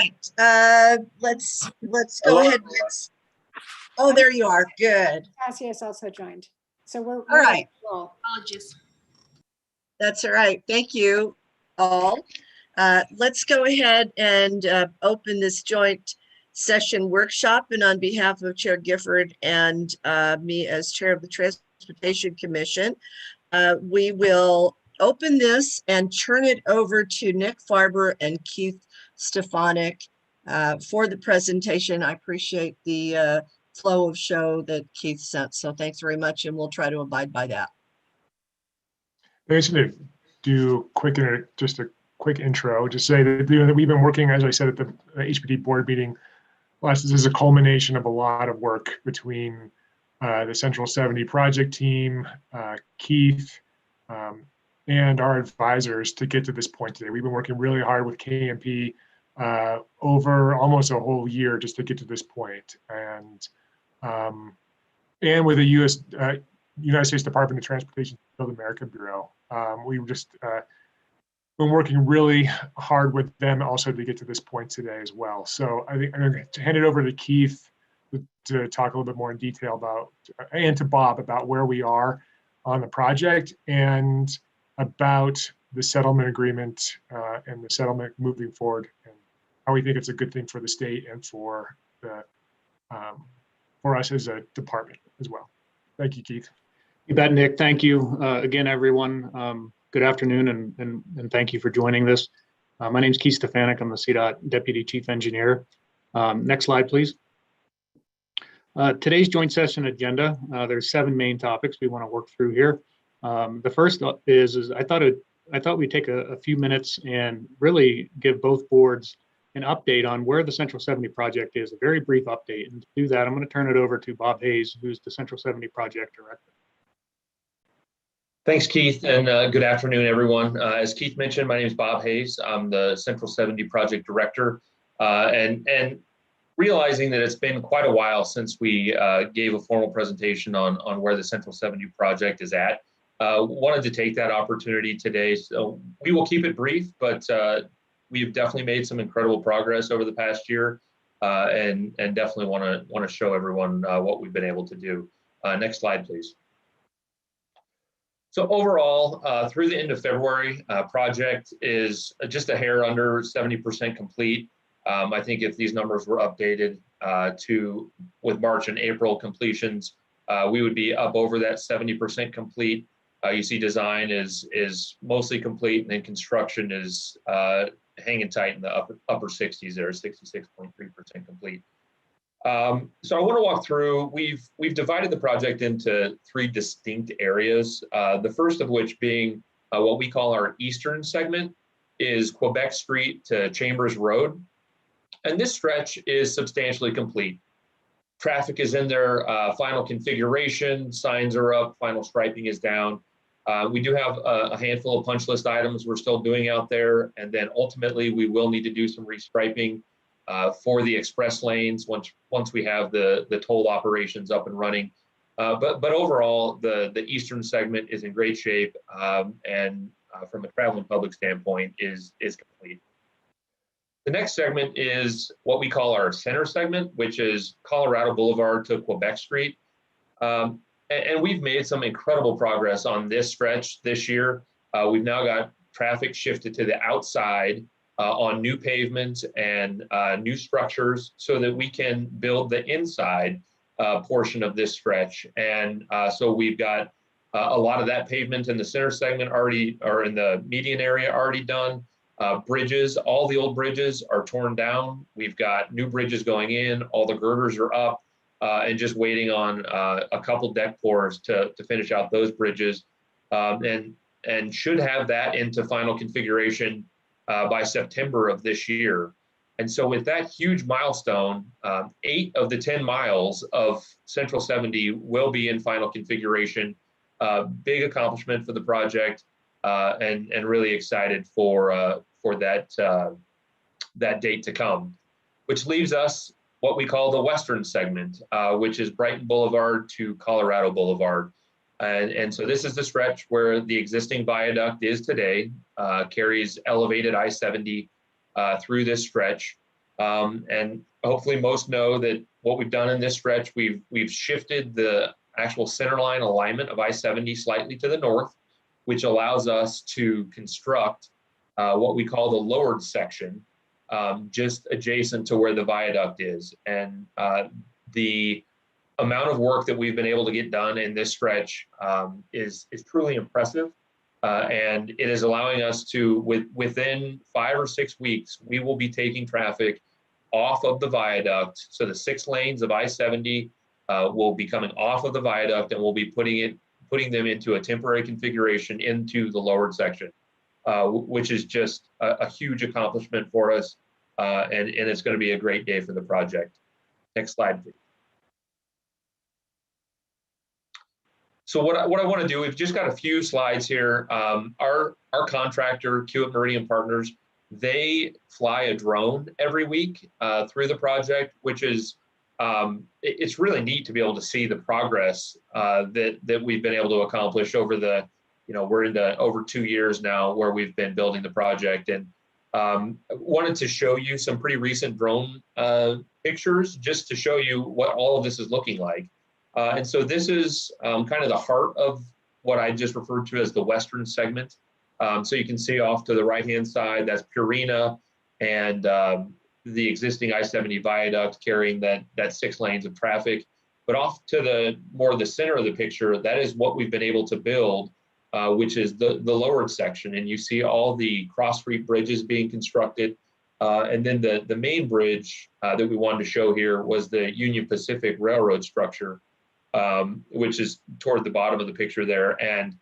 right, let's go ahead. Oh, there you are. Good. Cassius also joined. So we're all right. Apologies. That's all right. Thank you all. Let's go ahead and open this joint session workshop. And on behalf of Chair Gifford and me as Chair of the Transportation Commission, we will open this and turn it over to Nick Farber and Keith Stefanik for the presentation. I appreciate the flow of show that Keith sent. So thanks very much, and we'll try to abide by that. Thanks to do just a quick intro. Just say that we've been working, as I said at the HPTE board meeting last. This is a culmination of a lot of work between the Central 70 project team, Keith, and our advisors to get to this point today. We've been working really hard with KMP over almost a whole year just to get to this point, and with the United States Department of Transportation Build America Bureau. We've just been working really hard with them also to get to this point today as well. So I think I'm going to hand it over to Keith to talk a little bit more in detail about, and to Bob about where we are on the project and about the settlement agreement and the settlement moving forward, and how we think it's a good thing for the state and for the for us as a department as well. Thank you, Keith. You bet, Nick. Thank you again, everyone. Good afternoon, and thank you for joining this. My name is Keith Stefanik. I'm the CDOT Deputy Chief Engineer. Next slide, please. Today's joint session agenda, there's 7 main topics we want to work through here. The first is I thought we'd take a few minutes and really give both boards an update on where the Central 70 project is, a very brief update. And to do that, I'm going to turn it over to Bob Hayes, who's the Central 70 project director. Thanks, Keith, and good afternoon, everyone. As Keith mentioned, my name is Bob Hayes. I'm the Central 70 project director, and realizing that it's been quite a while since we gave a formal presentation on where the Central 70 project is at. Wanted to take that opportunity today. So we will keep it brief, but we've definitely made some incredible progress over the past year, and definitely want to show everyone what we've been able to do. Next slide, please. So overall, through the end of February, project is just a hair under 70% complete. I think if these numbers were updated with March and April completions, we would be up over that 70% complete. You see design is mostly complete, and then construction is hanging tight in the upper 60s there, 66.3% complete. So I want to walk through, we've divided the project into 3 distinct areas. The first of which being what we call our eastern segment is Quebec Street to Chambers Road. And this stretch is substantially complete. Traffic is in their final configuration, signs are up, final striping is down. We do have a handful of punch list items we're still doing out there. And then ultimately we will need to do some restriping for the express lanes once we have the toll operations up and running. But overall, the eastern segment is in great shape, and from a traveling public standpoint is complete. The next segment is what we call our center segment, which is Colorado Boulevard to Quebec Street. And we've made some incredible progress on this stretch this year. We've now got traffic shifted to the outside on new pavement and new structures so that we can build the inside portion of this stretch. And so we've got a lot of that pavement in the center segment already, or in the median area already done. Bridges, all the old bridges are torn down. We've got new bridges going in, all the girders are up, and just waiting on a couple deck pours to finish out those bridges, and should have that into final configuration by September of this year. And so with that huge milestone, 8 of the 10 miles of Central 70 will be in final configuration. Big accomplishment for the project, and really excited for that date to come, which leaves us what we call the western segment, which is Brighton Boulevard to Colorado Boulevard. And so this is the stretch where the existing viaduct is today, carries elevated I-70 through this stretch. And hopefully most know that what we've done in this stretch, we've shifted the actual centerline alignment of I-70 slightly to the north, which allows us to construct what we call the lowered section, just adjacent to where the viaduct is. And the amount of work that we've been able to get done in this stretch is truly impressive. And it is allowing us to, within 5 or 6 weeks, we will be taking traffic off of the viaduct. So the 6 lanes of I-70 will be coming off of the viaduct, and we'll be putting them into a temporary configuration into the lowered section, which is just a huge accomplishment for us. And it's going to be a great day for the project. Next slide, please. So what I want to do, we've just got a few slides here. Our contractor, Kiewit Meridian Partners, they fly a drone every week through the project, which is, it's really neat to be able to see the progress that we've been able to accomplish over the, we're into over 2 years now where we've been building the project. And wanted to show you some pretty recent drone pictures just to show you what all of this is looking like. And so this is kind of the heart of what I just referred to as the western segment. So you can see off to the right-hand side, that's Purina and the existing I-70 viaduct carrying that 6 lanes of traffic. But off to the center of the picture, that is what we've been able to build, which is the lowered section. And you see all the cross-street bridges being constructed. And then the main bridge that we wanted to show here was the Union Pacific Railroad structure, which is toward the bottom of the picture there. And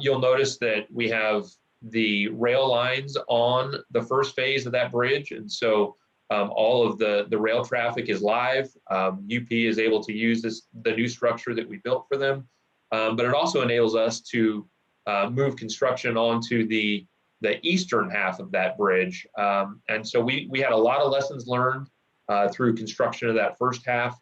you'll notice that we have the rail lines on the first phase of that bridge. And so all of the rail traffic is live. UP is able to use the new structure that we built for them. But it also enables us to move construction onto the eastern half of that bridge. And so we had a lot of lessons learned through construction of that first half.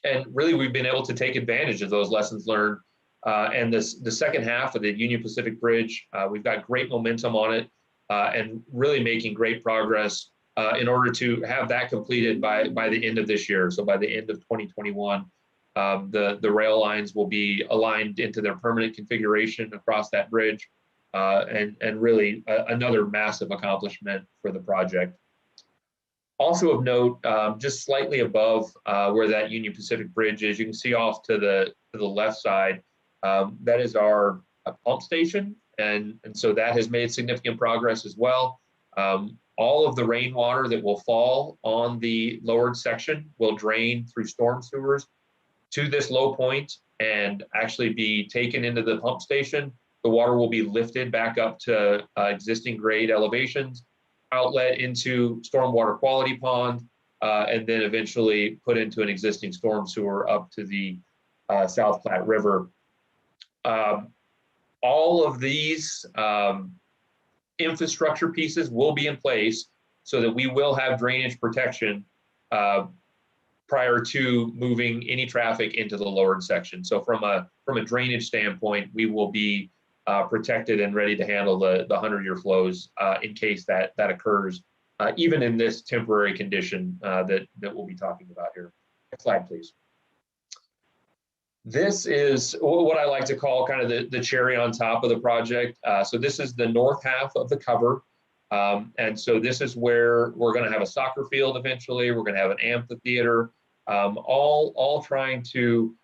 And really, we've been able to take advantage of those lessons learned. And the second half of the Union Pacific Bridge, we've got great momentum on it and really making great progress in order to have that completed by the end of this year. So by the end of 2021, the rail lines will be aligned into their permanent configuration across that bridge. And really another massive accomplishment for the project. Also of note, just slightly above where that Union Pacific Bridge is, you can see off to the left side, that is our pump station. And so that has made significant progress as well. All of the rainwater that will fall on the lowered section will drain through storm sewers to this low point and actually be taken into the pump station. The water will be lifted back up to existing grade elevations, outlet into stormwater quality pond, and then eventually put into an existing storm sewer up to the South Platte River. All of these infrastructure pieces will be in place so that we will have drainage protection prior to moving any traffic into the lowered section. So from a drainage standpoint, we will be protected and ready to handle the 100-year flows in case that occurs, even in this temporary condition that we'll be talking about here. Next slide, please. This is what I like to call kind of the cherry on top of the project. So this is the north half of the cover. And so this is where we're going to have a soccer field eventually. We're going to have an amphitheater, all trying to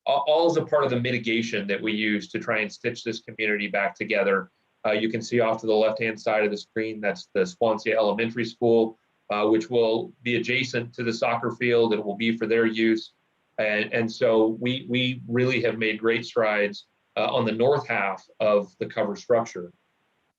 all is a part of the mitigation that we use to try and stitch this community back together. You can see off to the left-hand side of the screen, that's the Swansea Elementary School, which will be adjacent to the soccer field. It will be for their use. And so we really have made great strides on the north half of the cover structure.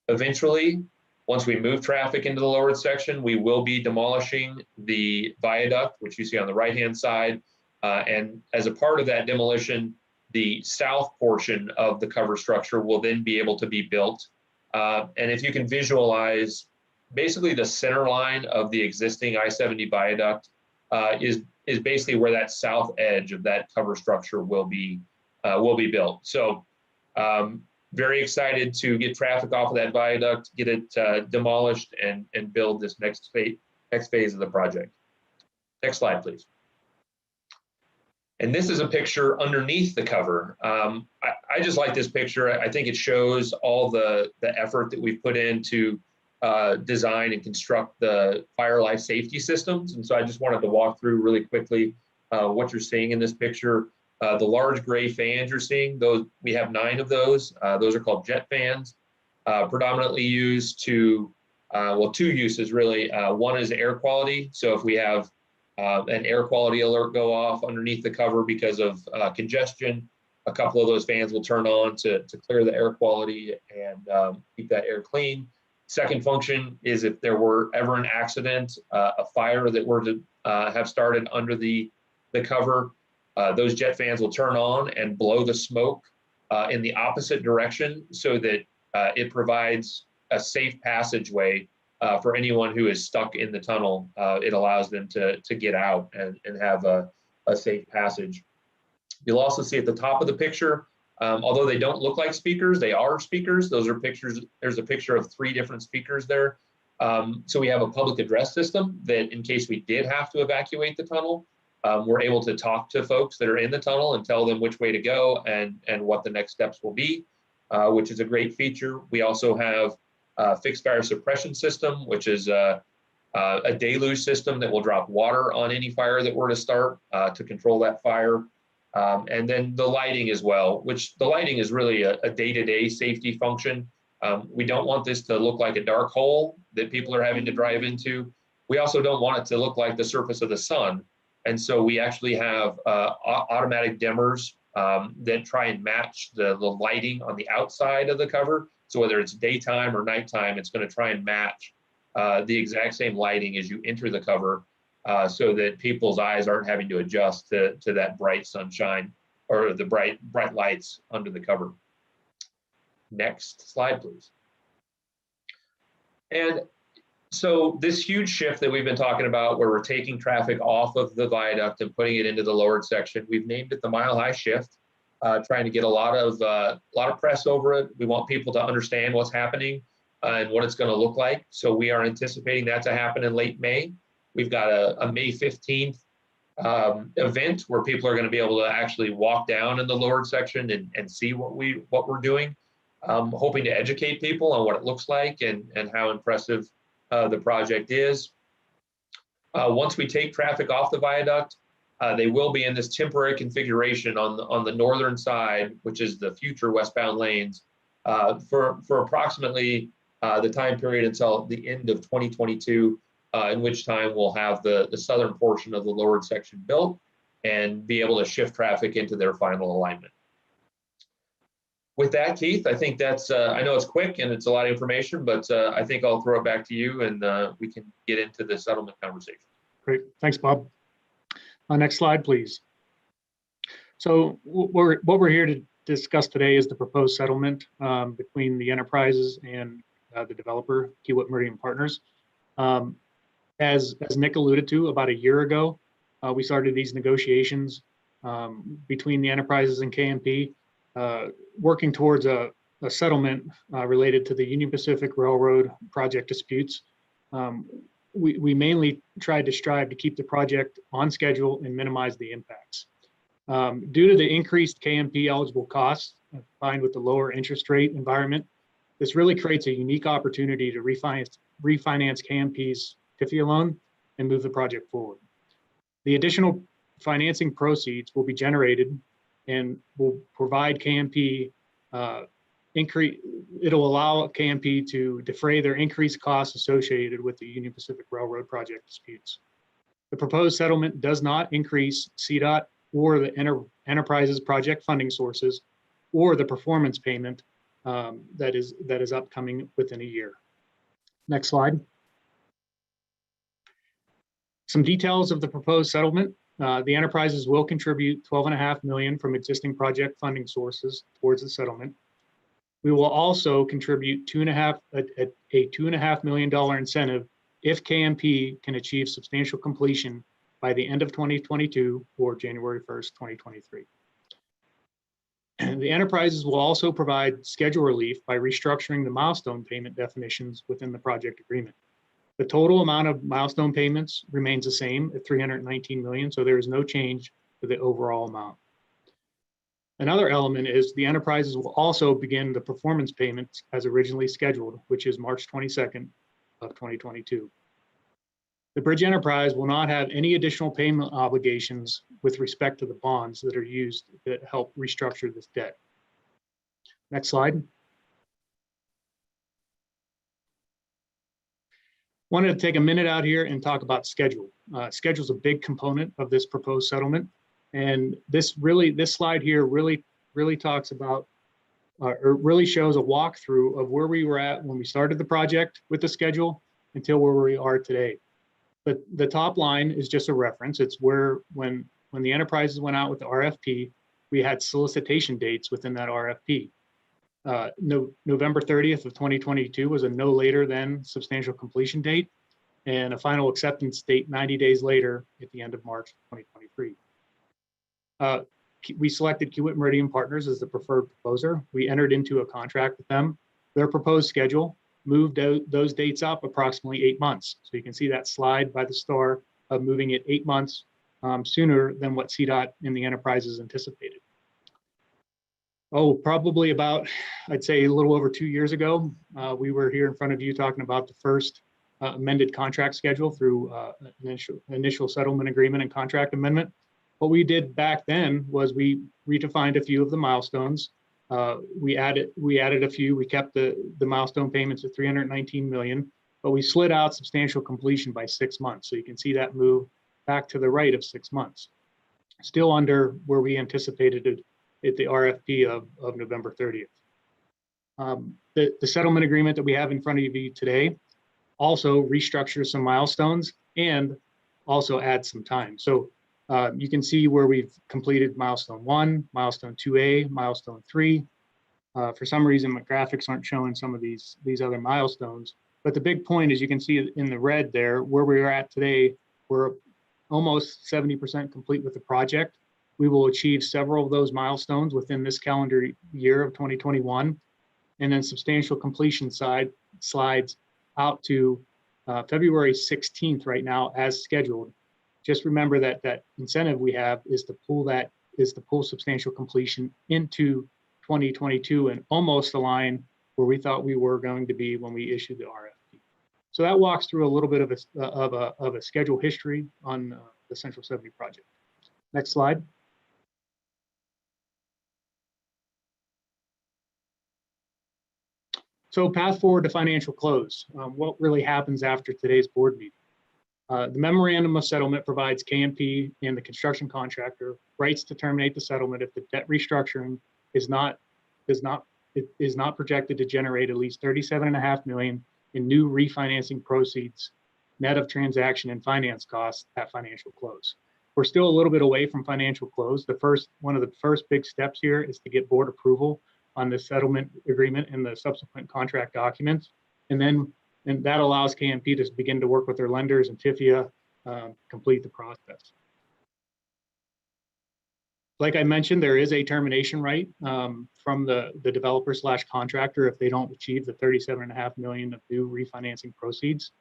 Eventually, once we move traffic into the lowered section, we will be demolishing the viaduct, which you see on the right-hand side. And as a part of that demolition, the south portion of the cover structure will then be able to be built. And if you can visualize, basically the center line of the existing I-70 viaduct is basically where that south edge of that cover structure will be built. So very excited to get traffic off of that viaduct, get it demolished, and build this next phase of the project. Next slide, please. And this is a picture underneath the cover. I just like this picture. I think it shows all the effort that we've put into design and construct the fire life safety systems. And so I just wanted to walk through really quickly what you're seeing in this picture. The large gray fans you're seeing, those we have 9 of those. Those are called jet fans, predominantly used to, well, 2 uses really. One is air quality. So if we have an air quality alert go off underneath the cover because of congestion, a couple of those fans will turn on to clear the air quality and keep that air clean. Second function is if there were ever an accident, a fire that were to have started under the cover, those jet fans will turn on and blow the smoke in the opposite direction so that it provides a safe passageway for anyone who is stuck in the tunnel. It allows them to get out and have a safe passage. You'll also see at the top of the picture, although they don't look like speakers, they are speakers. Those are pictures. There's a picture of 3 different speakers there. So we have a public address system that in case we did have to evacuate the tunnel, we're able to talk to folks that are in the tunnel and tell them which way to go and what the next steps will be, which is a great feature. We also have a fixed fire suppression system, which is a deluge system that will drop water on any fire that were to start to control that fire. And then the lighting as well, which the lighting is really a day-to-day safety function. We don't want this to look like a dark hole that people are having to drive into. We also don't want it to look like the surface of the sun. And so we actually have automatic dimmers that try and match the lighting on the outside of the cover. So whether it's daytime or nighttime, it's going to try and match the exact same lighting as you enter the cover so that people's eyes aren't having to adjust to that bright sunshine or the bright lights under the cover. Next slide, please. And so this huge shift that we've been talking about where we're taking traffic off of the viaduct and putting it into the lowered section, we've named it the Mile High Shift, trying to get a lot of press over it. We want people to understand what's happening and what it's going to look like. So we are anticipating that to happen in late May. We've got a May 15th event where people are going to be able to actually walk down in the lowered section and see what we're doing. Hoping to educate people on what it looks like and how impressive the project is. Once we take traffic off the viaduct, they will be in this temporary configuration on the northern side, which is the future westbound lanes, for approximately the time period until the end of 2022, in which time we'll have the southern portion of the lowered section built and be able to shift traffic into their final alignment. With that, Keith, I think that's, I know it's quick and it's a lot of information, but I think I'll throw it back to you and we can get into the settlement conversation. Great, thanks, Bob. Next slide, please. So what we're here to discuss today is the proposed settlement between the enterprises and the developer, Kiewit Meridian Partners. As Nick alluded to, about a year ago, we started these negotiations between the enterprises and KMP, working towards a settlement related to the Union Pacific Railroad project disputes. We mainly tried to strive to keep the project on schedule and minimize the impacts. Due to the increased KMP eligible costs, combined with the lower interest rate environment, this really creates a unique opportunity to refinance KMP's TIFIA loan and move the project forward. The additional financing proceeds will be generated and will provide KMP it'll allow KMP to defray their increased costs associated with the Union Pacific Railroad project disputes. The proposed settlement does not increase CDOT or the enterprise's project funding sources or the performance payment that is upcoming within a year. Next slide. Some details of the proposed settlement. The enterprises will contribute $12.5 million from existing project funding sources towards the settlement. We will also contribute a $2.5 million incentive if KMP can achieve substantial completion by the end of 2022 or January 1st, 2023. The enterprises will also provide schedule relief by restructuring the milestone payment definitions within the project agreement. The total amount of milestone payments remains the same at 319 million, so there is no change to the overall amount. Another element is the enterprises will also begin the performance payments as originally scheduled, which is March 22nd of 2022. The bridge enterprise will not have any additional payment obligations with respect to the bonds that are used that help restructure this debt. Next slide. Wanted to take a minute out here and talk about schedule. Schedule is a big component of this proposed settlement. And this slide here really talks about, or really shows a walkthrough of where we were at when we started the project with the schedule until where we are today. But the top line is just a reference. It's where when the enterprises went out with the RFP, we had solicitation dates within that RFP. November 30th of 2022 was a no later than substantial completion date, and a final acceptance date 90 days later at the end of March 2023. We selected Kiewit Meridian Partners as the preferred proposer. We entered into a contract with them. Their proposed schedule moved those dates up approximately 8 months. So you can see that slide by the star of moving it 8 months sooner than what CDOT and the enterprises anticipated. Oh, probably about, I'd say a little over 2 years ago, we were here in front of you talking about the first amended contract schedule through initial settlement agreement and contract amendment. What we did back then was we redefined a few of the milestones. We added a few. We kept the milestone payments at 319 million, but we slid out substantial completion by 6 months. So you can see that move back to the right of 6 months, still under where we anticipated it at the RFP of November 30th. The settlement agreement that we have in front of you today also restructures some milestones and also adds some time. So you can see where we've completed milestone 1, milestone 2A, milestone 3. For some reason, my graphics aren't showing some of these other milestones. But the big point is you can see in the red there, where we're at today, we're almost 70% complete with the project. We will achieve several of those milestones within this calendar year of 2021. And then substantial completion slides out to February 16th right now as scheduled. Just remember that incentive we have is to pull substantial completion into 2022 and almost align where we thought we were going to be when we issued the RFP. So that walks through a little bit of a schedule history on the Central 70 project. Next slide. So path forward to financial close. What really happens after today's board meeting? The memorandum of settlement provides KMP and the construction contractor rights to terminate the settlement if the debt restructuring is not projected to generate at least 37.5 million in new refinancing proceeds, net of transaction and finance costs at financial close. We're still a little bit away from financial close. One of the first big steps here is to get board approval on the settlement agreement and the subsequent contract documents, and that allows KMP to begin to work with their lenders and TIFIA, complete the process. Like I mentioned, there is a termination right from the developer / contractor if they don't achieve the 37.5 million of new refinancing proceeds.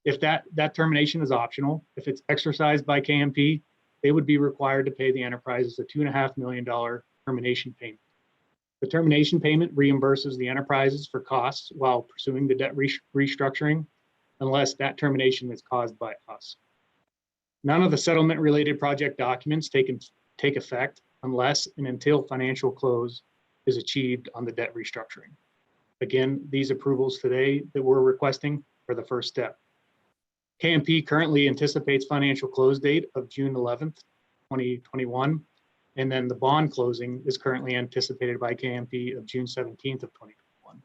If that termination is optional, if it's exercised by KMP, they would be required to pay the enterprises a $2.5 million termination payment. The termination payment reimburses the enterprises for costs while pursuing the debt restructuring, unless that termination is caused by us. None of the settlement-related project documents take effect unless and until financial close is achieved on the debt restructuring. Again, these approvals today that we're requesting are the first step. KMP currently anticipates financial close date of June 11th, 2021. And then the bond closing is currently anticipated by KMP of June 17th of 2021.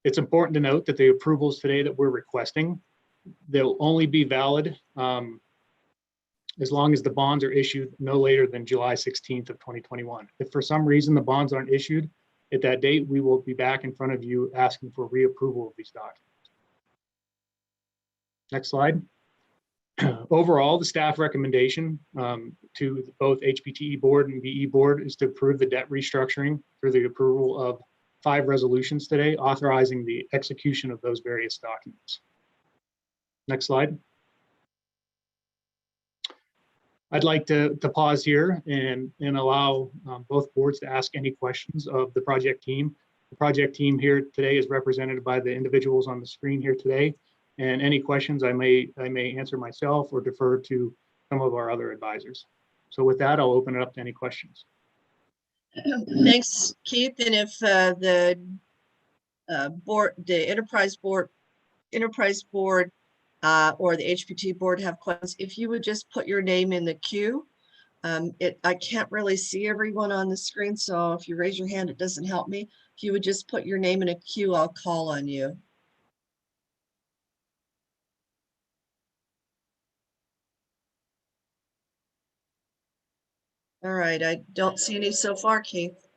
It's important to note that the approvals today that we're requesting, they'll only be valid as long as the bonds are issued no later than July 16th of 2021. If for some reason the bonds aren't issued at that date, we will be back in front of you asking for reapproval of these documents. Next slide. Overall, the staff recommendation to both HPTE board and BE board is to approve the debt restructuring through the approval of 5 resolutions today, authorizing the execution of those various documents. Next slide. I'd like to pause here and allow both boards to ask any questions of the project team. The project team here today is represented by the individuals on the screen here today. And any questions I may answer myself or defer to some of our other advisors. So with that, I'll open it up to any questions. Thanks, Keith. And if the enterprise board or the HPT board have questions, if you would just put your name in the queue. I can't really see everyone on the screen, so if you raise your hand, it doesn't help me. If you would just put your name in a queue, I'll call on you. All right, I don't see any so far, Keith.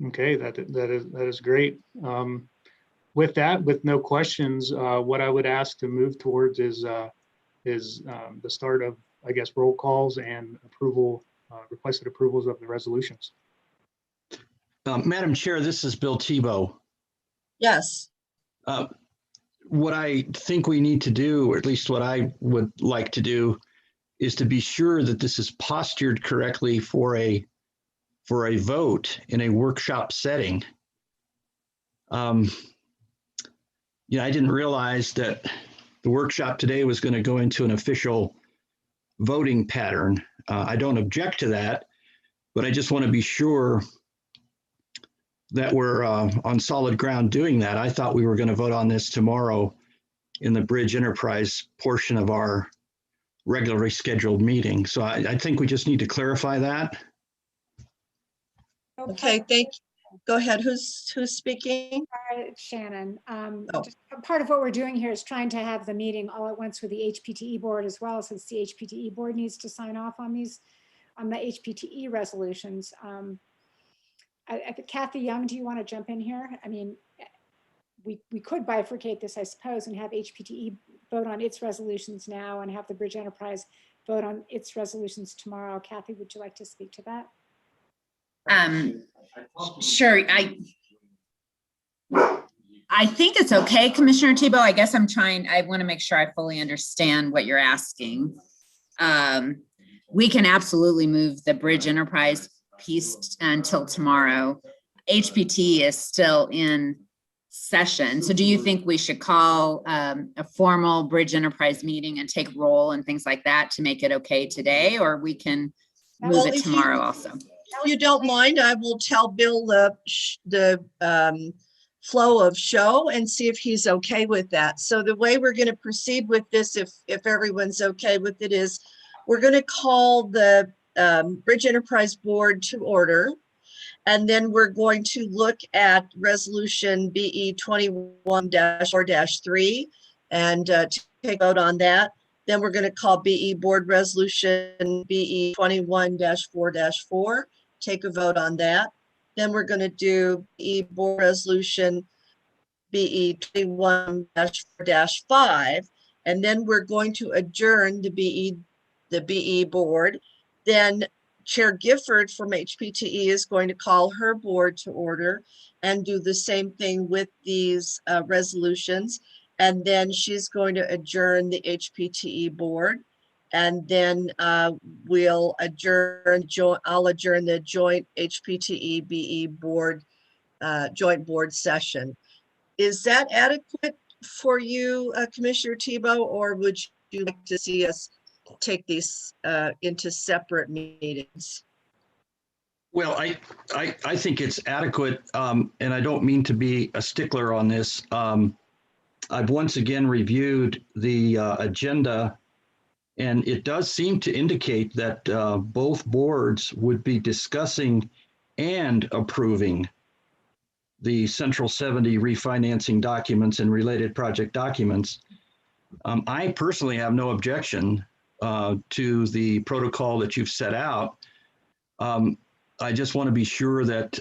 Okay, that is great. With that, with no questions, what I would ask to move towards is the start of, I guess, roll calls and approval, requested approvals of the resolutions. Madam Chair, this is Bill Tebow. Yes. What I think we need to do, or at least what I would like to do, is to be sure that this is postured correctly for a vote in a workshop setting. Yeah, I didn't realize that the workshop today was going to go into an official voting pattern. I don't object to that, but I just want to be sure that we're on solid ground doing that. I thought we were going to vote on this tomorrow in the Bridge Enterprise portion of our regularly scheduled meeting. So I think we just need to clarify that. Okay, thank you. Go ahead. Who's speaking? It's Shannon. Oh. Just part of what we're doing here is trying to have the meeting all at once with the HPTE board as well, since the HPTE board needs to sign off on these, on the HPTE resolutions. Kathy Young, do you want to jump in here? I mean, we could bifurcate this, I suppose, and have HPTE vote on its resolutions now and have the Bridge Enterprise vote on its resolutions tomorrow. Kathy, would you like to speak to that? Sure. I think it's okay, Commissioner Tebow. I guess I want to make sure I fully understand what you're asking. We can absolutely move the Bridge Enterprise piece until tomorrow. HPT is still in session. So do you think we should call a formal Bridge Enterprise meeting and take roll and things like that to make it okay today, or we can move it tomorrow also? If you don't mind, I will tell Bill the flow of show and see if he's okay with that. So the way we're going to proceed with this, if everyone's okay with it, is we're going to call the Bridge Enterprise Board to order. And then we're going to look at resolution BE 21-4-3 and take a vote on that. Then we're going to call BE Board Resolution BE 21-4-4, take a vote on that. Then we're going to do BE Board Resolution BE 21-4-5, and then we're going to adjourn the BE Board. Then Chair Gifford from HPTE is going to call her board to order and do the same thing with these resolutions. And then she's going to adjourn the HPTE board. And then we'll adjourn, I'll adjourn the joint HPTE BE board, joint board session. Is that adequate for you, Commissioner Tebow, or would you like to see us take these into separate meetings? Well, I think it's adequate, and I don't mean to be a stickler on this. I've once again reviewed the agenda, and it does seem to indicate that both boards would be discussing and approving the Central 70 refinancing documents and related project documents. I personally have no objection to the protocol that you've set out. I just want to be sure that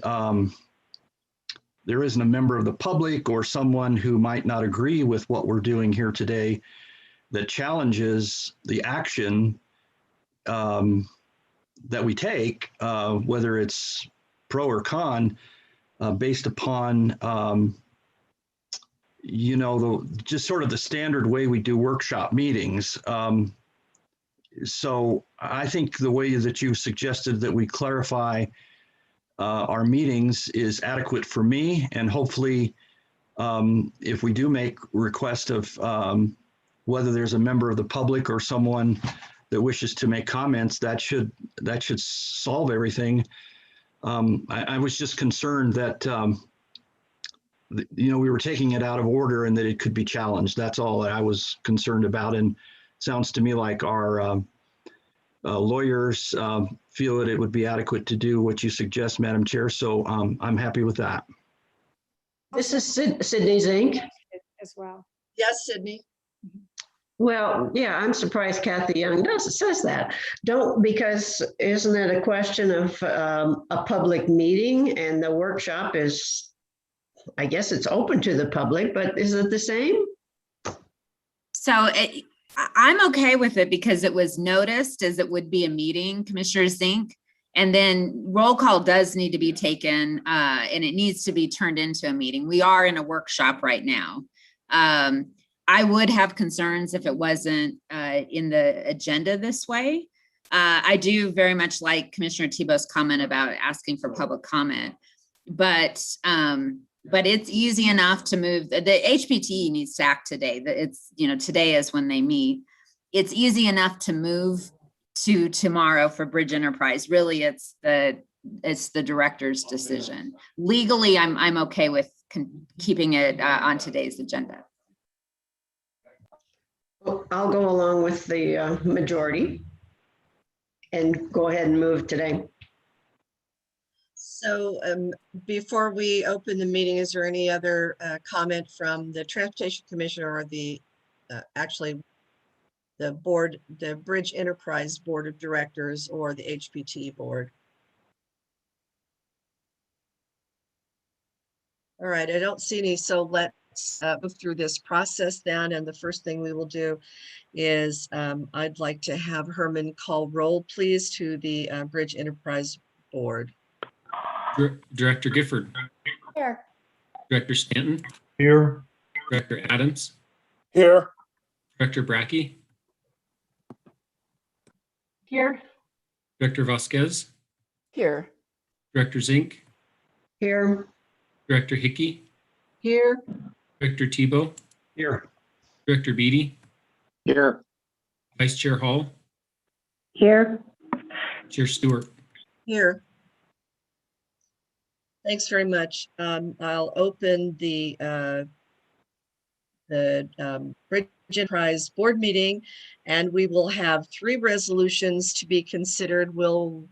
there isn't a member of the public or someone who might not agree with what we're doing here today that challenges the action that we take, whether it's pro or con, based upon just sort of the standard way we do workshop meetings. So I think the way that you suggested that we clarify our meetings is adequate for me, and hopefully if we do make request of whether there's a member of the public or someone that wishes to make comments, that should solve everything. I was just concerned that we were taking it out of order and that it could be challenged. That's all that I was concerned about. And it sounds to me like our lawyers feel that it would be adequate to do what you suggest, Madam Chair. So I'm happy with that. This is Sydney Zink. As well. Yes, Sydney. Well, yeah, I'm surprised Kathy Young says that. Because isn't it a question of a public meeting, and the workshop is, I guess it's open to the public, but is it the same? So I'm okay with it because it was noticed as it would be a meeting, Commissioner Zink. And then roll call does need to be taken and it needs to be turned into a meeting. We are in a workshop right now. I would have concerns if it wasn't in the agenda this way. I do very much like Commissioner Tebow's comment about asking for public comment, but it's easy enough to move. The HPTE needs to act today. It's, today is when they meet. It's easy enough to move to tomorrow for Bridge Enterprise. Really, it's the director's decision. Legally, I'm okay with keeping it on today's agenda. I'll go along with the majority and go ahead and move today. So before we open the meeting, is there any other comment from the Transportation Commission or the actually the board, the Bridge Enterprise Board of Directors or the HPTE board? All right, I don't see any, so let's move through this process then. And the first thing we will do is I'd like to have Herman call roll, please, to the Bridge Enterprise Board. Director Gifford. Here. Director Stanton. Here. Director Adams. Here. Director Brackey. Here. Director Vasquez. Here. Director Zink. Here. Director Hickey. Here. Director Tebow. Here. Director Beatty. Here. Vice Chair Hall. Here. Chair Stewart. Here. Thanks very much. I'll open the Bridge Enterprise Board meeting, and we will have 3 resolutions to be considered. We'll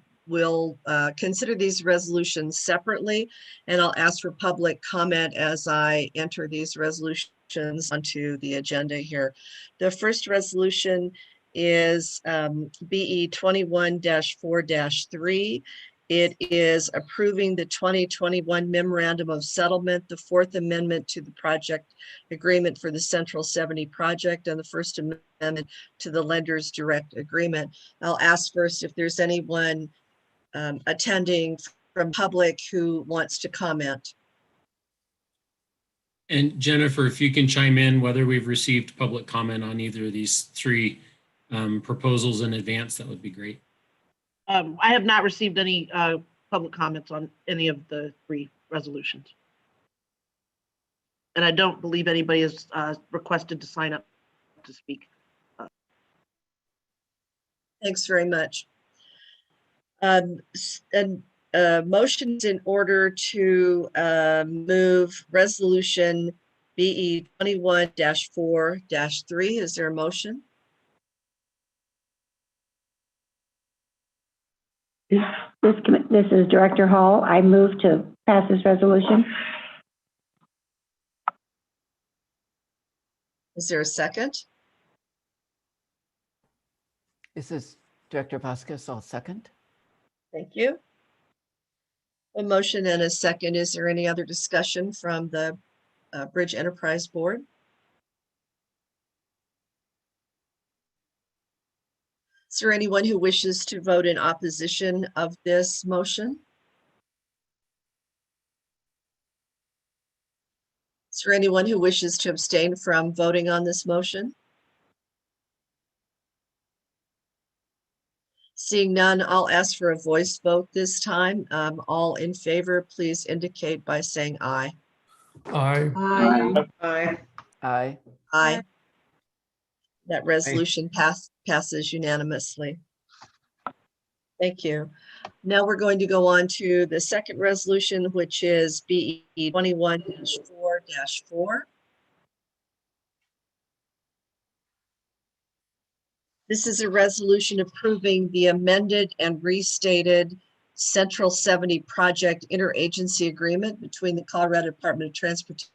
consider these resolutions separately, and I'll ask for public comment as I enter these resolutions onto the agenda here. The first resolution is BE 21-4-3. It is approving the 2021 Memorandum of Settlement, the 4th Amendment to the project agreement for the Central 70 project, and the First Amendment to the Lender's Direct Agreement. I'll ask first if there's anyone attending from public who wants to comment. And Jennifer, if you can chime in whether we've received public comment on either of these 3 proposals in advance, that would be great. I have not received any public comments on any of the 3 resolutions. And I don't believe anybody has requested to sign up to speak. Thanks very much. Motions in order to move resolution BE 21-4-3. Is there a motion? This is Director Hall. I move to pass this resolution. Is there a second? This is Director Vasquez. I'll second. Thank you. A motion and a second. Is there any other discussion from the Bridge Enterprise Board? Is there anyone who wishes to vote in opposition of this motion? Is there anyone who wishes to abstain from voting on this motion? Seeing none, I'll ask for a voice vote this time. All in favor, please indicate by saying aye. Aye. Aye. Aye. Aye. That resolution passes unanimously. Thank you. Now we're going to go on to the second resolution, which is BE 21-4-4. This is a resolution approving the amended and restated Central 70 Project Interagency Agreement between the Colorado Department of Transportation,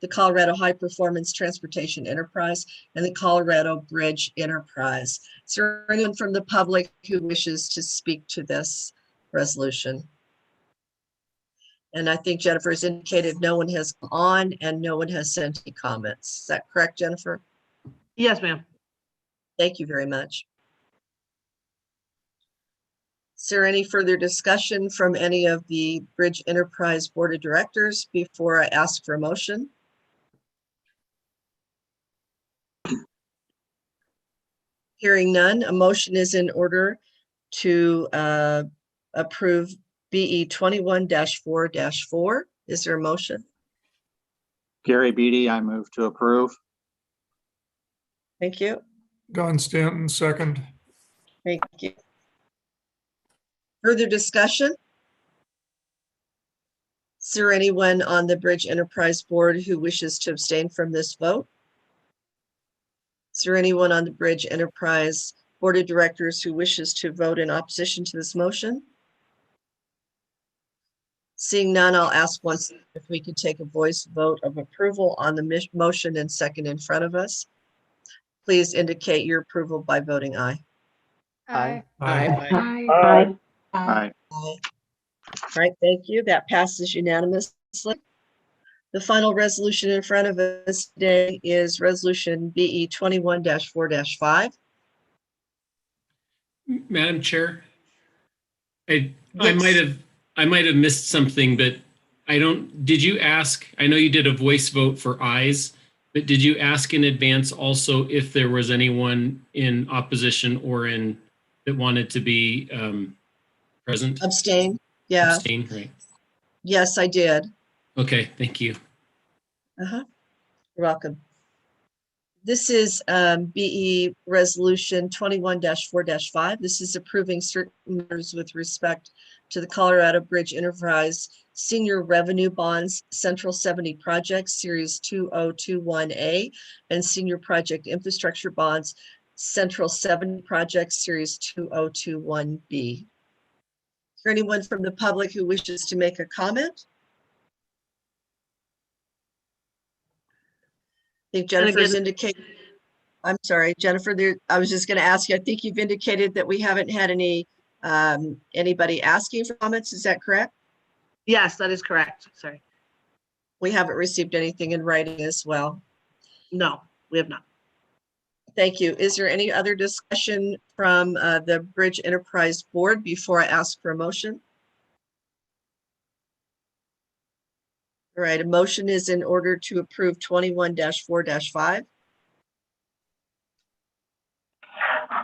the Colorado High Performance Transportation Enterprise, and the Colorado Bridge Enterprise. Is there anyone from the public who wishes to speak to this resolution? And I think Jennifer has indicated no one has come on and no one has sent any comments. Is that correct, Jennifer? Yes, ma'am. Thank you very much. Is there any further discussion from any of the Bridge Enterprise Board of Directors before I ask for a motion? Hearing none, a motion is in order to approve BE 21-4-4. Is there a motion? Gary Beatty, I move to approve. Thank you. Don Stanton, second. Thank you. Further discussion? Is there anyone on the Bridge Enterprise Board who wishes to abstain from this vote? Is there anyone on the Bridge Enterprise Board of Directors who wishes to vote in opposition to this motion? Seeing none, I'll ask once if we could take a voice vote of approval on the motion and second in front of us. Please indicate your approval by voting aye. Aye. Aye. Aye. Aye. Aye. All right, thank you. That passes unanimously. The final resolution in front of us today is Resolution BE 21-4-5. Madam Chair, I Yes. might have missed something, but did you ask, I know you did a voice vote for ayes, but did you ask in advance also if there was anyone in opposition or that wanted to be present? Abstain? Yeah. Abstain, right? Yes, I did. Okay, thank you. You're welcome. This is BE Resolution 21-4-5. This is approving certain matters with respect to the Colorado Bridge Enterprise Senior Revenue Bonds Central 70 Project Series 2021A and Senior Project Infrastructure Bonds Central 70 Project Series 2021B. Is there anyone from the public who wishes to make a comment? I think Jennifer's indicated, I'm sorry, Jennifer, I was just going to ask you, I think you've indicated that we haven't had anybody asking for comments. Is that correct? Yes, that is correct. Sorry. We haven't received anything in writing as well. No, we have not. Thank you. Is there any other discussion from the Bridge Enterprise Board before I ask for a motion? All right, a motion is in order to approve 21-4-5.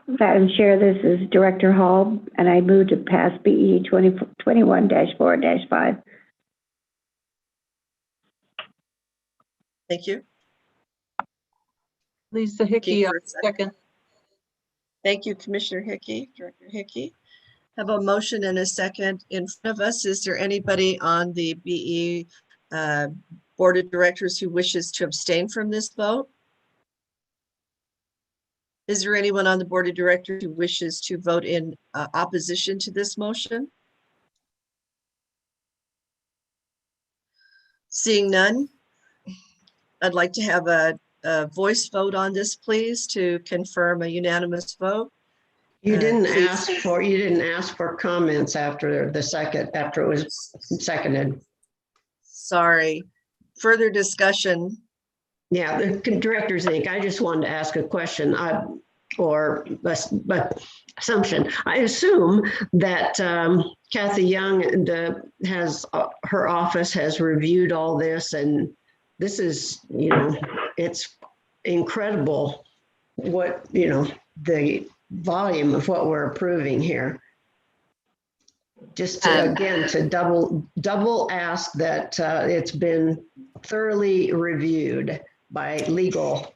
Madam Chair, this is Director Hall, and I move to pass BE 21-4-5. Thank you. Lisa Hickey, second. Thank you, Commissioner Hickey, Director Hickey. Have a motion and a second in front of us. Is there anybody on the BE Board of Directors who wishes to abstain from this vote? Is there anyone on the Board of Directors who wishes to vote in opposition to this motion? Seeing none, I'd like to have a voice vote on this, please, to confirm a unanimous vote. You didn't Please. ask for comments after it was seconded. Sorry. Further discussion. Yeah, the Directors Inc. I just wanted to ask a question. or assumption. I assume that Kathy Young has her office has reviewed all this, and this is, it's incredible what, the volume of what we're approving here. Just to, again, to double ask that it's been thoroughly reviewed by legal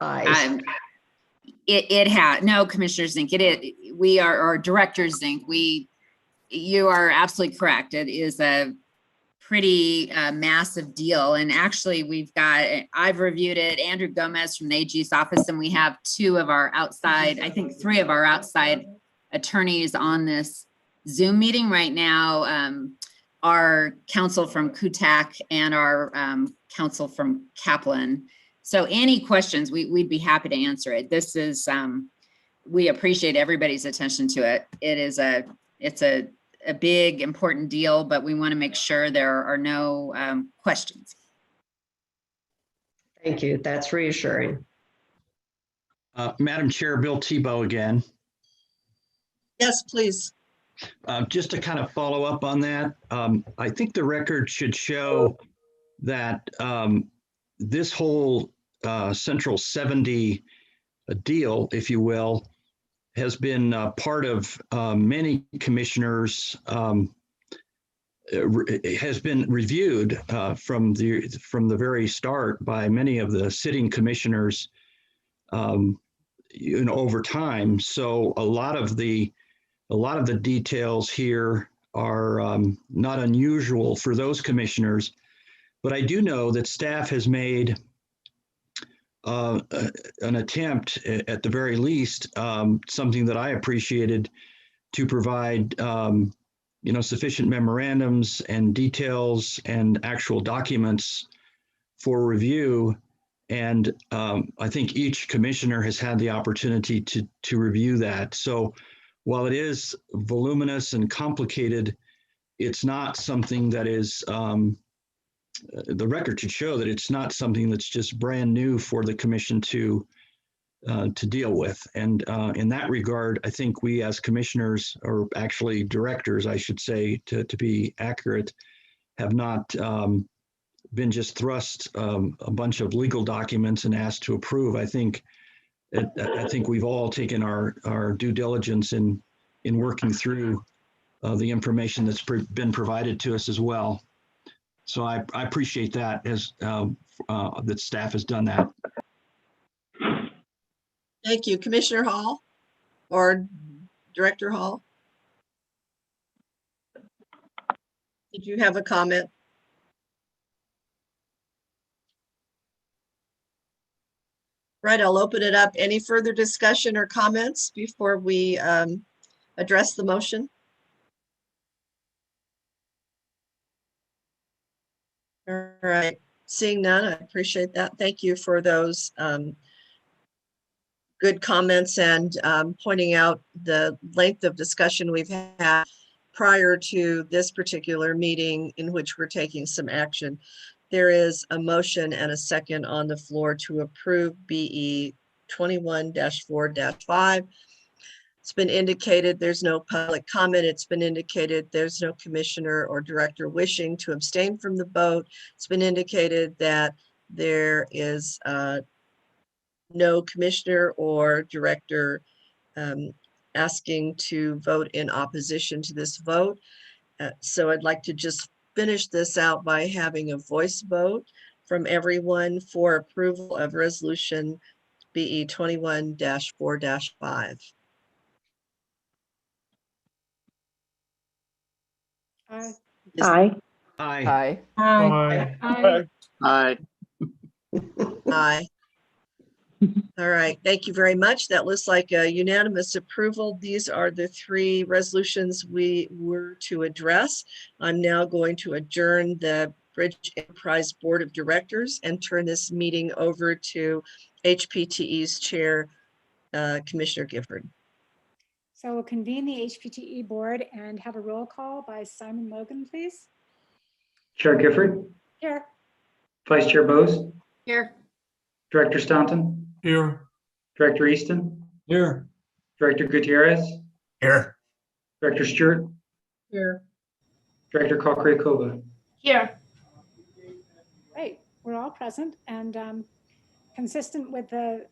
eyes. It has, no, Commissioner Zink, we are, or Director Zink, you are absolutely correct. It is a pretty massive deal. And actually I've reviewed it, Andrew Gomez from the AG's office, and we have three of our outside attorneys on this Zoom meeting right now. Our counsel from Kutak and our counsel from Kaplan. So any questions, we'd be happy to answer it. This is, we appreciate everybody's attention to it. It's a big, important deal, but we want to make sure there are no questions. Thank you. That's reassuring. Madam Chair, Bill Tebow again. Yes, please. Just to kind of follow up on that, I think the record should show that this whole Central 70 deal, if you will, has been part of many commissioners, has been reviewed from the very start by many of the sitting commissioners, over time. So a lot of the details here are not unusual for those commissioners, but I do know that staff has made an attempt, at the very least, something that I appreciated, to provide sufficient memorandums and details and actual documents for review. And I think each commissioner has had the opportunity to review that. So while it is voluminous and complicated, it's not something that is, the record should show that it's not something that's just brand new for the commission to deal with. And in that regard, I think we as commissioners, or actually directors, I should say, to be accurate, have not been just thrust a bunch of legal documents and asked to approve. I think we've all taken our due diligence in working through the information that's been provided to us as well. So I appreciate that, as that staff has done that. Thank you. Commissioner Hall or Director Hall? Did you have a comment? Right, I'll open it up. Any further discussion or comments before we address the motion? All right, seeing none, I appreciate that. Thank you for those good comments and pointing out the length of discussion we've had prior to this particular meeting in which we're taking some action. There is a motion and a second on the floor to approve BE 21-4-5. It's been indicated there's no public comment. It's been indicated there's no commissioner or director wishing to abstain from the vote. It's been indicated that there is no commissioner or director asking to vote in opposition to this vote. So I'd like to just finish this out by having a voice vote from everyone for approval of resolution BE 21-4-5. Aye. Aye. Aye. Aye. Aye. Aye. All right, thank you very much. That looks like a unanimous approval. These are the three resolutions we were to address. I'm now going to adjourn the Bridge Enterprise Board of Directors and turn this meeting over to HPTE's Chair, Commissioner Gifford. So we'll convene the HPTE board and have a roll call by Simon Logan, please. Chair Gifford, Here. Vice Chair Bose, Here. Director Staunton, Here. Director Easton, Here. Director Gutierrez, Here. Director Stewart, Here. Director Kokrikova. Here. Great, we're all present and consistent with the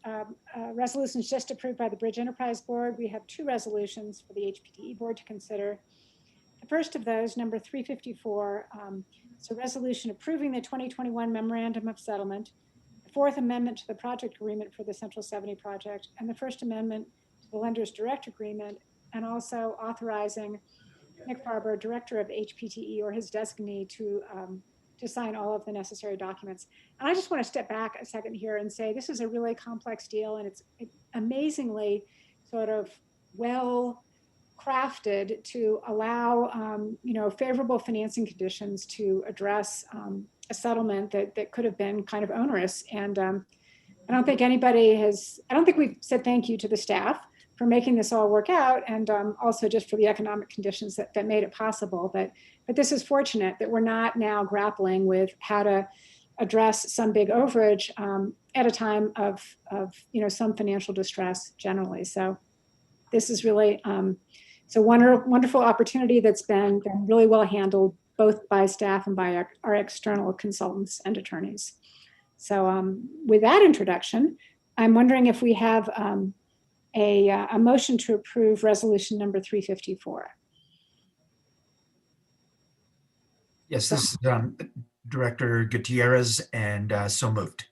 resolutions just approved by the Bridge Enterprise Board, we have two resolutions for the HPTE Board to consider. The first of those, number 354, is a resolution approving the 2021 Memorandum of Settlement, the Fourth Amendment to the project agreement for the Central 70 project, and the First Amendment to the Lender's Direct Agreement, and also authorizing Nick Farber, Director of HPTE or his designee, to sign all of the necessary documents. And I just want to step back a second here and say this is a really complex deal, and it's amazingly sort of well crafted to allow favorable financing conditions to address a settlement that could have been kind of onerous. And I don't think we've said thank you to the staff for making this all work out, and also just for the economic conditions that made it possible. But this is fortunate that we're not now grappling with how to address some big overage at a time of some financial distress generally. So this is really it's a wonderful opportunity that's been really well handled both by staff and by our external consultants and attorneys. So with that introduction, I'm wondering if we have a motion to approve resolution number 354. Yes, this is Director Gutierrez, and so moved.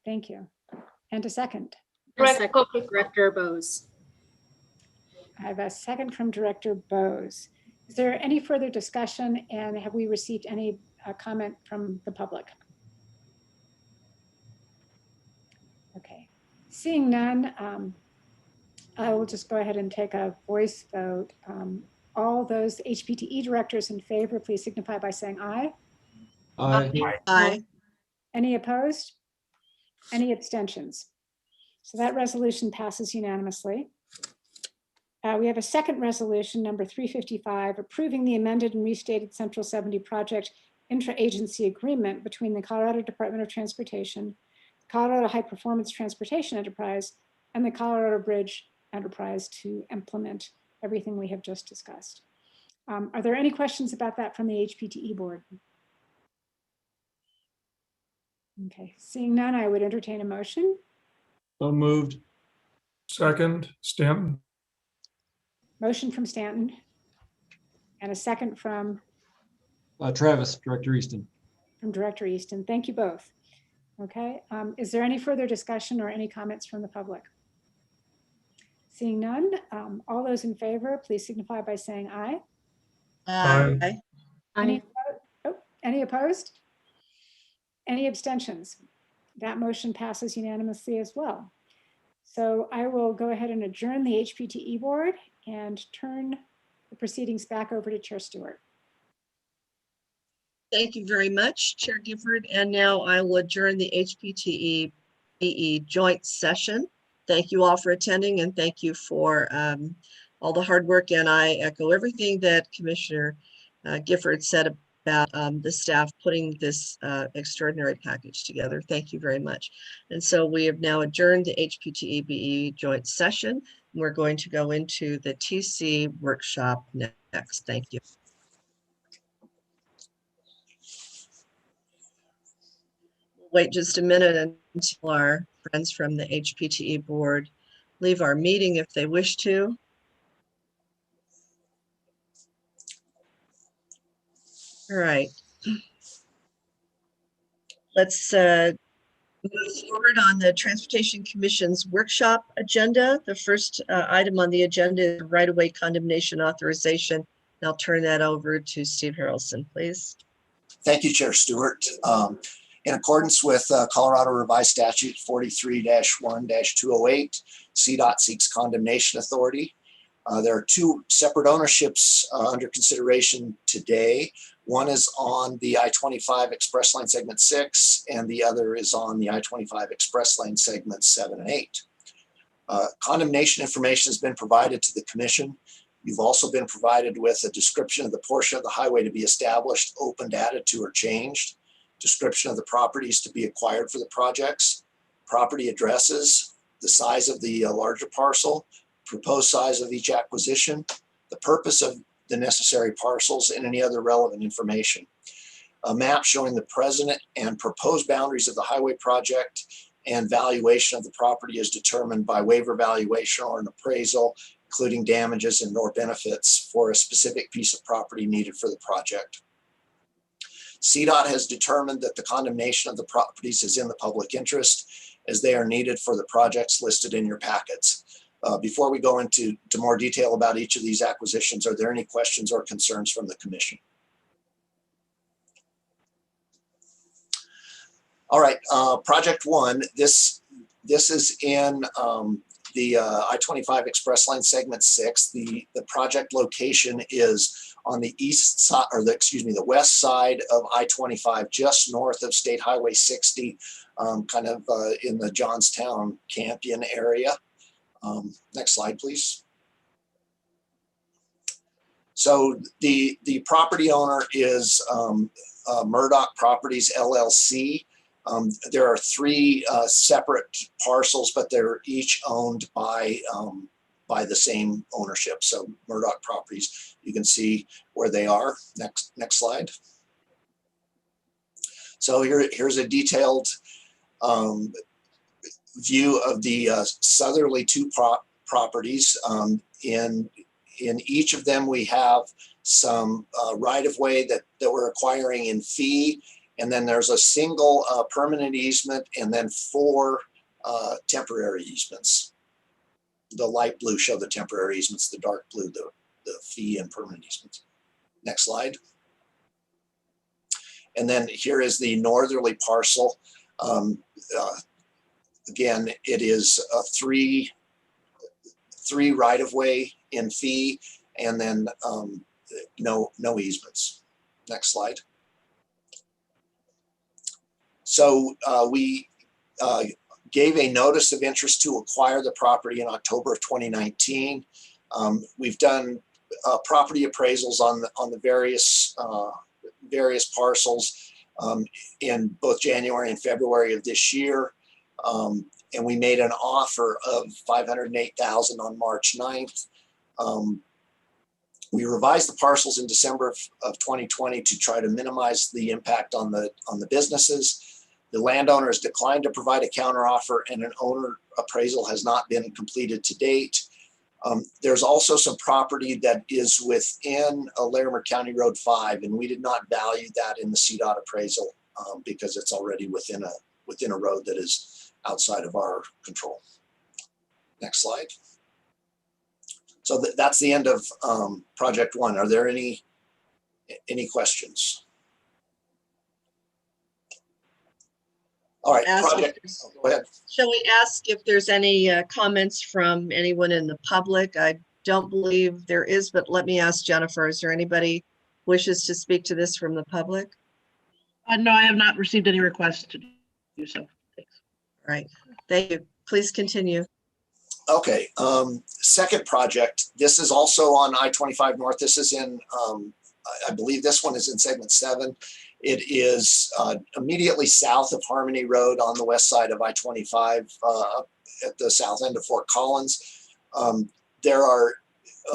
Thank you. And a second. Director Bose. I have a second from Director Bose. Is there any further discussion, and have we received any comment from the public? Okay, seeing none, I will just go ahead and take a voice vote. All those HPTE directors in favor, please signify by saying aye. Aye. Aye. Any opposed? Any abstentions? So that resolution passes unanimously. We have a second resolution, number 355, approving the amended and restated Central 70 project intra-agency agreement between the Colorado Department of Transportation, Colorado High Performance Transportation Enterprise, and the Colorado Bridge Enterprise to implement everything we have just discussed. Are there any questions about that from the HPTE board? Okay, seeing none, I would entertain a motion. So moved. Second, Stanton. Motion from Stanton. And a second from Travis, Director Easton. Director Easton. Thank you both. Okay, is there any further discussion or any comments from the public? Seeing none, all those in favor, please signify by saying aye. Aye. Any opposed? Any abstentions? That motion passes unanimously as well. So I will go ahead and adjourn the HPTE board and turn the proceedings back over to Chair Stewart. Thank you very much, Chair Gifford. And now I will adjourn the HPTE BE joint session. Thank you all for attending, and thank you for all the hard work. And I echo everything that Commissioner Gifford said about the staff putting this extraordinary package together. Thank you very much. And so we have now adjourned the HPTE BE joint session. We're going to go into the TC workshop next. Thank you. Wait just a minute until our friends from the HPTE board leave our meeting if they wish to. All right. Let's move forward on the Transportation Commission's workshop agenda. The first item on the agenda is right-of-way condemnation authorization. I'll turn that over to Steve Harrelson, please. Thank you, Chair Stewart. In accordance with Colorado Revised Statute 43-1-208, CDOT seeks condemnation authority. There are two separate ownerships under consideration today. One is on the I-25 Express Lane Segment 6, and the other is on the I-25 Express Lane Segments 7 and 8. Condemnation information has been provided to the Commission. You've also been provided with a description of the portion of the highway to be established, opened, added to, or changed, description of the properties to be acquired for the projects, property addresses, the size of the larger parcel, proposed size of each acquisition, the purpose of the necessary parcels, and any other relevant information. A map showing the present and proposed boundaries of the highway project and valuation of the property is determined by waiver valuation or an appraisal, including damages and or benefits for a specific piece of property needed for the project. CDOT has determined that the condemnation of the properties is in the public interest as they are needed for the projects listed in your packets. Before we go into more detail about each of these acquisitions, are there any questions or concerns from the commission? All right, project one, this is in the I-25 Express Line segment 6. The project location is on the east side, or the west side of I-25, just north of State Highway 60, kind of in the Johnstown, Campion area. Next slide, please. So the property owner is Murdoch Properties LLC. There are 3 separate parcels, but they're each owned by the same ownership. So Murdoch Properties, you can see where they are. Next slide. So here's a detailed view of the southerly 2 properties. In each of them, we have some right-of-way that we're acquiring in fee. And then there's a single permanent easement, and then 4 temporary easements. The light blue show the temporary easements, the dark blue, the fee and permanent easements. Next slide. And then here is the northerly parcel. Again, it is a 3 right-of-way in fee, and then no easements. Next slide. So we gave a notice of interest to acquire the property in October of 2019. We've done property appraisals on the various parcels in both January and February of this year. And we made an offer of $508,000 on March 9th. We revised the parcels in December of 2020 to try to minimize the impact on the businesses. The landowner has declined to provide a counteroffer, and an owner appraisal has not been completed to date. There's also some property that is within Larimer County Road 5, and we did not value that in the CDOT appraisal because it's already within a road that is outside of our control. Next slide. So that's the end of project 1. Are there any questions? All right, go ahead. Shall we ask if there's any comments from anyone in the public? I don't believe there is, but let me ask Jennifer, is there anybody wishes to speak to this from the public? No, I have not received any requests to do so. Thanks. All right, thank you. Please continue. Okay, second project. This is also on I-25 North. This is in, I believe this one is in segment 7. It is immediately south of Harmony Road on the west side of I-25 at the south end of Fort Collins. There are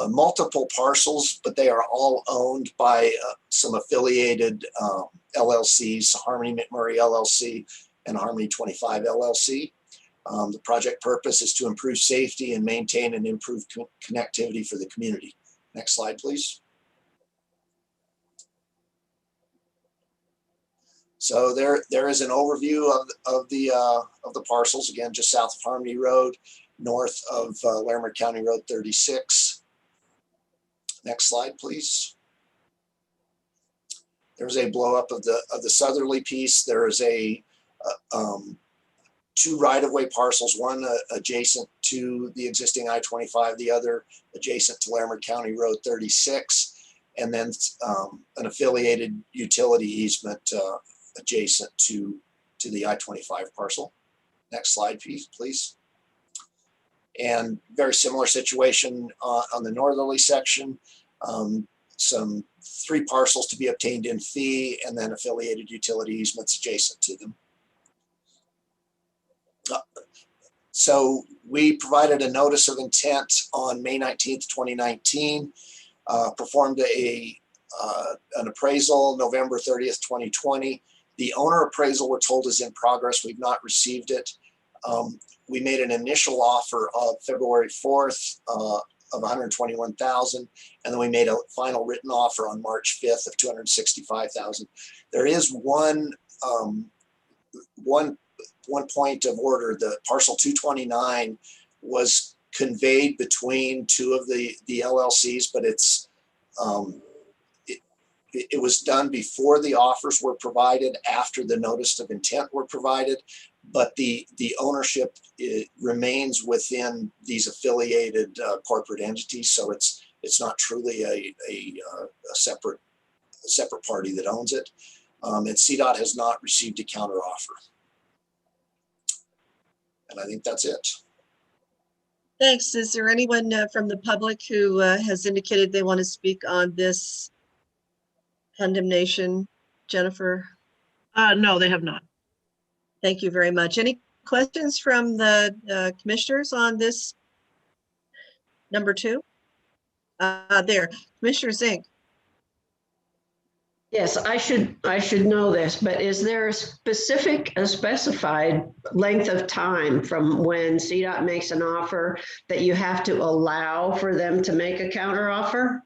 multiple parcels, but they are all owned by some affiliated LLCs, Harmony McMurray LLC and Harmony 25 LLC. The project purpose is to improve safety and maintain and improve connectivity for the community. Next slide, please. So there is an overview of the parcels, again, just south of Harmony Road, north of Larimer County Road 36. Next slide, please. There's a blow up of the southerly piece. There is a 2 right-of-way parcels, one adjacent to the existing I-25, the other adjacent to Larimer County Road 36, and then an affiliated utility easement adjacent to the I-25 parcel. Next slide, please. And very similar situation on the northerly section. Some 3 parcels to be obtained in fee, and then affiliated utility easements adjacent to them. So we provided a notice of intent on May 19th, 2019, performed an appraisal November 30th, 2020. The owner appraisal, we're told, is in progress. We've not received it. We made an initial offer of February 4th of $121,000, and then we made a final written offer on March 5th of $265,000. There is one point of order. The parcel 229 was conveyed between two of the LLCs, but it was done before the offers were provided, after the notice of intent were provided, but the ownership remains within these affiliated corporate entities. So it's not truly a separate party that owns it. And CDOT has not received a counteroffer. And I think that's it. Thanks. Is there anyone from the public who has indicated they want to speak on this condemnation, Jennifer? No, they have not. Thank you very much. Any questions from the commissioners on this number 2? There, Commissioner Zink. Yes, I should know this, but is there a specified length of time from when CDOT makes an offer that you have to allow for them to make a counteroffer?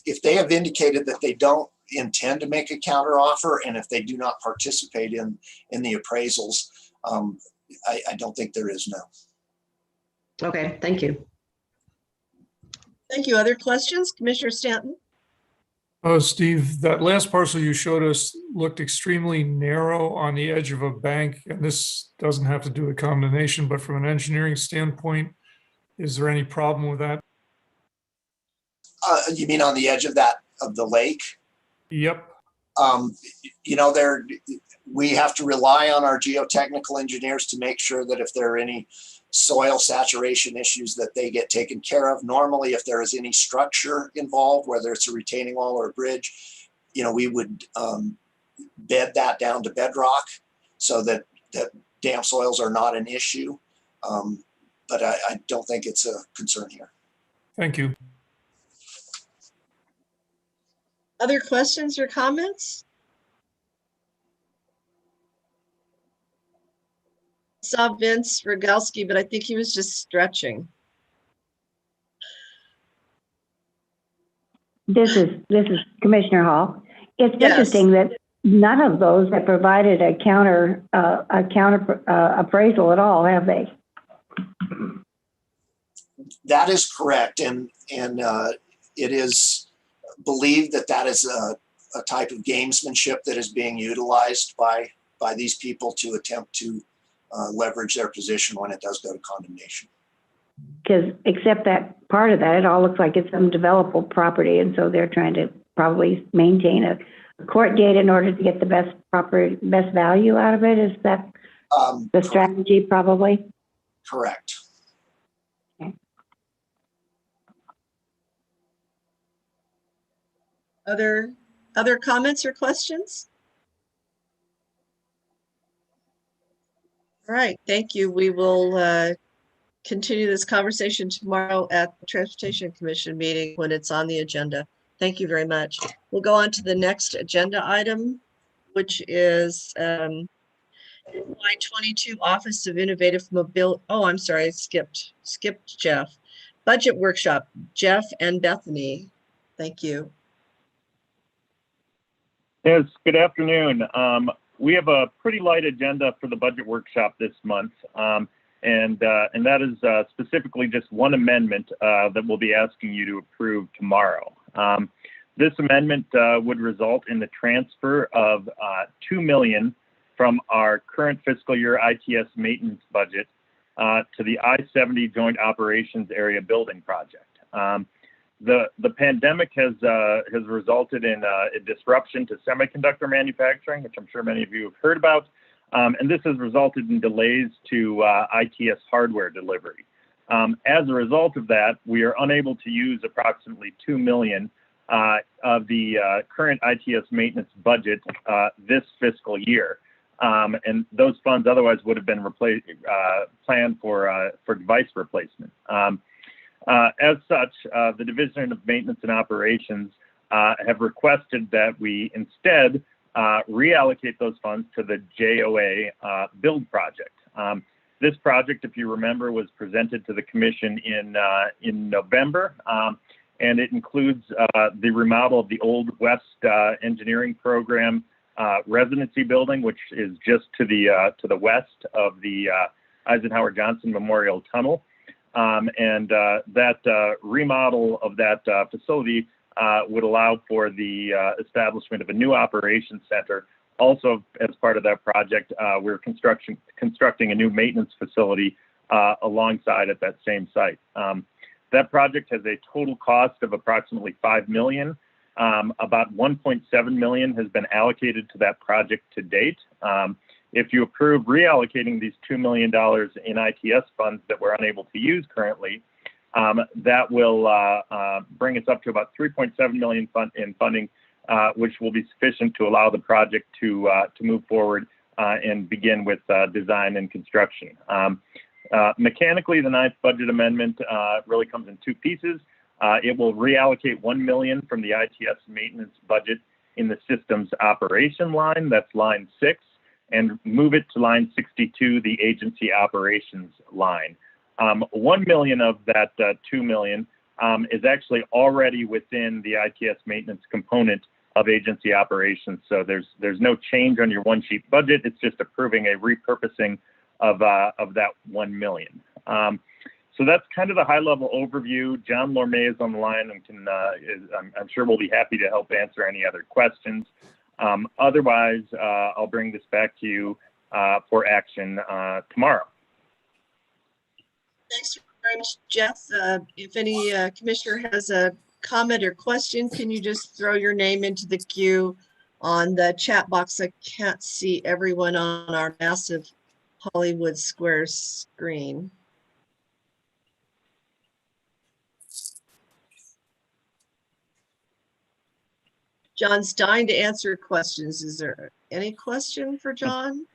If they have indicated that they don't intend to make a counteroffer, and if they do not participate in the appraisals, I don't think there is, no. Okay, thank you. Thank you. Other questions? Commissioner Stanton? Oh, Steve, that last parcel you showed us looked extremely narrow on the edge of a bank, and this doesn't have to do with condemnation, but from an engineering standpoint, is there any problem with that? You mean on the edge of the lake? Yep. You know, we have to rely on our geotechnical engineers to make sure that if there are any soil saturation issues that they get taken care of. Normally, if there is any structure involved, whether it's a retaining wall or a bridge, you know, we would bed that down to bedrock so that damp soils are not an issue. But I don't think it's a concern here. Thank you. Other questions or comments? Saw Vince Rogalski, but I think he was just stretching. This is Commissioner Hall. It's Yes. interesting that none of those have provided a counter appraisal at all, have they? That is correct, and it is believed that is a type of gamesmanship that is being utilized by these people to attempt to leverage their position when it does go to condemnation. Because except that part of that, it all looks like it's some developable property, and so they're trying to probably maintain a court date in order to get the best value out of it. Is that the strategy, probably? Correct. Okay. Other comments or questions? All right, thank you. We will continue this conversation tomorrow at the Transportation Commission meeting when it's on the agenda. Thank you very much. We'll go on to the next agenda item, which is line 22, Office of Innovative Mobility. Oh, I'm sorry, I skipped Jeff. Budget workshop, Jeff and Bethany. Thank you. Yes, good afternoon. We have a pretty light agenda for the budget workshop this month, and that is specifically just one amendment that we'll be asking you to approve tomorrow. This amendment would result in the transfer of $2 million from our current fiscal year ITS maintenance budget to the I-70 Joint Operations Area Building Project. The pandemic has resulted in a disruption to semiconductor manufacturing, which I'm sure many of you have heard about, and this has resulted in delays to ITS hardware delivery. As a result of that, we are unable to use approximately $2 million of the current ITS maintenance budget this fiscal year. And those funds otherwise would have been planned for device replacement. As such, the Division of Maintenance and Operations have requested that we instead reallocate those funds to the JOA build project. This project, if you remember, was presented to the Commission in November, and it includes the remodel of the Old West Engineering Program residency building, which is just to the west of the Eisenhower Johnson Memorial Tunnel. And that remodel of that facility would allow for the establishment of a new operations center. Also, as part of that project, we're constructing a new maintenance facility alongside at that same site. That project has a total cost of approximately $5 million. About $1.7 million has been allocated to that project to date. If you approve reallocating these $2 million in ITS funds that we're unable to use currently, that will bring us up to about $3.7 million in funding, which will be sufficient to allow the project to move forward and begin with design and construction. Mechanically, the ninth budget amendment really comes in two pieces. It will reallocate $1 million from the ITS maintenance budget in the systems operation line, that's line 6, and move it to line 62, the agency operations line. 1 million of that 2 million is actually already within the ITS maintenance component of agency operations. So there's no change on your one sheet budget. It's just approving a repurposing of that 1 million. So that's kind of the high level overview. John Lorme is on the line and I'm sure we'll be happy to help answer any other questions. Otherwise, I'll bring this back to you for action tomorrow. Thanks very much, Jeff. If any commissioner has a comment or question, can you just throw your name into the queue on the chat box? I can't see everyone on our massive Hollywood Square screen. John's dying to answer questions. Is there any question for John?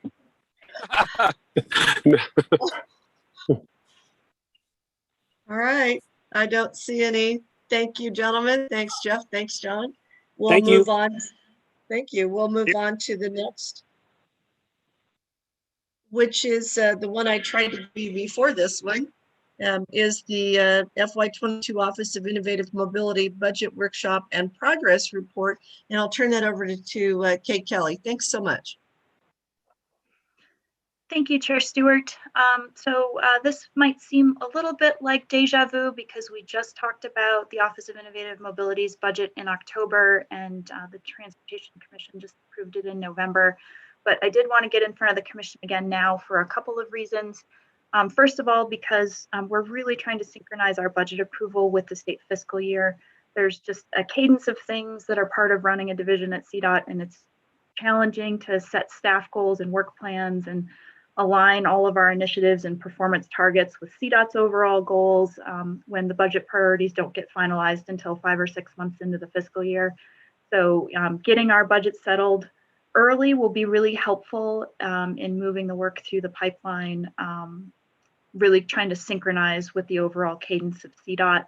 All right, I don't see any. Thank you, gentlemen. Thanks, Jeff. Thanks, John. We'll move on. Thank you. We'll move on to the next, which is the one I tried to be before this one, is the FY22 Office of Innovative Mobility Budget Workshop and Progress Report. And I'll turn that over to Kate Kelly. Thanks so much. Thank you, Chair Stewart. This might seem a little bit like deja vu because we just talked about the Office of Innovative Mobility's budget in October and the Transportation Commission just approved it in November. But I did want to get in front of the Commission again now for a couple of reasons. First of all, because we're really trying to synchronize our budget approval with the state fiscal year. There's just a cadence of things that are part of running a division at CDOT, and it's challenging to set staff goals and work plans and align all of our initiatives and performance targets with CDOT's overall goals when the budget priorities don't get finalized until 5 or 6 months into the fiscal year. So getting our budget settled early will be really helpful in moving the work through the pipeline, really trying to synchronize with the overall cadence of CDOT.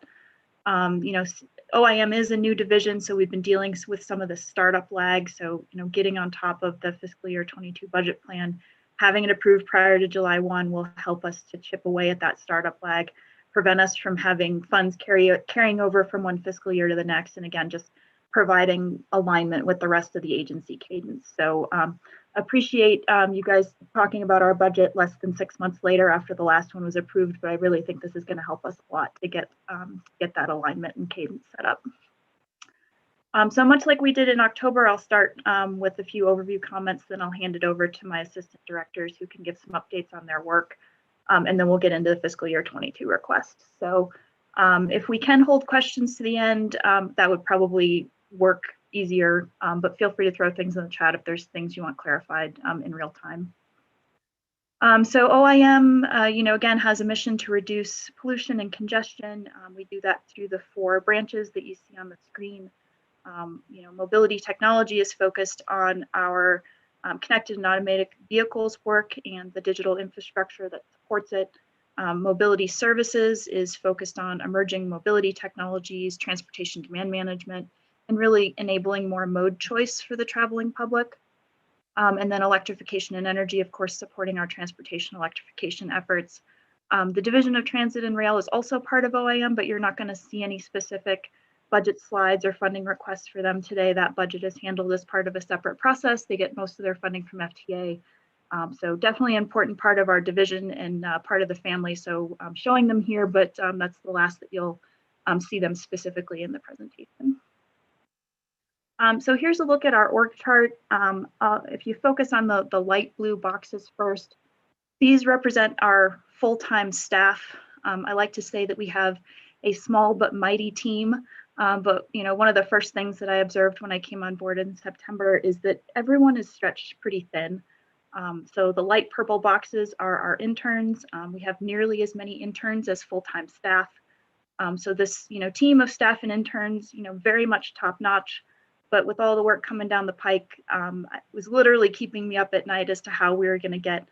OIM is a new division, so we've been dealing with some of the startup lag. So, getting on top of the fiscal year 22 budget plan, having it approved prior to July 1 will help us to chip away at that startup lag, prevent us from having funds carrying over from one fiscal year to the next, and again, just providing alignment with the rest of the agency cadence. So appreciate you guys talking about our budget less than 6 months later after the last one was approved, but I really think this is going to help us a lot to get that alignment and cadence set up. So much like we did in October, I'll start with a few overview comments, then I'll hand it over to my assistant directors who can give some updates on their work, and then we'll get into the fiscal year 22 request. So if we can hold questions to the end, that would probably work easier, but feel free to throw things in the chat if there's things you want clarified in real time. So OIM, again, has a mission to reduce pollution and congestion. We do that through the 4 branches that you see on the screen. Mobility technology is focused on our connected and automated vehicles work and the digital infrastructure that supports it. Mobility services is focused on emerging mobility technologies, transportation demand management, and really enabling more mode choice for the traveling public. And then electrification and energy, of course, supporting our transportation electrification efforts. The Division of Transit and Rail is also part of OIM, but you're not going to see any specific budget slides or funding requests for them today. That budget is handled as part of a separate process. They get most of their funding from FTA. So definitely an important part of our division and part of the family. So I'm showing them here, but that's the last that you'll see them specifically in the presentation. So here's a look at our org chart. If you focus on the light blue boxes first, these represent our full-time staff. I like to say that we have a small but mighty team. But one of the first things that I observed when I came on board in September is that everyone is stretched pretty thin. So the light purple boxes are our interns. We have nearly as many interns as full-time staff. So this team of staff and interns, very much top-notch. But with all the work coming down the pike, it was literally keeping me up at night as to how we were going to get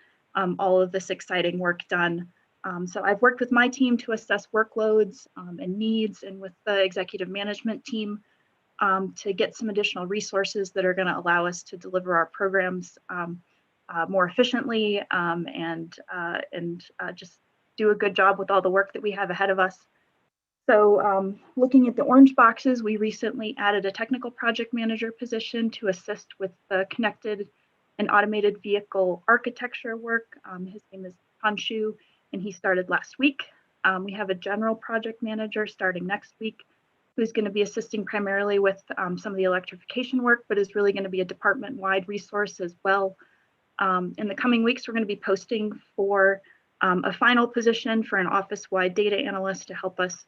all of this exciting work done. So I've worked with my team to assess workloads and needs, and with the executive management team to get some additional resources that are going to allow us to deliver our programs more efficiently and just do a good job with all the work that we have ahead of us. So looking at the orange boxes, we recently added a technical project manager position to assist with the connected and automated vehicle architecture work. His name is Hanshu, and he started last week. We have a general project manager starting next week, who's going to be assisting primarily with some of the electrification work, but is really going to be a department-wide resource as well. In the coming weeks, we're going to be posting for a final position for an office-wide data analyst to help us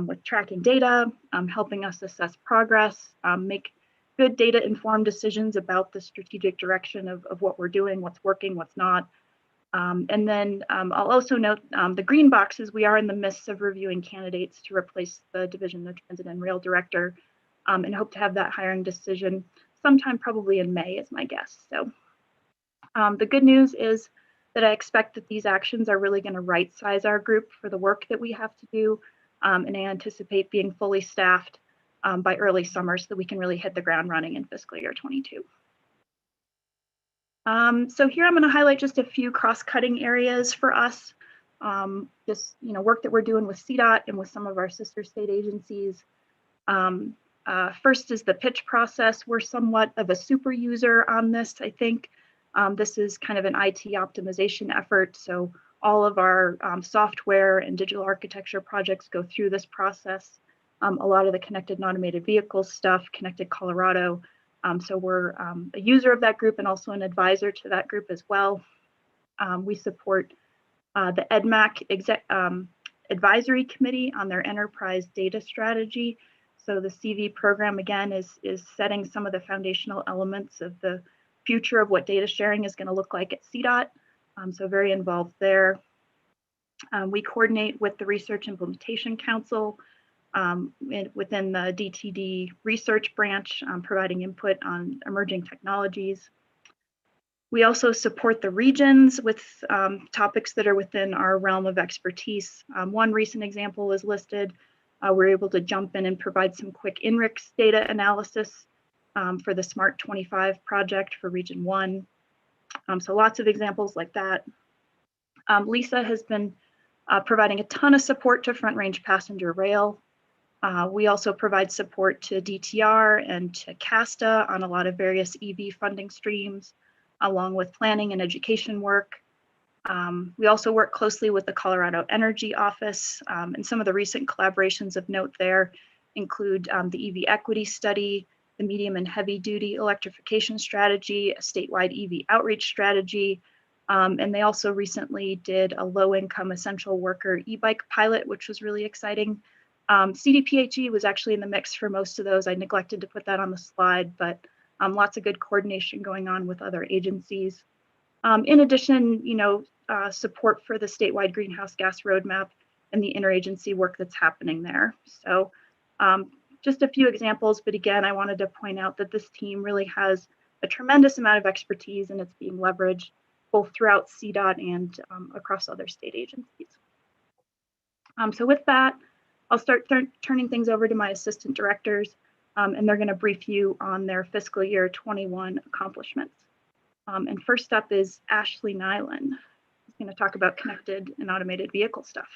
with tracking data, helping us assess progress, make good data-informed decisions about the strategic direction of what we're doing, what's working, what's not. And then I'll also note the green boxes, we are in the midst of reviewing candidates to replace the Division of Transit and Rail Director and hope to have that hiring decision sometime probably in May is my guess. So the good news is that I expect that these actions are really going to right size our group for the work that we have to do. And I anticipate being fully staffed by early summer so that we can really hit the ground running in fiscal year 22. So here I'm going to highlight just a few cross-cutting areas for us. Just work that we're doing with CDOT and with some of our sister state agencies. First is the pitch process. We're somewhat of a super user on this, I think. This is kind of an IT optimization effort. So all of our software and digital architecture projects go through this process. A lot of the connected and automated vehicles stuff, Connected Colorado. So we're a user of that group and also an advisor to that group as well. We support the EDMAC Advisory Committee on their enterprise data strategy. So the CV program, again, is setting some of the foundational elements of the future of what data sharing is going to look like at CDOT. So very involved there. We coordinate with the Research Implementation Council within the DTD research branch, providing input on emerging technologies. We also support the regions with topics that are within our realm of expertise. One recent example is listed. We're able to jump in and provide some quick INRIX data analysis for the Smart 25 project for Region 1. So lots of examples like that. Lisa has been providing a ton of support to Front Range Passenger Rail. We also provide support to DTR and to CASTA on a lot of various EV funding streams, along with planning and education work. We also work closely with the Colorado Energy Office, and some of the recent collaborations of note there include the EV equity study, the medium and heavy duty electrification strategy, a statewide EV outreach strategy, and they also recently did a low income essential worker e-bike pilot, which was really exciting. CDPHE was actually in the mix for most of those. I neglected to put that on the slide, but lots of good coordination going on with other agencies. In addition, support for the statewide greenhouse gas roadmap and the interagency work that's happening there. So just a few examples, but again, I wanted to point out that this team really has a tremendous amount of expertise, and it's being leveraged both throughout CDOT and across other state agencies. So with that, I'll start turning things over to my assistant directors, and they're going to brief you on their fiscal year 21 accomplishments. And first up is Ashley Nyland. She's going to talk about connected and automated vehicle stuff.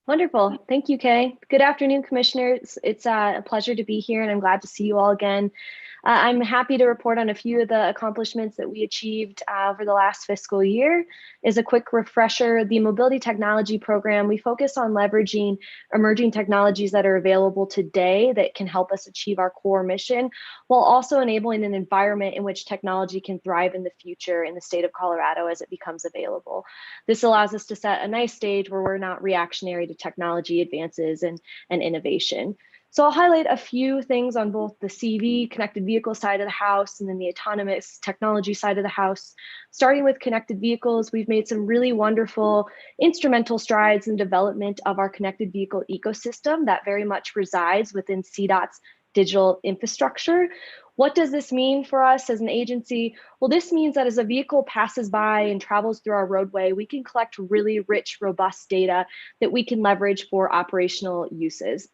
Wonderful. Thank you, Kay. Good afternoon, commissioners. It's a pleasure to be here, and I'm glad to see you all again. I'm happy to report on a few of the accomplishments that we achieved over the last fiscal year. As a quick refresher, the Mobility Technology Program, we focus on leveraging emerging technologies that are available today that can help us achieve our core mission, while also enabling an environment in which technology can thrive in the future in the state of Colorado as it becomes available. This allows us to set a nice stage where we're not reactionary to technology advances and innovation. So I'll highlight a few things on both the CV, connected vehicle side of the house, and then the autonomous technology side of the house. Starting with connected vehicles, we've made some really wonderful instrumental strides in development of our connected vehicle ecosystem that very much resides within CDOT's digital infrastructure. What does this mean for us as an agency? Well, this means that as a vehicle passes by and travels through our roadway, we can collect really rich, robust data that we can leverage for operational uses.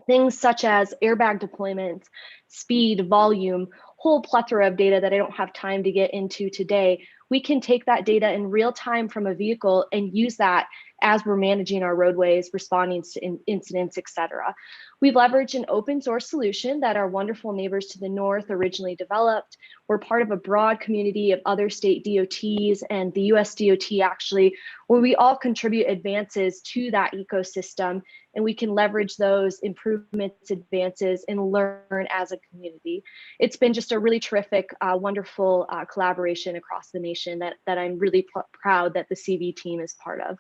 Things such as airbag deployments, speed, volume, whole plethora of data that I don't have time to get into today. We can take that data in real time from a vehicle and use that as we're managing our roadways, responding to incidents, et cetera. We've leveraged an open source solution that our wonderful neighbors to the north originally developed. We're part of a broad community of other state DOTs and the US DOT actually, where we all contribute advances to that ecosystem, and we can leverage those improvements, advances, and learn as a community. It's been just a really terrific, wonderful collaboration across the nation that I'm really proud that the CV team is part of.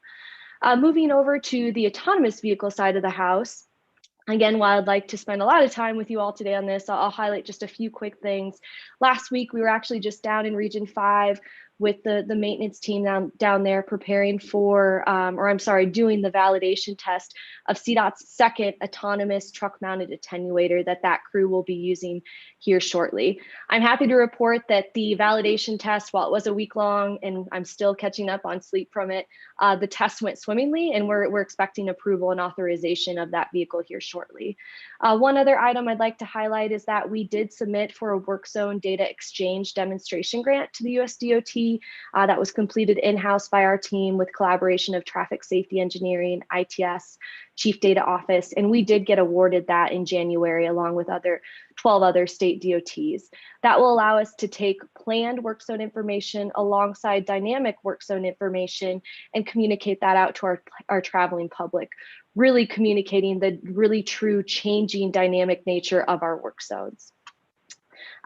Moving over to the autonomous vehicle side of the house, again, while I'd like to spend a lot of time with you all today on this, I'll highlight just a few quick things. Last week, we were actually just down in Region 5 with the maintenance team down there preparing for, doing the validation test of CDOT's second autonomous truck-mounted attenuator that crew will be using here shortly. I'm happy to report that the validation test, while it was a week long and I'm still catching up on sleep from it, the test went swimmingly, and we're expecting approval and authorization of that vehicle here shortly. One other item I'd like to highlight is that we did submit for a work zone data exchange demonstration grant to the US DOT. That was completed in-house by our team with collaboration of traffic safety engineering, ITS, Chief Data Office, and we did get awarded that in January along with 12 other state DOTs. That will allow us to take planned work zone information alongside dynamic work zone information and communicate that out to our traveling public, really communicating the really true changing dynamic nature of our work zones.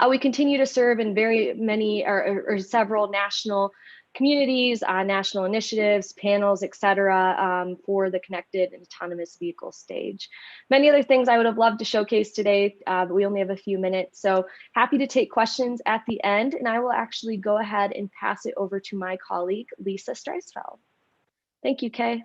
We continue to serve in very many or several national communities, national initiatives, panels, et cetera, for the connected and autonomous vehicle stage. Many other things I would have loved to showcase today, but we only have a few minutes. So happy to take questions at the end, and I will actually go ahead and pass it over to my colleague, Lisa Streisfeld. Thank you, Kay.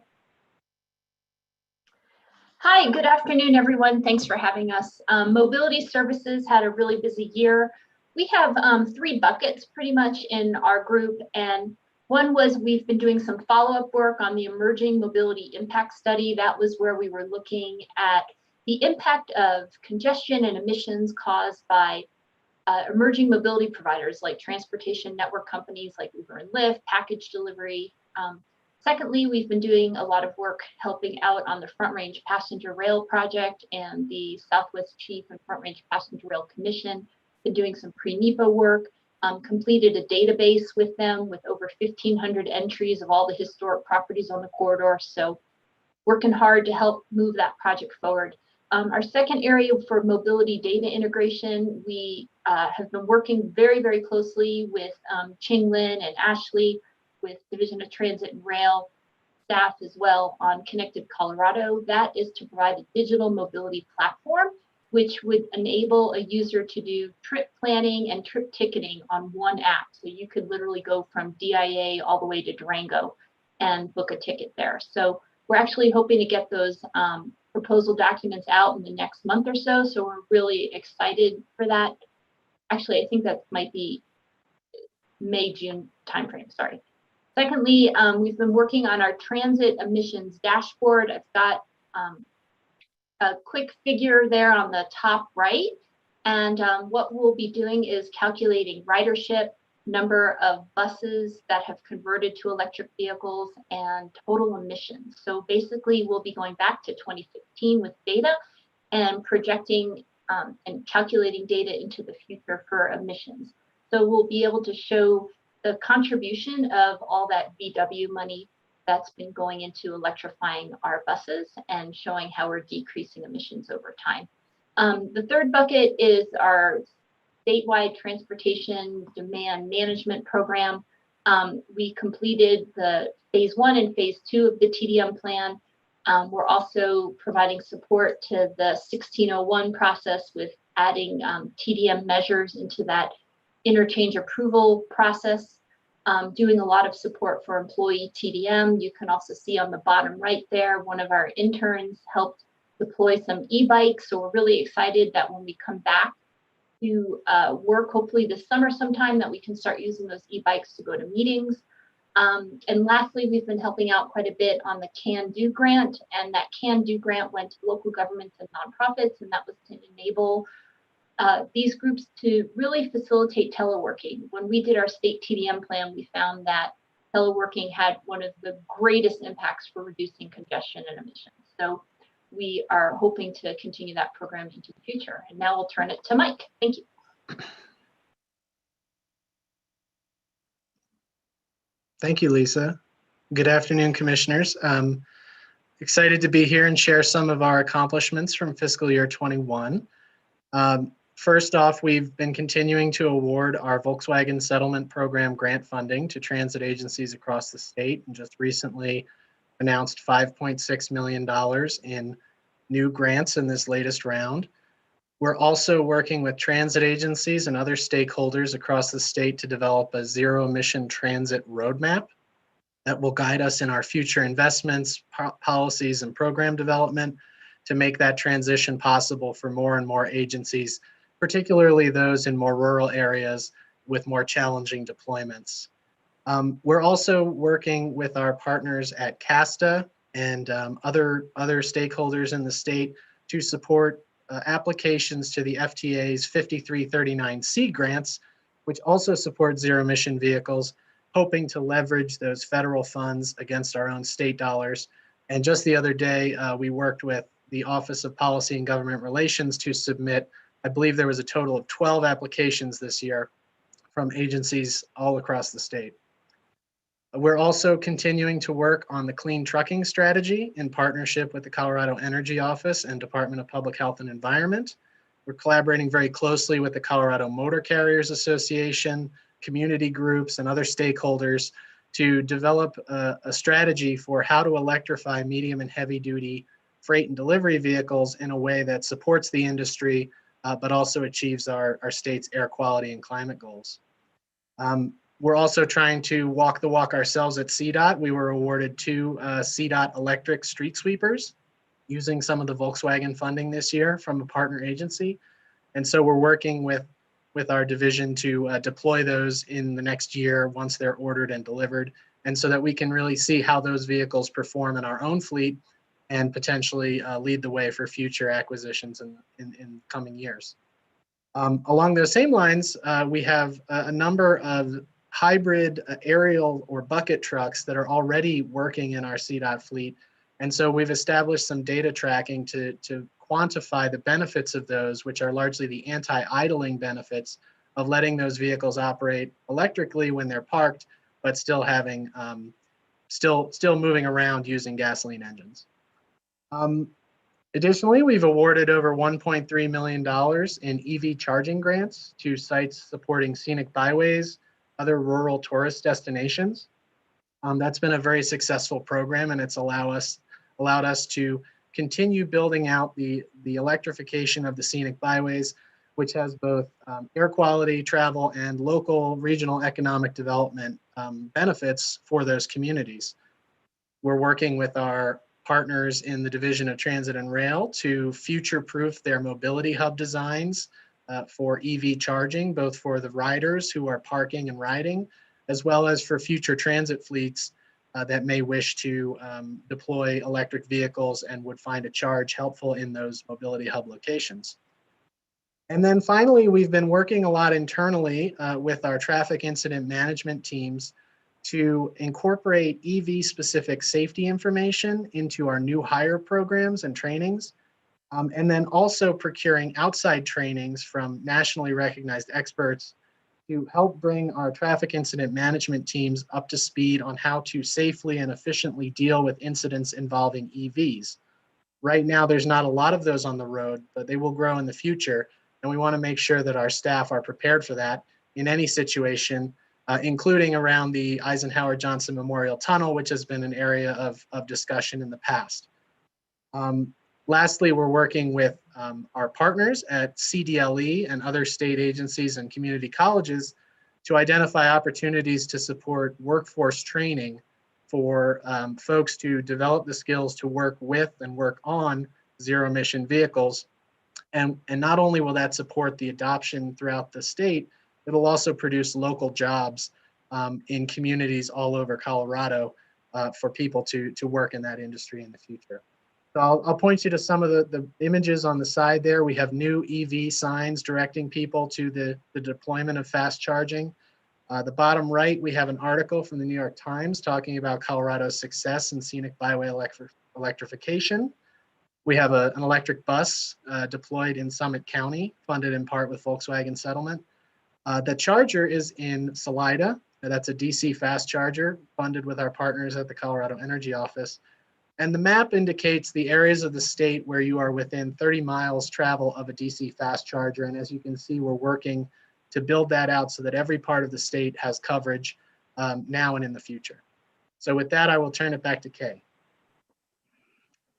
Hi, good afternoon, everyone. Thanks for having us. Mobility Services had a really busy year. We have 3 buckets pretty much in our group, and one was we've been doing some follow-up work on the Emerging Mobility Impact Study. That was where we were looking at the impact of congestion and emissions caused by emerging mobility providers like transportation network companies like Uber and Lyft, package delivery. Secondly, we've been doing a lot of work helping out on the Front Range Passenger Rail Project and the Southwest Chief and Front Range Passenger Rail Commission. Been doing some pre-NEPA work, completed a database with them with over 1,500 entries of all the historic properties on the corridor. So working hard to help move that project forward. Our second area for mobility data integration, we have been working very, very closely with Ching Lin and Ashley, with Division of Transit and Rail staff as well on Connected Colorado. That is to provide a digital mobility platform, which would enable a user to do trip planning and trip ticketing on one app. So you could literally go from DIA all the way to Durango and book a ticket there. So we're actually hoping to get those proposal documents out in the next month or so. So we're really excited for that actually, I think that might be May, June timeframe, sorry. Secondly, we've been working on our transit emissions dashboard. I've got a quick figure there on the top right. And what we'll be doing is calculating ridership, number of buses that have converted to electric vehicles, and total emissions. So basically, we'll be going back to 2016 with data and projecting and calculating data into the future for emissions. So we'll be able to show the contribution of all that VW money that's been going into electrifying our buses and showing how we're decreasing emissions over time. The third bucket is our statewide transportation demand management program. We completed the phase 1 and phase 2 of the TDM plan. We're also providing support to the 1601 process with adding TDM measures into that interchange approval process, doing a lot of support for employee TDM. You can also see on the bottom right there, one of our interns helped deploy some e-bikes. So we're really excited that when we come back to work, hopefully this summer sometime, that we can start using those e-bikes to go to meetings. And lastly, we've been helping out quite a bit on the Can Do grant, and that Can Do grant went to local governments and nonprofits, and that was to enable these groups to really facilitate teleworking. When we did our state TDM plan, we found that teleworking had one of the greatest impacts for reducing congestion and emissions. So we are hoping to continue that program into the future. And now I'll turn it to Mike. Thank you. Thank you, Lisa. Good afternoon, commissioners. Excited to be here and share some of our accomplishments from fiscal year 21. First off, we've been continuing to award our Volkswagen Settlement Program grant funding to transit agencies across the state, and just recently announced $5.6 million in new grants in this latest round. We're also working with transit agencies and other stakeholders across the state to develop a zero-emission transit roadmap that will guide us in our future investments, policies, and program development to make that transition possible for more and more agencies, particularly those in more rural areas with more challenging deployments. We're also working with our partners at CASTA and other stakeholders in the state to support applications to the FTA's 5339C grants, which also support zero-emission vehicles, hoping to leverage those federal funds against our own state dollars. And just the other day, we worked with the Office of Policy and Government Relations to submit, I believe there was a total of 12 applications this year from agencies all across the state. We're also continuing to work on the clean trucking strategy in partnership with the Colorado Energy Office and Department of Public Health and Environment. We're collaborating very closely with the Colorado Motor Carriers Association, community groups, and other stakeholders to develop a strategy for how to electrify medium and heavy duty freight and delivery vehicles in a way that supports the industry, but also achieves our state's air quality and climate goals. We're also trying to walk the walk ourselves at CDOT. We were awarded 2 CDOT electric street sweepers using some of the Volkswagen funding this year from a partner agency. And so we're working with our division to deploy those in the next year once they're ordered and delivered, and so that we can really see how those vehicles perform in our own fleet and potentially lead the way for future acquisitions in coming years. Along those same lines, we have a number of hybrid aerial or bucket trucks that are already working in our CDOT fleet. And so we've established some data tracking to quantify the benefits of those, which are largely the anti-idling benefits of letting those vehicles operate electrically when they're parked, but still having, still moving around using gasoline engines. Additionally, we've awarded over $1.3 million in EV charging grants to sites supporting scenic byways, other rural tourist destinations. That's been a very successful program, and it's allowed us to continue building out the electrification of the scenic byways, which has both air quality, travel, and local regional economic development benefits for those communities. We're working with our partners in the Division of Transit and Rail to future-proof their mobility hub designs for EV charging, both for the riders who are parking and riding, as well as for future transit fleets that may wish to deploy electric vehicles and would find a charge helpful in those mobility hub locations. And then finally, we've been working a lot internally with our traffic incident management teams to incorporate EV-specific safety information into our new hire programs and trainings, and then also procuring outside trainings from nationally recognized experts to help bring our traffic incident management teams up to speed on how to safely and efficiently deal with incidents involving EVs. Right now, there's not a lot of those on the road, but they will grow in the future. And we want to make sure that our staff are prepared for that in any situation, including around the Eisenhower Johnson Memorial Tunnel, which has been an area of discussion in the past. Lastly, we're working with our partners at CDLE and other state agencies and community colleges to identify opportunities to support workforce training for folks to develop the skills to work with and work on zero-emission vehicles. And not only will that support the adoption throughout the state, it'll also produce local jobs in communities all over Colorado for people to work in that industry in the future. So I'll point you to some of the images on the side there. We have new EV signs directing people to the deployment of fast charging. The bottom right, we have an article from the New York Times talking about Colorado's success in scenic byway electrification. We have an electric bus deployed in Summit County, funded in part with Volkswagen settlement. The charger is in Salida. That's a DC fast charger funded with our partners at the Colorado Energy Office. And the map indicates the areas of the state where you are within 30 miles travel of a DC fast charger. And as you can see, we're working to build that out so that every part of the state has coverage now and in the future. So with that, I will turn it back to Kay.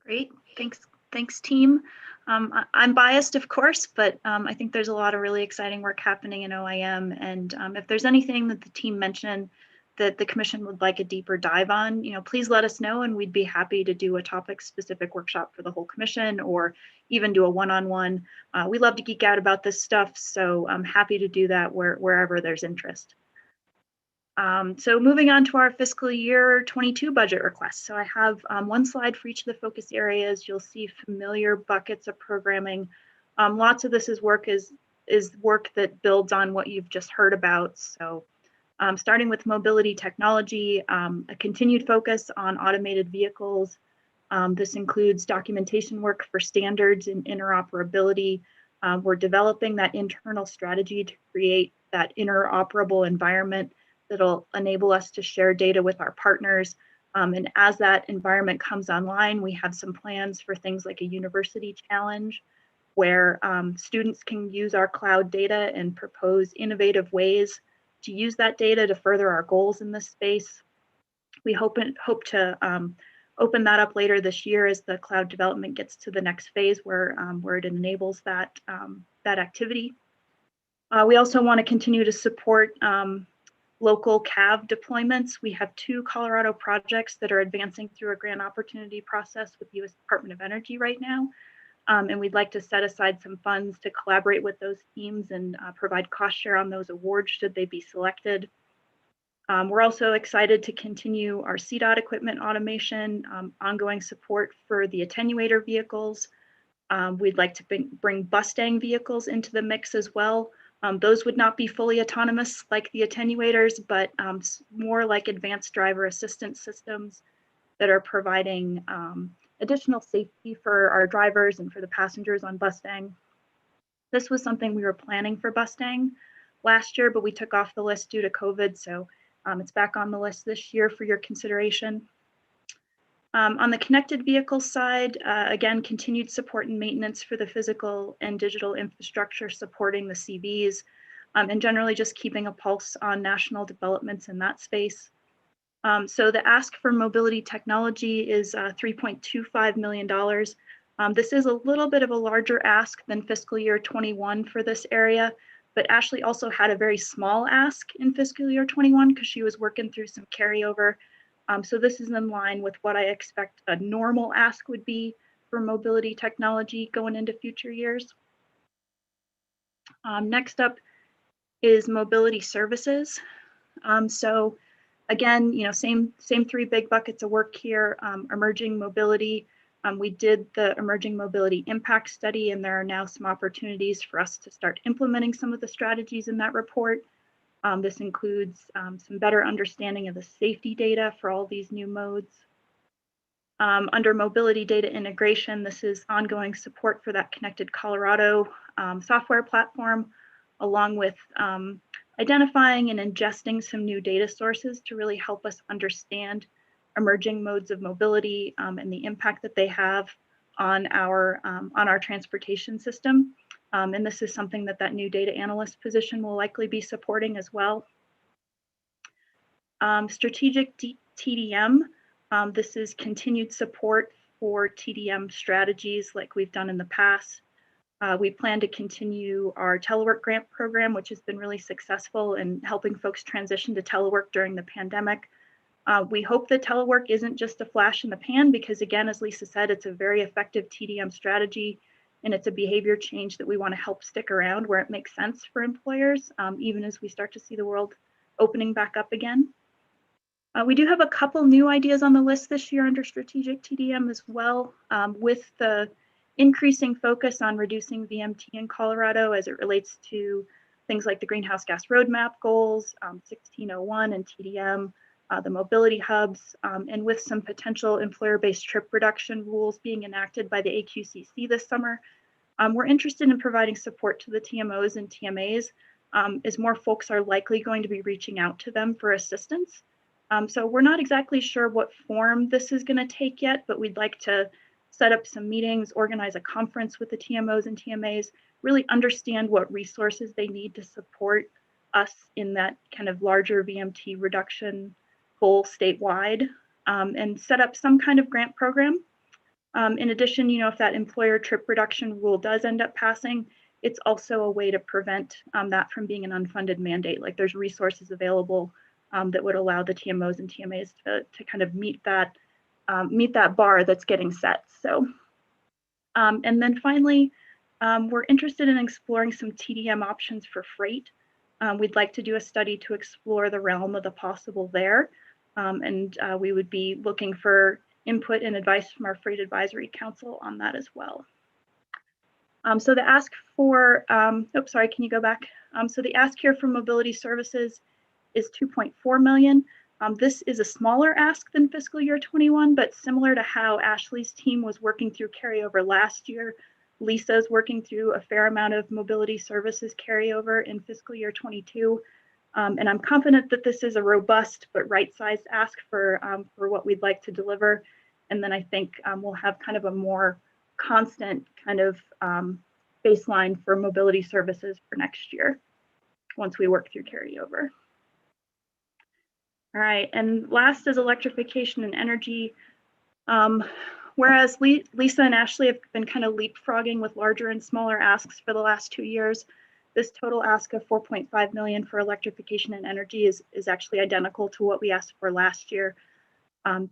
Great, thanks team. I'm biased, of course, but I think there's a lot of really exciting work happening in OIM. And if there's anything that the team mentioned that the commission would like a deeper dive on, please let us know, and we'd be happy to do a topic-specific workshop for the whole commission, or even do a one-on-one. We love to geek out about this stuff, so I'm happy to do that wherever there's interest. So moving on to our fiscal year 22 budget requests. So I have one slide for each of the focus areas. You'll see familiar buckets of programming. Lots of this is work that builds on what you've just heard about. So starting with mobility technology, a continued focus on automated vehicles. This includes documentation work for standards and interoperability. We're developing that internal strategy to create that interoperable environment that'll enable us to share data with our partners. And as that environment comes online, we have some plans for things like a university challenge, where students can use our cloud data and propose innovative ways to use that data to further our goals in this space. We hope to open that up later this year as the cloud development gets to the next phase where it enables that activity. We also want to continue to support local CAV deployments. We have 2 Colorado projects that are advancing through a grant opportunity process with the U.S. Department of Energy right now. And we'd like to set aside some funds to collaborate with those teams and provide cost share on those awards should they be selected. We're also excited to continue our CDOT equipment automation, ongoing support for the attenuator vehicles. We'd like to bring Mustang vehicles into the mix as well. Those would not be fully autonomous like the attenuators, but more like advanced driver assistance systems that are providing additional safety for our drivers and for the passengers on Mustang. This was something we were planning for Mustang last year, but we took off the list due to COVID, so it's back on the list this year for your consideration. On the connected vehicle side, again, continued support and maintenance for the physical and digital infrastructure supporting the CVs, and generally just keeping a pulse on national developments in that space. So the ask for mobility technology is $3.25 million. This is a little bit of a larger ask than fiscal year 21 for this area, but Ashley also had a very small ask in fiscal year 21 because she was working through some carryover. So this is in line with what I expect a normal ask would be for mobility technology going into future years. Next up is mobility services. So again, same three big buckets of work here. Emerging mobility. We did the emerging mobility impact study, and there are now some opportunities for us to start implementing some of the strategies in that report. This includes some better understanding of the safety data for all these new modes. Under mobility data integration, this is ongoing support for that Connected Colorado software platform, along with identifying and ingesting some new data sources to really help us understand emerging modes of mobility and the impact that they have on our transportation system. And this is something that new data analyst position will likely be supporting as well. Strategic TDM. This is continued support for TDM strategies like we've done in the past. We plan to continue our telework grant program, which has been really successful in helping folks transition to telework during the pandemic. We hope that telework isn't just a flash in the pan because, again, as Lisa said, it's a very effective TDM strategy, and it's a behavior change that we want to help stick around where it makes sense for employers, even as we start to see the world opening back up again. We do have a couple new ideas on the list this year under strategic TDM as well, with the increasing focus on reducing VMT in Colorado as it relates to things like the greenhouse gas roadmap goals, 1601 and TDM, the mobility hubs, and with some potential employer-based trip reduction rules being enacted by the AQCC this summer. We're interested in providing support to the TMOs and TMAs as more folks are likely going to be reaching out to them for assistance. So we're not exactly sure what form this is going to take yet, but we'd like to set up some meetings, organize a conference with the TMOs and TMAs, really understand what resources they need to support us in that kind of larger VMT reduction goal statewide, and set up some kind of grant program. In addition, if that employer trip reduction rule does end up passing, it's also a way to prevent that from being an unfunded mandate. Like there's resources available that would allow the TMOs and TMAs to kind of meet that bar that's getting set. So, and then finally, we're interested in exploring some TDM options for freight. We'd like to do a study to explore the realm of the possible there. And we would be looking for input and advice from our Freight Advisory Council on that as well. So the ask for, oops, sorry, can you go back? So the ask here for mobility services is 2.4 million. This is a smaller ask than fiscal year 21, but similar to how Ashley's team was working through carryover last year, Lisa's working through a fair amount of mobility services carryover in fiscal year 22. And I'm confident that this is a robust but right-sized ask for what we'd like to deliver. And then I think we'll have kind of a more constant kind of baseline for mobility services for next year once we work through carryover. All right, and last is electrification and energy. Whereas Lisa and Ashley have been kind of leapfrogging with larger and smaller asks for the last 2 years, this total ask of 4.5 million for electrification and energy is actually identical to what we asked for last year.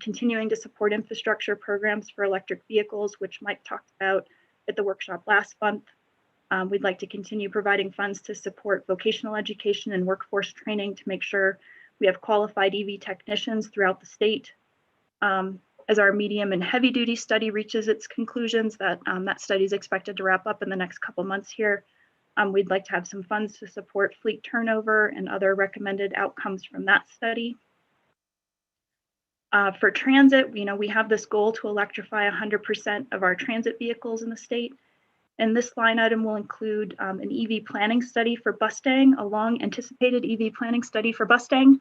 Continuing to support infrastructure programs for electric vehicles, which Mike talked about at the workshop last month. We'd like to continue providing funds to support vocational education and workforce training to make sure we have qualified EV technicians throughout the state. As our medium and heavy duty study reaches its conclusions, that study is expected to wrap up in the next couple months here. We'd like to have some funds to support fleet turnover and other recommended outcomes from that study. For transit, we have this goal to electrify 100% of our transit vehicles in the state. And this line item will include an EV planning study for Bustang, a long anticipated EV planning study for Bustang,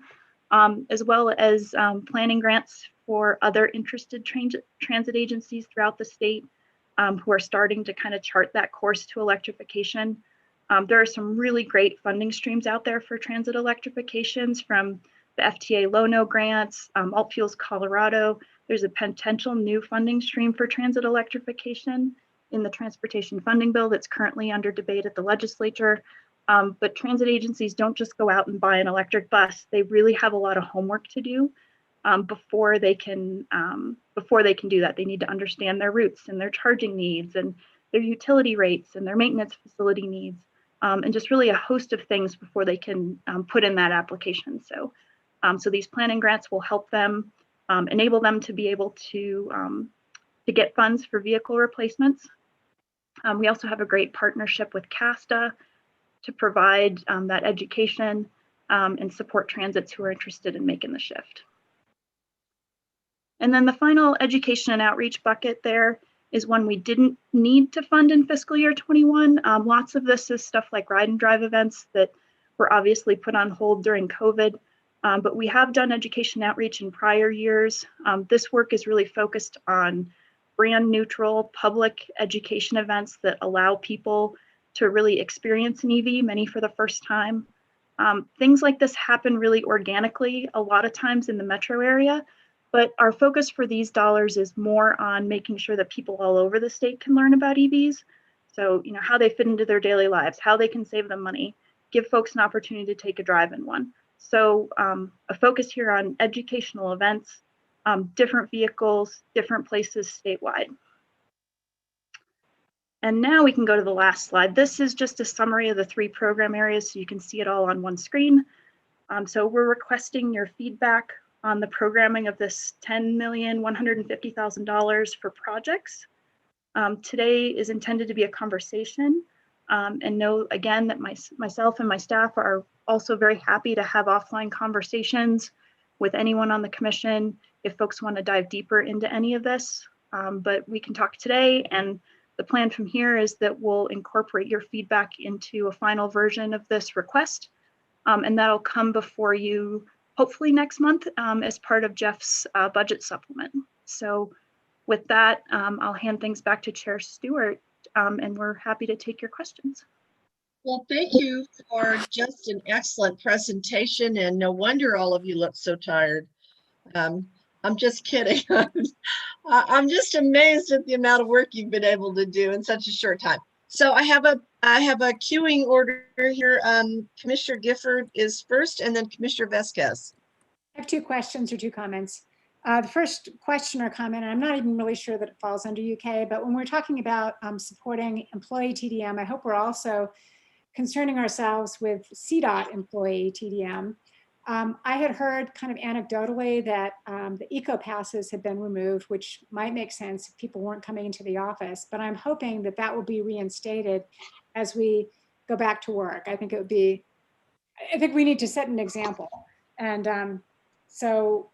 as well as planning grants for other interested transit agencies throughout the state who are starting to kind of chart that course to electrification. There are some really great funding streams out there for transit electrifications from the FTA Low-No grants, Alt Fuels Colorado. There's a potential new funding stream for transit electrification in the transportation funding bill that's currently under debate at the legislature. But transit agencies don't just go out and buy an electric bus. They really have a lot of homework to do before they can do that. They need to understand their routes and their charging needs and their utility rates and their maintenance facility needs. and just really a host of things before they can put in that application. So these planning grants will help them, enable them to be able to get funds for vehicle replacements. We also have a great partnership with CASTA to provide that education and support transits who are interested in making the shift. And then the final education and outreach bucket there is one we didn't need to fund in fiscal year 21. Lots of this is stuff like ride and drive events that were obviously put on hold during COVID, but we have done education outreach in prior years. This work is really focused on brand neutral public education events that allow people to really experience an EV, many for the first time. Things like this happen really organically a lot of times in the metro area, but our focus for these dollars is more on making sure that people all over the state can learn about EVs. So, you know, how they fit into their daily lives, how they can save them money, give folks an opportunity to take a drive in one. So a focus here on educational events, different vehicles, different places statewide. And now we can go to the last slide. This is just a summary of the 3 program areas so you can see it all on one screen. So we're requesting your feedback on the programming of this $10,150,000 for projects. Today is intended to be a conversation, and know again that myself and my staff are also very happy to have offline conversations with anyone on the commission if folks want to dive deeper into any of this. But we can talk today, and the plan from here is that we'll incorporate your feedback into a final version of this request, and that'll come before you hopefully next month as part of Jeff's budget supplement. So with that, I'll hand things back to Chair Stewart, and we're happy to take your questions. Well, thank you for just an excellent presentation, and no wonder all of you look so tired. I'm just kidding. I'm just amazed at the amount of work you've been able to do in such a short time. So I have a queuing order here. Commissioner Gifford is first, and then Commissioner Vasquez. I have 2 questions or 2 comments. The first question or comment, and I'm not even really sure that it falls under UK, but when we're talking about supporting employee TDM, I hope we're also concerning ourselves with CDOT employee TDM. I had heard kind of anecdotally that the eco passes had been removed, which might make sense if people weren't coming into the office, but I'm hoping that that will be reinstated as we go back to work. I think we need to set an example. And so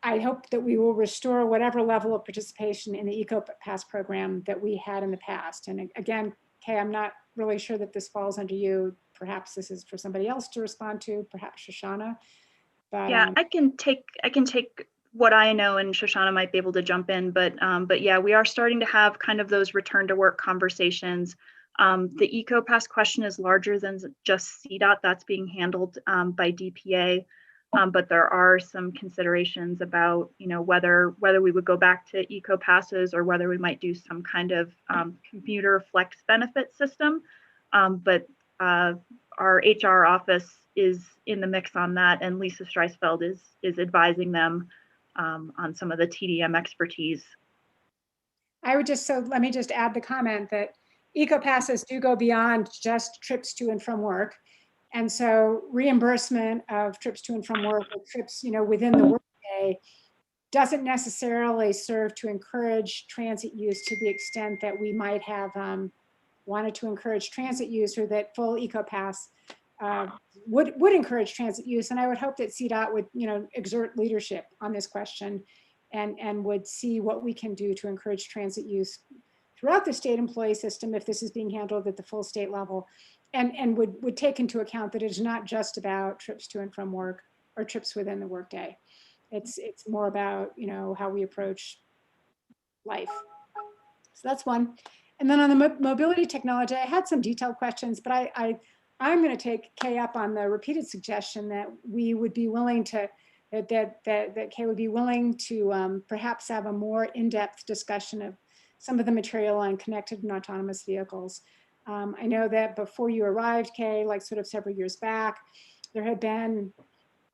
I hope that we will restore whatever level of participation in the eco pass program that we had in the past. And again, Kay, I'm not really sure that this falls under you. Perhaps this is for somebody else to respond to, perhaps Shoshana. But, yeah, I can take what I know, and Shoshana might be able to jump in. But yeah, we are starting to have kind of those return to work conversations. The EcoPass question is larger than just CDOT. That's being handled by DPA. But there are some considerations about, you know, whether we would go back to EcoPasses or whether we might do some kind of commuter flex benefit system. But our HR office is in the mix on that, and Lisa Streisfeld is advising them on some of the TDM expertise. Let me just add the comment that EcoPasses do go beyond just trips to and from work. And so reimbursement of trips to and from work, or trips, you know, within the workday, doesn't necessarily serve to encourage transit use to the extent that we might have wanted to encourage transit use, or that full EcoPass would encourage transit use. And I would hope that CDOT would, you know, exert leadership on this question and would see what we can do to encourage transit use throughout the state employee system if this is being handled at the full state level. And would take into account that it's not just about trips to and from work or trips within the workday. It's more about, you know, how we approach life. So that's one. And then on the mobility technology, I had some detailed questions, but I'm going to take Kay up on the repeated suggestion that we would be willing to, that Kay would be willing to perhaps have a more in-depth discussion of some of the material on connected and autonomous vehicles. I know that before you arrived, Kay, like sort of several years back, there had been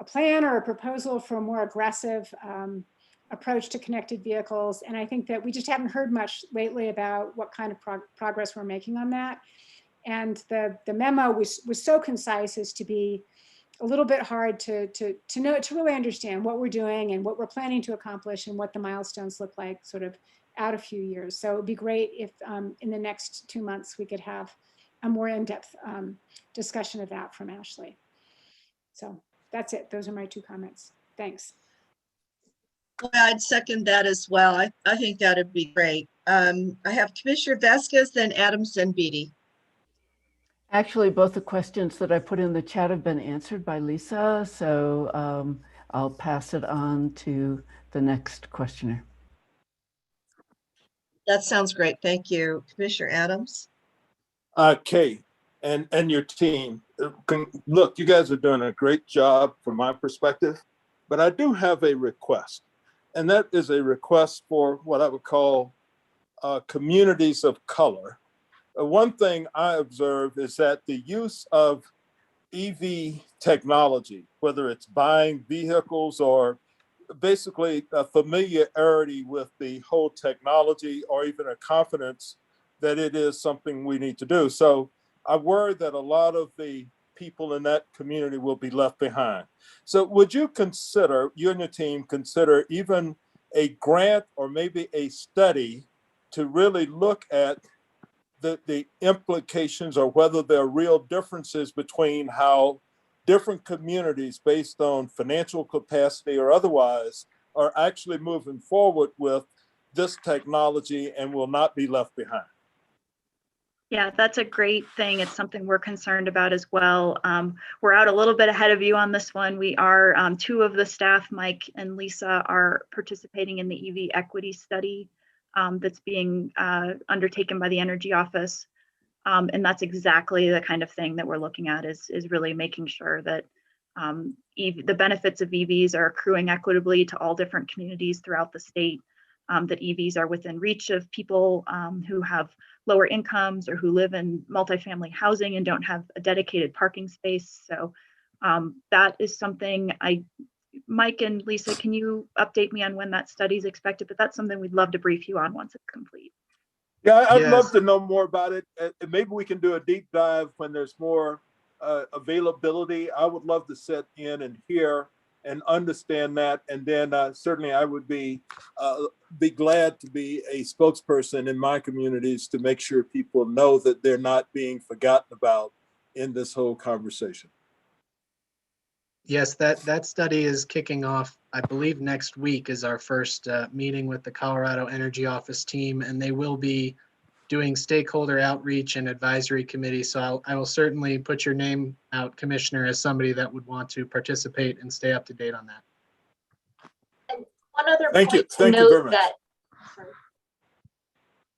a plan or a proposal for a more aggressive approach to connected vehicles. And I think that we just haven't heard much lately about what kind of progress we're making on that. And the memo was so concise as to be a little bit hard to know, to really understand what we're doing and what we're planning to accomplish and what the milestones look like sort of out a few years. So it'd be great if in the next 2 months we could have a more in-depth discussion of that from Ashley. So that's it. Those are my 2 comments. Thanks. Well, I'd second that as well. I think that'd be great. I have Commissioner Vasquez, then Adams, and Beatty. Actually, both the questions that I put in the chat have been answered by Lisa, so I'll pass it on to the next questioner. That sounds great. Thank you. Commissioner Adams. Kay, and your team. Look, you guys are doing a great job from my perspective, but I do have a request, and that is a request for what I would call communities of color. One thing I observe is that the use of EV technology, whether it's buying vehicles or basically a familiarity with the whole technology or even a confidence that it is something we need to do. So I worry that a lot of the people in that community will be left behind. So would you consider, you and your team consider even a grant or maybe a study to really look at the implications or whether there are real differences between how different communities based on financial capacity or otherwise are actually moving forward with this technology and will not be left behind? Yeah, that's a great thing. It's something we're concerned about as well. We're out a little bit ahead of you on this one. We are, 2 of the staff, Mike and Lisa, are participating in the EV equity study that's being undertaken by the Energy Office. And that's exactly the kind of thing that we're looking at is really making sure that the benefits of EVs are accruing equitably to all different communities throughout the state, that EVs are within reach of people who have lower incomes or who live in multifamily housing and don't have a dedicated parking space. So that is something Mike and Lisa, can you update me on when that study is expected? But that's something we'd love to brief you on once it's complete. Yeah, I'd Yes. love to know more about it. Maybe we can do a deep dive when there's more availability. I would love to sit in and hear and understand that. And then certainly I would be glad to be a spokesperson in my communities to make sure people know that they're not being forgotten about in this whole conversation. Yes, that study is kicking off, I believe next week is our first meeting with the Colorado Energy Office team, and they will be doing stakeholder outreach and advisory committee. So I will certainly put your name out, Commissioner, as somebody that would want to participate and stay up to date on that. And one other Thank you. point to Thank you very note much.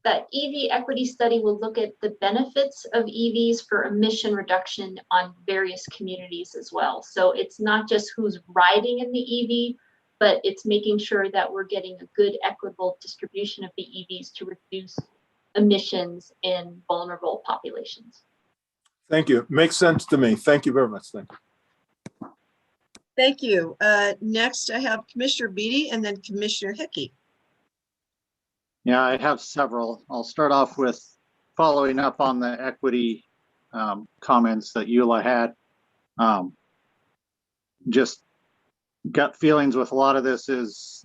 that EV equity study will look at the benefits of EVs for emission reduction on various communities as well. So it's not just who's riding in the EV, but it's making sure that we're getting a good equitable distribution of the EVs to reduce emissions in vulnerable populations. Thank you. Makes sense to me. Thank you very much. Thank you. Thank you. Next, I have Commissioner Beatty and then Commissioner Hickey. Yeah, I have several. I'll start off with following up on the equity comments that Eula had. Just gut feelings with a lot of this is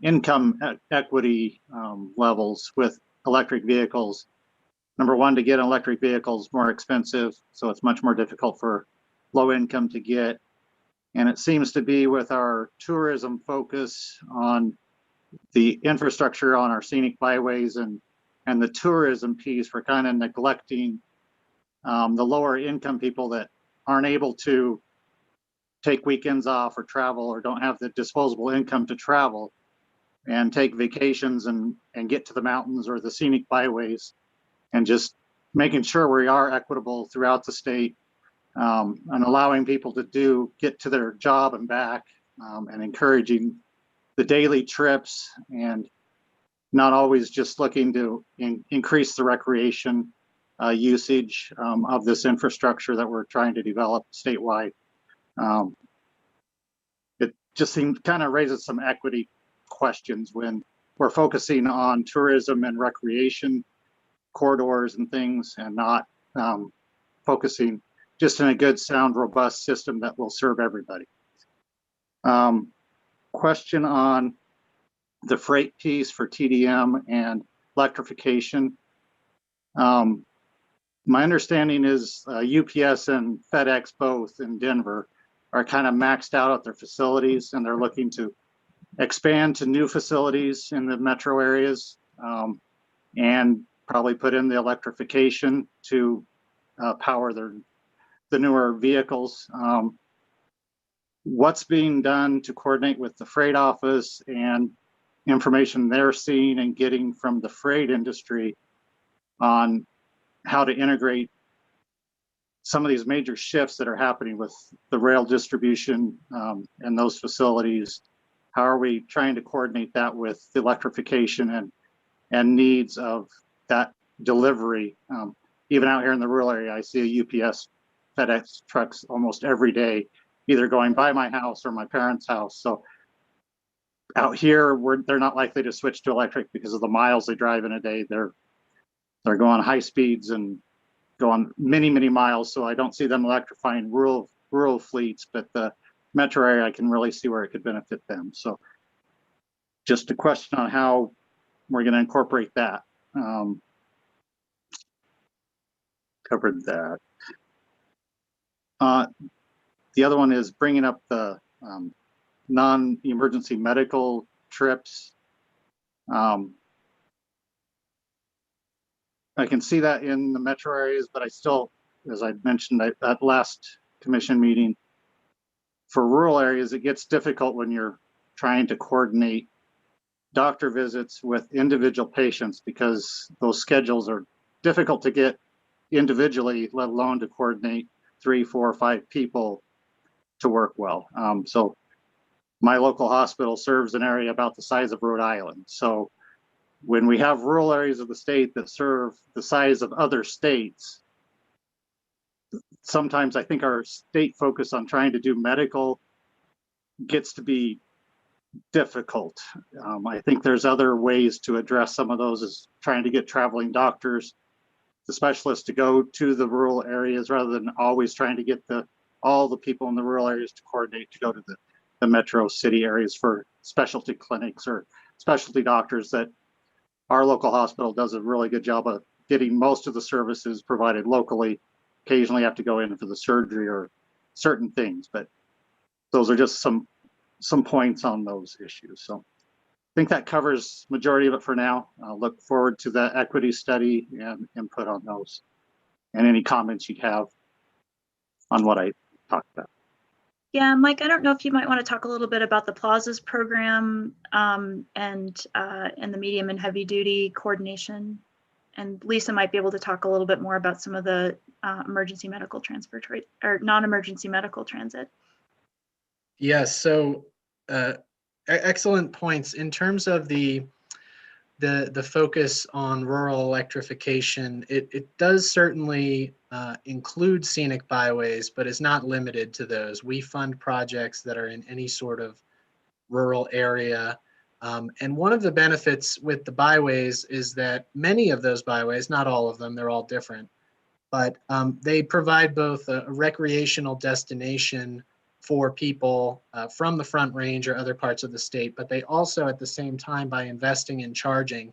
income equity levels with electric vehicles. Number one, to get an electric vehicle is more expensive, so it's much more difficult for low income to get. And it seems to be with our tourism focus on the infrastructure on our scenic byways and the tourism piece, we're kind of neglecting the lower income people that aren't able to take weekends off or travel or don't have the disposable income to travel and take vacations and get to the mountains or the scenic byways, and just making sure we are equitable throughout the state and allowing people to get to their job and back, and encouraging the daily trips and not always just looking to increase the recreation usage of this infrastructure that we're trying to develop statewide. It just kind of raises some equity questions when we're focusing on tourism and recreation corridors and things and not focusing just in a good, sound, robust system that will serve everybody. Question on the freight piece for TDM and electrification. My understanding is UPS and FedEx both in Denver are kind of maxed out at their facilities, and they're looking to expand to new facilities in the metro areas, and probably put in the electrification to power the newer vehicles. What's being done to coordinate with the freight office and information they're seeing and getting from the freight industry on how to integrate some of these major shifts that are happening with the rail distribution and those facilities? How are we trying to coordinate that with the electrification and needs of that delivery? Even out here in the rural area, I see a UPS, FedEx trucks almost every day, either going by my house or my parents' house. So out here, they're not likely to switch to electric because of the miles they drive in a day. They're going high speeds and going many, many miles. So I don't see them electrifying rural fleets, but the metro area, I can really see where it could benefit them. So just a question on how we're going to incorporate that. Covered that. The other one is bringing up the non-emergency medical trips. I can see that in the metro areas, but I still, as I mentioned at that last commission meeting, for rural areas, it gets difficult when you're trying to coordinate doctor visits with individual patients because those schedules are difficult to get individually, let alone to coordinate 3, 4, 5 people to work well. So my local hospital serves an area about the size of Rhode Island. So when we have rural areas of the state that serve the size of other states, sometimes I think our state focus on trying to do medical gets to be difficult. I think there's other ways to address some of those, is trying to get traveling doctors, the specialists, to go to the rural areas rather than always trying to get all the people in the rural areas to coordinate to go to the metro city areas for specialty clinics or specialty doctors. That our local hospital does a really good job of getting most of the services provided locally. Occasionally have to go in for the surgery or certain things, but those are just some points on those issues. So I think that covers majority of it for now. I'll look forward to the equity study and input on those and any comments you'd have on what I talked about. Yeah, Mike, I don't know if you might want to talk a little bit about the plazas program and the medium and heavy duty coordination. And Lisa might be able to talk a little bit more about some of the emergency medical transport or non-emergency medical transit. Yes, so excellent points. In terms of the focus on rural electrification, it does certainly include scenic byways, but is not limited to those. We fund projects that are in any sort of rural area. And one of the benefits with the byways is that many of those byways, not all of them, they're all different, but they provide both a recreational destination for people from the Front Range or other parts of the state, but they also, at the same time, by investing in charging,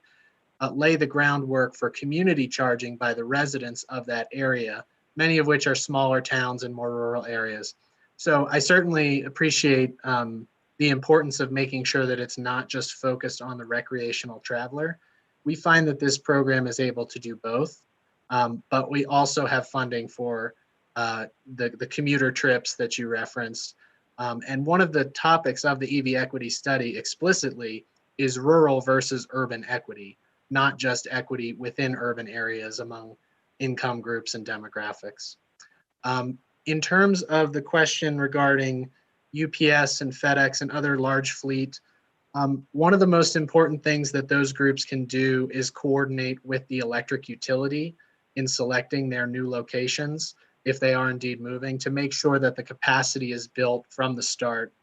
lay the groundwork for community charging by the residents of that area, many of which are smaller towns and more rural areas. So I certainly appreciate the importance of making sure that it's not just focused on the recreational traveler. We find that this program is able to do both, but we also have funding for the commuter trips that you referenced. And one of the topics of the EV equity study explicitly is rural versus urban equity, not just equity within urban areas among income groups and demographics. In terms of the question regarding UPS and FedEx and other large fleet, one of the most important things that those groups can do is coordinate with the electric utility in selecting their new locations, if they are indeed moving, to make sure that the capacity is built from the start.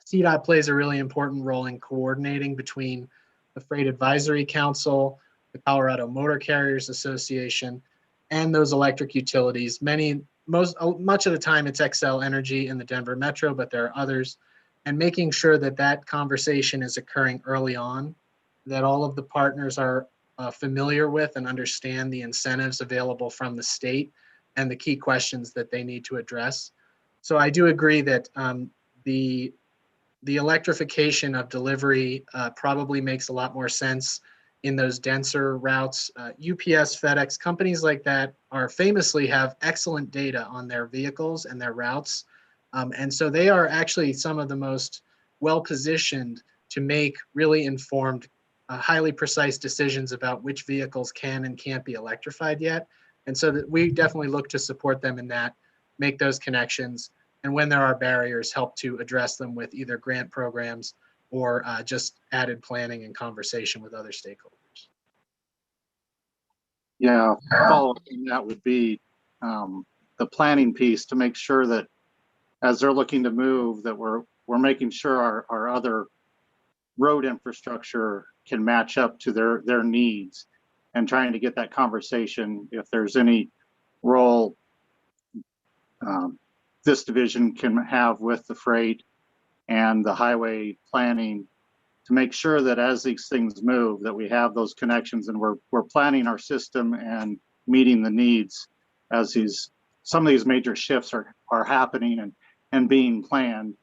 CDOT plays a really important role in coordinating between the Freight Advisory Council, the Colorado Motor Carriers Association, and those electric utilities. Much of the time it's Xcel Energy in the Denver Metro, but there are others. And making sure that that conversation is occurring early on, that all of the partners are familiar with and understand the incentives available from the state and the key questions that they need to address. So I do agree that the electrification of delivery probably makes a lot more sense in those denser routes. UPS, FedEx, companies like that are famously have excellent data on their vehicles and their routes. And so they are actually some of the most well-positioned to make really informed, highly precise decisions about which vehicles can and can't be electrified yet. And so that we definitely look to support them in that, make those connections, and when there are barriers, help to address them with either grant programs or just added planning and conversation with other stakeholders. Yeah, follow-up on that would be the planning piece to make sure that as they're looking to move, that we're making sure our other road infrastructure can match up to their needs, and trying to get that conversation, if there's any role this division can have with the freight and the highway planning, to make sure that as these things move, that we have those connections and we're planning our system and meeting the needs as some of these major shifts are happening and being planned.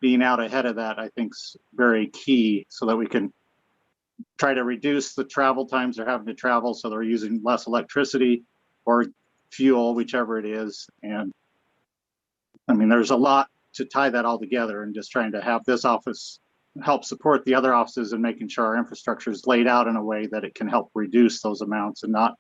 Being out ahead of that, I think, is very key, so that we can try to reduce the travel times they're having to travel, so they're using less electricity or fuel, whichever it is. And I mean, there's a lot to tie that all together, and just trying to have this office help support the other offices and making sure our infrastructure is laid out in a way that it can help reduce those amounts and not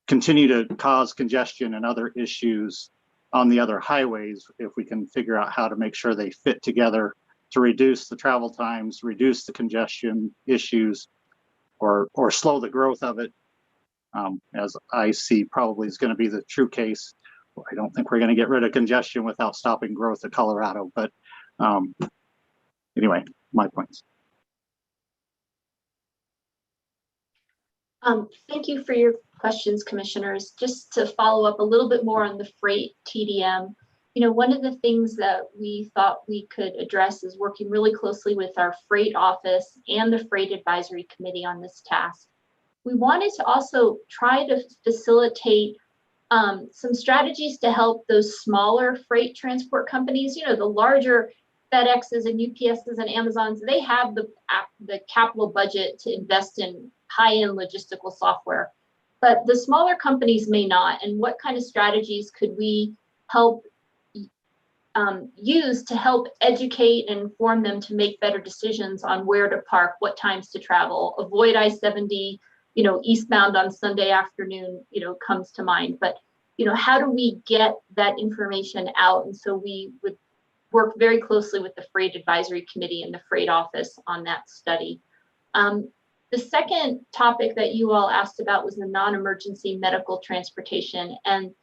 continue to cause congestion and other issues on the other highways, if we can figure out how to make sure they fit together to reduce the travel times, reduce the congestion issues, or slow the growth of it, as I see probably is going to be the true case. I don't think we're going to get rid of congestion without stopping growth of Colorado, but anyway, my points. Thank you for your questions, commissioners. Just to follow up a little bit more on the freight TDM, one of the things that we thought we could address is working really closely with our freight office and the freight advisory committee on this task. We wanted to also try to facilitate some strategies to help those smaller freight transport companies. The larger FedExes and UPSs and Amazons, they have the capital budget to invest in high-end logistical software, but the smaller companies may not. And what kind of strategies could we help use to help educate and inform them to make better decisions on where to park, what times to travel, avoid I-70, eastbound on Sunday afternoon, comes to mind. But, how do we get that information out? And so we would work very closely with the Freight Advisory Committee and the Freight Office on that study. The second topic that you all asked about was the non-emergency medical transportation. And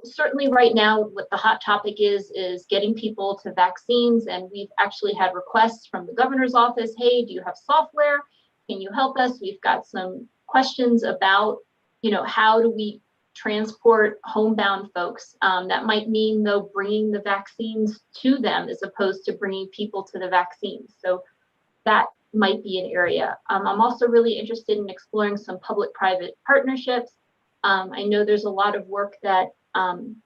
certainly right now, what the hot topic is getting people to vaccines. And we've actually had requests from the governor's office. Hey, do you have software? Can you help us? We've got some questions about, how do we transport homebound folks? That might mean, though, bringing the vaccines to them as opposed to bringing people to the vaccines. So that might be an area. I'm also really interested in exploring some public-private partnerships. I know there's a lot of work that some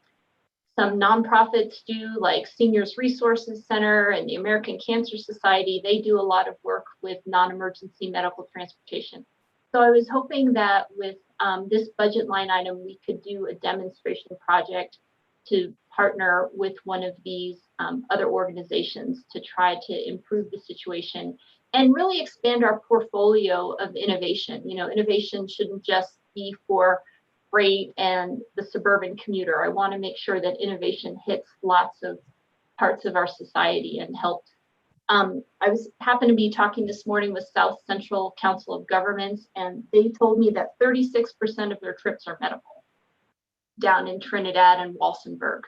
nonprofits do, like Seniors Resources Center and the American Cancer Society. They do a lot of work with non-emergency medical transportation. So I was hoping that with this budget line item, we could do a demonstration project to partner with one of these other organizations to try to improve the situation and really expand our portfolio of innovation. Innovation shouldn't just be for freight and the suburban commuter. I want to make sure that innovation hits lots of parts of our society and helps. I happened to be talking this morning with South Central Council of Governments, and they told me that 36% of their trips are medical down in Trinidad and Walsenburg.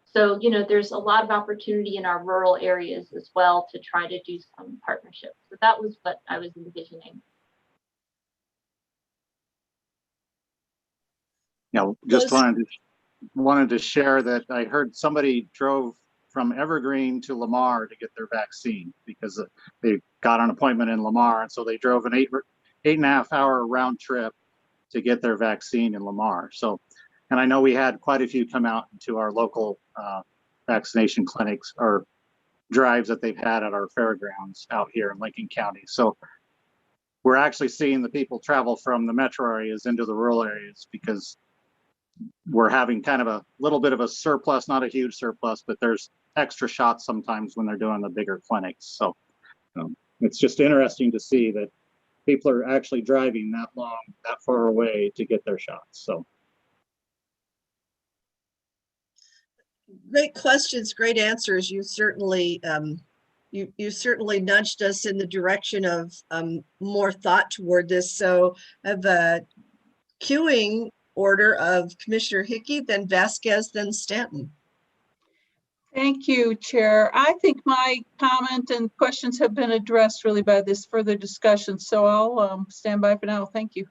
So, there's a lot of opportunity in our rural areas as well to try to do some partnerships. So that was what I was envisioning. Yeah, just Those- wanted to share that I heard somebody drove from Evergreen to Lamar to get their vaccine because they got an appointment in Lamar, and so they drove an 8.5 hour round trip to get their vaccine in Lamar. So, and I know we had quite a few come out to our local vaccination clinics or drives that they've had at our fairgrounds out here in Lincoln County. So we're actually seeing the people travel from the metro areas into the rural areas because we're having kind of a little bit of a surplus, not a huge surplus, but there's extra shots sometimes when they're doing the bigger clinics. So it's just interesting to see that people are actually driving that long, that far away to get their shots. So Great questions, great answers. You certainly you certainly nudged us in the direction of more thought toward this. So I have a queuing order of Commissioner Hickey, then Vasquez, then Stanton. Thank you, Chair. I think my comment and questions have been addressed really by this further discussion, so I'll stand by for now. Thank you.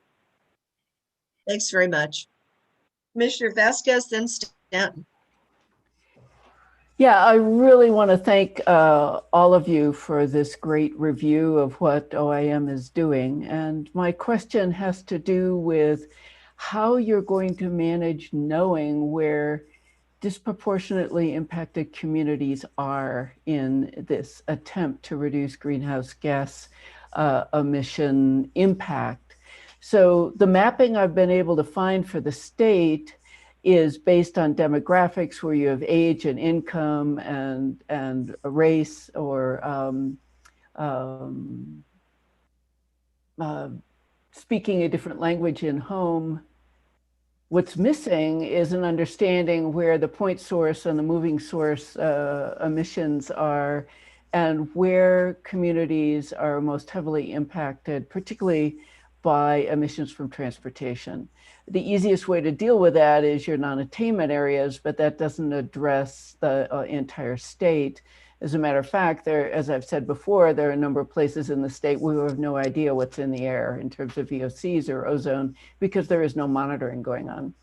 Thanks very much. Commissioner Vasquez, then Stanton. Yeah, I really want to thank all of you for this great review of what OIM is doing. And my question has to do with how you're going to manage knowing where disproportionately impacted communities are in this attempt to reduce greenhouse gas emission impact. So the mapping I've been able to find for the state is based on demographics where you have age and income and race or speaking a different language in home. What's missing is an understanding where the point source and the moving source emissions are and where communities are most heavily impacted, particularly by emissions from transportation. The easiest way to deal with that is your non-attainment areas, but that doesn't address the entire state. As a matter of fact, there, as I've said before, there are a number of places in the state where we have no idea what's in the air in terms of VOCs or ozone because there is no monitoring going on.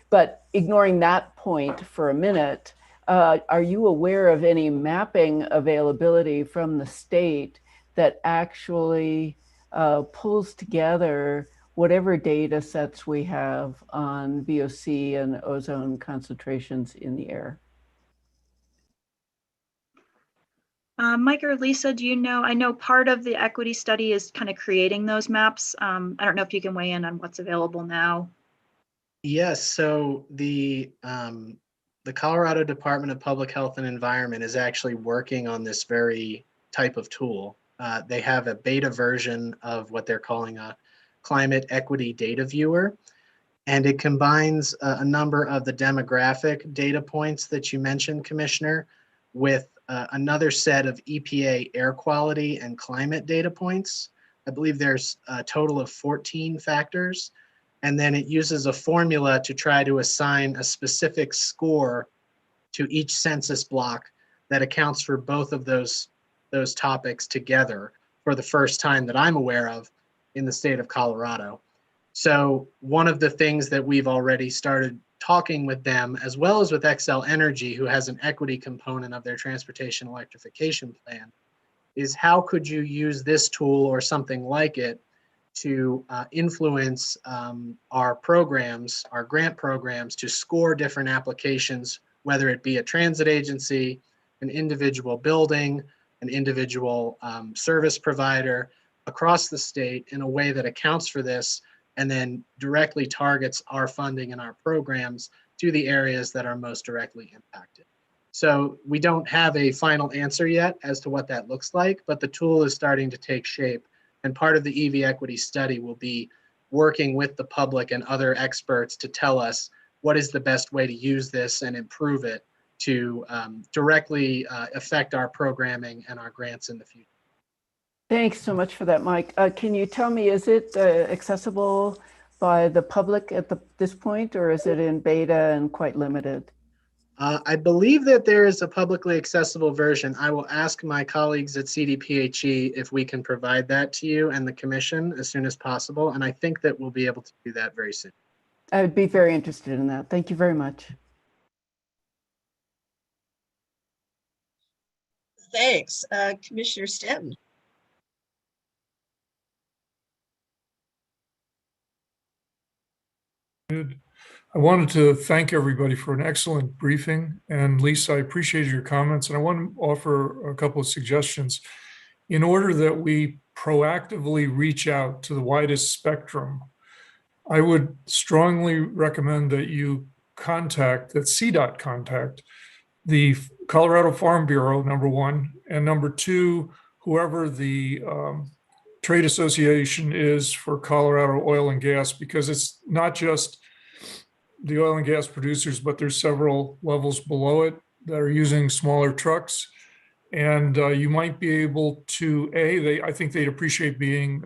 But ignoring that point for a minute, are you aware of any mapping availability from the state that actually pulls together whatever data sets we have on VOC and ozone concentrations in the air? Mike or Lisa, do you know, I know part of the equity study is kind of creating those maps. I don't know if you can weigh in on what's available now. Yes, so the Colorado Department of Public Health and Environment is actually working on this very type of tool. They have a beta version of what they're calling a climate equity data viewer, and it combines a number of the demographic data points that you mentioned, Commissioner, with another set of EPA air quality and climate data points. I believe there's a total of 14 factors. And then it uses a formula to try to assign a specific score to each census block that accounts for both of those topics together for the first time that I'm aware of in the state of Colorado. So one of the things that we've already started talking with them, as well as with Xcel Energy, who has an equity component of their transportation electrification plan, is how could you use this tool or something like it to influence our programs, our grant programs, to score different applications, whether it be a transit agency, an individual building, an individual service provider across the state in a way that accounts for this and then directly targets our funding and our programs to the areas that are most directly impacted. So we don't have a final answer yet as to what that looks like, but the tool is starting to take shape. And part of the EV equity study will be working with the public and other experts to tell us what is the best way to use this and improve it to directly affect our programming and our grants in the future. Thanks so much for that, Mike. Can you tell me, is it accessible by the public at this point, or is it in beta and quite limited? I believe that there is a publicly accessible version. I will ask my colleagues at CDPHE if we can provide that to you and the commission as soon as possible. And I think that we'll be able to do that very soon. I would be very interested in that. Thank you very much. Thanks. Commissioner Stanton. I wanted to thank everybody for an excellent briefing. And Lisa, I appreciate your comments. And I want to offer a couple of suggestions. In order that we proactively reach out to the widest spectrum, I would strongly recommend that you contact, that CDOT contact the Colorado Farm Bureau, number one, and number two, whoever the trade association is for Colorado oil and gas, because it's not just the oil and gas producers, but there's several levels below it that are using smaller trucks. And you might be able to, I think they'd appreciate being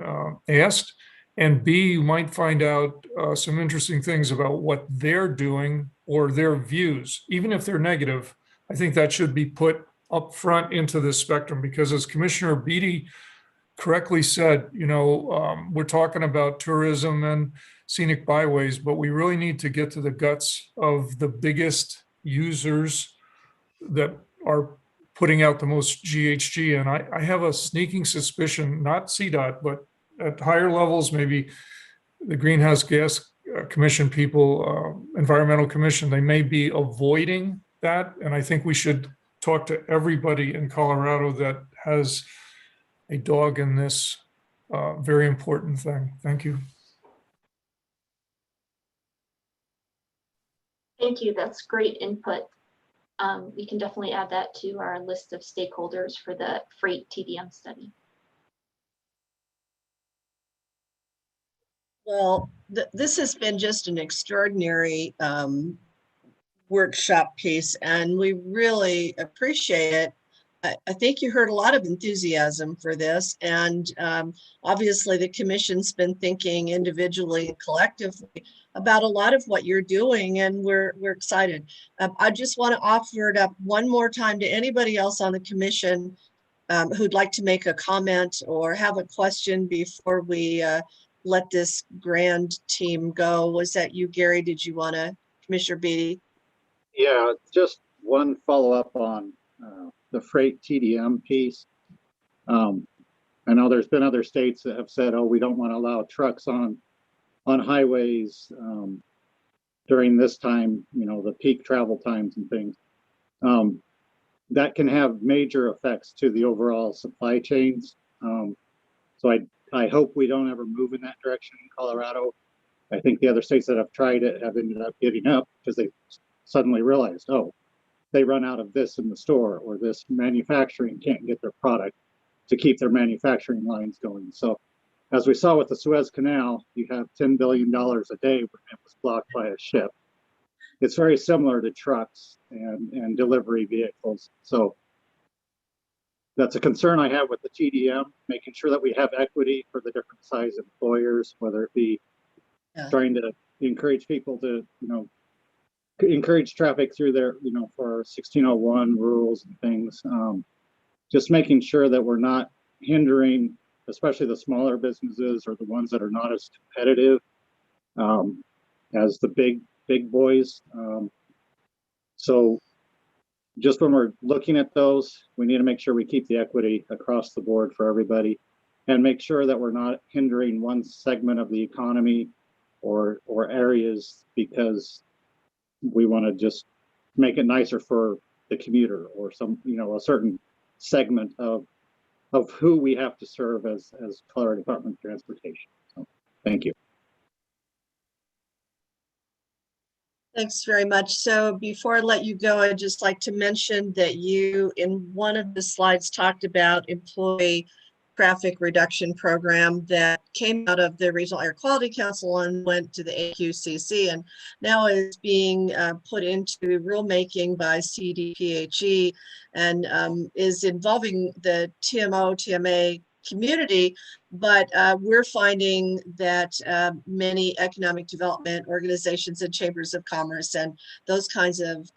asked, and B, you might find out some interesting things about what they're doing or their views, even if they're negative. I think that should be put up front into the spectrum, because as Commissioner Beatty correctly said, we're talking about tourism and scenic byways, but we really need to get to the guts of the biggest users that are putting out the most GHG. And I have a sneaking suspicion, not CDOT, but at higher levels, maybe the Greenhouse Gas Commission people, Environmental Commission, they may be avoiding that. And I think we should talk to everybody in Colorado that has a dog in this very important thing. Thank you. Thank you. That's great input. We can definitely add that to our list of stakeholders for the freight TDM study. Well, this has been just an extraordinary workshop piece, and we really appreciate it. I think you heard a lot of enthusiasm for this, and obviously the commission's been thinking individually and collectively about a lot of what you're doing, and we're excited. I just want to offer it up one more time to anybody else on the commission who'd like to make a comment or have a question before we let this grand team go. Was that you, Gary? Did you want to, Commissioner Beatty? Yeah, just one follow-up on the freight TDM piece. I know there's been other states that have said, oh, we don't want to allow trucks on highways during this time, the peak travel times and things. That can have major effects to the overall supply chains. So I hope we don't ever move in that direction in Colorado. I think the other states that have tried it have ended up giving up because they suddenly realized, oh, they run out of this in the store, or this manufacturing can't get their product to keep their manufacturing lines going. So as we saw with the Suez Canal, you have $10 billion a day when it was blocked by a ship. It's very similar to trucks and delivery vehicles. So that's a concern I have with the TDM, making sure that we have equity for the different size employers, whether it be trying to encourage people to, encourage traffic through their, for 1601 rules and things. Just making sure that we're not hindering, especially the smaller businesses or the ones that are not as competitive as the big boys. So just when we're looking at those, we need to make sure we keep the equity across the board for everybody, and make sure that we're not hindering one segment of the economy or areas because we want to just make it nicer for the commuter or some, a certain segment of who we have to serve as Colorado Department of Transportation. So thank you. Thanks very much. So before I let you go, I'd just like to mention that you, in one of the slides, talked about employee traffic reduction program that came out of the Regional Air Quality Council and went to the AQCC, and now is being put into rulemaking by CDPHE and is involving the TMO, TMA community, but we're finding that many economic development organizations and chambers of commerce and those kinds of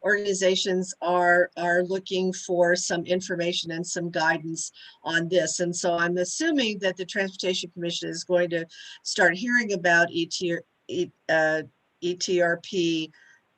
organizations are looking for some information and some guidance on this. And so I'm assuming that the Transportation Commission is going to start hearing about ETRP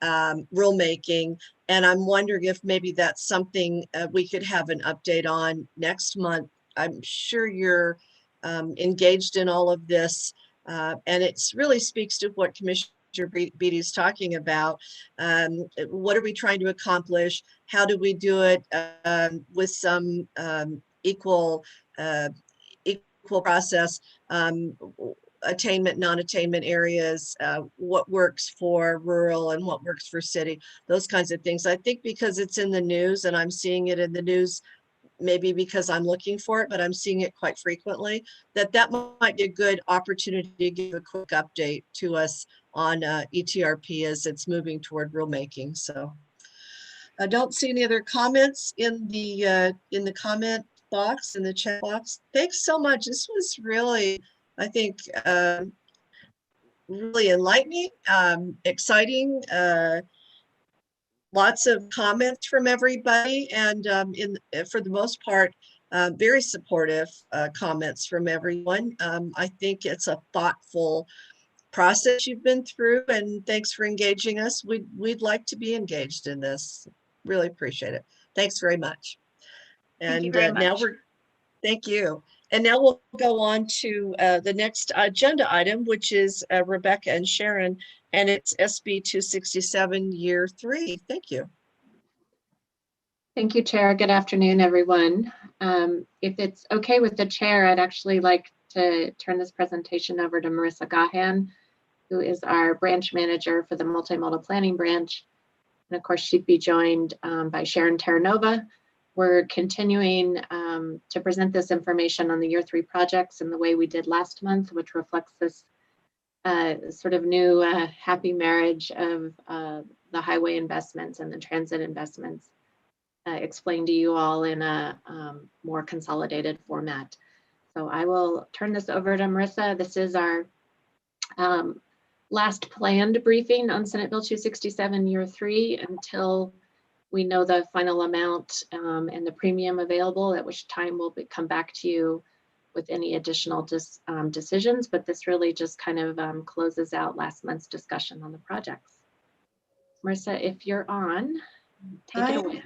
rulemaking. And I'm wondering if maybe that's something we could have an update on next month. I'm sure you're engaged in all of this, and it really speaks to what Commissioner Beatty is talking about. What are we trying to accomplish? How do we do it with some equal process, attainment, non-attainment areas, what works for rural and what works for city, those kinds of things. I think because it's in the news and I'm seeing it in the news, maybe because I'm looking for it, but I'm seeing it quite frequently, that might be a good opportunity to give a quick update to us on ETRP as it's moving toward rulemaking. So I don't see any other comments in the comment box, in the chat box. Thanks so much. This was really, I think, really enlightening, exciting, lots of comments from everybody, and for the most part, very supportive comments from everyone. I think it's a thoughtful process you've been through, and thanks for engaging us. We'd like to be engaged in this. Really appreciate it. Thanks very much. Thank you And very now much. thank you. And now we'll go on to the next agenda item, which is Rebecca and Sharon, and it's SB 267 year 3. Thank you. Thank you, Chair. Good afternoon, everyone. If it's okay with the chair, I'd actually like to turn this presentation over to Marissa Gahan, who is our branch manager for the multimodal planning branch. And of course, she'd be joined by Sharon Terranova. We're continuing to present this information on the year 3 projects in the way we did last month, which reflects this sort of new happy marriage of the highway investments and the transit investments explained to you all in a more consolidated format. So I will turn this over to Marissa. This is our last planned briefing on Senate Bill 267 year 3 until we know the final amount and the premium available, at which time we'll come back to you with any additional decisions. But this really just kind of closes out last month's discussion on the projects. Marissa, if you're on, take it away.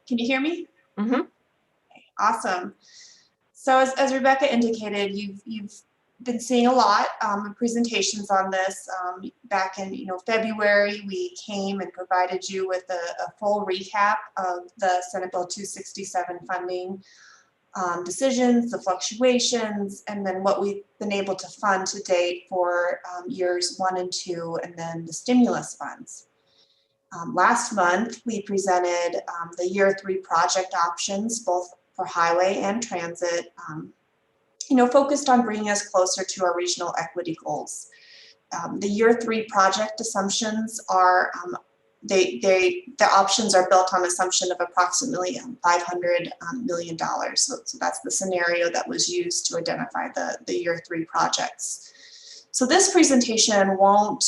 Can you hear me? Mm-hmm. Awesome. So as Rebecca indicated, you've been seeing a lot of presentations on this. Back in February, we came and provided you with a full recap of the Senate Bill 267 funding decisions, the fluctuations, and then what we've been able to fund to date for years 1 and 2, and then the stimulus funds. Last month, we presented the year 3 project options, both for highway and transit, focused on bringing us closer to our regional equity goals. The year 3 project assumptions are, the options are built on assumption of approximately $500 million. So that's the scenario that was used to identify the year 3 projects. So this presentation won't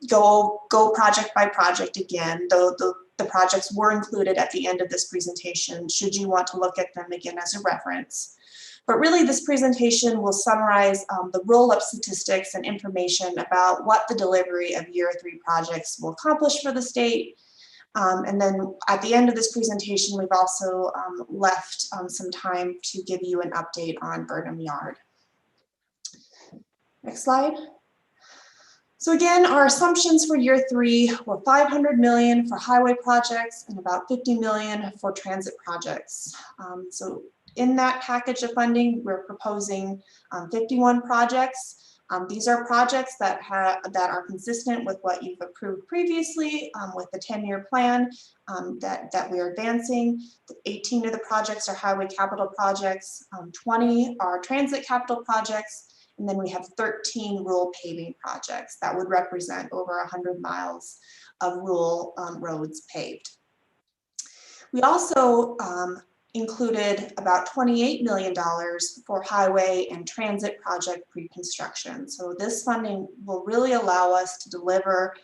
go project by project again, though the projects were included at the end of this presentation, should you want to look at them again as a reference. But really, this presentation will summarize the roll-up statistics and information about what the delivery of year 3 projects will accomplish for the state. And then at the end of this presentation, we've also left some time to give you an update on Burnham Yard. Next slide. So again, our assumptions for year 3 were $500 million for highway projects and about $50 million for transit projects. So in that package of funding, we're proposing 51 projects. These are projects that are consistent with what you've approved previously with the 10-year plan that we're advancing. 18 of the projects are highway capital projects, 20 are transit capital projects, and then we have 13 rural paving projects that would represent over 100 miles of rural roads paved. We also included about $28 million for highway and transit project pre-construction. So this funding will really allow us to deliver,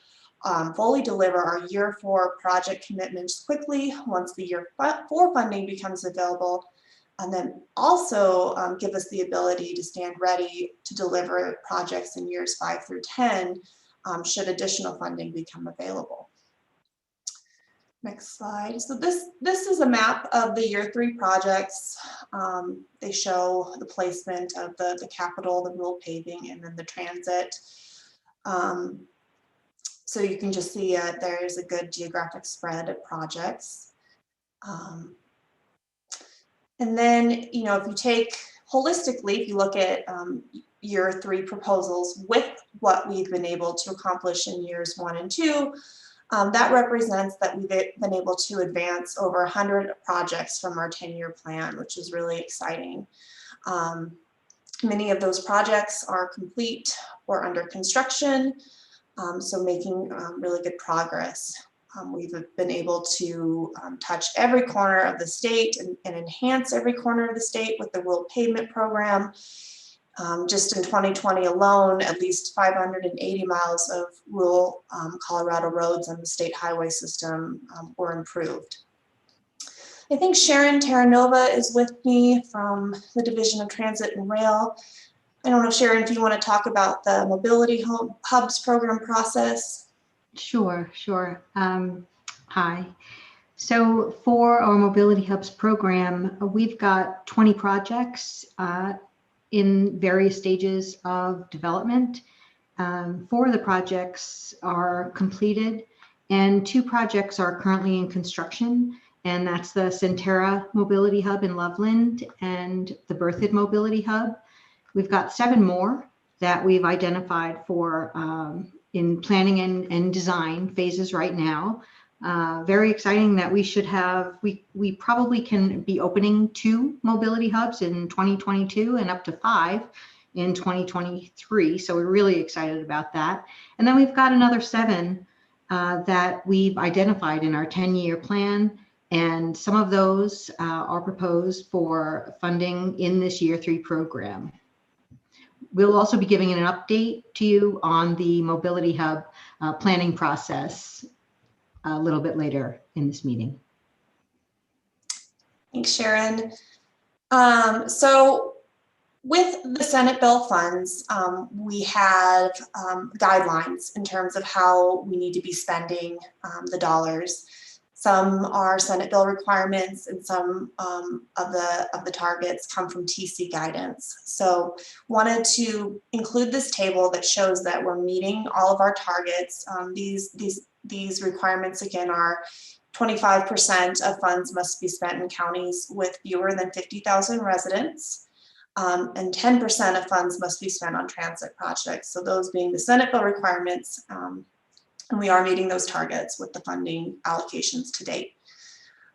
fully deliver our year 4 project commitments quickly once the year 4 funding becomes available. and then also give us the ability to stand ready to deliver projects in years 5 through 10 should additional funding become available. Next slide. So this is a map of the year 3 projects. They show the placement of the capital, the rural paving, and then the transit. So you can just see there's a good geographic spread of projects. And then, you know, if you take holistically, if you look at year 3 proposals with what we've been able to accomplish in years 1 and 2, that represents that we've been able to advance over 100 projects from our 10-year plan, which is really exciting. Many of those projects are complete or under construction, so making really good progress. We've been able to touch every corner of the state and enhance every corner of the state with the rural pavement program. Just in 2020 alone, at least 580 miles of rural Colorado roads on the state highway system were improved. I think Sharon Terranova is with me from the Division of Transit and Rail. I don't know, Sharon, if you want to talk about the Mobility Hubs program process. Sure. Hi. So for our Mobility Hubs program, we've got 20 projects in various stages of development. 4 of the projects are completed and 2 projects are currently in construction, and that's the Centera Mobility Hub in Loveland and the Berthoud Mobility Hub. We've got 7 more that we've identified for in planning and design phases right now. Very exciting that we should have, we probably can be opening 2 mobility hubs in 2022 and up to 5 in 2023. So we're really excited about that. And then we've got another 7 that we've identified in our 10-year plan. And some of those are proposed for funding in this year 3 program. We'll also be giving an update to you on the Mobility Hub planning process a little bit later in this meeting. Thanks, Sharon. So with the Senate bill funds, we have guidelines in terms of how we need to be spending the dollars. Some are Senate bill requirements, and some of the targets come from TC guidance. So wanted to include this table that shows that we're meeting all of our targets. These requirements again are 25% of funds must be spent in counties with fewer than 50,000 residents, and 10% of funds must be spent on transit projects. So those being the Senate bill requirements. And we are meeting those targets with the funding allocations to date.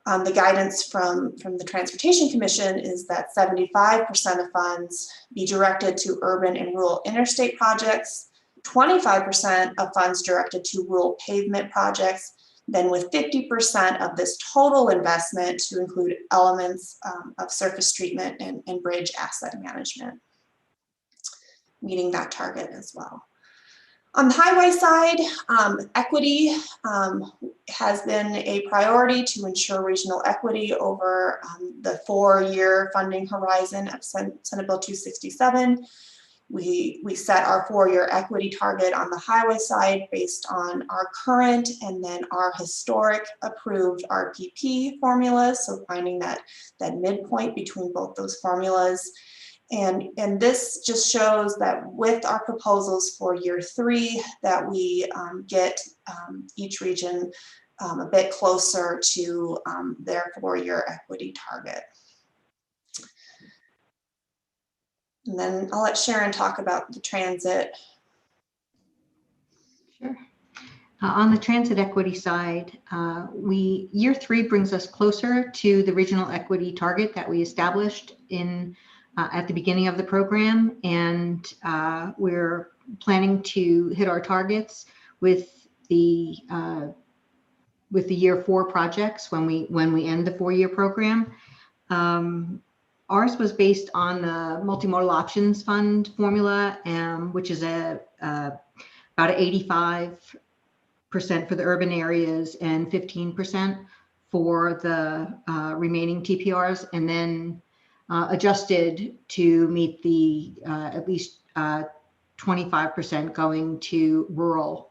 The guidance from the Transportation Commission is that 75% of funds be directed to urban and rural interstate projects, 25% of funds directed to rural pavement projects, then with 50% of this total investment to include elements of surface treatment and bridge asset management, meeting that target as well. On the highway side, equity has been a priority to ensure regional equity over the 4-year funding horizon of Senate Bill 267. We set our 4-year equity target on the highway side based on our current and then our historic approved RPP formulas, so finding that midpoint between both those formulas. And this just shows that with our proposals for year 3, that we get each region a bit closer to their 4-year equity target. And then I'll let Sharon talk about the transit. Sure. On the transit equity side, year 3 brings us closer to the regional equity target that we established in at the beginning of the program, and we're planning to hit our targets with the year 4 projects when we end the 4-year program. Ours was based on the Multimodal Options Fund formula, which is about 85% for the urban areas and 15% for the remaining TPRs, and then adjusted to meet the at least 25% going to rural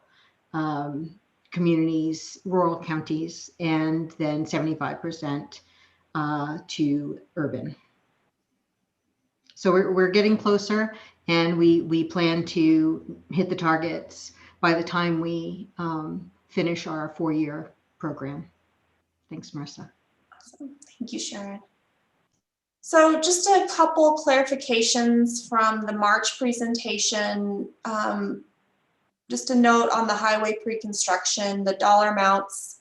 communities, rural counties, and then 75% to urban. So we're getting closer, and we plan to hit the targets by the time we finish our 4-year program. Thanks, Marissa. Awesome. Thank you, Sharon. So just a couple clarifications from the March presentation. Just a note on the highway pre-construction, the dollar amounts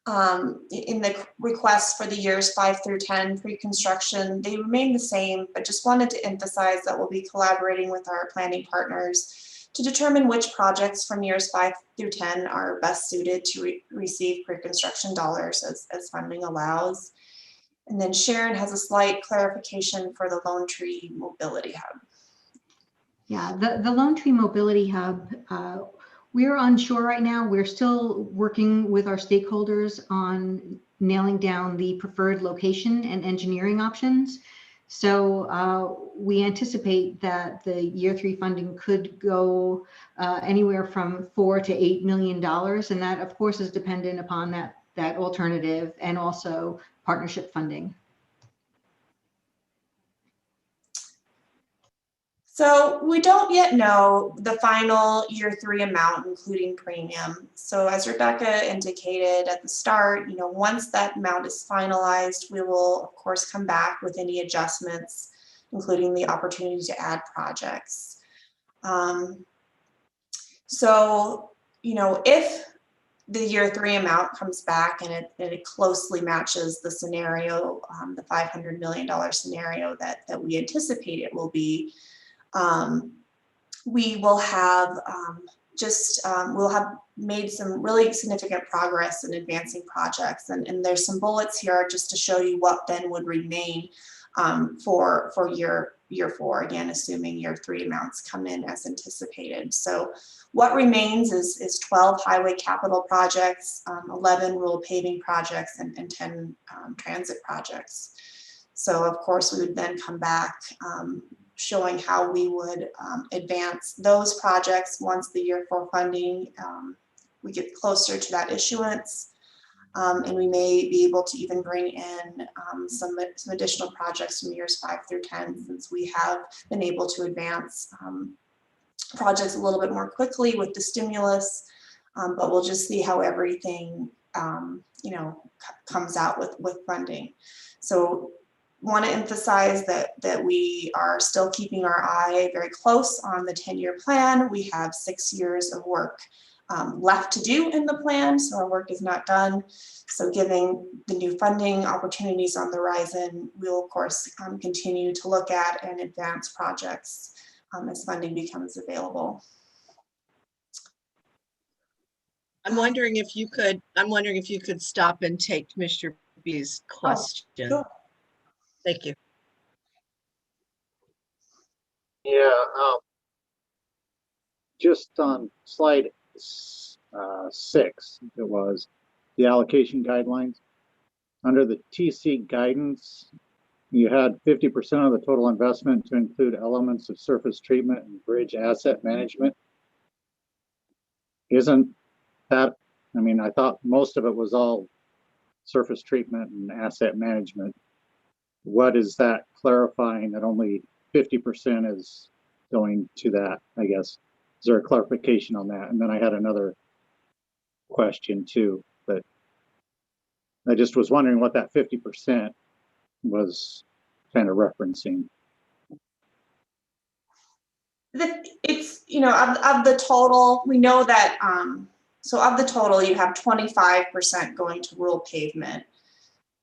in the request for the years 5 through 10 pre-construction, they remain the same, but just wanted to emphasize that we'll be collaborating with our planning partners to determine which projects from years 5 through 10 are best suited to receive pre-construction dollars as funding allows. And then Sharon has a slight clarification for the Lone Tree Mobility Hub. Yeah, the Lone Tree Mobility Hub, we're unsure right now. We're still working with our stakeholders on nailing down the preferred location and engineering options. So we anticipate that the year 3 funding could go anywhere from $4 to $8 million. And that, of course, is dependent upon that alternative and also partnership funding. So we don't yet know the final year 3 amount, including premium. So as Rebecca indicated at the start, once that amount is finalized, we will of course come back with any adjustments, including the opportunity to add projects. So, if the year 3 amount comes back and it closely matches the scenario, the $500 million scenario that we anticipate it will be, we will have we'll have made some really significant progress in advancing projects, and there's some bullets here just to show you what then would remain for year 4, again assuming year 3 amounts come in as anticipated. So what remains is 12 highway capital projects, 11 rural paving projects, and 10 transit projects. So of course we would then come back showing how we would advance those projects once the year 4 funding, we get closer to that issuance. And we may be able to even bring in some additional projects from years 5 through 10, since we have been able to advance projects a little bit more quickly with the stimulus, but we'll just see how everything comes out with funding. So want to emphasize that we are still keeping our eye very close on the 10-year plan. We have 6 years of work left to do in the plan, so our work is not done. So given the new funding opportunities on the horizon, we'll of course continue to look at and advance projects as funding becomes available. I'm wondering if you could stop and take Commissioner B's question. Oh, sure. Thank you. Yeah, just on slide 6, it was the allocation guidelines. Under the TC guidance, you had 50% of the total investment to include elements of surface treatment and bridge asset management. Isn't that, I thought most of it was all surface treatment and asset management. What is that clarifying that only 50% is going to that, I guess? Is there a clarification on that? And then I had another question too, but I just was wondering what that 50% was kind of referencing. It's, of the total, we know that, so of the total, you have 25% going to rural pavement,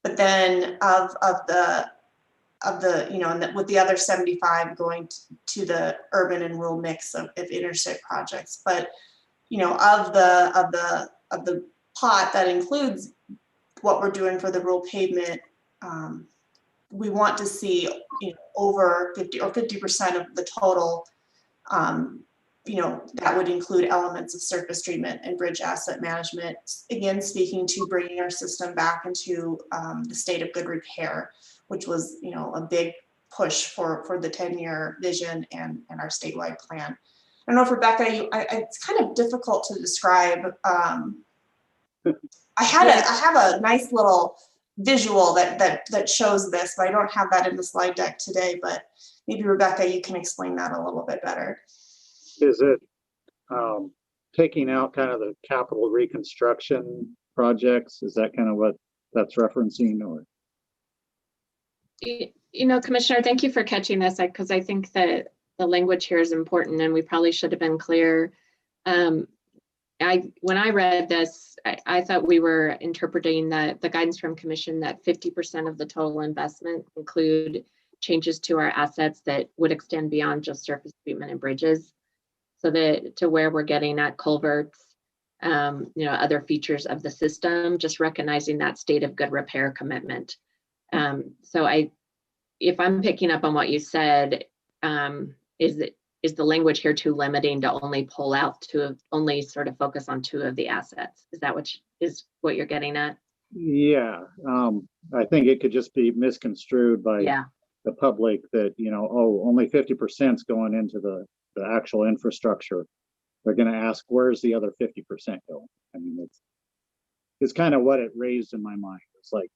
but then of the and with the other 75 going to the urban and rural mix of interstate projects. But of the pot that includes what we're doing for the rural pavement, we want to see over 50% of the total. That would include elements of surface treatment and bridge asset management. Again, speaking to bringing our system back into the state of good repair, which was, a big push for the 10-year vision and our statewide plan. I don't know if Rebecca, it's kind of difficult to describe. I have a nice little visual that shows this, but I don't have that in the slide deck today, but maybe Rebecca, you can explain that a little bit better. Is it taking out kind of the capital reconstruction projects? Is that kind of what that's referencing, or? You know, Commissioner, thank you for catching this, because I think that the language here is important and we probably should have been clear. When I read this, I thought we were interpreting the guidance from Commission that 50% of the total investment include changes to our assets that would extend beyond just surface treatment and bridges. So that to where we're getting at culverts, other features of the system, just recognizing that state of good repair commitment. If I'm picking up on what you said, is the language here too limiting to only pull out only sort of focus on 2 of the assets? Is that what you're getting at? Yeah, I think it could just be misconstrued by the public that, only 50% is going into the actual infrastructure. They're going to ask, where's the other 50% going? I mean, it's kind of what it raised in my mind. It's like,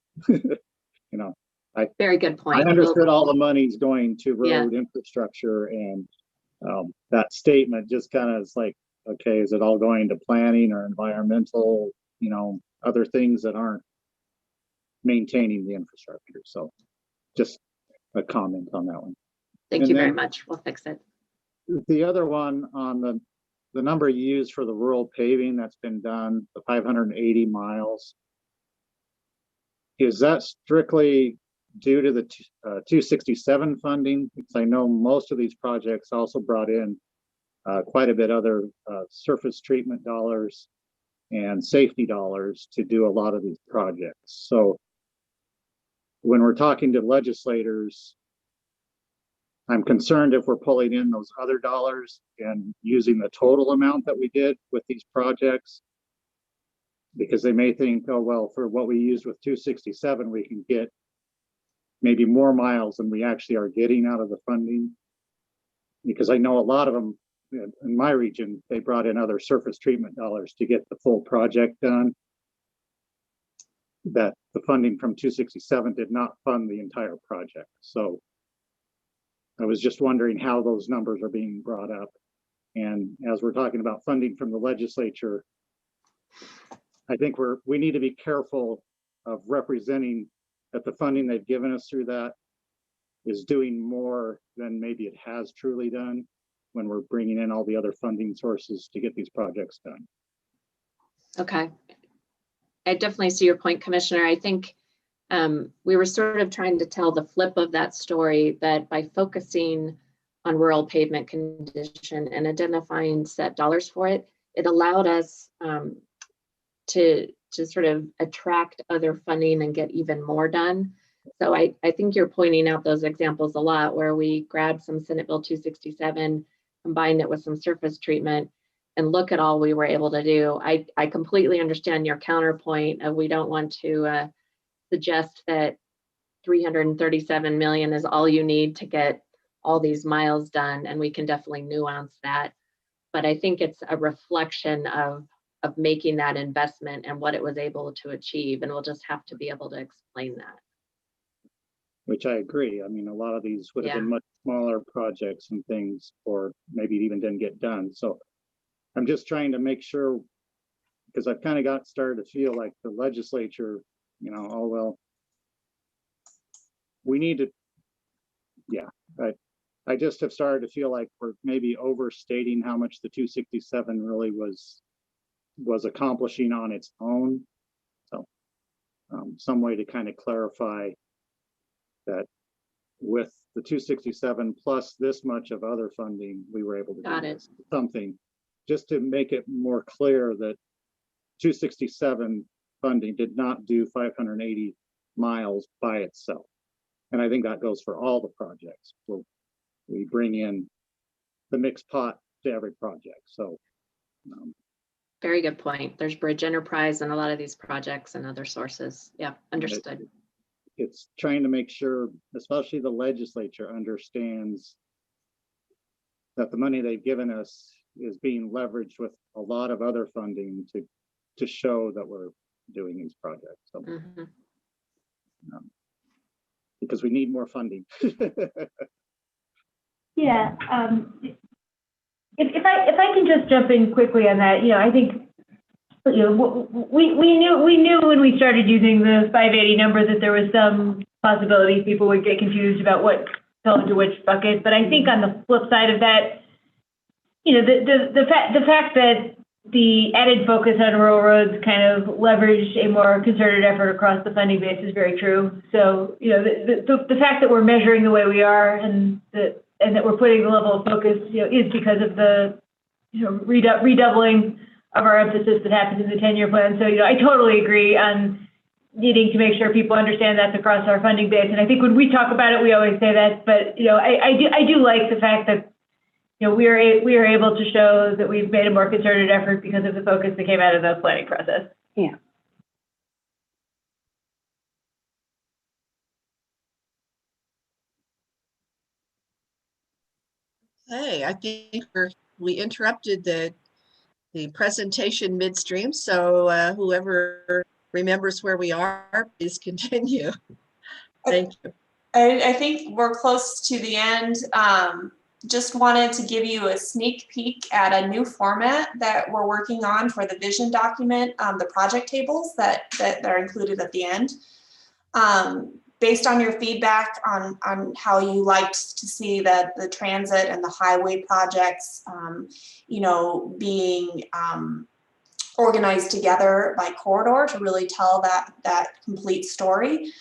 very good point. I understood all the money's going to road infrastructure, and that statement just kind of is like, okay, is it all going to planning or environmental, other things that aren't maintaining the infrastructure? So just a comment on that one. Thank you very much. We'll fix it. The other one on the number you used for the rural paving that's been done, the 580 miles, is that strictly due to the 267 funding? Because I know most of these projects also brought in quite a bit other surface treatment dollars and safety dollars to do a lot of these projects. So when we're talking to legislators, I'm concerned if we're pulling in those other dollars and using the total amount that we did with these projects, because they may think, oh, well, for what we used with 267, we can get maybe more miles than we actually are getting out of the funding. Because I know a lot of them in my region, they brought in other surface treatment dollars to get the full project done. That the funding from 267 did not fund the entire project. So I was just wondering how those numbers are being brought up. And as we're talking about funding from the legislature, I think we need to be careful of representing that the funding they've given us through that is doing more than maybe it has truly done when we're bringing in all the other funding sources to get these projects done. Okay. I definitely see your point, Commissioner. I think we were sort of trying to tell the flip of that story, that by focusing on rural pavement condition and identifying set dollars for it, it allowed us to sort of attract other funding and get even more done. So I think you're pointing out those examples a lot, where we grabbed some Senate Bill 267, combined it with some surface treatment, and look at all we were able to do. I completely understand your counterpoint of we don't want to suggest that 337 million is all you need to get all these miles done, and we can definitely nuance that. But I think it's a reflection of making that investment and what it was able to achieve, and we'll just have to be able to explain that. Which I agree. I mean, a lot of these would have been much smaller projects and things, or maybe it even didn't get done. So I'm just trying to make sure, because I've kind of started to feel like the legislature, oh, well, we need to, I just have started to feel like we're maybe overstating how much the 267 really was accomplishing on its own. So some way to kind of clarify that with the 267 plus this much of other funding, we were able to do something just to make it more clear that 267 funding did not do 580 miles by itself. And I think that goes for all the projects. We bring in the mixed pot to every project. So very good point. There's bridge enterprise and a lot of these projects and other sources. Yeah, understood. it's trying to make sure, especially the legislature understands that the money they've given us is being leveraged with a lot of other funding to show that we're doing these projects. So, because we need more funding. Yeah. If I can just jump in quickly on that, I think, we knew when we started using the 580 number that there was some possibility people would get confused about what fell into which bucket. But I think on the flip side of that, the fact that the added focus on rural roads kind of leveraged a more concerted effort across the funding base is very true. So, the fact that we're measuring the way we are and that we're putting the level of focus, is because of the, redoubling of our emphasis that happens in the 10-year plan. So, I totally agree on needing to make sure people understand that's across our funding base. And I think when we talk about it, we always say that, but, I do like the fact that, we are able to show that we've made a more concerted effort because of the focus that came out of the planning process. Yeah. Hey, I think we interrupted the presentation midstream. So whoever remembers where we are, please continue. Thank you. I think we're close to the end. Just wanted to give you a sneak peek at a new format that we're working on for the vision document, the project tables that are included at the end. Based on your feedback on how you liked to see the transit and the highway projects, being organized together by corridor to really tell that complete story.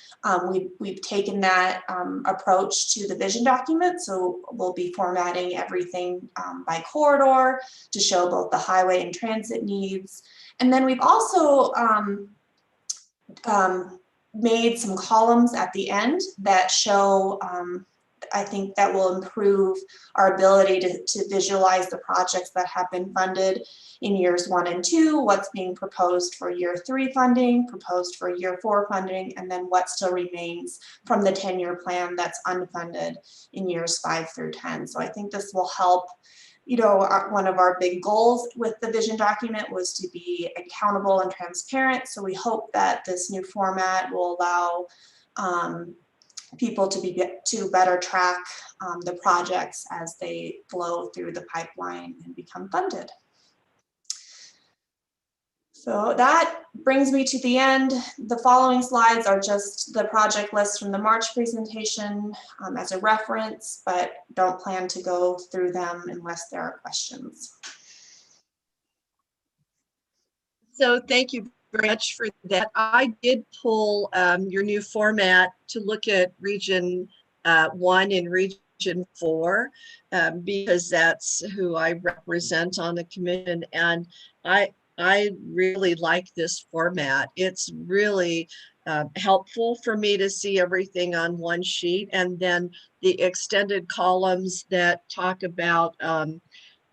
We've taken that approach to the vision document, so we'll be formatting everything by corridor to show both the highway and transit needs. And then we've also made some columns at the end that show, I think that will improve our ability to visualize the projects that have been funded in years 1 and 2, what's being proposed for year 3 funding, proposed for year 4 funding, and then what still remains from the 10-year plan that's unfunded in years 5 through 10. So I think this will help. One of our big goals with the vision document was to be accountable and transparent. So we hope that this new format will allow people to better track the projects as they flow through the pipeline and become funded. So that brings me to the end. The following slides are just the project list from the March presentation as a reference, but don't plan to go through them unless there are questions. So thank you very much for that. I did pull your new format to look at Region 1 and Region 4 because that's who I represent on the commission, and I really like this format. It's really helpful for me to see everything on one sheet, and then the extended columns that talk about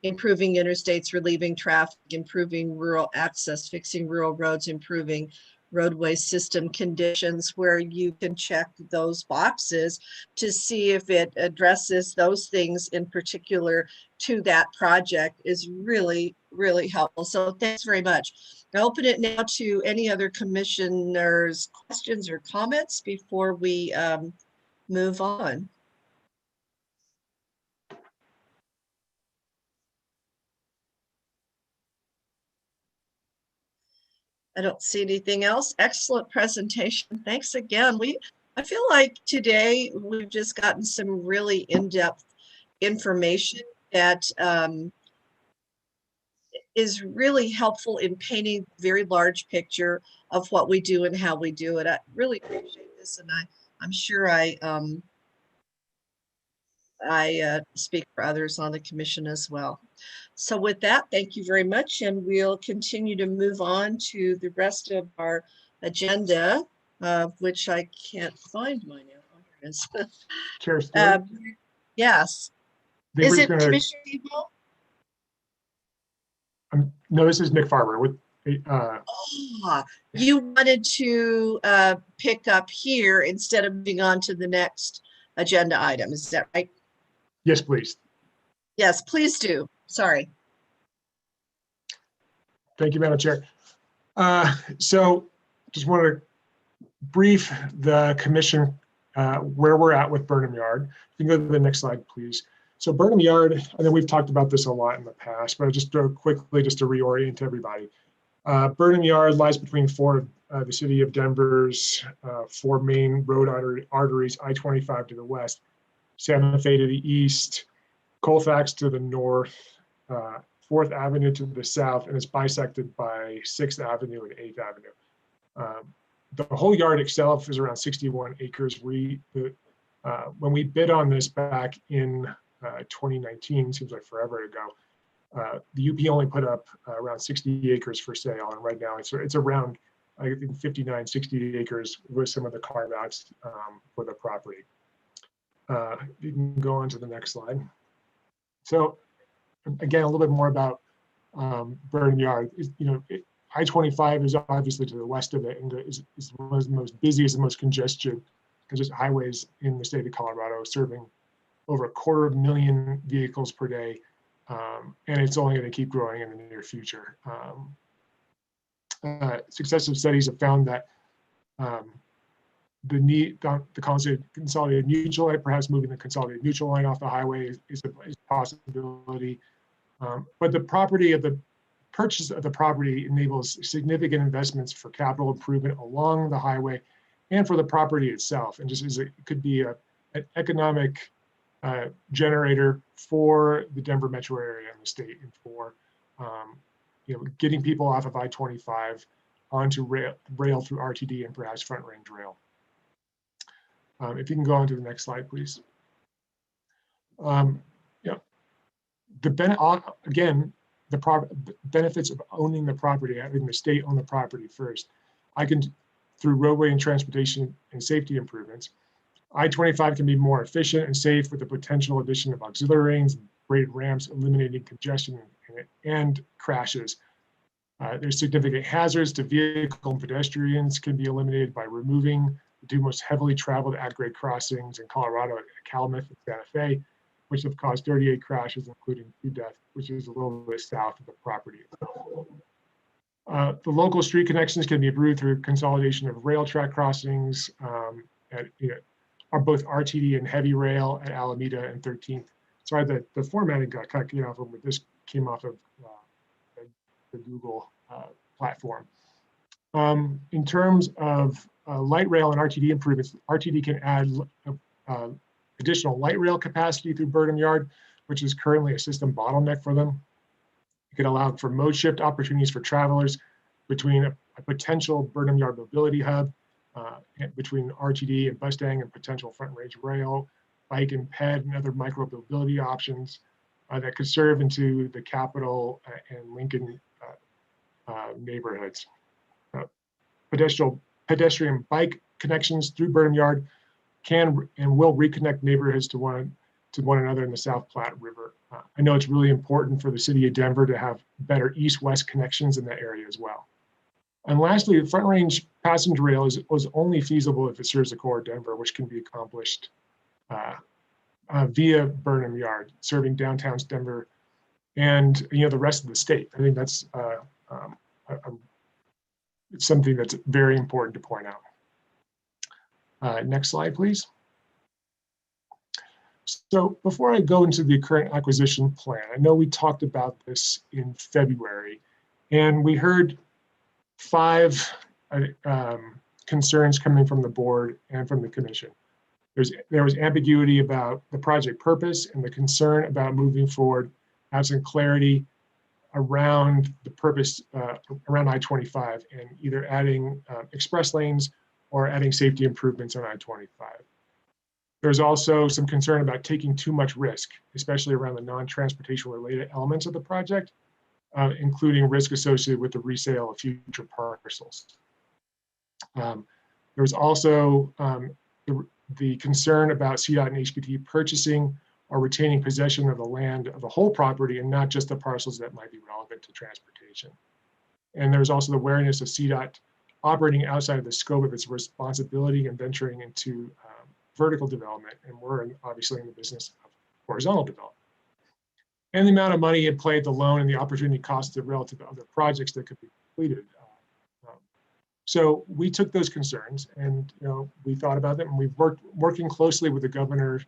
improving interstates, relieving traffic, improving rural access, fixing rural roads, improving roadway system conditions, where you can check those boxes to see if it addresses those things in particular to that project is really, really helpful. So thanks very much. I'll open it now to any other commissioners' questions or comments before we move on. I don't see anything else. Excellent presentation. Thanks again. I feel like today we've just gotten some really in-depth information that is really helpful in painting a very large picture of what we do and how we do it. I really appreciate this, and I'm sure I speak for others on the commission as well. So with that, thank you very much, and we'll continue to move on to the rest of our agenda, which I can't find mine now. Oh, here it is. Chair Stewart? Yes. Is it Commissioner Debo? No, this is Nick Farmer. You wanted to pick up here instead of moving on to the next agenda item. Is that right? Yes, please. Yes, please do. Sorry. Thank you, Madam Chair. So just want to brief the commission where we're at with Burnham Yard. You can go to the next slide, please. So Burnham Yard, I know we've talked about this a lot in the past, but just quickly, just to reorient everybody. Burnham Yard lies between the city of Denver's four main road arteries, I-25 to the west, Santa Fe to the east, Colfax to the north, 4th Avenue to the south, and it's bisected by 6th Avenue and 8th Avenue. The whole yard itself is around 61 acres. When we bid on this back in 2019, seems like forever ago, the UP only put up around 60 acres for sale, and right now it's around, I think, 59, 60 acres with some of the carve outs for the property. You can go on to the next slide. So again, a little bit more about Burnham Yard. I-25 is obviously to the west of it, and is one of the most busiest and most congested highways in the state of Colorado, serving over 250,000 vehicles per day, and it's only going to keep growing in the near future. Successive studies have found that the consolidated neutral line, perhaps moving the consolidated neutral line off the highway is a possibility. But the purchase of the property enables significant investments for capital improvement along the highway and for the property itself. And it could be an economic generator for the Denver metro area and the state, and for getting people off of I-25 onto rail through RTD and perhaps Front Range Rail. If you can go on to the next slide, please. The benefits of owning the property, having the state own the property first. Through roadway and transportation and safety improvements, I-25 can be more efficient and safe with the potential addition of auxiliary lanes, graded ramps, eliminating congestion and crashes. There's significant hazards to vehicle and pedestrians can be eliminated by removing the two most heavily traveled at-grade crossings in Colorado at Calumet and Santa Fe, which have caused 38 crashes, including 2 deaths, which is a little bit south of the property. The local street connections can be improved through consolidation of rail track crossings are both RTD and heavy rail at Alameda and 13th. Sorry, the formatting got cut off of, but this came off of the Google platform. In terms of light rail and RTD improvements, RTD can add additional light rail capacity through Burnham Yard, which is currently a system bottleneck for them. It can allow for mode shift opportunities for travelers between a potential Burnham Yard mobility hub, between RTD and Mustang and potential Front Range Rail, bike and ped and other micro mobility options that could serve into the Capitol and Lincoln neighborhoods. Pedestrian bike connections through Burnham Yard can and will reconnect neighborhoods to one another in the South Platte River. I know it's really important for the city of Denver to have better east-west connections in that area as well. And lastly, the Front Range passenger rail is only feasible if it serves the core of Denver, which can be accomplished via Burnham Yard, serving downtown Denver and the rest of the state. I think that's something that's very important to point out. Next slide, please. So before I go into the current acquisition plan, I know we talked about this in February, and we heard 5 concerns coming from the board and from the commission. There was ambiguity about the project purpose and the concern about moving forward, absent clarity around the purpose around I-25 and either adding express lanes or adding safety improvements on I-25. There's also some concern about taking too much risk, especially around the non-transportation related elements of the project, including risk associated with the resale of future parcels. There's also the concern about CDOT and HPTE purchasing or retaining possession of the land of the whole property and not just the parcels that might be relevant to transportation. And there's also the awareness of CDOT operating outside of the scope of its responsibility and venturing into vertical development. And we're obviously in the business of horizontal development. And the amount of money at play at the loan and the opportunity cost relative to other projects that could be completed. So we took those concerns and we thought about them, and we've working closely with the governor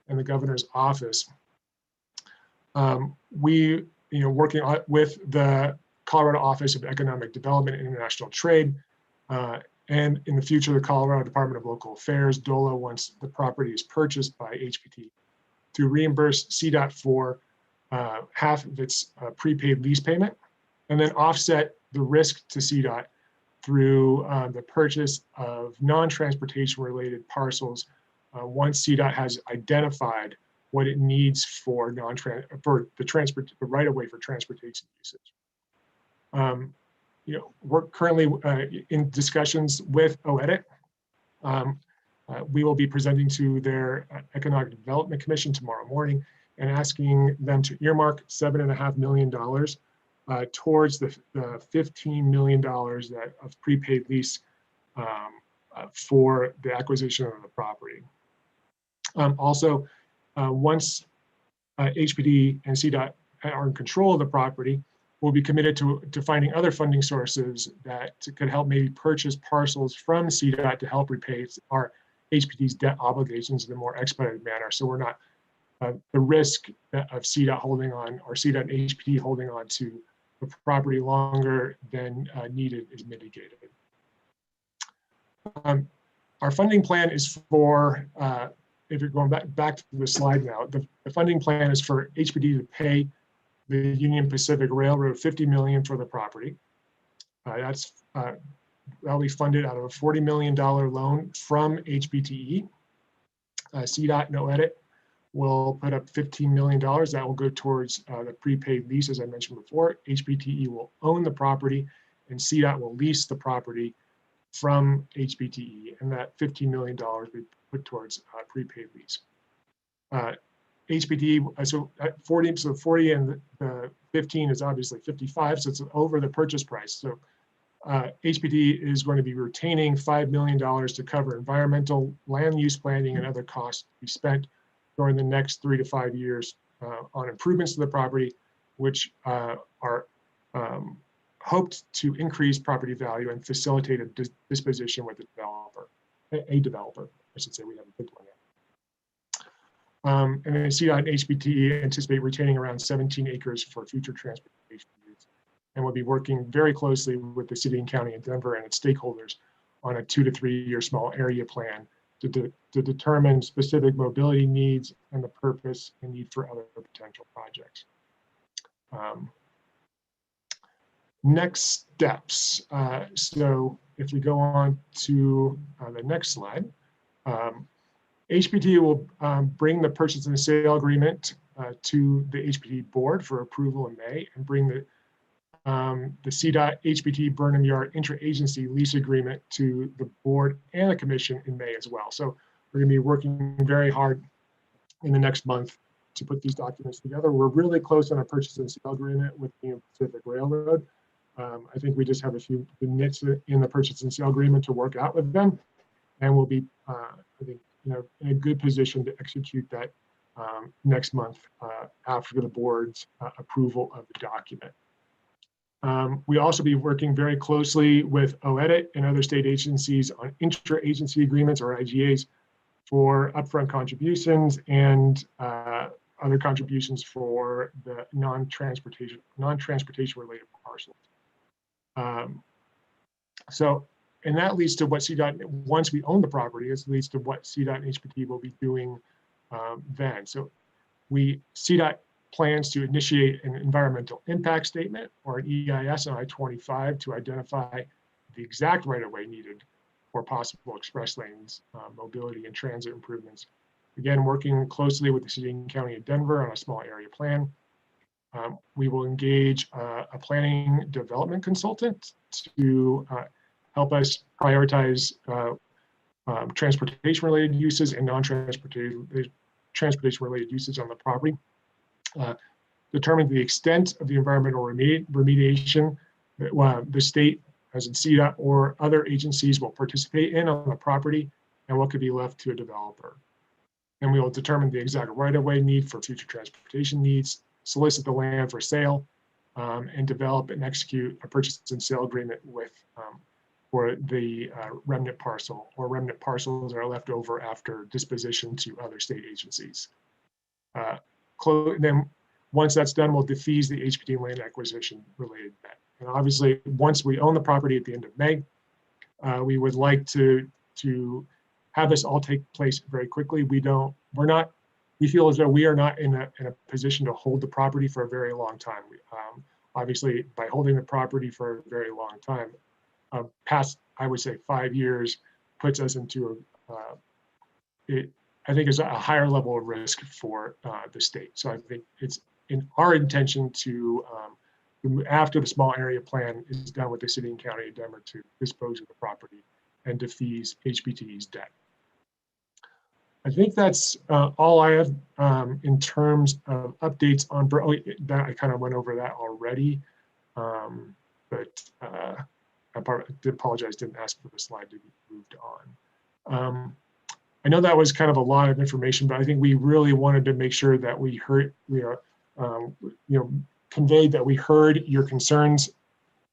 and the governor's office. We working with the Colorado Office of Economic Development and International Trade, and in the future, the Colorado Department of Local Affairs, DOLA, once the property is purchased by HPT, to reimburse CDOT for half of its prepaid lease payment, and then offset the risk to CDOT through the purchase of non-transportation related parcels once CDOT has identified what it needs for the right of way for transportation usage. We're currently in discussions with OEDIT. We will be presenting to their Economic Development Commission tomorrow morning and asking them to earmark $7.5 million towards the $15 million of prepaid lease for the acquisition of the property. Also, once HPD and CDOT are in control of the property, we'll be committed to finding other funding sources that could help maybe purchase parcels from CDOT to help repay our HPD's debt obligations in a more expedited manner. So we're not, the risk of CDOT holding on, or CDOT and HPD holding on to the property longer than needed is mitigated. Our funding plan is for, if you're going back to the slide now, the funding plan is for HPD to pay the Union Pacific Railroad $50 million for the property. That'll be funded out of a $40 million loan from HPTE. CDOT and OEDIT will put up $15 million. That will go towards the prepaid lease, as I mentioned before. HPTE will own the property, and CDOT will lease the property from HPTE, and that $15 million will be put towards prepaid lease. HPTE, so 40 and the 15 is obviously 55, so it's over the purchase price. So HPD is going to be retaining $5 million to cover environmental, land use planning, and other costs to be spent during the next 3 to 5 years on improvements to the property, which are hoped to increase property value and facilitate a disposition with a developer. I should say we have a big one there. And then CDOT and HPTE anticipate retaining around 17 acres for future transportation use, and will be working very closely with the city and county of Denver and its stakeholders on a 2 to 3 year small area plan to determine specific mobility needs and the purpose and need for other potential projects. Next steps. So if we go on to the next slide, HPT will bring the purchase and sale agreement to the HPT board for approval in May, and bring the CDOT HPT Burnham Yard interagency lease agreement to the board and the commission in May as well. So we're going to be working very hard in the next month to put these documents together. We're really close on a purchase and sale agreement with the Union Pacific Railroad. I think we just have a few nits in the purchase and sale agreement to work out with them, and we'll be, I think, in a good position to execute that next month after the board's approval of the document. We also be working very closely with OEDIT and other state agencies on interagency agreements, or IGAs, for upfront contributions and other contributions for the non-transportation related parcels. And that leads to what CDOT, once we own the property, it leads to what CDOT and HPT will be doing then. So CDOT plans to initiate an environmental impact statement, or an EIS, on I-25 to identify the exact right-of-way needed for possible express lanes, mobility, and transit improvements. Again, working closely with the city and county of Denver on a small area plan. We will engage a planning development consultant to help us prioritize transportation-related uses and transportation-related uses on the property. Determine the extent of the environmental remediation the state, as in CDOT or other agencies, will participate in on the property and what could be left to a developer. And we will determine the exact right-of-way need for future transportation needs, solicit the land for sale, and develop and execute a purchase and sale agreement with for the remnant parcel or remnant parcels that are left over after disposition to other state agencies. Then once that's done, we'll defease the HPT land acquisition related debt. And obviously, once we own the property at the end of May, we would like to have this all take place very quickly. We feel as though we are not in a position to hold the property for a very long time. Obviously, by holding the property for a very long time, past, I would say 5 years, puts us into I think is a higher level of risk for the state. So I think it's in our intention to, after the small area plan is done with the city and county of Denver, to dispose of the property and defease HPTE's debt. I think that's all I have in terms of updates on, that I kind of went over that already, but I apologize, didn't ask for the slide to be moved on. I know that was kind of a lot of information, but I think we really wanted to make sure that we conveyed that we heard your concerns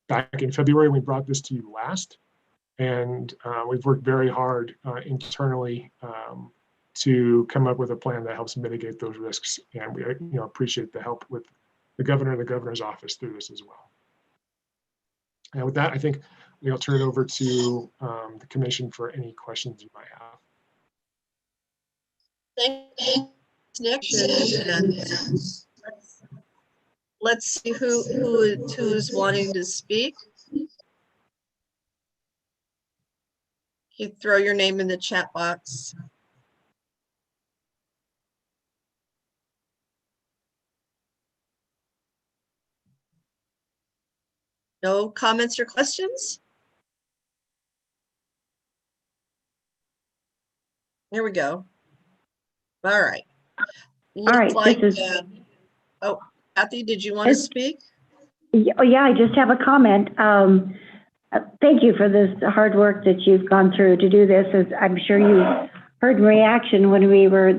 back in February. We brought this to you last, and we've worked very hard internally to come up with a plan that helps mitigate those risks. And we appreciate the help with the governor and the governor's office through this as well. And with that, I think I'll turn it over to the commission for any questions you might have. Thanks, Nick. And let's see who's wanting to speak. You throw your name in the chat box. No comments or questions? Here we go. All right. right, Like, this is- oh, Kathy, did you want to speak? Oh, yeah, I just have a comment. Thank you for this hard work that you've gone through to do this. As I'm sure you heard reaction when we were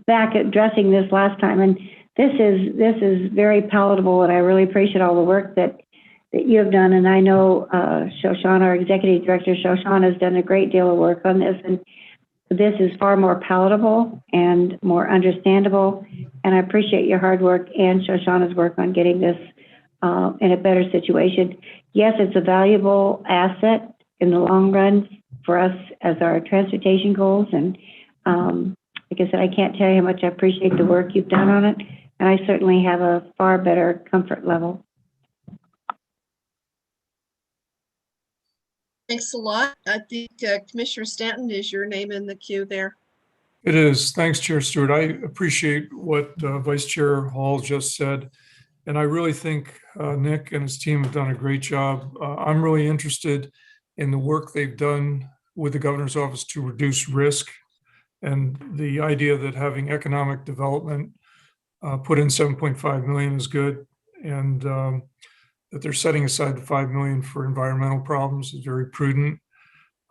back addressing this last time. And this is very palatable, and I really appreciate all the work that you have done. And I know Shoshana, our executive director, Shoshana, has done a great deal of work on this. And this is far more palatable and more understandable. And I appreciate your hard work and Shoshana's work on getting this in a better situation. Yes, it's a valuable asset in the long run for us as our transportation goals. And like I said, I can't tell you how much I appreciate the work you've done on it. And I certainly have a far better comfort level. Thanks a lot. I think Commissioner Stanton, is your name in the queue there? It is. Thanks, Chair Stewart. I appreciate what Vice Chair Hall just said. And I really think Nick and his team have done a great job. I'm really interested in the work they've done with the governor's office to reduce risk, and the idea that having economic development put in 7.5 million is good, and that they're setting aside the 5 million for environmental problems is very prudent.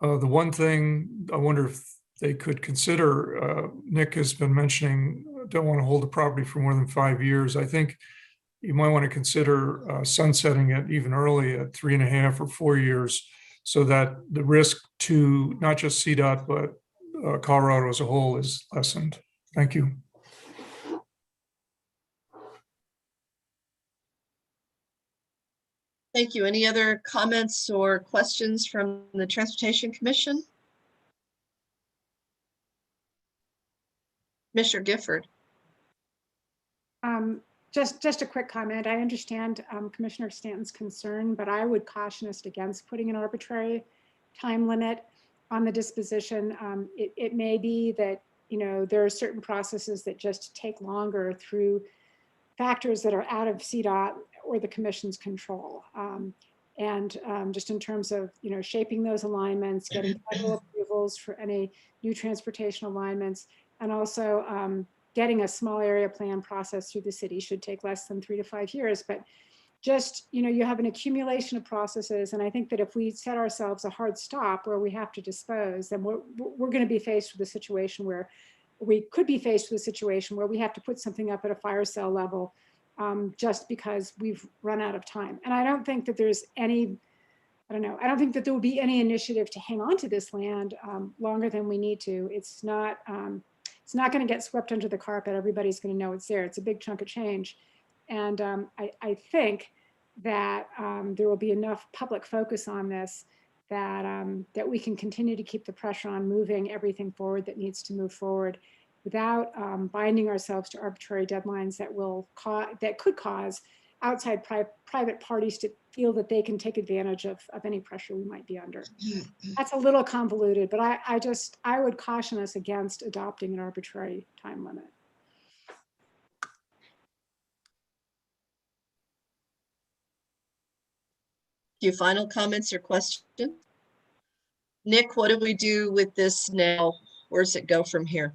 The one thing I wonder if they could consider, Nick has been mentioning, don't want to hold the property for more than 5 years. I think you might want to consider sunsetting it even early at 3.5 or 4 years, so that the risk to not just CDOT, but Colorado as a whole is lessened. Thank you. Thank you. Any other comments or questions from the Transportation Commission? Commissioner Gifford. Just a quick comment. I understand Commissioner Stanton's concern, but I would caution us against putting an arbitrary time limit on the disposition. It may be that, there are certain processes that just take longer through factors that are out of CDOT or the commission's control. Just in terms of, shaping those alignments, getting federal approvals for any new transportation alignments, and also getting a small area plan process through the city should take less than 3 to 5 years. But just, you have an accumulation of processes. And I think that if we set ourselves a hard stop where we have to dispose, then we're going to be faced with a situation where we could be faced with a situation where we have to put something up at a fire sale level just because we've run out of time. And I don't think that there's any, I don't think that there will be any initiative to hang on to this land longer than we need to. It's not going to get swept under the carpet. Everybody's going to know it's there. It's a big chunk of change. And I think that there will be enough public focus on this that we can continue to keep the pressure on moving everything forward that needs to move forward without binding ourselves to arbitrary deadlines that could cause outside private parties to feel that they can take advantage of any pressure we might be under. That's a little convoluted, but I would caution us against adopting an arbitrary time limit. Few final comments or questions? Nick, what do we do with this now? Where does it go from here?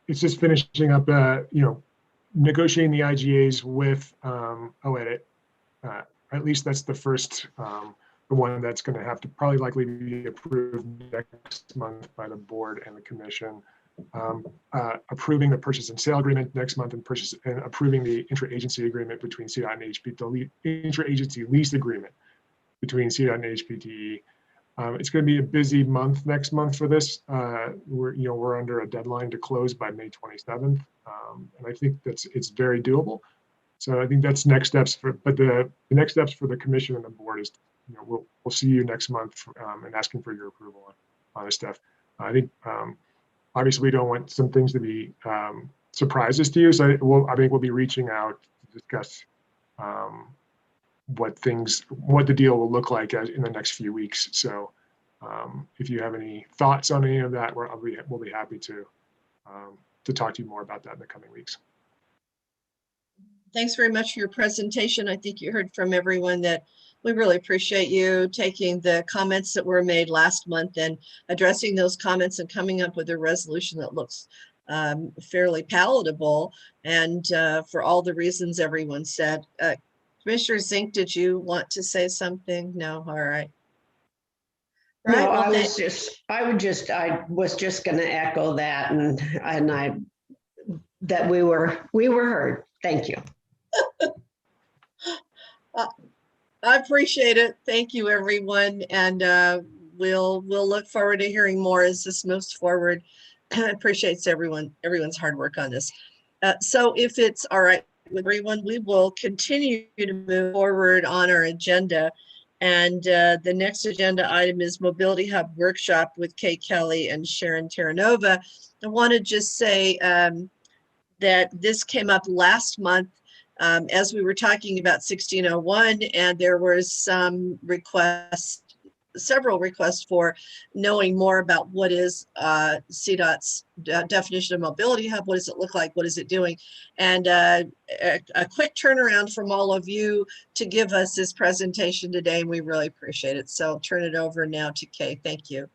It's just finishing up, negotiating the IGAs with OEDIT. At least that's the first, the one that's going to have to probably likely be approved next month by the board and the commission. Approving the purchase and sale agreement next month and approving the interagency agreement between CDOT and HPTE, interagency lease agreement between CDOT and HPTE. It's going to be a busy month next month for this. We're under a deadline to close by May 27th, and I think it's very doable. So I think that's next steps but the next steps for the commission and the board is, we'll see you next month and asking for your approval on this stuff. I think obviously we don't want some things to be surprises to you, so I think we'll be reaching out to discuss what the deal will look like in the next few weeks. So if you have any thoughts on any of that, we'll be happy to talk to you more about that in the coming weeks. Thanks very much for your presentation. I think you heard from everyone that we really appreciate you taking the comments that were made last month and addressing those comments and coming up with a resolution that looks fairly palatable, and for all the reasons everyone said. Commissioner Zink, did you want to say something? No? All right. No, Right, well, I was just going to echo that, and that we were heard. Thank you. I appreciate it. Thank you, everyone, and we'll look forward to hearing more as this moves forward. I appreciate everyone's hard work on this. So if it's all right with everyone, we will continue to move forward on our agenda. And the next agenda item is Mobility Hub Workshop with Kay Kelly and Sharon Terranova. I want to just say that this came up last month as we were talking about 1601, and there was several requests for knowing more about what is CDOT's definition of mobility hub. What does it look like? What is it doing? And a quick turnaround from all of you to give us this presentation today, and we really appreciate it. So I'll turn it over now to Kay. Thank you.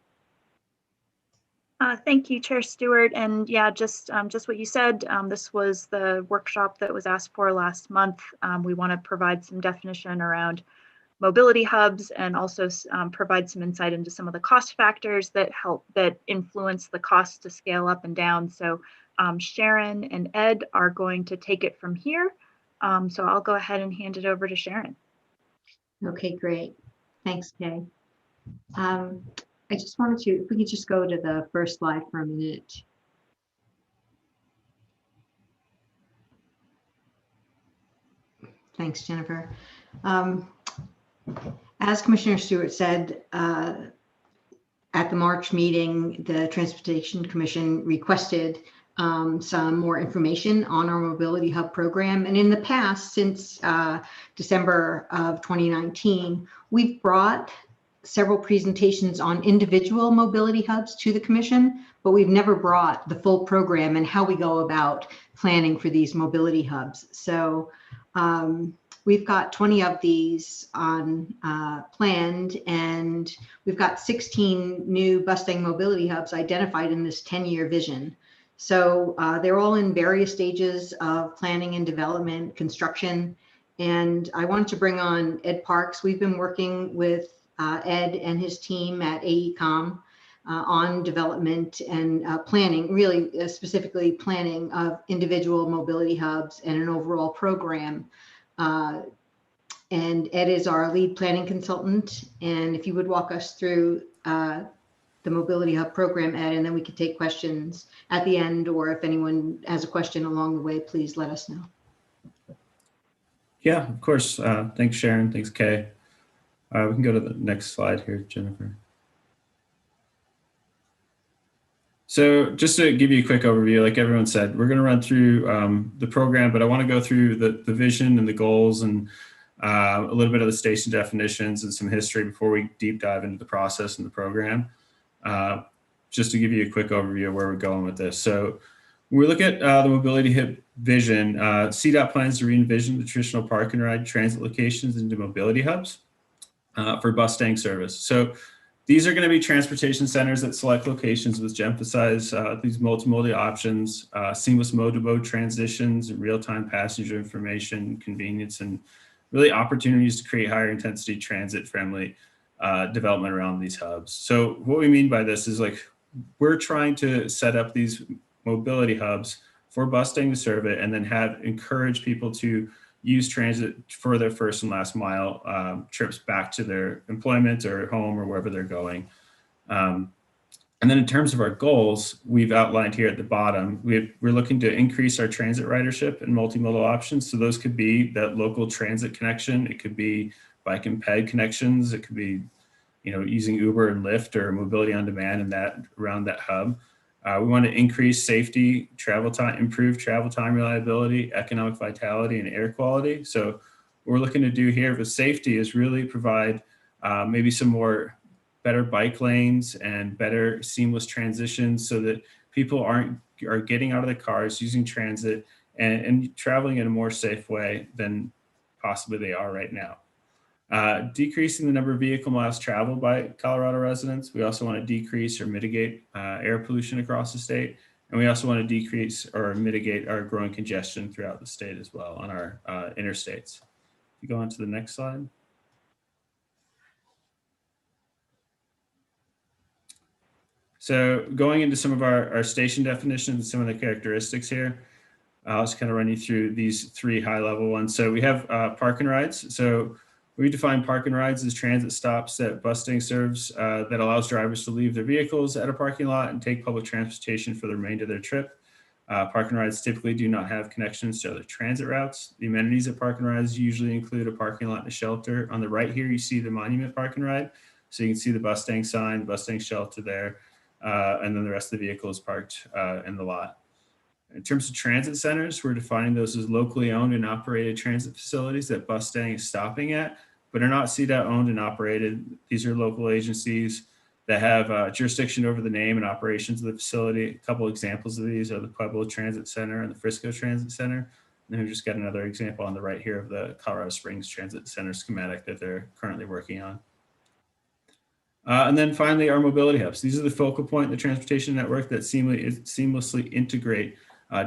Thank you, Chair Stewart. And yeah, just what you said, this was the workshop that was asked for last month. We want to provide some definition around mobility hubs and also provide some insight into some of the cost factors that influence the cost to scale up and down. So Sharon and Ed are going to take it from here. So I'll go ahead and hand it over to Sharon. Okay, great. Thanks, Kay. I just wanted to, if we could just go to the first slide for a minute. Thanks, Jennifer. As Commissioner Stewart said, at the March meeting, the Transportation Commission requested some more information on our Mobility Hub program. And in the past, since December of 2019, we've brought several presentations on individual mobility hubs to the Commission, but we've never brought the full program and how we go about planning for these mobility hubs. So we've got 20 of these on planned, and we've got 16 new Mustang mobility hubs identified in this 10-year vision. So they're all in various stages of planning and development, construction. And I wanted to bring on Ed Parks. We've been working with Ed and his team at AECOM on development and planning, really specifically planning of individual mobility hubs and an overall program. And Ed is our lead planning consultant. And if you would walk us through the Mobility Hub program, Ed, and then we could take questions at the end, or if anyone has a question along the way, please let us know. Yeah, of course. Thanks, Sharon. Thanks, Kay. We can go to the next slide here, Jennifer. So just to give you a quick overview, like everyone said, we're going to run through the program, but I want to go through the vision and the goals and a little bit of the station definitions and some history before we deep dive into the process and the program. Just to give you a quick overview of where we're going with this. So when we look at the mobility hub vision, CDOT plans to re-envision the traditional park and ride transit locations into mobility hubs for bus staying service. So these are going to be transportation centers at select locations, which emphasize these multimodal options, seamless mode-to-mode transitions, and real-time passenger information, convenience, and really opportunities to create higher intensity transit-friendly development around these hubs. So what we mean by this is like, we're trying to set up these mobility hubs for bus staying to serve it, and then encourage people to use transit for their first and last mile trips back to their employment or home or wherever they're going. And then in terms of our goals, we've outlined here at the bottom, we're looking to increase our transit ridership and multimodal options. So those could be that local transit connection. It could be bike and ped connections. It could be, using Uber and Lyft or mobility on demand and that around that hub. We want to increase safety, travel time, improve travel time reliability, economic vitality, and air quality. So what we're looking to do here with safety is really provide maybe some more better bike lanes and better seamless transitions so that people are getting out of the cars, using transit, and traveling in a more safe way than possibly they are right now. Decreasing the number of vehicle miles traveled by Colorado residents. We also want to decrease or mitigate air pollution across the state. And we also want to decrease or mitigate our growing congestion throughout the state as well on our interstates. If you go on to the next slide. So going into some of our station definitions and some of the characteristics here, I'll just kind of run you through these three high level ones. So we have park and rides. So we define park and rides as transit stops that bus staying serves that allows drivers to leave their vehicles at a parking lot and take public transportation for the remainder of their trip. Park and rides typically do not have connections to other transit routes. The amenities at park and rides usually include a parking lot and a shelter. On the right here, you see the Monument Park and Ride. So you can see the bus staying sign, the bus staying shelter there, and then the rest of the vehicle is parked in the lot. In terms of transit centers, we're defining those as locally owned and operated transit facilities that bus staying is stopping at, but are not CDOT owned and operated. These are local agencies that have jurisdiction over the name and operations of the facility. A couple examples of these are the Pueblo Transit Center and the Frisco Transit Center. And then we've just got another example on the right here of the Colorado Springs Transit Center schematic that they're currently working on. And then finally, our mobility hubs. These are the focal point in the transportation network that seamlessly integrate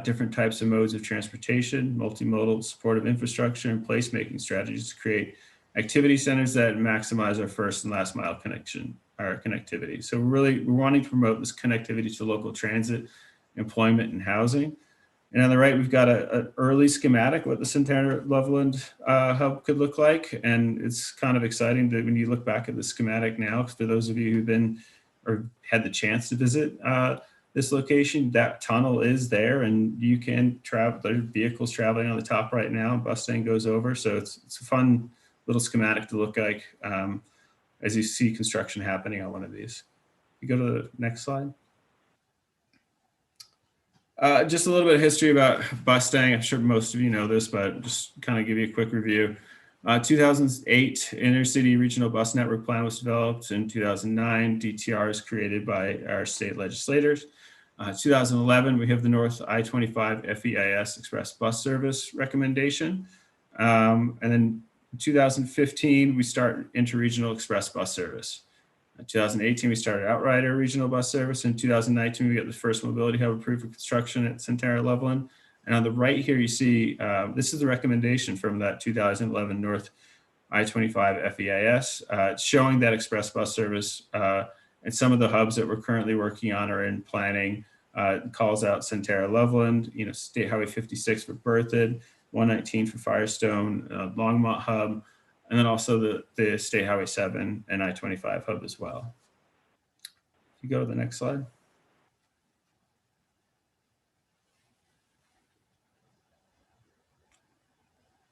different types of modes of transportation, multimodal supportive infrastructure, and placemaking strategies to create activity centers that maximize our first and last mile connectivity. So we're wanting to promote this connectivity to local transit, employment, and housing. And on the right, we've got an early schematic what the Santana-Loveland hub could look like. And it's kind of exciting that when you look back at the schematic now, for those of you who've been or had the chance to visit this location, that tunnel is there and you can travel. There's vehicles traveling on the top right now, bus staying goes over. So it's a fun little schematic to look like as you see construction happening on one of these. You go to the next slide. Just a little bit of history about bus staying. I'm sure most of you know this, but just kind of give you a quick review. 2008, Intercity Regional Bus Network Plan was developed. In 2009, DTR is created by our state legislators. 2011, we have the North I-25 FEIS Express Bus Service recommendation. And then in 2015, we start interregional express bus service. In 2018, we started Outrider regional bus service. In 2019, we got the first mobility hub approved for construction at Centera Loveland. And on the right here, you see, this is the recommendation from that 2011 North I-25 FEIS, showing that express bus service, and some of the hubs that we're currently working on are in planning. Calls out Centera Loveland, State Highway 56 for Berthoud, 119 for Firestone, Longmont hub, and then also the State Highway 7 and I-25 hub as well. If you go to the next slide.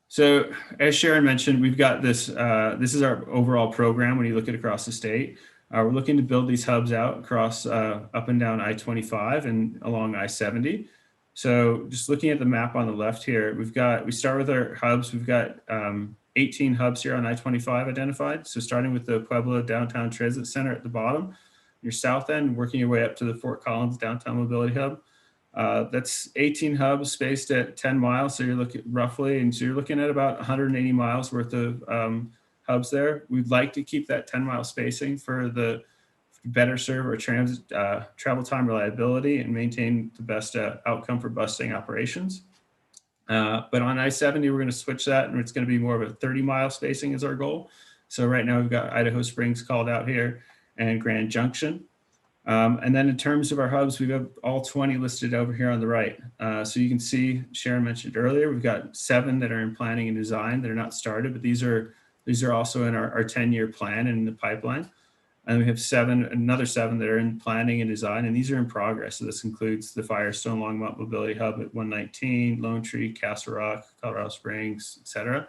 So as Sharon mentioned, we've got this, this is our overall program when you look at across the state. We're looking to build these hubs out across up and down I-25 and along I-70. So just looking at the map on the left here, we start with our hubs. We've got 18 hubs here on I-25 identified. So starting with the Pueblo Downtown Transit Center at the bottom, your south end, working your way up to the Fort Collins Downtown Mobility Hub. That's 18 hubs spaced at 10 miles. So you're looking roughly, and so you're looking at about 180 miles worth of hubs there. We'd like to keep that 10-mile spacing for the better serve our transit travel time reliability and maintain the best outcome for busing operations. But on I-70, we're going to switch that, and it's going to be more of a 30-mile spacing is our goal. So right now we've got Idaho Springs called out here and Grand Junction. And then in terms of our hubs, we've got all 20 listed over here on the right. So you can see, Sharon mentioned earlier, we've got 7 that are in planning and design that are not started, but these are also in our 10-year plan and in the pipeline. And we have another 7 that are in planning and design, and these are in progress. So this includes the Firestone Longmont Mobility Hub at 119, Lone Tree, Castle Rock, Colorado Springs, et cetera.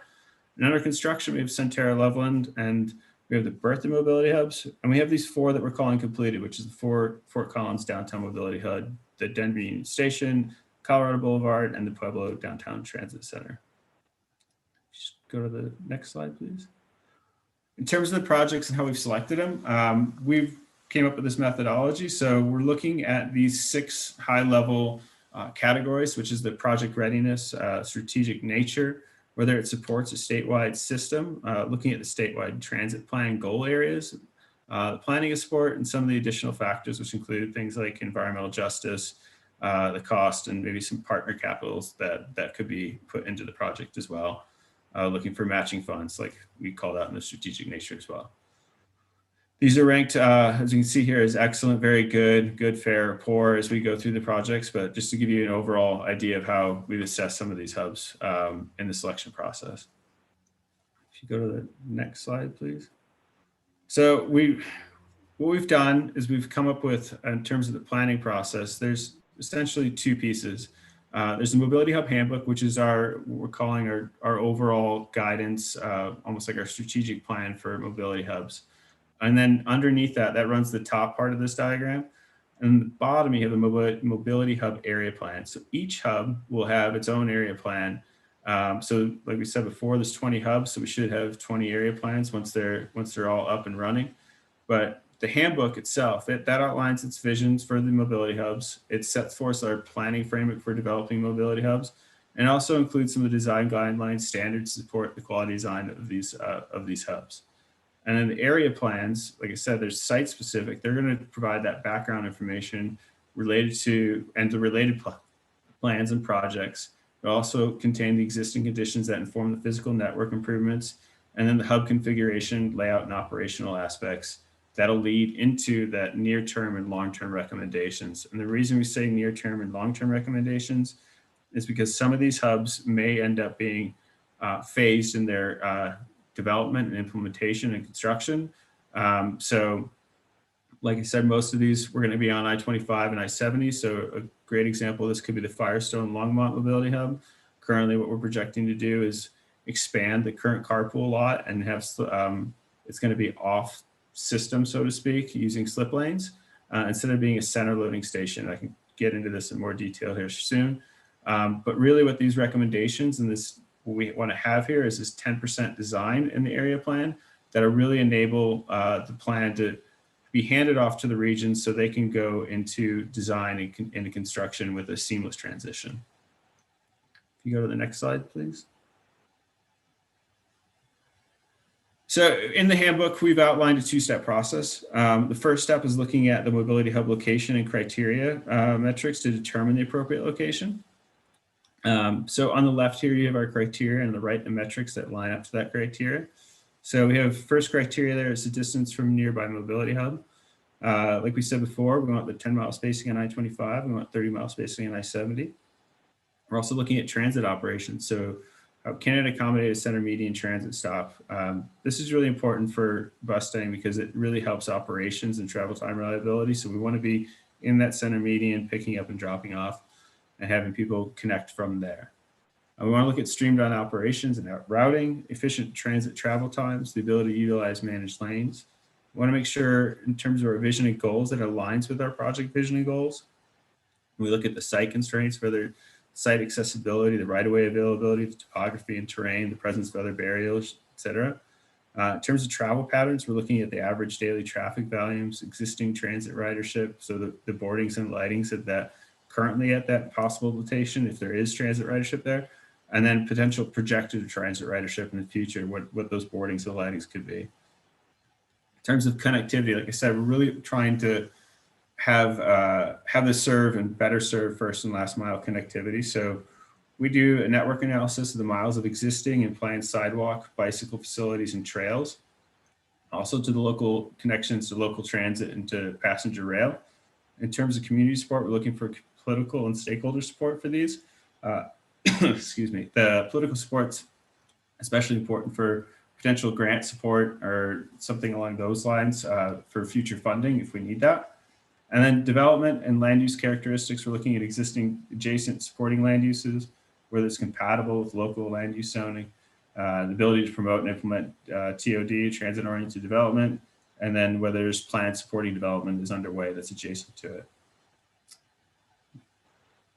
And under construction, we have Centera Loveland, and we have the Berthoud Mobility Hubs, and we have these 4 that we're calling completed, which is the Fort Collins Downtown Mobility Hub, the Denver Union Station, Colorado Boulevard, and the Pueblo Downtown Transit Center. Just go to the next slide, please. In terms of the projects and how we've selected them, we've came up with this methodology. So we're looking at these 6 high-level categories, which is the project readiness, strategic nature, whether it supports a statewide system, looking at the statewide transit plan goal areas, the planning of support, and some of the additional factors, which include things like environmental justice, the cost, and maybe some partner capitals that could be put into the project as well. Looking for matching funds, like we call that in the strategic nature as well. These are ranked, as you can see here, as excellent, very good, good, fair, poor as we go through the projects, but just to give you an overall idea of how we've assessed some of these hubs in the selection process. If you go to the next slide, please. So what we've done is we've come up with, in terms of the planning process, there's essentially 2 pieces. There's the Mobility Hub Handbook, which is what we're calling our overall guidance, almost like our strategic plan for mobility hubs. And then underneath that runs the top part of this diagram. And the bottom, you have a mobility hub area plan. So each hub will have its own area plan. So like we said before, there's 20 hubs, so we should have 20 area plans once they're all up and running. But the handbook itself, that outlines its visions for the mobility hubs. It sets forth our planning framework for developing mobility hubs, and also includes some of the design guidelines, standards to support the quality design of these hubs. And then the area plans, like I said, there's site specific. They're going to provide that background information related to and the related plans and projects. They also contain the existing conditions that inform the physical network improvements, and then the hub configuration, layout, and operational aspects that'll lead into that near-term and long-term recommendations. And the reason we say near-term and long-term recommendations is because some of these hubs may end up being phased in their development and implementation and construction. So like I said, most of these we're going to be on I-25 and I-70. So a great example of this could be the Firestone Longmont Mobility Hub. Currently, what we're projecting to do is expand the current carpool lot and have it's going to be off system, so to speak, using slip lanes instead of being a center loading station. I can get into this in more detail here soon. But really what these recommendations and what we want to have here is this 10% design in the area plan that'll really enable the plan to be handed off to the regions so they can go into design and into construction with a seamless transition. If you go to the next slide, please. So in the handbook, we've outlined a two-step process. The first step is looking at the mobility hub location and criteria metrics to determine the appropriate location. So on the left here, you have our criteria, and on the right, the metrics that line up to that criteria. So we have first criteria there is the distance from nearby mobility hub. Like we said before, we want the 10-mile spacing on I-25. We want 30-mile spacing on I-70. We're also looking at transit operations. So can it accommodate a center median transit stop? This is really important for bus staying because it really helps operations and travel time reliability. So we want to be in that center median, picking up and dropping off, and having people connect from there. We want to look at streamlined operations and routing, efficient transit travel times, the ability to utilize managed lanes. We want to make sure in terms of our vision and goals that it aligns with our project vision and goals. We look at the site constraints, whether site accessibility, the right-of-way availability, the topography and terrain, the presence of other barriers, et cetera. In terms of travel patterns, we're looking at the average daily traffic volumes, existing transit ridership, so the boardings and lightings at that currently at that possible location, if there is transit ridership there, and then potential projected transit ridership in the future, what those boardings and lightings could be. In terms of connectivity, like I said, we're really trying to have this serve and better serve first and last mile connectivity. So we do a network analysis of the miles of existing and planned sidewalk, bicycle facilities, and trails. Also to the local connections to local transit and to passenger rail. In terms of community support, we're looking for political and stakeholder support for these. Excuse me. The political support's especially important for potential grant support or something along those lines for future funding if we need that. And then development and land use characteristics, we're looking at existing adjacent supporting land uses, whether it's compatible with local land use zoning, the ability to promote and implement TOD, transit-oriented development, and then whether there's planned supporting development is underway that's adjacent to it.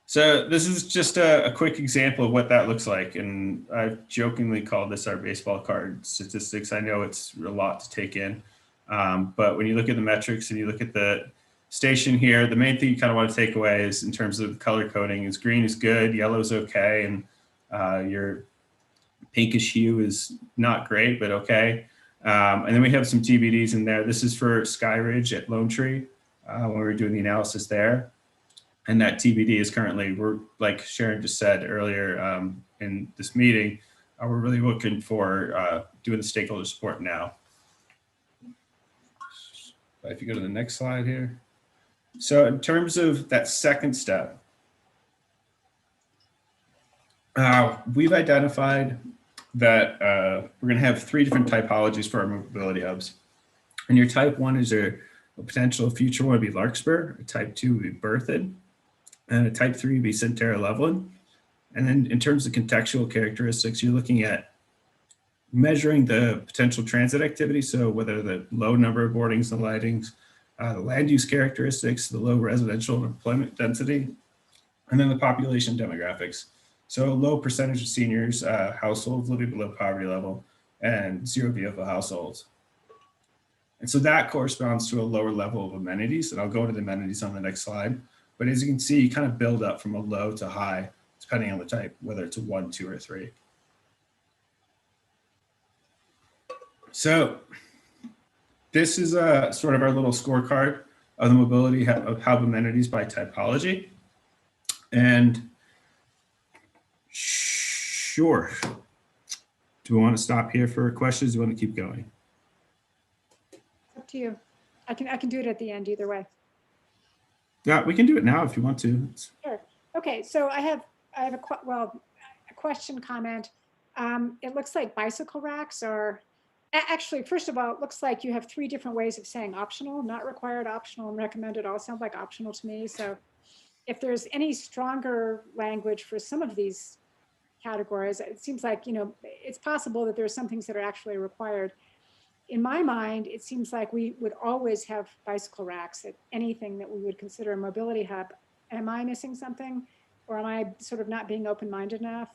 So this is just a quick example of what that looks like. And I've jokingly called this our baseball card statistics. I know it's a lot to take in, but when you look at the metrics and you look at the station here, the main thing you kind of want to take away is in terms of color coding is green is good, yellow is okay, and your pinkish hue is not great, but okay. And then we have some TBDs in there. This is for Sky Ridge at Lone Tree when we were doing the analysis there. And that TBD is currently, we're like Sharon just said earlier in this meeting, we're really looking for doing the stakeholder support now. If you go to the next slide here. So in terms of that second step, we've identified that we're going to have 3 different typologies for our mobility hubs. And your type 1 is a potential future one would be Larkspur, a type 2 would be Berthoud, and a type 3 would be Centera Loveland. And then in terms of contextual characteristics, you're looking at measuring the potential transit activity. So whether the low number of boardings and lightings, the land use characteristics, the low residential and employment density, and then the population demographics. So low percentage of seniors, households living below poverty level, and 0 vehicle households. And so that corresponds to a lower level of amenities. And I'll go into the amenities on the next slide. But as you can see, you kind of build up from a low to high, depending on the type, whether it's a 1, 2, or 3. So this is sort of our little scorecard of the mobility hub amenities by typology. And sure, do we want to stop here for questions? Do we want to keep going? It's up to you. I can do it at the end either way. Yeah, we can do it now if you want to. Sure. Okay, so I have a question comment. It looks like bicycle racks are actually, first of all, it looks like you have 3 different ways of saying optional, not required, optional, and recommended. All sound like optional to me. So if there's any stronger language for some of these categories, it seems like, it's possible that there's some things that are actually required. In my mind, it seems like we would always have bicycle racks at anything that we would consider a mobility hub. Am I missing something? Or am I sort of not being open-minded enough?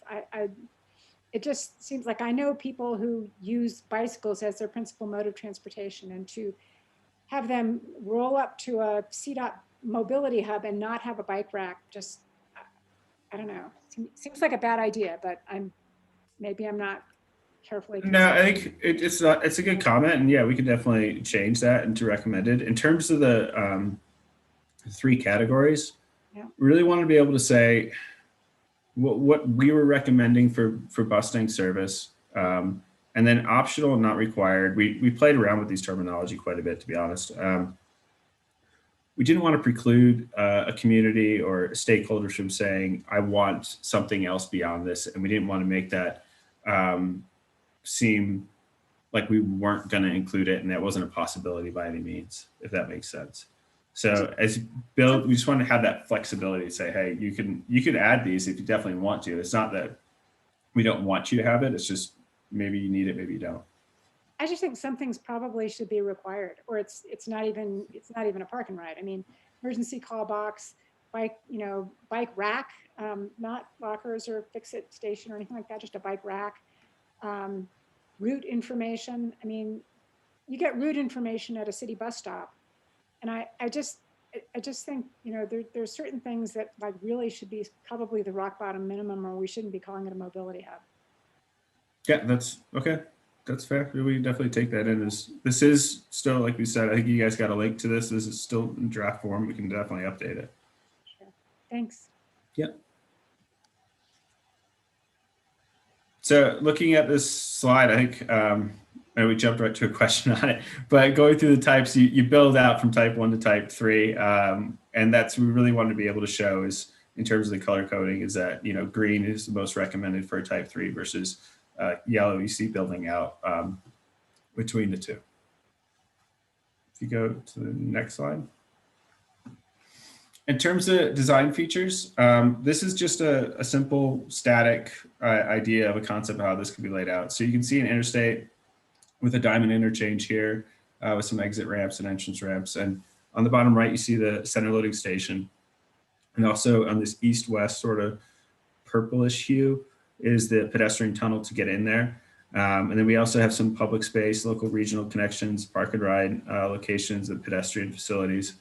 It just seems like I know people who use bicycles as their principal mode of transportation, and to have them roll up to a CDOT mobility hub and not have a bike rack, just, I don't know. Seems like a bad idea, but maybe I'm not carefully No, considered? I think it's not. It's a good comment, and yeah, we can definitely change that into recommended. In terms of the 3 categories, Yeah. we really want to be able to say what we were recommending for busing service, and then optional and not required. We played around with these terminology quite a bit, to be honest. We didn't want to preclude a community or stakeholders from saying, I want something else beyond this. And we didn't want to make that seem like we weren't going to include it and that wasn't a possibility by any means, if that makes sense. So as you build, we just want to have that flexibility to say, hey, you can add these if you definitely want to. It's not that we don't want you to have it. It's just maybe you need it, maybe you don't. I just think some things probably should be required, or it's not even a park and ride. I mean, emergency call box, bike rack, not lockers or fix-it station or anything like that, just a bike rack. Route information. I mean, you get route information at a city bus stop, and I just think there's certain things that like really should be probably the rock bottom minimum, or we shouldn't be calling it a mobility hub. Yeah, that's okay. That's fair. We definitely take that in. This is still, like we said, I think you guys got a link to this. This is still in draft form. We can definitely update it. Sure. Thanks. Yeah. So looking at this slide, I think and we jumped right to a question on it, but going through the types, you build out from type 1 to type 3. And that's what we really wanted to be able to show is in terms of the color coding is that, green is the most recommended for a type 3 versus yellow you see building out between the two. If you go to the next slide. In terms of design features, this is just a simple static idea of a concept of how this could be laid out. So you can see an interstate with a diamond interchange here with some exit ramps and entrance ramps. And on the bottom right, you see the center loading station. And also on this east-west sort of purplish hue is the pedestrian tunnel to get in there. And then we also have some public space, local regional connections, park and ride locations, and pedestrian facilities.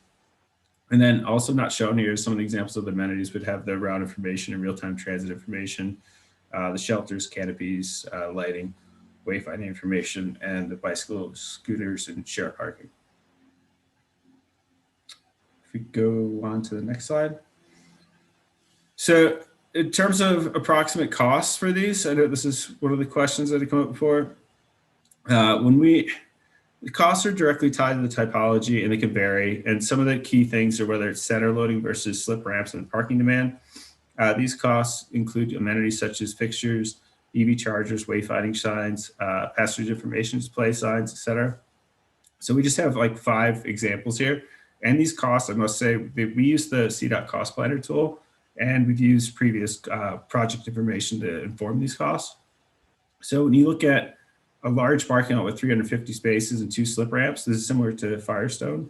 And then also not shown here is some of the examples of the amenities would have the route information and real-time transit information, the shelters, canopies, lighting, wayfinding information, and the bicycle, scooters, and shared parking. If we go on to the next slide. So in terms of approximate costs for these, I know this is one of the questions that have come up before. The costs are directly tied to the typology and they can vary. And some of the key things are whether it's center loading versus slip ramps and parking demand. These costs include amenities such as fixtures, EV chargers, wayfinding signs, passenger information display signs, etc. So we just have like 5 examples here. And these costs, I must say, we use the CDOT cost planner tool, and we've used previous project information to inform these costs. So when you look at a large parking lot with 350 spaces and 2 slip ramps, this is similar to Firestone.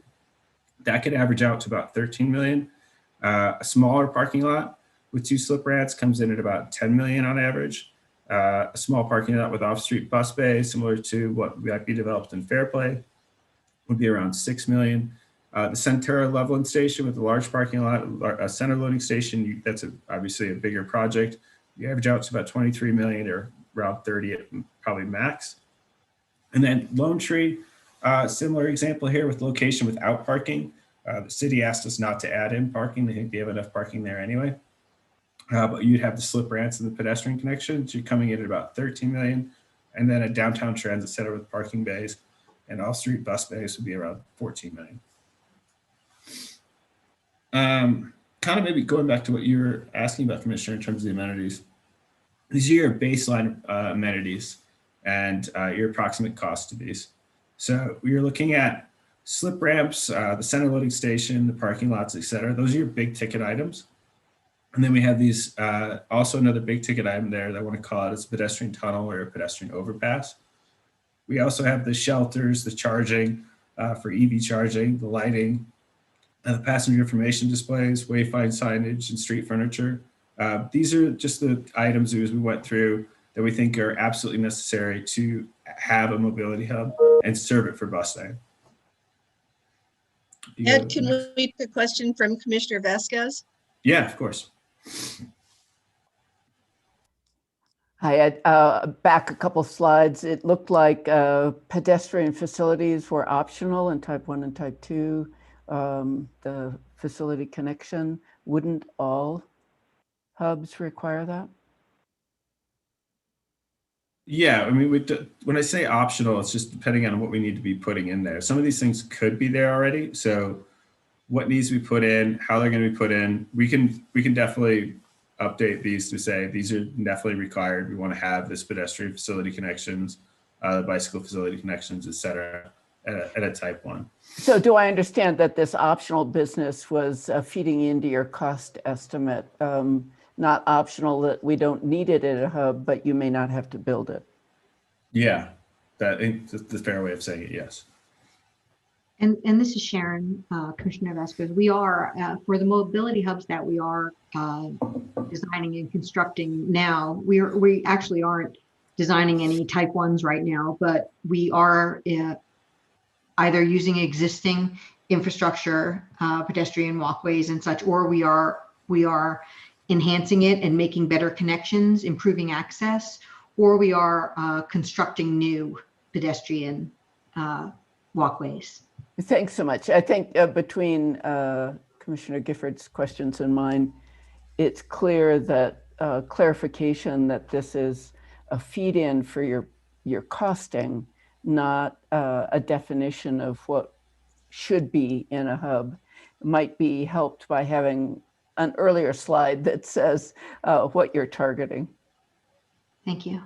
That could average out to about 13 million. A smaller parking lot with 2 slip ramps comes in at about 10 million on average. A small parking lot with off-street bus bay, similar to what might be developed in Fairplay, would be around 6 million. The Centura leveling station with a large parking lot, a center loading station, that's obviously a bigger project. You average out to about 23 million or around 30 at probably max. And then Lone Tree, similar example here with location without parking. The city asked us not to add in parking. They think they have enough parking there anyway. But you'd have the slip ramps and the pedestrian connections. You're coming in at about 13 million. And then a downtown transit center with parking bays and off-street bus bays would be around 14 million. Kind of maybe going back to what you were asking about, Commissioner, in terms of the amenities. These are your baseline amenities and your approximate cost to these. So we're looking at slip ramps, the center loading station, the parking lots, et cetera. Those are your big ticket items. And then we have these, also another big ticket item there that I want to call it is a pedestrian tunnel or a pedestrian overpass. We also have the shelters, the charging for EV charging, the lighting, the passenger information displays, wayfind signage, and street furniture. These are just the items as we went through that we think are absolutely necessary to have a mobility hub and serve it for busing. Ed, can we take a question from Commissioner Vasquez? Yeah, of course. Hi, back a couple slides. It looked like pedestrian facilities were optional in type 1 and type 2. The facility connection, wouldn't all hubs require that? Yeah, I mean, when I say optional, it's just depending on what we need to be putting in there. Some of these things could be there already. So what needs to be put in, how they're going to be put in, we can definitely update these to say these are definitely required. We want to have this pedestrian facility connections, bicycle facility connections, et cetera, at a type 1. So do I understand that this optional business was feeding into your cost estimate? Not optional that we don't need it at a hub, but you may not have to build it. Yeah, that's the fair way of saying it, yes. And this is Sharon, Commissioner Vasquez. We are, for the mobility hubs that we are designing and constructing now, we actually aren't designing any type 1s right now, but we are either using existing infrastructure, pedestrian walkways and such, or we are enhancing it and making better connections, improving access, or we are constructing new pedestrian walkways. Thanks so much. I think between Commissioner Gifford's questions and mine, it's clear that clarification that this is a feed-in for your costing, not a definition of what should be in a hub, might be helped by having an earlier slide that says what you're targeting. Thank you.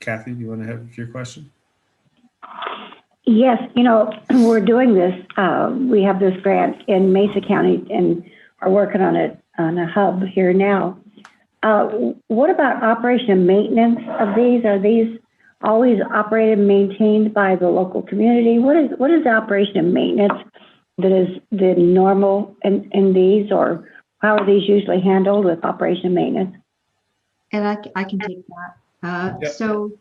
Kathy, do you want to have your question? Yes, we're doing this. We have this grant in Mesa County and are working on a hub here now. What about operation and maintenance of these? Are these always operated and maintained by the local community? What is the operation and maintenance that is the normal in these, or how are these usually handled with operation and maintenance? And I can take that. Yep. So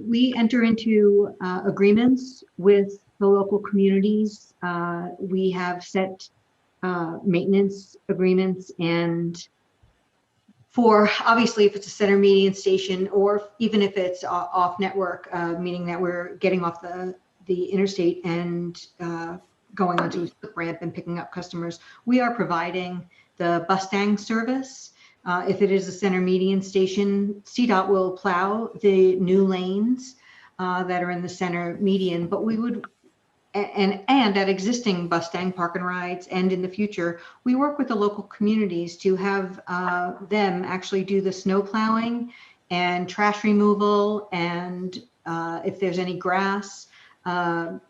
we enter into agreements with the local communities. We have set maintenance agreements, and for obviously if it's a center median station, or even if it's off network, meaning that we're getting off the interstate and going onto a slip ramp and picking up customers, we are providing the Mustang service. If it is a center median station, CDOT will plow the new lanes that are in the center median, but we would, and at existing Mustang park and rides, and in the future, we work with the local communities to have them actually do the snow plowing and trash removal, and if there's any grass,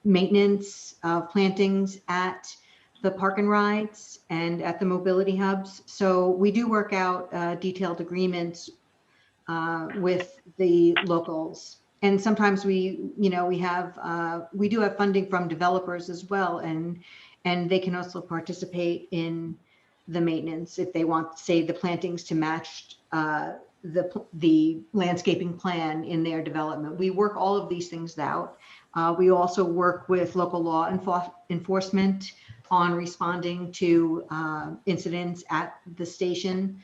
maintenance of plantings at the park and rides and at the mobility hubs. So we do work out detailed agreements with the locals. And sometimes we do have funding from developers as well, and they can also participate in the maintenance if they want, say, the plantings to match the landscaping plan in their development. We work all of these things out. We also work with local law enforcement on responding to incidents at the station.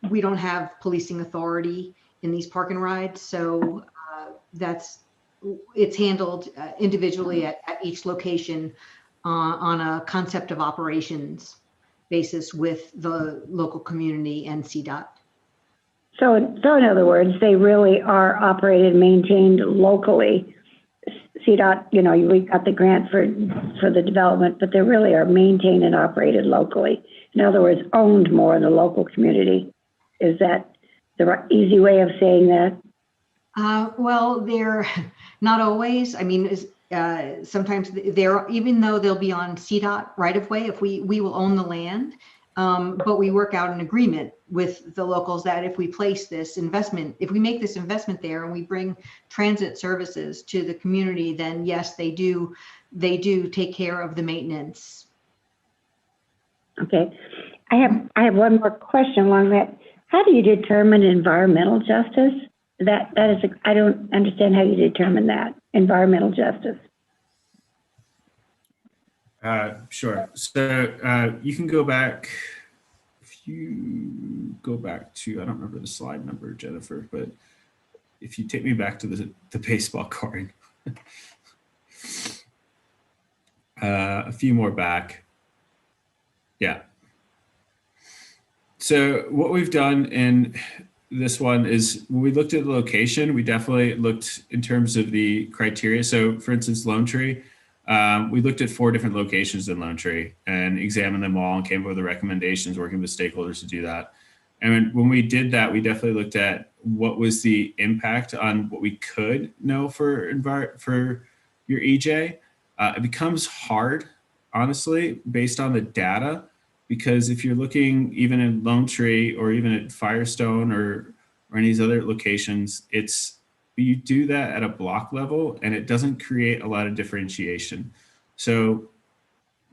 We don't have policing authority in these park and rides, so it's handled individually at each location on a concept of operations basis with the local community and CDOT. So in other words, they really are operated and maintained locally. CDOT, we got the grant for the development, but they really are maintained and operated locally. In other words, owned more in the local community. Is that the easy way of saying that? Well, they're not always. I mean, sometimes they're, even though they'll be on CDOT right of way, if we will own the land, but we work out an agreement with the locals that if we place this investment, if we make this investment there and we bring transit services to the community, then yes, they do take care of the maintenance. Okay, I have one more question along that. How do you determine environmental justice? That is, I don't understand how you determine that. environmental justice. Sure. So you can go back, if you go back to, I don't remember the slide number, Jennifer, but if you take me back to the baseball card, a few more back. Yeah. So what we've done in this one is when we looked at the location, we definitely looked in terms of the criteria. So for instance, Lone Tree, we looked at 4 different locations in Lone Tree and examined them all and came up with the recommendations, working with stakeholders to do that. And when we did that, we definitely looked at what was the impact on what we could know for your EJ. It becomes hard, honestly, based on the data, because if you're looking even in Lone Tree or even at Firestone or any of these other locations, you do that at a block level and it doesn't create a lot of differentiation. So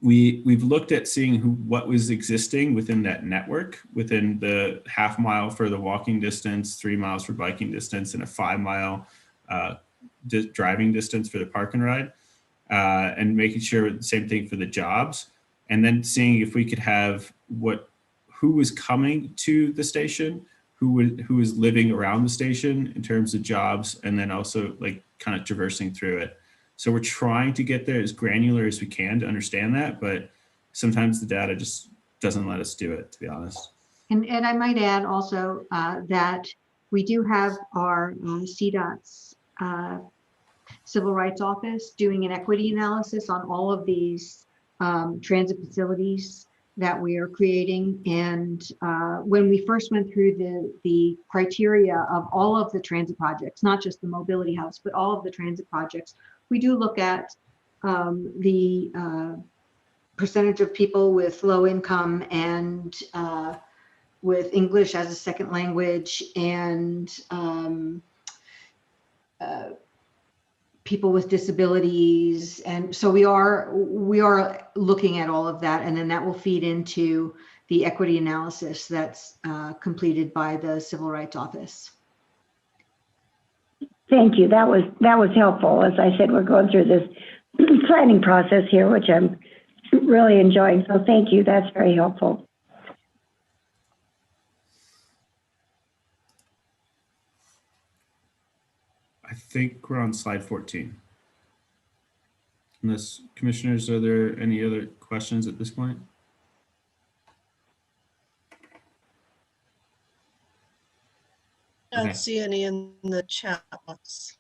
we've looked at seeing what was existing within that network, within the half mile for the walking distance, 3 miles for biking distance, and a 5 mile driving distance for the park and ride, and making sure the same thing for the jobs, and then seeing if we could have who was coming to the station, who was living around the station in terms of jobs, and then also like kind of traversing through it. So we're trying to get there as granular as we can to understand that, but sometimes the data just doesn't let us do it, to be honest. And I might add also that we do have our CDOT's Civil Rights Office doing an equity analysis on all of these transit facilities that we are creating. And when we first went through the criteria of all of the transit projects, not just the mobility hubs, but all of the transit projects, we do look at the percentage of people with low income and with English as a second language, and people with disabilities. And so we are looking at all of that, and then that will feed into the equity analysis that's completed by the Civil Rights Office. Thank you. That was helpful. As I said, we're going through this planning process here, which I'm really enjoying. So thank you. That's very helpful. I think we're on slide 14. Unless commissioners, are there any other questions at this point? I don't see any in the chat box.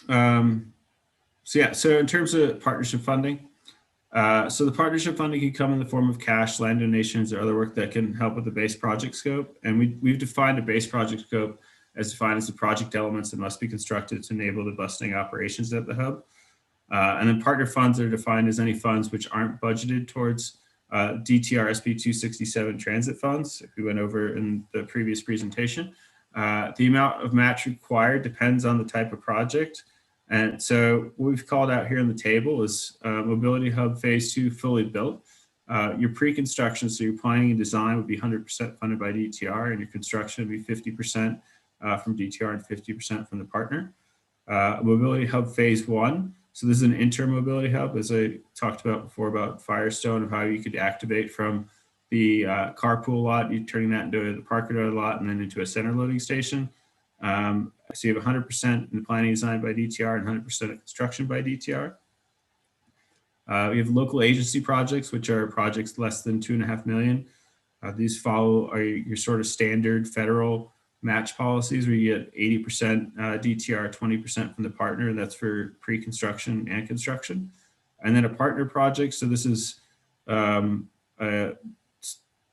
So in terms of partnership funding, so the partnership funding can come in the form of cash, land donations, or other work that can help with the base project scope. And we've defined a base project scope as defined as the project elements that must be constructed to enable the busing operations at the hub. And then partner funds are defined as any funds which aren't budgeted towards DTR SB 267 transit funds, if we went over in the previous presentation. The amount of match required depends on the type of project. And so what we've called out here in the table is Mobility Hub Phase 2 fully built. Your pre-construction, so your planning and design, would be 100% funded by DTR, and your construction would be 50% from DTR and 50% from the partner. Mobility Hub Phase 1. So this is an inter-mobility hub, as I talked about before about Firestone, of how you could activate from the carpool lot, you turning that into the park and ride lot, and then into a center loading station. So you have 100% in the planning design by DTR and 100% of construction by DTR. We have local agency projects, which are projects less than 2.5 million. These follow your sort of standard federal match policies where you get 80% DTR, 20% from the partner. That's for pre-construction and construction. And then a partner project. So this is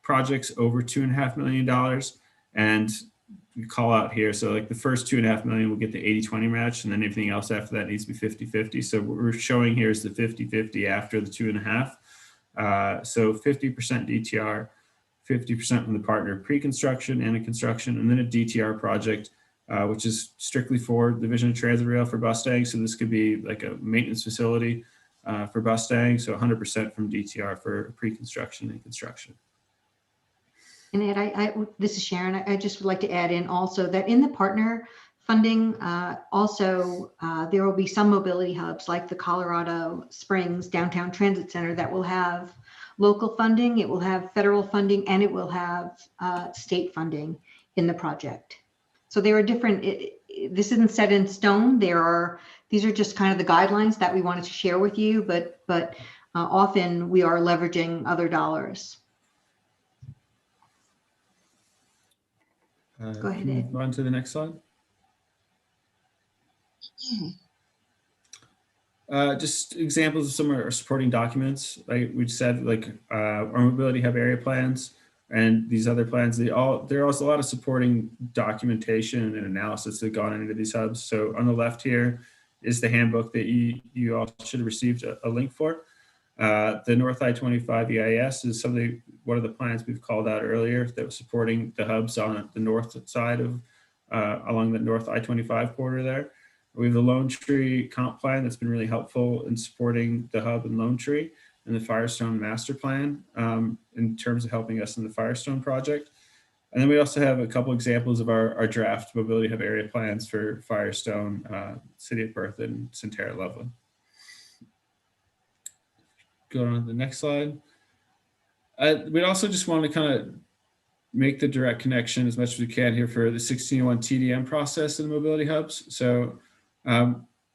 projects over $2.5 million. And we call out here, so like the first 2.5 million will get the 80-20 match, and then everything else after that needs to be 50-50. So what we're showing here is the 50-50 after the 2.5. So 50% DTR, 50% from the partner pre-construction and a construction, and then a DTR project, which is strictly for Division of Transit Rail for Bustang. So this could be like a maintenance facility for Bustang. So 100% from DTR for pre-construction and construction. And Ed, this is Sharon. I just would like to add in also that in the partner funding. Also, there will be some mobility hubs like the Colorado Springs Downtown Transit Center that will have local funding, it will have federal funding, and it will have state funding in the project. So there are different, this isn't set in stone. These are just kind of the guidelines that we wanted to share with you, but often we are leveraging other dollars. Go ahead, Ed. Move on to the next slide. Just examples of some of our supporting documents. Like we said, like our mobility hub area plans and these other plans, there are also a lot of supporting documentation and analysis that have gone into these hubs. So on the left here is the handbook that you all should have received a link for. The North I-25 EIS is one of the plans we've called out earlier that was supporting the hubs on the north side of along the North I-25 corridor there. We have the Lone Tree comp plan that's been really helpful in supporting the hub and Lone Tree and the Firestone master plan in terms of helping us in the Firestone project. And then we also have a couple examples of our draft mobility hub area plans for Firestone, City of Berthoud, and Centerra Loveland. Go on to the next slide. We'd also just want to kind of make the direct connection as much as we can here for the 1601 TDM process in the mobility hubs. So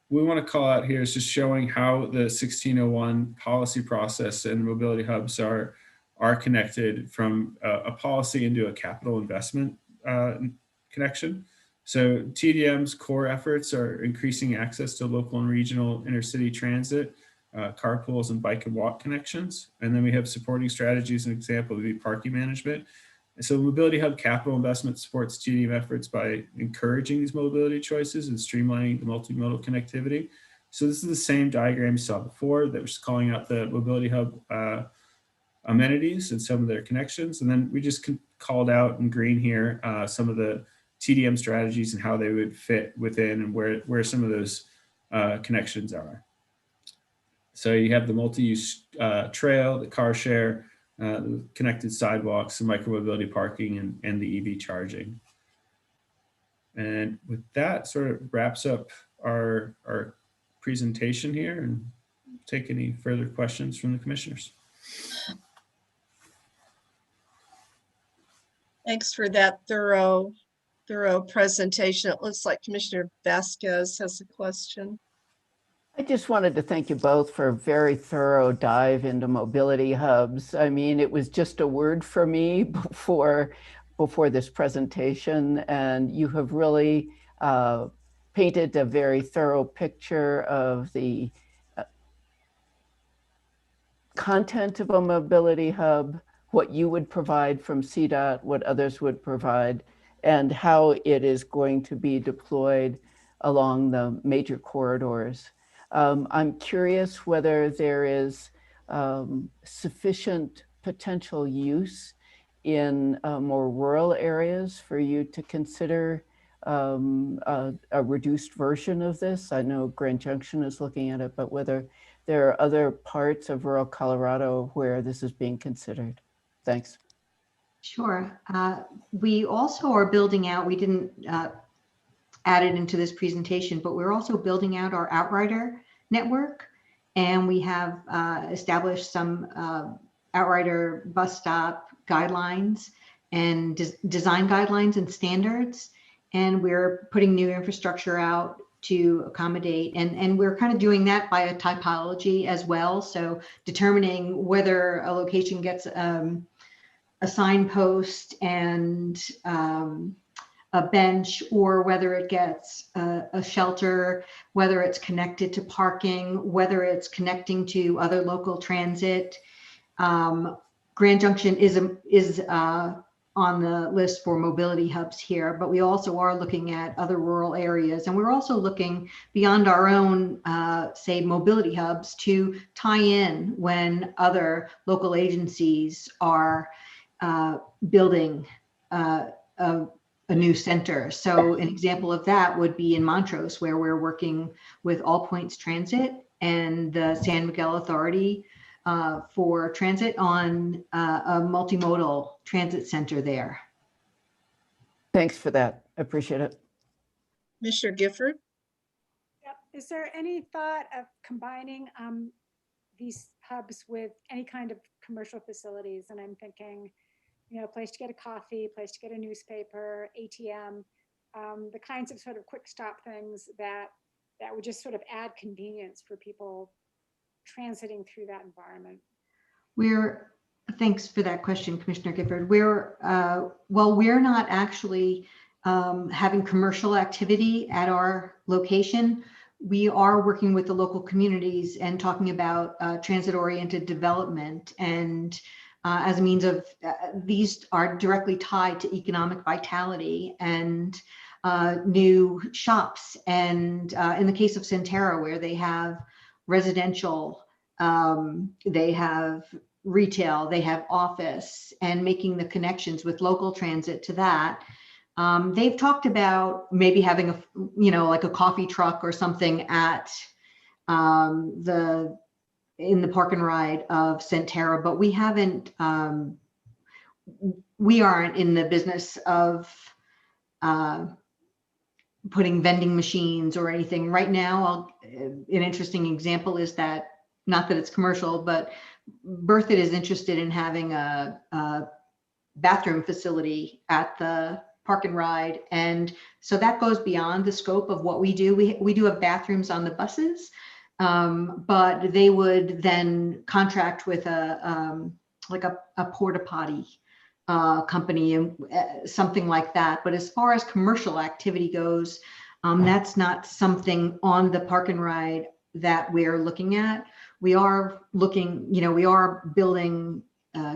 we want to call out here is just showing how the 1601 policy process and mobility hubs are connected from a policy into a capital investment connection. So TDM's core efforts are increasing access to local and regional intercity transit, carpools, and bike and walk connections. And then we have supporting strategies. An example would be parking management. And so mobility hub capital investment supports TDM efforts by encouraging these mobility choices and streamlining the multimodal connectivity. So this is the same diagram you saw before that was calling out the mobility hub amenities and some of their connections. And then we just called out in green here some of the TDM strategies and how they would fit within and where some of those connections are. So you have the multi-use trail, the car share, connected sidewalks, and micromobility parking, and the EV charging. And with that, sort of wraps up our presentation here, and take any further questions from the commissioners. Thanks for that thorough presentation. It looks like Commissioner Vasquez has a question. I just wanted to thank you both for a very thorough dive into mobility hubs. I mean, it was just a word for me before this presentation, and you have really painted a very thorough picture of the content of a mobility hub, what you would provide from CDOT, what others would provide, and how it is going to be deployed along the major corridors. I'm curious whether there is sufficient potential use in more rural areas for you to consider a reduced version of this. I know Grand Junction is looking at it, but whether there are other parts of rural Colorado where this is being considered. Thanks. Sure. We also are building out, we didn't add it into this presentation, but we're also building out our Outrider network. And we have established some Outrider bus stop guidelines and design guidelines and standards. And we're putting new infrastructure out to accommodate. And we're kind of doing that by a typology as well. So determining whether a location gets a signpost and a bench, or whether it gets a shelter, whether it's connected to parking, whether it's connecting to other local transit. Grand Junction is on the list for mobility hubs here, but we also are looking at other rural areas. And we're also looking beyond our own, say, mobility hubs to tie in when other local agencies are building a new center. So an example of that would be in Montrose, where we're working with All Points Transit and the San Miguel Authority for transit on a multimodal transit center there. Thanks for that. I appreciate it. Commissioner Gifford? Yep. Is there any thought of combining these hubs with any kind of commercial facilities? And I'm thinking, you know, a place to get a coffee, place to get a newspaper, ATM, the kinds of sort of quick stop things that would just sort of add convenience for people transiting through that environment. Thanks for that question, Commissioner Gifford. We're not actually having commercial activity at our location. We are working with the local communities and talking about transit-oriented development, and as a means of, these are directly tied to economic vitality and new shops. And in the case of Centera, where they have residential, they have retail, they have office, and making the connections with local transit to that. They've talked about maybe having a, you know, like a coffee truck or something at in the park and ride of Centera, but we haven't, we aren't in the business of putting vending machines or anything right now. An interesting example is that, not that it's commercial, but Berthoud is interested in having a bathroom facility at the park and ride. And so that goes beyond the scope of what we do. We do have bathrooms on the buses, but they would then contract with like a porta potty company and something like that. But as far as commercial activity goes, that's not something on the park and ride that we're looking at. We are looking, you know, we are building,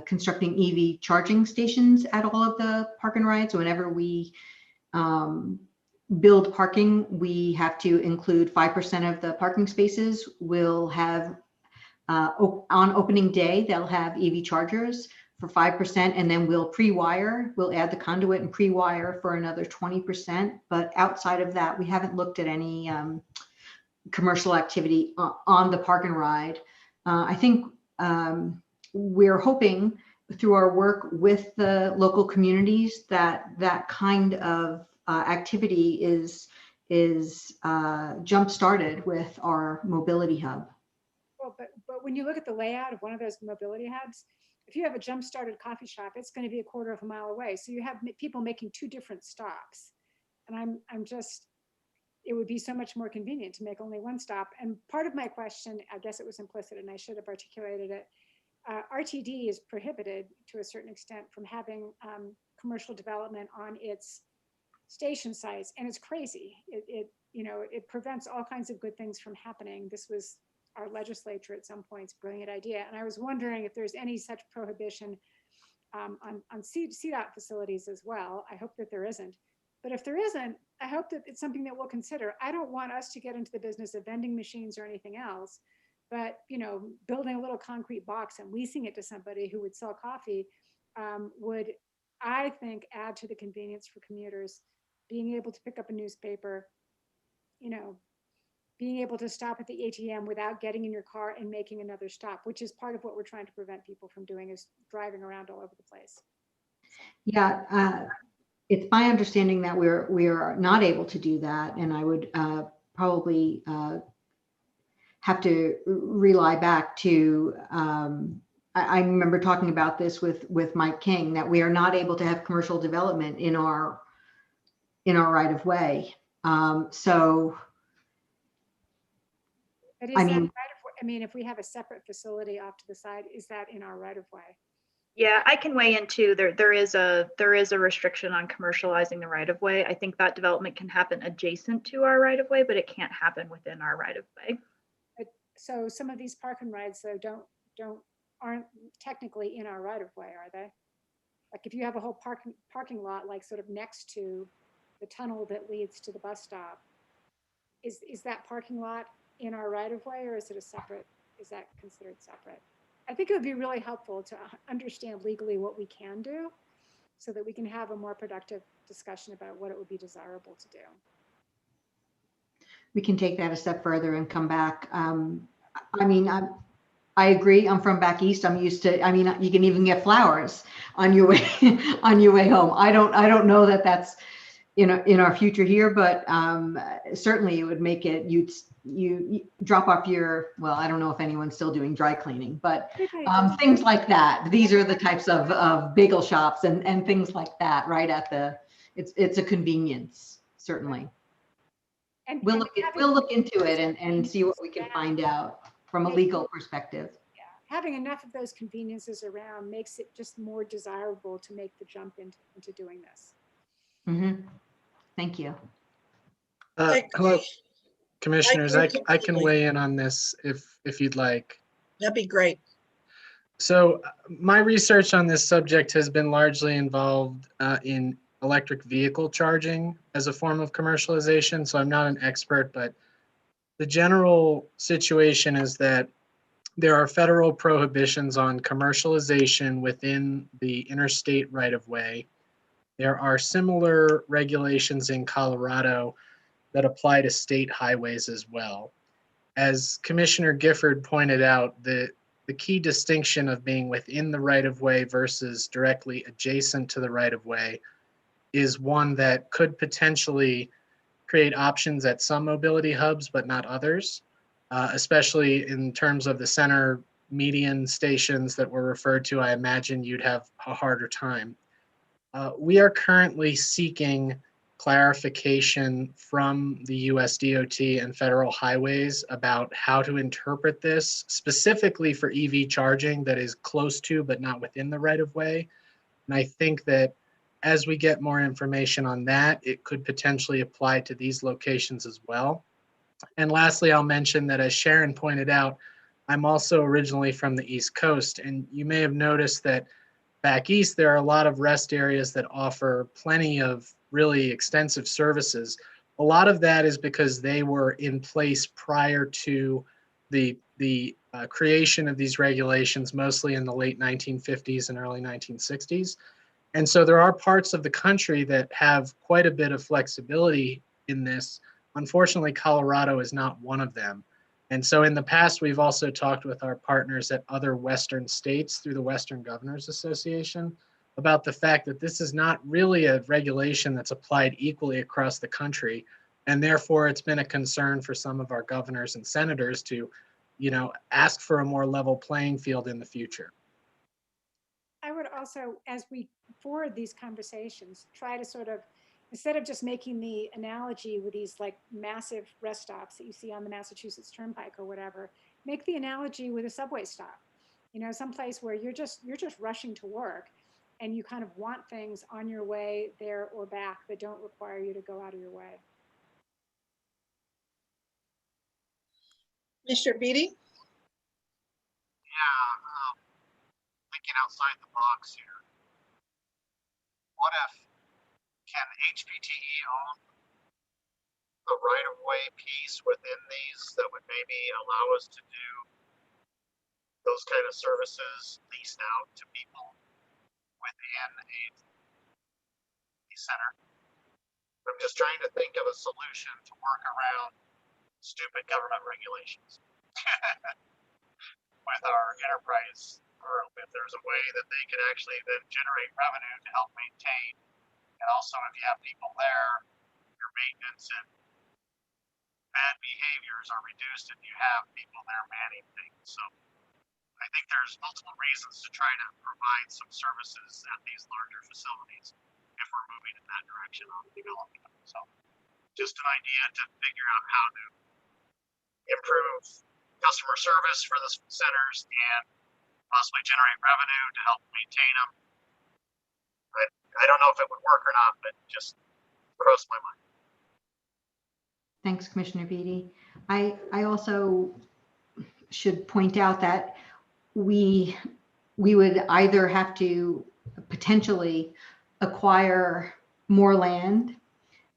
constructing EV charging stations at all of the park and rides. So whenever we build parking, we have to include 5% of the parking spaces. We'll have, on opening day, they'll have EV chargers for 5%, and then we'll pre-wire, we'll add the conduit and pre-wire for another 20%. But outside of that, we haven't looked at any commercial activity on the park and ride. I think we're hoping through our work with the local communities that that kind of activity is jump started with our mobility hub. Well, but when you look at the layout of one of those mobility hubs, if you have a jump started coffee shop, it's going to be a quarter of a mile away. So you have people making two different stops. And I'm just, it would be so much more convenient to make only one stop. And part of my question, I guess it was implicit and I should have articulated it. RTD is prohibited to a certain extent from having commercial development on its station sites, and it's crazy. You know, it prevents all kinds of good things from happening. This was our legislature at some point's brilliant idea, and I was wondering if there's any such prohibition on CDOT facilities as well. I hope that there isn't. But if there isn't, I hope that it's something that we'll consider. I don't want us to get into the business of vending machines or anything else, but you know, building a little concrete box and leasing it to somebody who would sell coffee would, I think, add to the convenience for commuters, being able to pick up a newspaper, you know, being able to stop at the ATM without getting in your car and making another stop, which is part of what we're trying to prevent people from doing, is driving around all over the place. Yeah, it's my understanding that we are not able to do that, and I would probably have to rely back to. I remember talking about this with Mike King, that we are not able to have commercial development in our right of way. So, but is that right of way? I mean, if we have a separate facility off to the side, is that in our right of way? Yeah, I can weigh in too. There is a restriction on commercializing the right of way. I think that development can happen adjacent to our right of way, but it can't happen within our right of way. So some of these park and rides though aren't technically in our right of way, are they? Like if you have a whole parking lot like sort of next to the tunnel that leads to the bus stop, is that parking lot in our right of way, or is it a separate? Is that considered separate? I think it would be really helpful to understand legally what we can do so that we can have a more productive discussion about what it would be desirable to do. We can take that a step further and come back. I mean, I agree. I'm from back east. I'm used to, I mean, you can even get flowers on your way home. I don't know that that's in our future here, but certainly it would make it, you drop off your, well, I don't know if anyone's still doing dry cleaning, but things like that. These are the types of bagel shops and things like that, right at the, it's a convenience, certainly. And We'll look into it and see what we can find out from a legal perspective. Having enough of those conveniences around makes it just more desirable to make the jump into doing this. Thank you. Hello, commissioners. I can weigh in on this if you'd like. That'd be great. So my research on this subject has been largely involved in electric vehicle charging as a form of commercialization. So I'm not an expert, but the general situation is that there are federal prohibitions on commercialization within the interstate right-of-way. There are similar regulations in Colorado that apply to state highways as well. As Commissioner Gifford pointed out, the key distinction of being within the right-of-way versus directly adjacent to the right-of-way is one that could potentially create options at some mobility hubs, but not others, especially in terms of the center median stations that were referred to. I imagine you'd have a harder time. We are currently seeking clarification from the US DOT and federal highways about how to interpret this, specifically for EV charging that is close to but not within the right-of-way. And I think that as we get more information on that, it could potentially apply to these locations as well. And lastly, I'll mention that as Sharon pointed out, I'm also originally from the East Coast, and you may have noticed that back east, there are a lot of rest areas that offer plenty of really extensive services. A lot of that is because they were in place prior to the creation of these regulations, mostly in the late 1950s and early 1960s. And so there are parts of the country that have quite a bit of flexibility in this. Unfortunately, Colorado is not one of them. And so in the past, we've also talked with our partners at other Western states through the Western Governors Association about the fact that this is not really a regulation that's applied equally across the country. And therefore, it's been a concern for some of our governors and senators to, ask for a more level playing field in the future. I would also, as we forward these conversations, try to sort of, instead of just making the analogy with these like massive rest stops that you see on the Massachusetts Turnpike or whatever, make the analogy with a subway stop, someplace where you're just rushing to work and you kind of want things on your way there or back that don't require you to go out of your way. Mr. Beatty? Yeah, thinking outside the box here. What if, can HPTE own the right-of-way piece within these that would maybe allow us to do those kind of services leased out to people within a center? I'm just trying to think of a solution to work around stupid government regulations with our enterprise group. If there's a way that they could actually then generate revenue to help maintain, and also if you have people there, your maintenance and bad behaviors are reduced if you have people there manning things. So I think there's multiple reasons to try to provide some services at these larger facilities if we're moving in that direction on developing them. So just an idea to figure out how to improve customer service for the centers and possibly generate revenue to help maintain them. I don't know if it would work or not, but just crossed my mind. Thanks, Commissioner Beatty. I also should point out that we would either have to potentially acquire more land,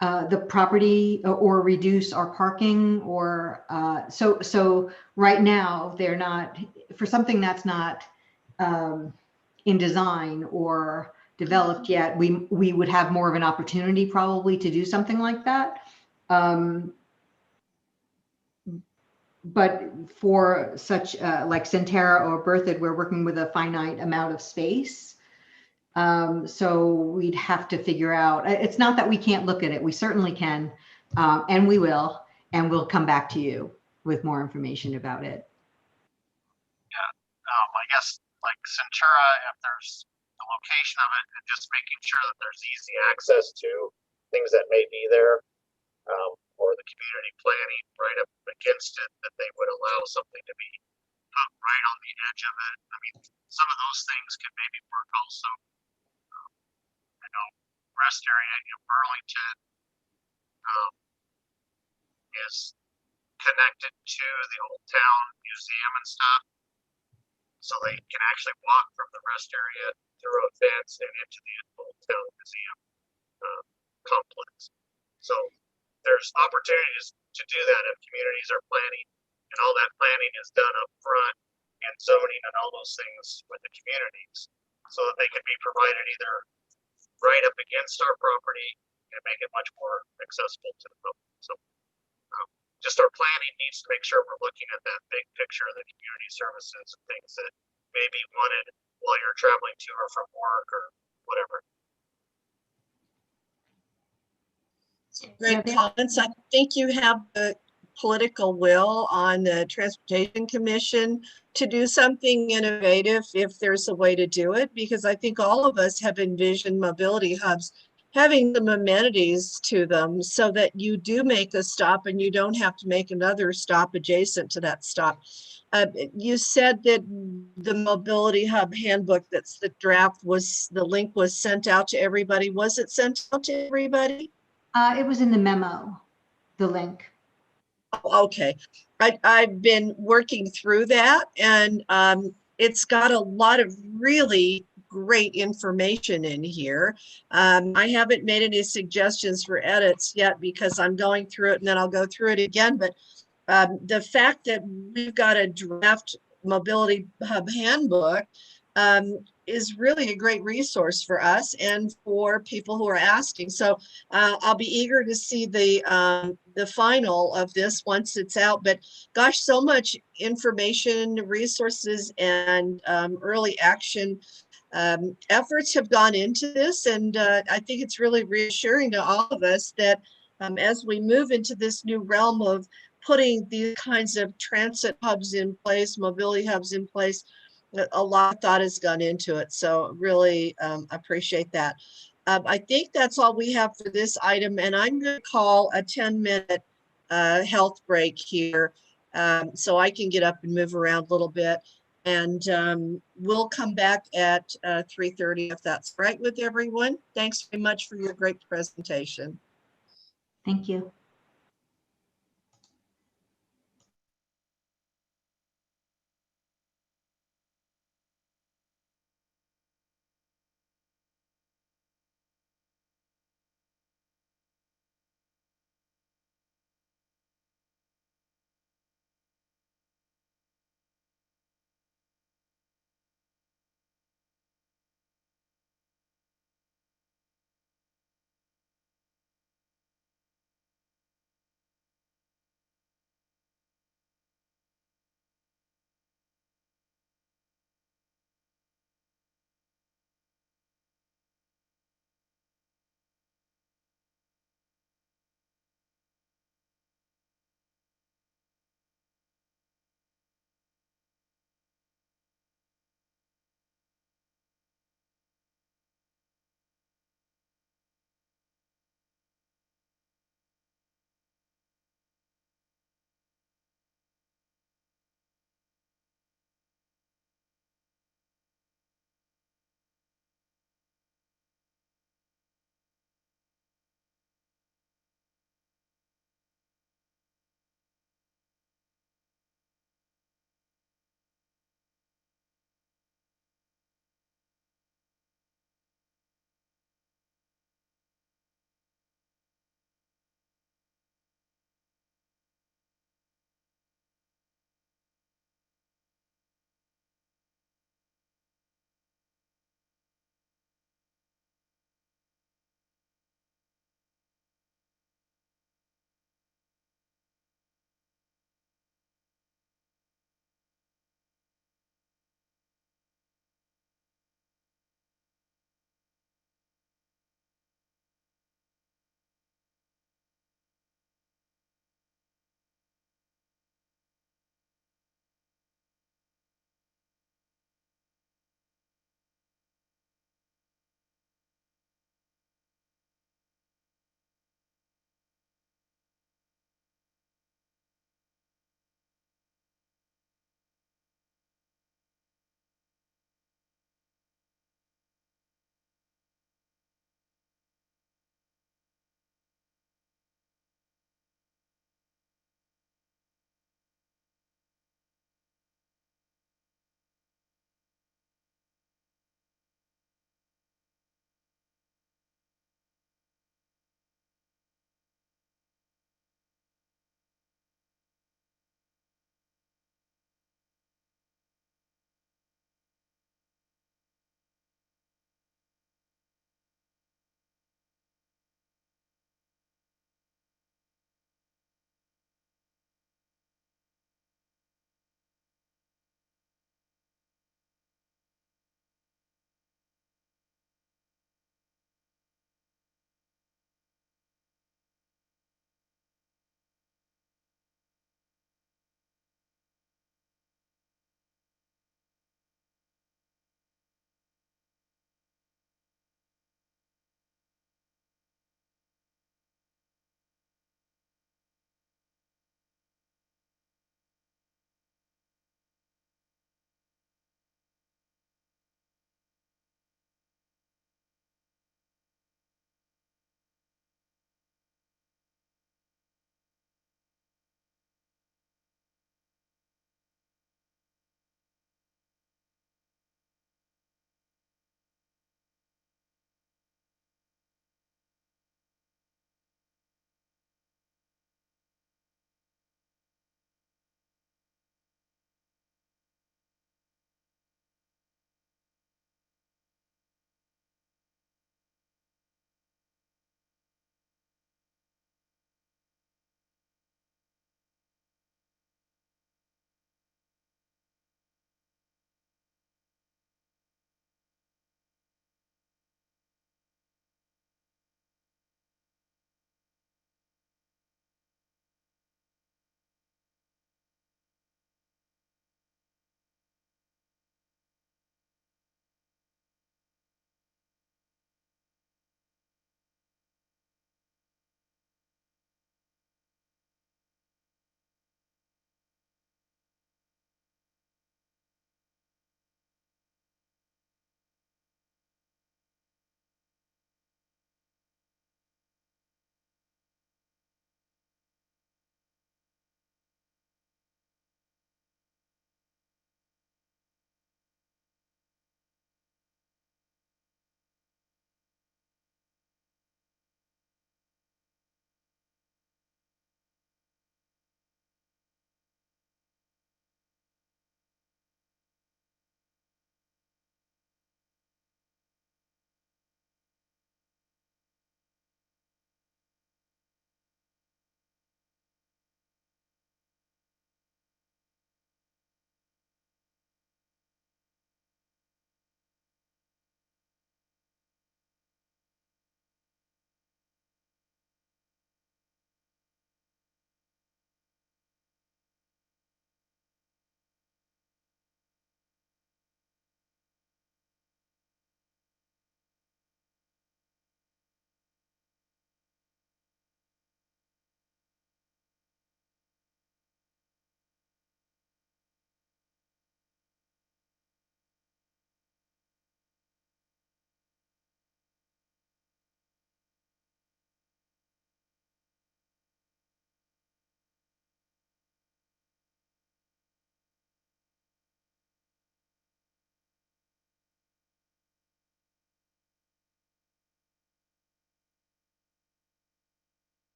the property, or reduce our parking, or so right now they're not, for something that's not in design or developed yet, we would have more of an opportunity probably to do something like that. But for such like Centera or Berthoud, we're working with a finite amount of space. So we'd have to figure out, it's not that we can't look at it. We certainly can, and we will, and we'll come back to you with more information about it. I guess like Centura, if there's the location of it, and just making sure that there's easy access to things that may be there, or the community planning right up against it, that they would allow something to be put right on the edge of it. I mean, some of those things can maybe work also. I know rest area in Burlington is connected to the Old Town Museum and stuff. So they can actually walk from the rest area through a fence and into the Old Town Museum complex. So there's opportunities to do that if communities are planning, and all that planning is done up front and zoning and all those things with the communities, so that they can be provided either right up against our property and make it much more accessible to the public. So just our planning needs to make sure we're looking at that big picture of the community services and things that may be wanted while you're traveling to or from work or whatever. Great comments. I think you have the political will on the Transportation Commission to do something innovative if there's a way to do it, because I think all of us have envisioned mobility hubs having some amenities to them so that you do make a stop and you don't have to make another stop adjacent to that stop. You said that the mobility hub handbook, that's the draft, was the link was sent out to everybody. Was it sent out to everybody? It was in the memo, the link. Okay, I've been working through that, and it's got a lot of really great information in here. I haven't made any suggestions for edits yet because I'm going through it and then I'll go through it again. But the fact that we've got a draft mobility hub handbook is really a great resource for us and for people who are asking. So I'll be eager to see the final of this once it's out. But gosh, so much information, resources, and early action efforts have gone into this. And I think it's really reassuring to all of us that as we move into this new realm of putting these kinds of transit hubs in place, mobility hubs in place, a lot of thought has gone into it. So really appreciate that. I think that's all we have for this item, and I'm going to call a 10-minute health break here so I can get up and move around a little bit. And we'll come back at 3:30 if that's right with everyone. Thanks very much for your great presentation. Thank you.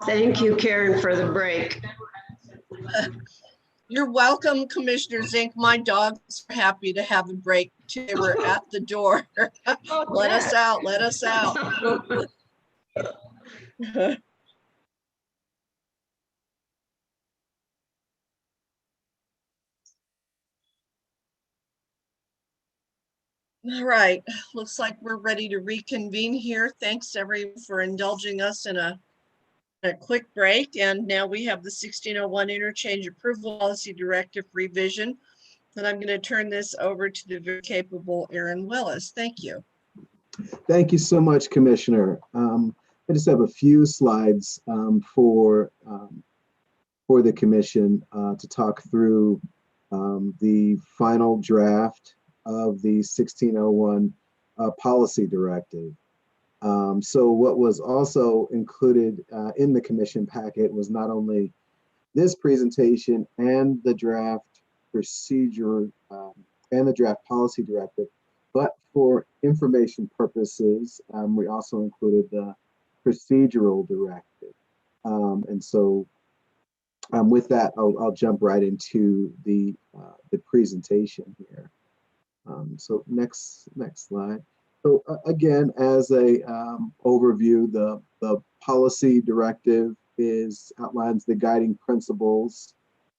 Thank you, Karen, for the break. You're welcome, Commissioner Zink. My dogs are happy to have a break. They were at the door. Let us out, let us out. All right, looks like we're ready to reconvene here. Thanks everyone for indulging us in a quick break. And now we have the 1601 interchange approval policy directive revision. And I'm going to turn this over to the very capable Aaron Willis. Thank you. Thank you so much, Commissioner. I just have a few slides for the Commission to talk through the final draft of the 1601 policy directive. So what was also included in the Commission packet was not only this presentation and the draft procedure and the draft policy directive, but for information purposes, we also included the procedural directive. And so with that, I'll jump right into the presentation here. So next slide. So again, as a overview, the policy directive outlines the guiding principles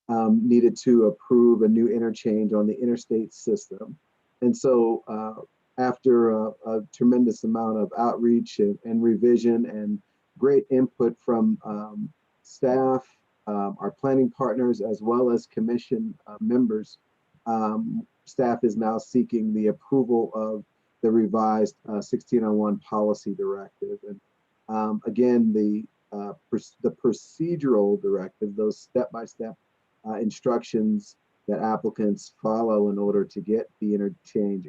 needed to approve a new interchange on the interstate system. And so after a tremendous amount of outreach and revision and great input from staff, our planning partners, as well as Commission members, staff is now seeking the approval of the revised 1601 policy directive. And again, the procedural directive, those step-by-step instructions that applicants follow in order to get the interchange,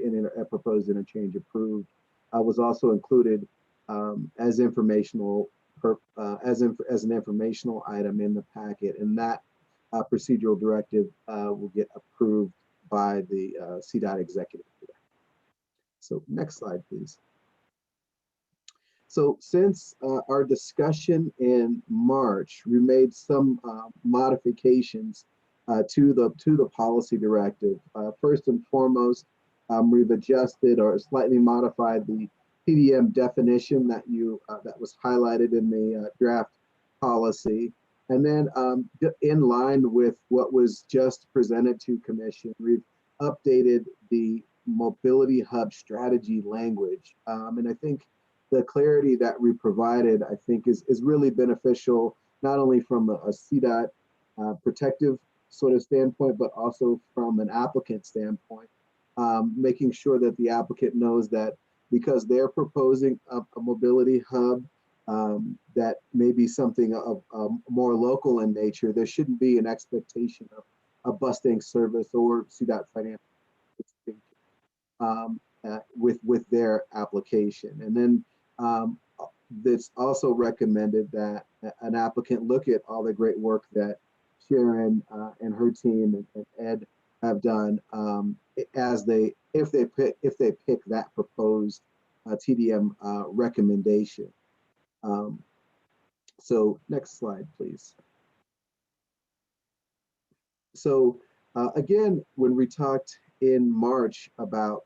proposed interchange approved, was also included as informational, as an informational item in the packet. And that procedural directive will get approved by the CDOT executive director. So next slide, please. So since our discussion in March, we made some modifications to the policy directive. First and foremost, we've adjusted or slightly modified the TDM definition that was highlighted in the draft policy. And then in line with what was just presented to Commission, we've updated the mobility hub strategy language. And I think the clarity that we provided, I think, is really beneficial, not only from a CDOT protective sort of standpoint, but also from an applicant standpoint, making sure that the applicant knows that because they're proposing a mobility hub that may be something of more local in nature, there shouldn't be an expectation of a busting service or CDOT financial with their application. And then it's also recommended that an applicant look at all the great work that Sharon and her team and Ed have done if they pick that proposed TDM recommendation. So next slide, please. So again, when we talked in March about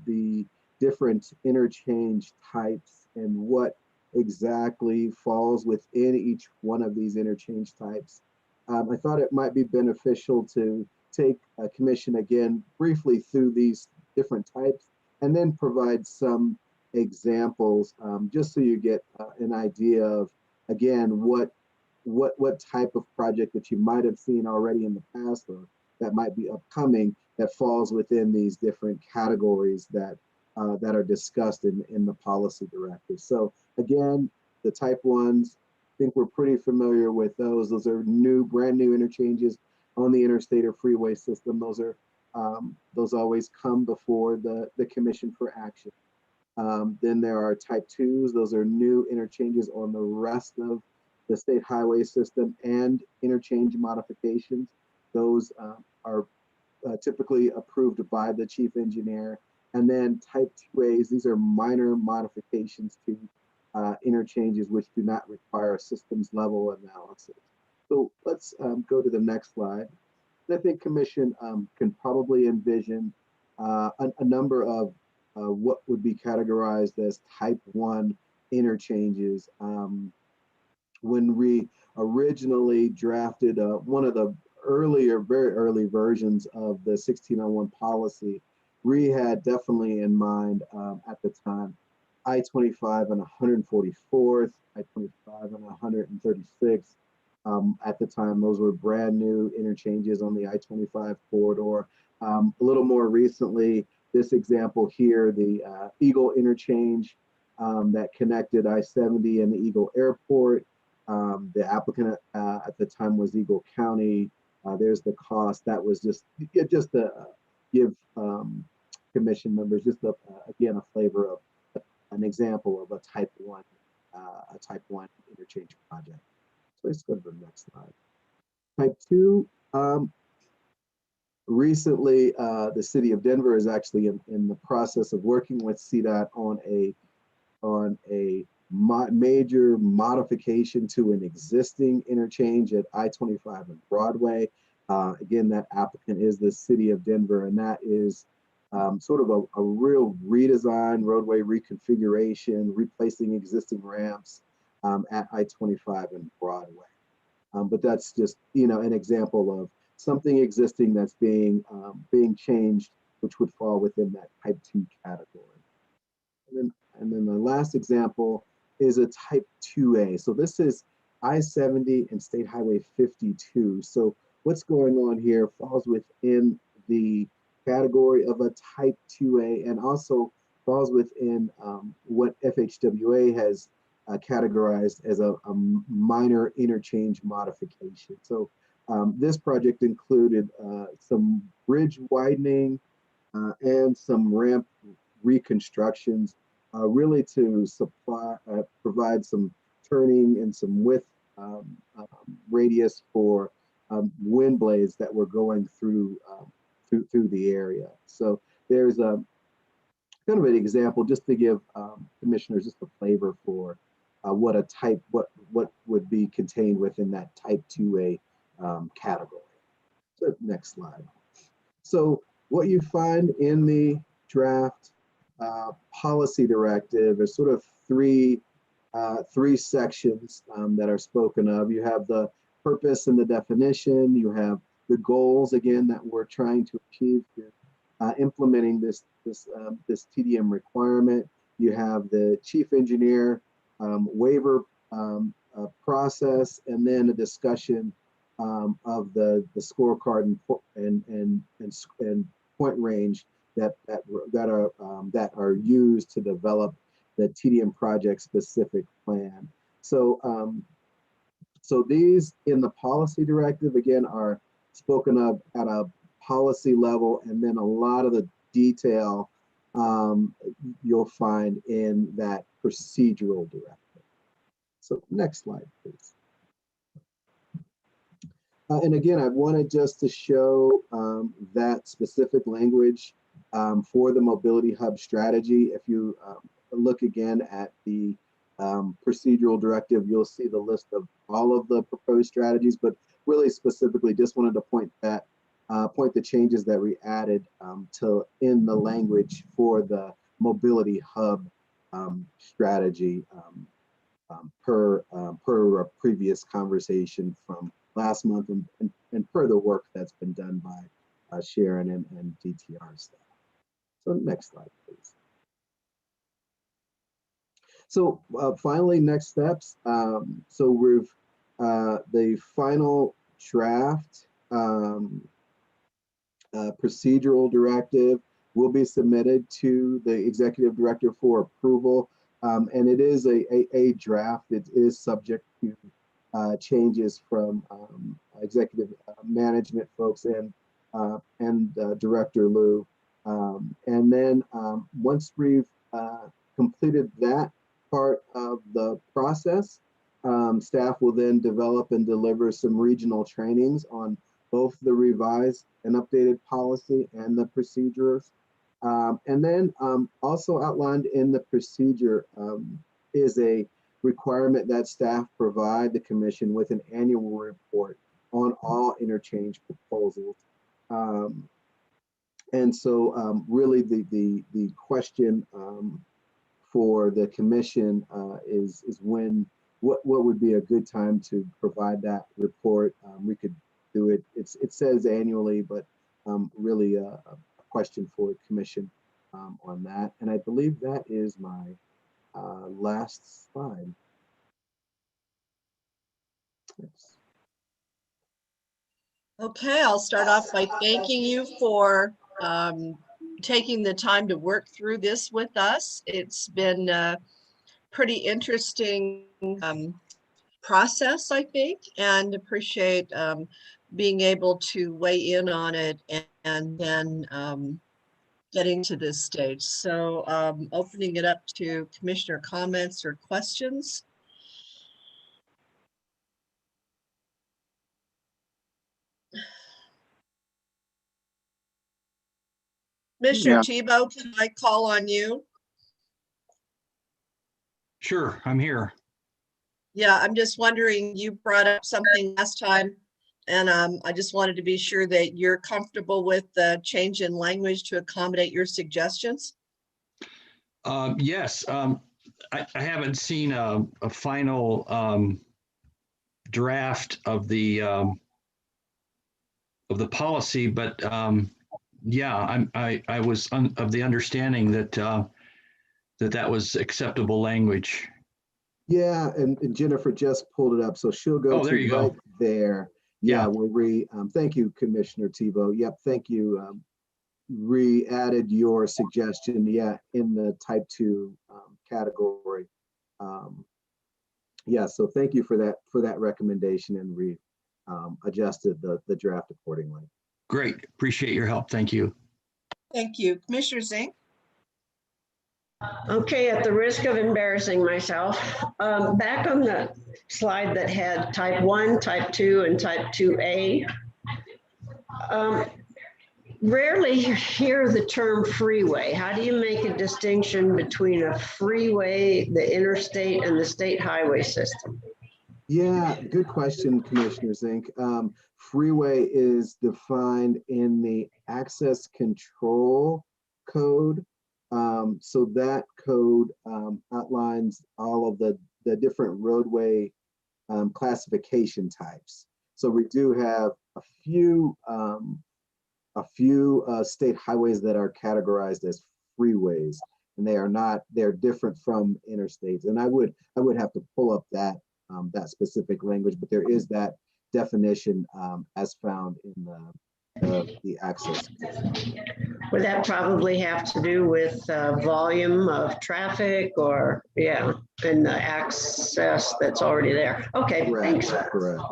the different interchange types and what exactly falls within each one of these interchange types, I thought it might be beneficial to take a Commission again briefly through these different types and then provide some examples just so you get an idea of, again, what type of project that you might have seen already in the past or that might be upcoming that falls within these different categories that are discussed in the policy directive. So again, the type ones, I think we're pretty familiar with those. Those are brand new interchanges on the interstate or freeway system. Those always come before the Commission for action. Then there are type twos. Those are new interchanges on the rest of the state highway system and interchange modifications. Those are typically approved by the chief engineer. And then type 2As, these are minor modifications to interchanges which do not require systems level analysis. So let's go to the next slide. I think Commission can probably envision a number of what would be categorized as type 1 interchanges. When we originally drafted one of the very early versions of the 1601 policy, we had definitely in mind at the time I-25 and 144th, I-25 and 136th. At the time, those were brand new interchanges on the I-25 corridor. A little more recently, this example here, the Eagle interchange that connected I-70 and the Eagle Airport. The applicant at the time was Eagle County. There's the cost. That was just to give Commission members again a flavor of an example of a type 1 interchange project. So let's go to the next slide. Type 2. Recently, the city of Denver is actually in the process of working with CDOT on a major modification to an existing interchange at I-25 and Broadway. Again, that applicant is the city of Denver, and that is sort of a real redesign, roadway reconfiguration, replacing existing ramps at I-25 and Broadway. But that's just, an example of something existing that's being changed, which would fall within that type 2 category. And then the last example is a type 2A. So this is I-70 and State Highway 52. So what's going on here falls within the category of a type 2A and also falls within what FHWA has categorized as a minor interchange modification. So this project included some bridge widening and some ramp reconstructions, really to provide some turning and some width radius for wind blades that were going through the area. So there's a kind of an example just to give commissioners just a flavor for what would be contained within that type 2A category. So next slide. So what you find in the draft policy directive is sort of three sections that are spoken of. You have the purpose and the definition. You have the goals, again, that we're trying to achieve here, implementing this TDM requirement. You have the chief engineer waiver process, and then a discussion of the scorecard and point range that are used to develop the TDM project specific plan. So so these in the policy directive again are spoken of at a policy level, and then a lot of the detail you'll find in that procedural directive. So next slide, please. And again, I wanted just to show that specific language for the Mobility Hub strategy. If you look again at the procedural directive, you'll see the list of all of the proposed strategies, but really specifically just wanted to point the changes that we added in the language for the Mobility Hub strategy per a previous conversation from last month and per the work that's been done by Sharon and DTR staff. So next slide, please. So finally, next steps. So we've the final draft procedural directive will be submitted to the executive director for approval. And it is a draft. It is subject to changes from executive management folks and Director Liu. And then once we've completed that part of the process, staff will then develop and deliver some regional trainings on both the revised and updated policy and the procedures. And then also outlined in the procedure is a requirement that staff provide the commission with an annual report on all interchange proposals. And so really the question for the commission is when, what would be a good time to provide that report? We could do it, it says annually, but really a question for the commission on that. And I believe that is my last slide. Yes. Okay, I'll start off by thanking you for taking the time to work through this with us. It's been a pretty interesting process, I think, and appreciate being able to weigh in on it and then getting to this stage. So opening it up to commissioner comments or questions. Commissioner Tebow, can I call on you? Sure, I'm here. Yeah, I'm just wondering, you brought up something last time, and I just wanted to be sure that you're comfortable with the change in language to accommodate your suggestions. Yes, I haven't seen a final draft of the policy, but yeah, I was of the understanding that that was acceptable language. Yeah, and Jennifer just pulled it up, so she'll go there you right go. there. Yeah, we'll thank you, Commissioner Tebow. Yep, thank you. Re-added your suggestion, yeah, in the type 2 category. Yeah, so thank you for that recommendation, and adjusted the draft accordingly. Great, appreciate your help. Thank you. Thank you. Commissioner Zink? Okay, at the risk of embarrassing myself, back on the slide that had type 1, type 2, and type 2A, rarely hear the term freeway. How do you make a distinction between a freeway, the interstate, and the state highway system? Yeah, good question, Commissioner Zink. Freeway is defined in the access control code. So that code outlines all of the different roadway classification types. So we do have a few state highways that are categorized as freeways, and they're different from interstates. And I would have to pull up that specific language, but there is that definition as found in the access code. Would that probably have to do with volume of traffic, or and the access that's already there? Okay, Correct, thanks. correct.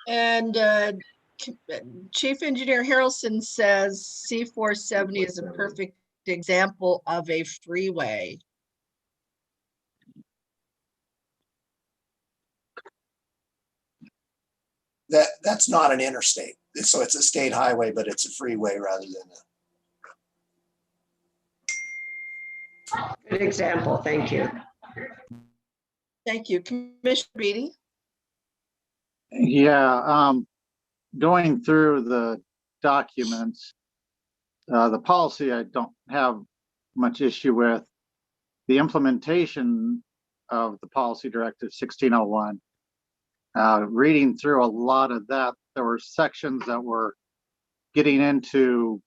And Chief Engineer Harrelson says C-470 is a perfect example of a freeway. That's not an interstate. So it's a state highway, but it's a freeway rather than a. Good example, thank you. Thank you. Commissioner Beatty? Yeah, going through the documents, the policy I don't have much issue with. The implementation of the policy directive 1601, reading through a lot of that, there were sections that were getting into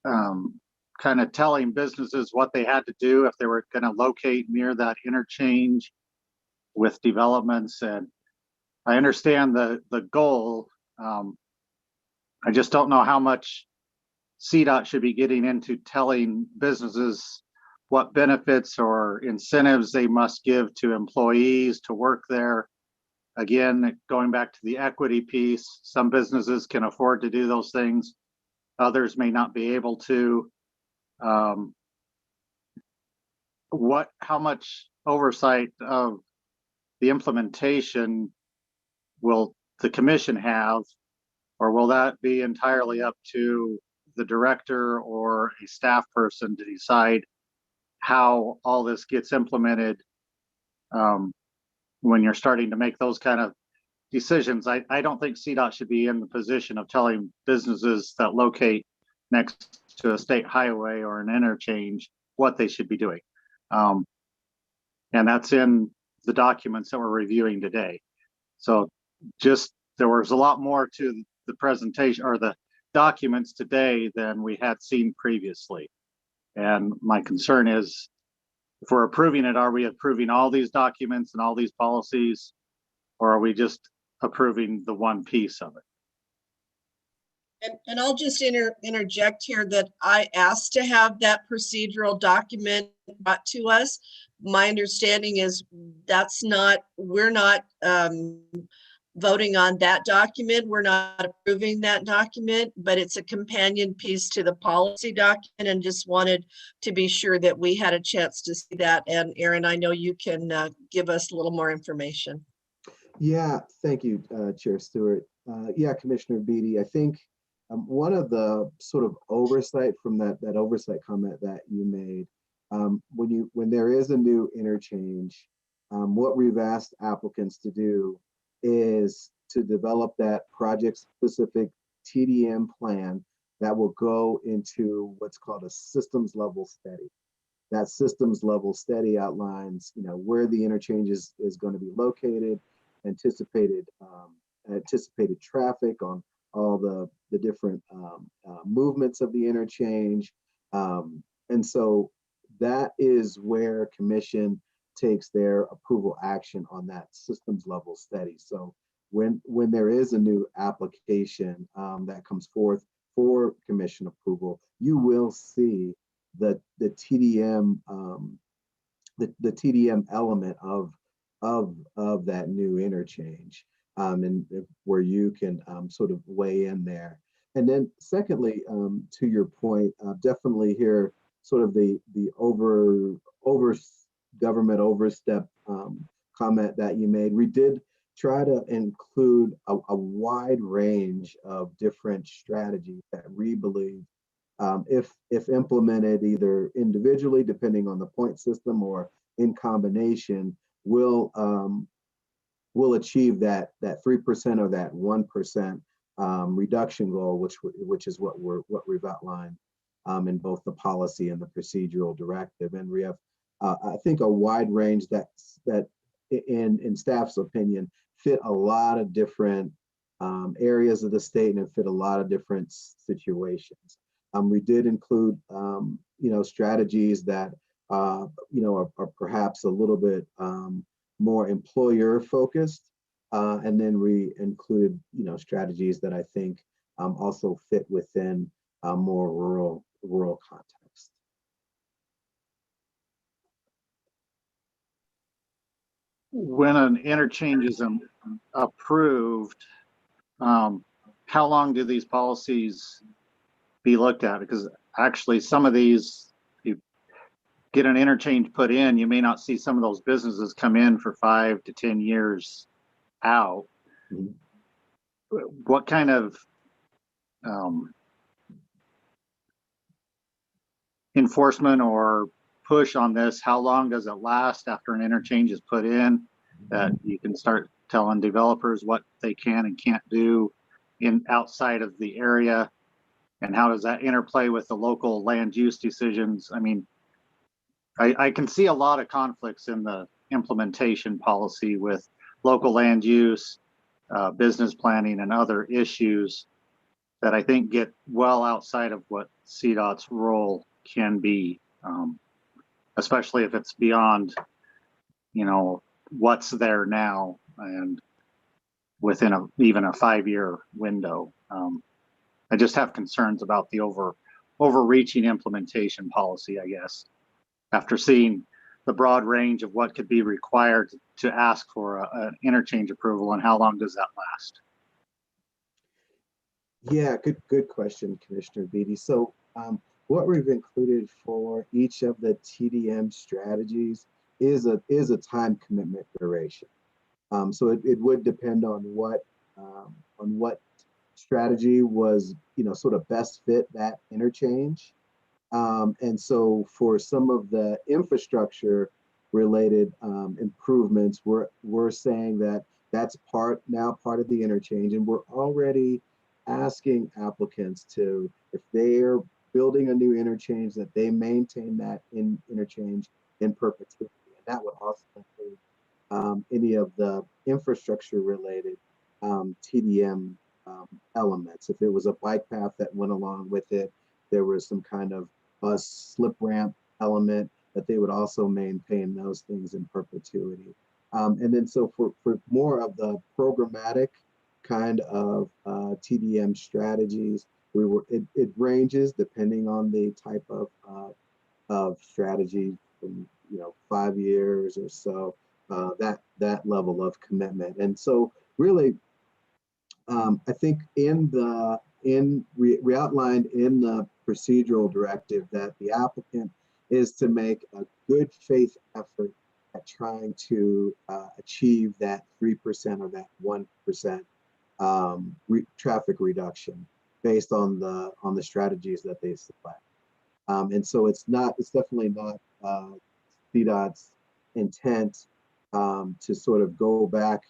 kind of telling businesses what they had to do if they were going to locate near that interchange with developments. And I understand the goal. I just don't know how much CDOT should be getting into telling businesses what benefits or incentives they must give to employees to work there. Again, going back to the equity piece, some businesses can afford to do those things. Others may not be able to. How much oversight of the implementation will the commission have, or will that be entirely up to the director or a staff person to decide how all this gets implemented when you're starting to make those kind of decisions. I don't think CDOT should be in the position of telling businesses that locate next to a state highway or an interchange what they should be doing. And that's in the documents that we're reviewing today. So there was a lot more to the presentation or the documents today than we had seen previously. And my concern is, if we're approving it, are we approving all these documents and all these policies, or are we just approving the one piece of it? And I'll just interject here that I asked to have that procedural document brought to us. My understanding is we're not voting on that document. We're not approving that document, but it's a companion piece to the policy document, and just wanted to be sure that we had a chance to see that. And Aaron, I know you can give us a little more information. Yeah, thank you, Chair Stewart. Yeah, Commissioner Beatty, I think one of the sort of oversight from that oversight comment that you made, when there is a new interchange, what we've asked applicants to do is to develop that project-specific TDM plan that will go into what's called a systems level study. That systems level study outlines, where the interchange is going to be located, anticipated traffic on all the different movements of the interchange, and so that is where Commission takes their approval action on that systems level study. So when there is a new application that comes forth for Commission approval, you will see the TDM the TDM element of that new interchange, and where you can sort of weigh in there. And then secondly, to your point, definitely here sort of the government overstep comment that you made. We did try to include a wide range of different strategies that we believe, if implemented either individually, depending on the point system, or in combination, will achieve that 3% or that 1% reduction goal, which is what we've outlined in both the policy and the procedural directive. And we have, I think, a wide range that in staff's opinion fit a lot of different areas of the state and fit a lot of different situations. We did include strategies that are perhaps a little bit more employer focused, and then we included strategies that I think also fit within a more rural context. When an interchange is approved, how long do these policies be looked at? Because actually some of these, you get an interchange put in, you may not see some of those businesses come in for 5 to 10 years out. Mm-hmm. What kind of enforcement or push on this? How long does it last after an interchange is put in, that you can start telling developers what they can and can't do outside of the area? And how does that interplay with the local land use decisions? I mean, I can see a lot of conflicts in the implementation policy with local land use, business planning, and other issues that I think get well outside of what CDOT's role can be, especially if it's beyond, what's there now and within even a 5-year window. I just have concerns about the overreaching implementation policy, I guess, after seeing the broad range of what could be required to ask for an interchange approval, and how long does that last? Yeah, good question, Commissioner Beatty. So what we've included for each of the TDM strategies is a time commitment duration. So it would depend on what strategy was, sort of best fit that interchange. And so for some of the infrastructure related improvements, we're saying that that's now part of the interchange, and we're already asking applicants to, if they're building a new interchange, that they maintain that interchange in perpetuity. And that would also include any of the infrastructure related TDM elements. If it was a bike path that went along with it, there was some kind of bus slip ramp element, that they would also maintain those things in perpetuity. And then so for more of the programmatic kind of TDM strategies, it ranges depending on the type of strategy, from 5 years or so, that level of commitment. And so really, I think we outlined in the procedural directive that the applicant is to make a good faith effort at trying to achieve that 3% or that 1% traffic reduction based on the strategies that they select. And so it's definitely not CDOT's intent to sort of go back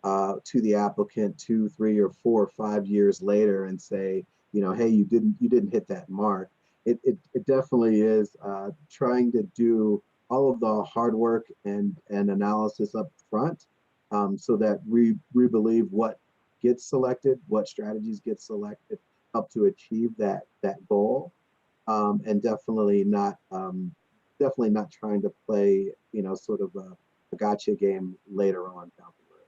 to the applicant 2, 3, or 4 or 5 years later and say, hey, you didn't hit that mark. It definitely is trying to do all of the hard work and analysis up front, so that we believe what gets selected, what strategies get selected, help to achieve that goal, and definitely not trying to play sort of a gotcha game later on down the road.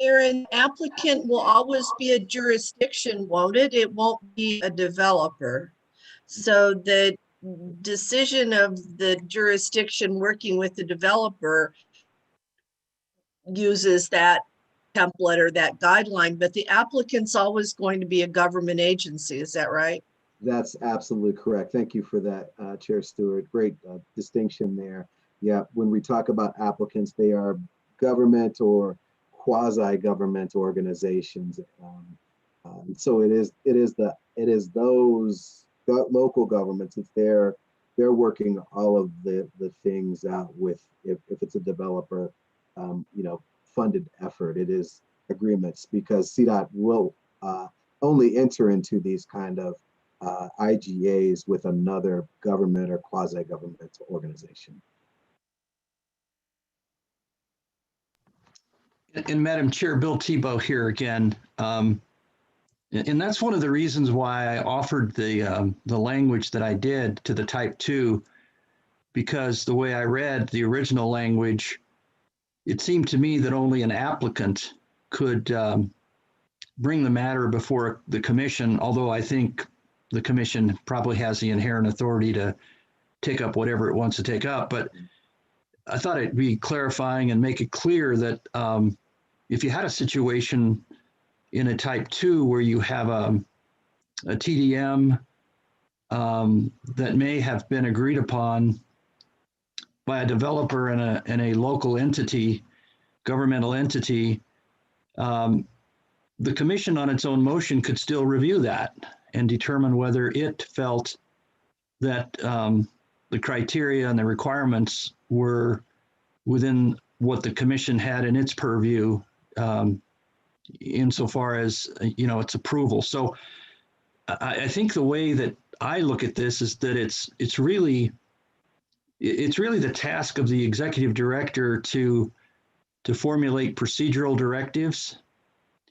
Aaron, applicant will always be a jurisdiction, won't it? It won't be a developer. So the decision of the jurisdiction working with the developer uses that template or that guideline, but the applicant's always going to be a government agency. Is that right? That's absolutely correct. Thank you for that, Chair Stewart. Great distinction there. Yeah, when we talk about applicants, they are government or quasi-government organizations. So it is those local governments. It's they're working all of the things out with, if it's a developer, funded effort. It is agreements, because CDOT will only enter into these kind of IGAs with another government or quasi-government organization. And Madam Chair, Bill Tebow here again. And that's one of the reasons why I offered the language that I did to the type 2, because the way I read the original language, it seemed to me that only an applicant could bring the matter before the commission, although I think the commission probably has the inherent authority to take up whatever it wants to take up. But I thought it'd be clarifying and make it clear that if you had a situation in a type 2 where you have a TDM that may have been agreed upon by a developer and a local entity, governmental entity, the commission on its own motion could still review that and determine whether it felt that the criteria and the requirements were within what the commission had in its purview, insofar as its approval. So I think the way that I look at this is that it's really the task of the executive director to formulate procedural directives,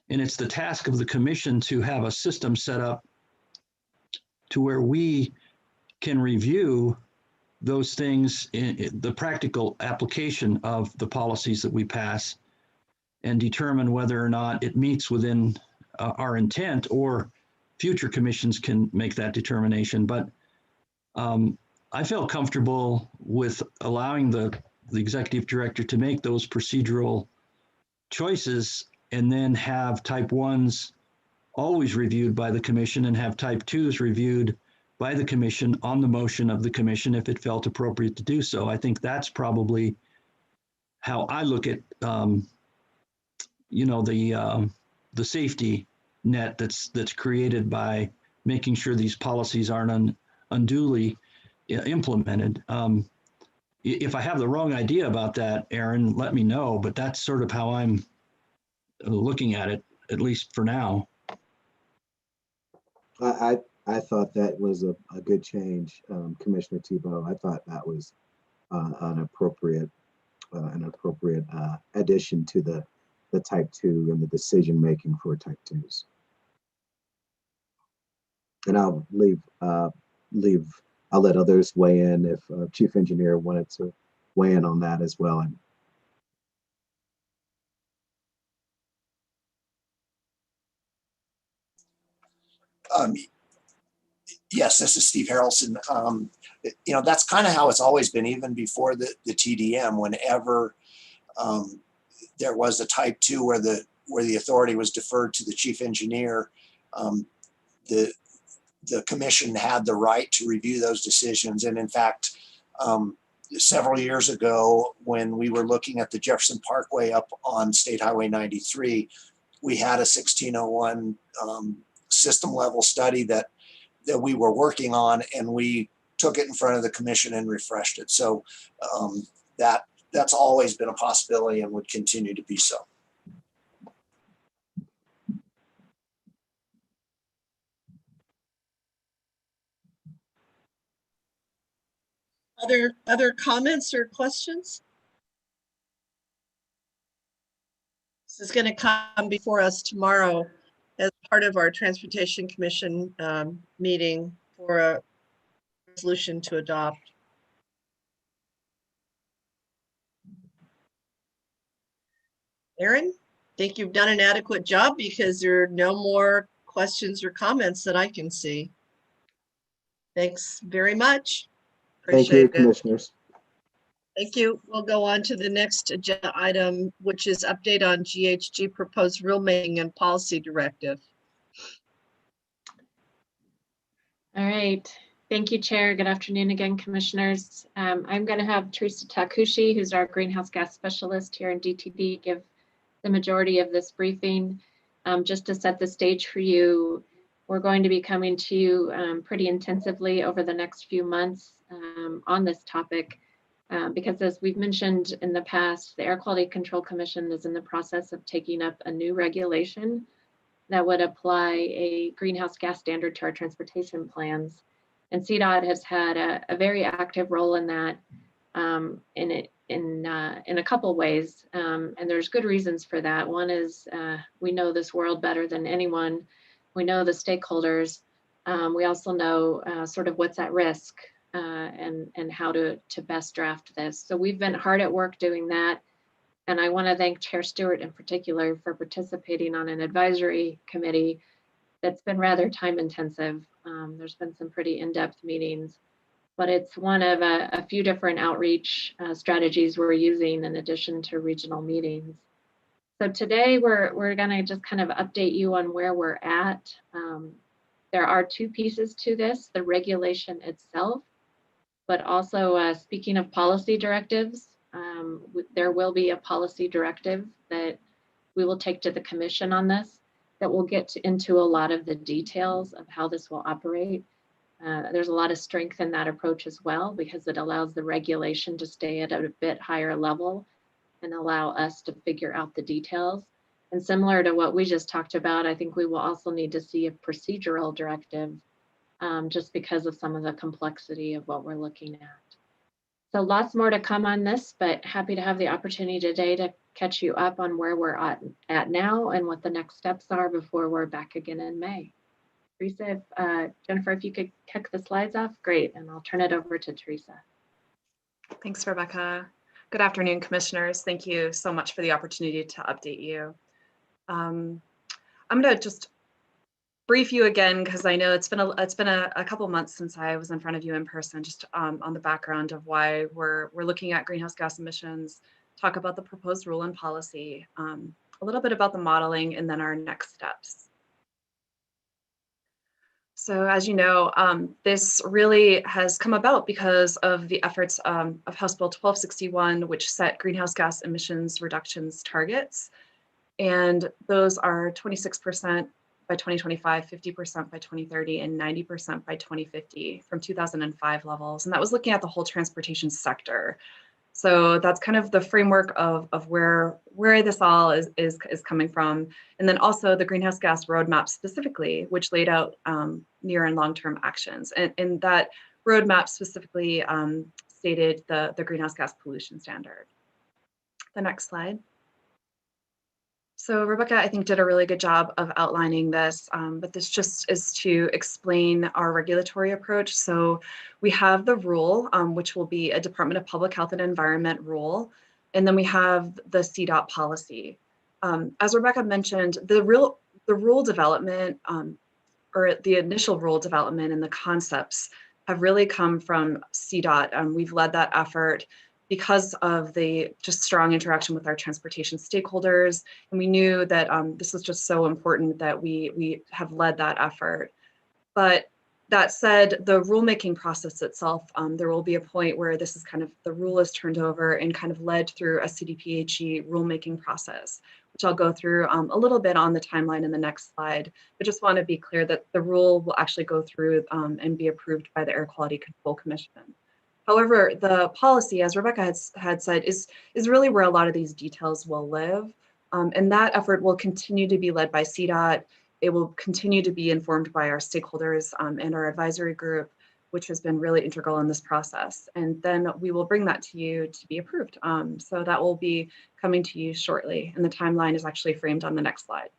and it's the task of the commission to have a system set up to where we can review those things in the practical application of the policies that we pass and determine whether or not it meets within our intent, or future commissions can make that determination. But I felt comfortable with allowing the executive director to make those procedural choices and then have type 1s always reviewed by the commission and have type 2s reviewed by the commission on the motion of the commission if it felt appropriate to do so. I think that's probably how I look at you know, the safety net that's created by making sure these policies aren't unduly implemented. If I have the wrong idea about that, Aaron, let me know, but that's sort of how I'm looking at it, at least for now. I thought that was a good change, Commissioner Tebow. I thought that was an appropriate addition to the type 2 and the decision making for type 2s. And I'll I'll let others weigh in if Chief Engineer wanted to weigh in on that as well. Yes, this is Steve Harrelson. You know, that's kind of how it's always been, even before the TDM. Whenever there was a type 2 where the authority was deferred to the chief engineer, the commission had the right to review those decisions. And in fact, several years ago, when we were looking at the Jefferson Parkway up on State Highway 93, we had a 1601 system level study that we were working on, and we took it in front of the commission and refreshed it. So that's always been a possibility and would continue to be so. Other comments or questions? This is going to come before us tomorrow as part of our Transportation Commission meeting for a resolution to adopt. Aaron, I think you've done an adequate job because there are no more questions or comments that I can see. Thanks very much. Thank you, Commissioners. Thank you. We'll go on to the next agenda item, which is update on GHG proposed rulemaking and policy directive. All right. Thank you, Chair. Good afternoon again, Commissioners. I'm going to have Teresa Takushi, who's our greenhouse gas specialist here in DTD, give the majority of this briefing. Just to set the stage for you, we're going to be coming to you pretty intensively over the next few months on this topic. Because as we've mentioned in the past, the Air Quality Control Commission is in the process of taking up a new regulation that would apply a greenhouse gas standard to our transportation plans. And CDOT has had a very active role in that in a couple ways. And there's good reasons for that. One is we know this world better than anyone. We know the stakeholders. We also know sort of what's at risk. And how to best draft this. So we've been hard at work doing that. And I want to thank Chair Stewart in particular for participating on an advisory committee that's been rather time intensive. There's been some pretty in-depth meetings, but it's one of a few different outreach strategies we're using in addition to regional meetings. So today we're going to just kind of update you on where we're at. There are two pieces to this, the regulation itself, but also speaking of policy directives, there will be a policy directive that we will take to the commission on this that will get into a lot of the details of how this will operate. There's a lot of strength in that approach as well, because it allows the regulation to stay at a bit higher level and allow us to figure out the details. And similar to what we just talked about, I think we will also need to see a procedural directive just because of some of the complexity of what we're looking at. So lots more to come on this, but happy to have the opportunity today to catch you up on where we're at now and what the next steps are before we're back again in May. Teresa, Jennifer, if you could kick the slides off, great, and I'll turn it over to Teresa. Thanks, Rebecca. Good afternoon, Commissioners. Thank you so much for the opportunity to update you. I'm going to just brief you again, because I know it's been a couple months since I was in front of you in person, just on the background of why we're looking at greenhouse gas emissions, talk about the proposed rule and policy, a little bit about the modeling, and then our next steps. So as you know, this really has come about because of the efforts of House Bill 1261, which set greenhouse gas emissions reductions targets. And those are 26% by 2025, 50% by 2030, and 90% by 2050 from 2005 levels. And that was looking at the whole transportation sector. So that's kind of the framework of where this all is coming from. And then also the greenhouse gas roadmap specifically, which laid out near and long-term actions. And that roadmap specifically stated the greenhouse gas pollution standard. The next slide. So Rebecca, I think, did a really good job of outlining this, but this just is to explain our regulatory approach. So we have the rule, which will be a Department of Public Health and Environment rule, and then we have the CDOT policy. As Rebecca mentioned, the rule development, or the initial rule development and the concepts have really come from CDOT. We've led that effort because of the just strong interaction with our transportation stakeholders. And we knew that this was just so important that we have led that effort. But that said, the rulemaking process itself, there will be a point where this is kind of, the rule is turned over and kind of led through a CDPHE rulemaking process, which I'll go through a little bit on the timeline in the next slide. But just want to be clear that the rule will actually go through and be approved by the Air Quality Control Commission. However, the policy, as Rebecca had said, is really where a lot of these details will live. And that effort will continue to be led by CDOT. It will continue to be informed by our stakeholders and our advisory group, which has been really integral in this process. And then we will bring that to you to be approved. So that will be coming to you shortly. And the timeline is actually framed on the next slide.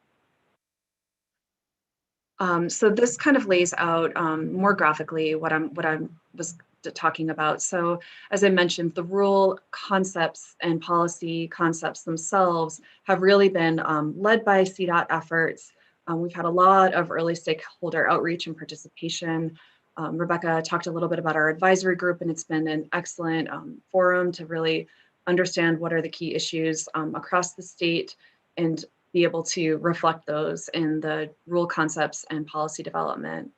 So this kind of lays out more graphically what I was talking about. So as I mentioned, the rule concepts and policy concepts themselves have really been led by CDOT efforts. We've had a lot of early stakeholder outreach and participation. Rebecca talked a little bit about our advisory group, and it's been an excellent forum to really understand what are the key issues across the state and be able to reflect those in the rule concepts and policy development.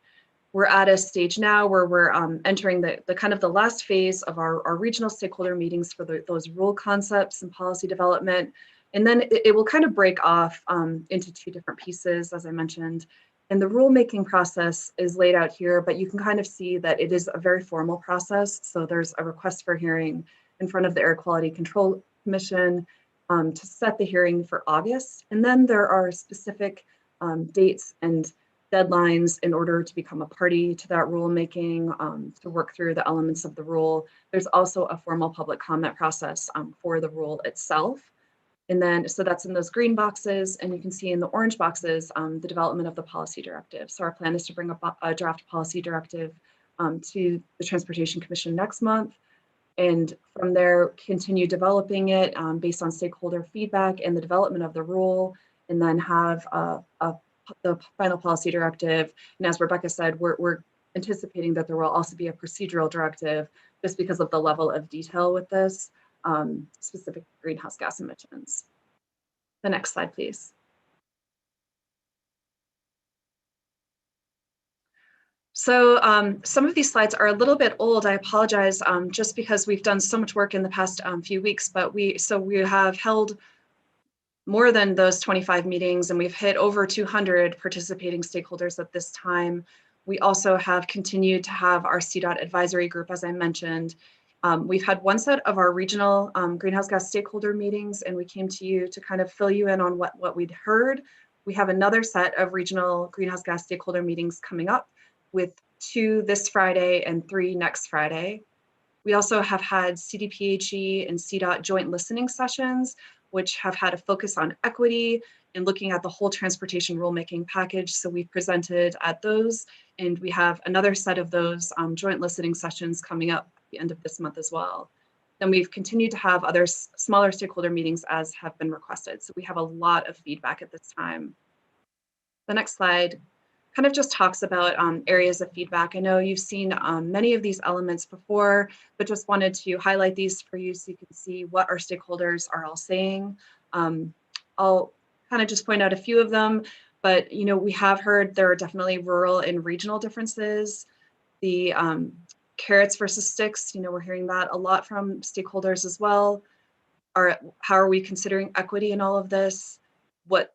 We're at a stage now where we're entering the kind of the last phase of our regional stakeholder meetings for those rule concepts and policy development. And then it will kind of break off into two different pieces, as I mentioned. And the rulemaking process is laid out here, but you can kind of see that it is a very formal process. So there's a request for hearing in front of the Air Quality Control Commission to set the hearing for August. And then there are specific dates and deadlines in order to become a party to that rulemaking, to work through the elements of the rule. There's also a formal public comment process for the rule itself. And then, so that's in those green boxes, and you can see in the orange boxes, the development of the policy directive. So our plan is to bring up a draft policy directive to the Transportation Commission next month. And from there, continue developing it based on stakeholder feedback and the development of the rule, and then have the final policy directive. And as Rebecca said, we're anticipating that there will also be a procedural directive just because of the level of detail with this. Specific greenhouse gas emissions. The next slide, please. So some of these slides are a little bit old. I apologize, just because we've done so much work in the past few weeks, but we have held more than those 25 meetings, and we've hit over 200 participating stakeholders at this time. We also have continued to have our CDOT advisory group, as I mentioned. We've had one set of our regional greenhouse gas stakeholder meetings, and we came to you to kind of fill you in on what we'd heard. We have another set of regional greenhouse gas stakeholder meetings coming up, with 2 this Friday and 3 next Friday. We also have had CDPHE and CDOT joint listening sessions, which have had a focus on equity and looking at the whole transportation rulemaking package. So we've presented at those, and we have another set of those joint listening sessions coming up the end of this month as well. Then we've continued to have other smaller stakeholder meetings as have been requested. So we have a lot of feedback at this time. The next slide kind of just talks about areas of feedback. I know you've seen many of these elements before, but just wanted to highlight these for you so you can see what our stakeholders are all saying. I'll kind of just point out a few of them, but we have heard there are definitely rural and regional differences. The carrots versus sticks, we're hearing that a lot from stakeholders as well. How are we considering equity in all of this? what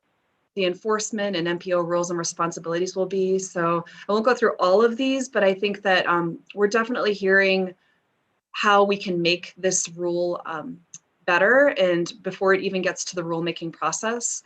the enforcement and MPO roles and responsibilities will be. So I won't go through all of these, but I think that we're definitely hearing how we can make this rule better and before it even gets to the rulemaking process.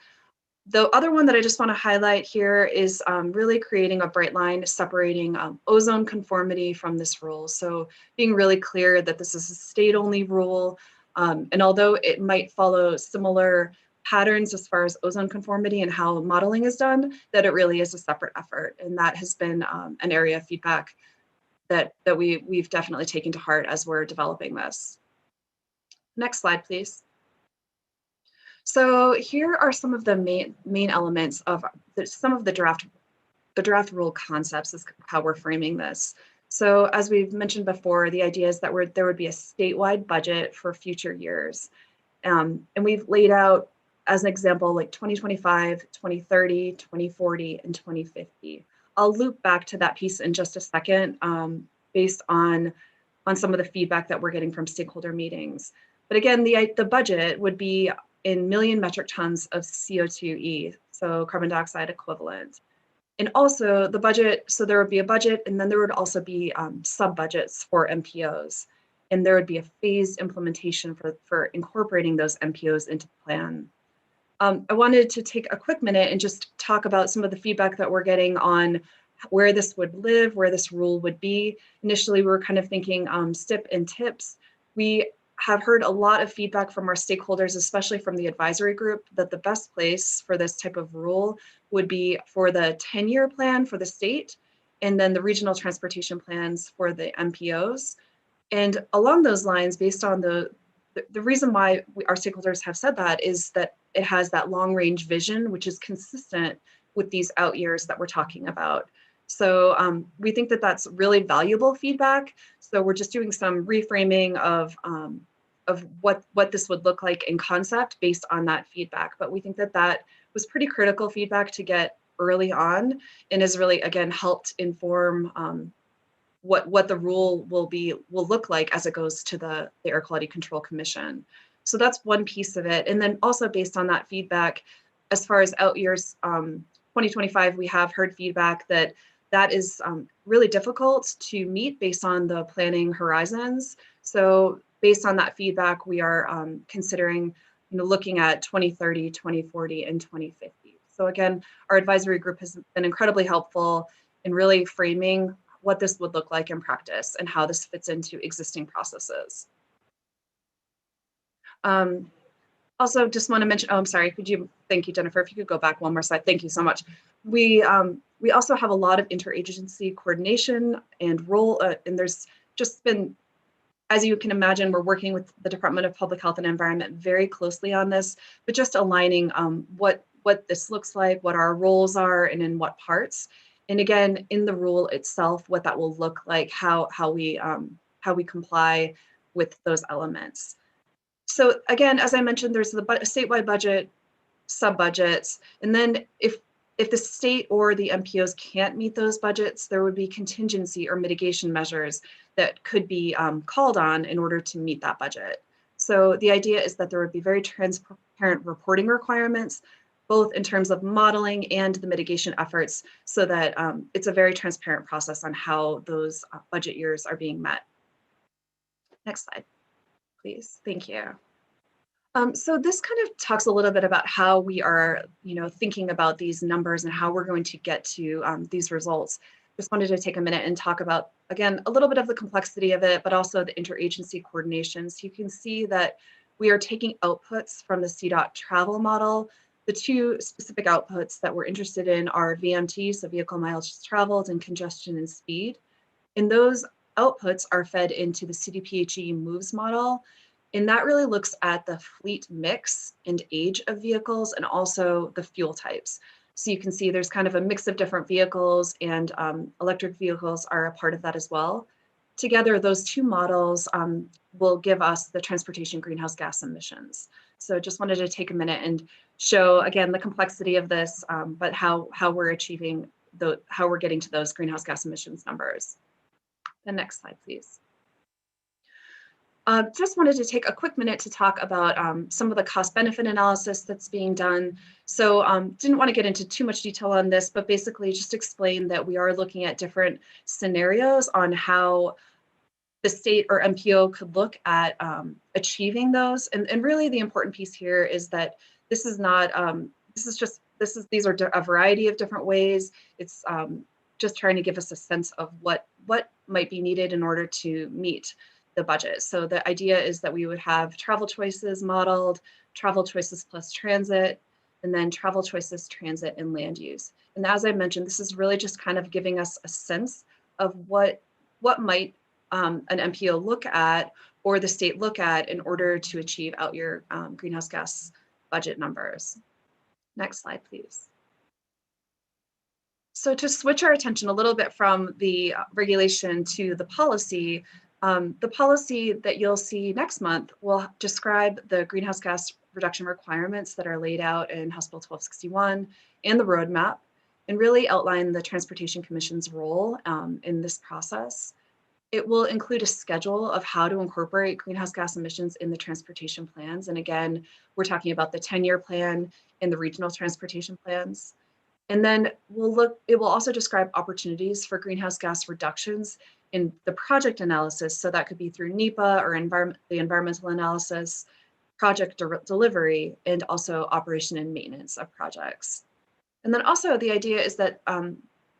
The other one that I just want to highlight here is really creating a bright line separating ozone conformity from this rule. So being really clear that this is a state-only rule, and although it might follow similar patterns as far as ozone conformity and how modeling is done, that it really is a separate effort. And that has been an area of feedback that we've definitely taken to heart as we're developing this. Next slide, please. So here are some of the main elements of some of the draft rule concepts is how we're framing this. So as we've mentioned before, the idea is that there would be a statewide budget for future years. And we've laid out as an example, like 2025, 2030, 2040, and 2050. I'll loop back to that piece in just a second based on some of the feedback that we're getting from stakeholder meetings. But again, the budget would be in million metric tons of CO2e, so carbon dioxide equivalent. And also the budget, so there would be a budget and then there would also be sub-budgets for MPOs. And there would be a phased implementation for incorporating those MPOs into the plan. I wanted to take a quick minute and just talk about some of the feedback that we're getting on where this would live, where this rule would be. Initially, we were kind of thinking STIP and TIPS. We have heard a lot of feedback from our stakeholders, especially from the advisory group, that the best place for this type of rule would be for the 10-year plan for the state, and then the regional transportation plans for the MPOs. And along those lines, based on the reason why our stakeholders have said that is that it has that long-range vision, which is consistent with these out years that we're talking about. So we think that that's really valuable feedback. So we're just doing some reframing of what this would look like in concept based on that feedback. But we think that that was pretty critical feedback to get early on and has really, again, helped inform what the rule will look like as it goes to the Air Quality Control Commission. So that's one piece of it. And then also based on that feedback, as far as out years, 2025, we have heard feedback that is really difficult to meet based on the planning horizons. So based on that feedback, we are considering looking at 2030, 2040, and 2050. So again, our advisory group has been incredibly helpful in really framing what this would look like in practice and how this fits into existing processes. Also, just want to mention, oh, I'm sorry, thank you, Jennifer, if you could go back one more slide. Thank you so much. We also have a lot of interagency coordination and role, and there's just been, as you can imagine, we're working with the Department of Public Health and Environment very closely on this, but just aligning what this looks like, what our roles are, and in what parts. And again, in the rule itself, what that will look like, how we comply with those elements. So again, as I mentioned, there's the statewide budget, sub-budgets, and then if the state or the MPOs can't meet those budgets, there would be contingency or mitigation measures that could be called on in order to meet that budget. So the idea is that there would be very transparent reporting requirements, both in terms of modeling and the mitigation efforts, so that it's a very transparent process on how those budget years are being met. Next slide, please. Thank you. So this kind of talks a little bit about how we are, thinking about these numbers and how we're going to get to these results. Just wanted to take a minute and talk about, again, a little bit of the complexity of it, but also the interagency coordination. So you can see that we are taking outputs from the CDOT travel model. The two specific outputs that we're interested in are VMT, so vehicle mileage traveled, and congestion and speed. And those outputs are fed into the CDPHE moves model. And that really looks at the fleet mix and age of vehicles and also the fuel types. So you can see there's kind of a mix of different vehicles, and electric vehicles are a part of that as well. Together, those two models will give us the transportation greenhouse gas emissions. So just wanted to take a minute and show, again, the complexity of this, but how we're achieving, how we're getting to those greenhouse gas emissions numbers. The next slide, please. Just wanted to take a quick minute to talk about some of the cost benefit analysis that's being done. So didn't want to get into too much detail on this, but basically just explain that we are looking at different scenarios on how the state or MPO could look at achieving those. And really the important piece here is that this is not, these are a variety of different ways. It's just trying to give us a sense of what might be needed in order to meet the budget. So the idea is that we would have travel choices modeled, travel choices plus transit, and then travel choices, transit, and land use. And as I mentioned, this is really just kind of giving us a sense of what might an MPO look at or the state look at in order to achieve out your greenhouse gas budget numbers. Next slide, please. So to switch our attention a little bit from the regulation to the policy that you'll see next month will describe the greenhouse gas reduction requirements that are laid out in House Bill 1261 and the roadmap, and really outline the Transportation Commission's role in this process. It will include a schedule of how to incorporate greenhouse gas emissions in the transportation plans. And again, we're talking about the 10-year plan and the regional transportation plans. And then it will also describe opportunities for greenhouse gas reductions in the project analysis. So that could be through NEPA or the environmental analysis, project delivery, and also operation and maintenance of projects. And then also the idea is that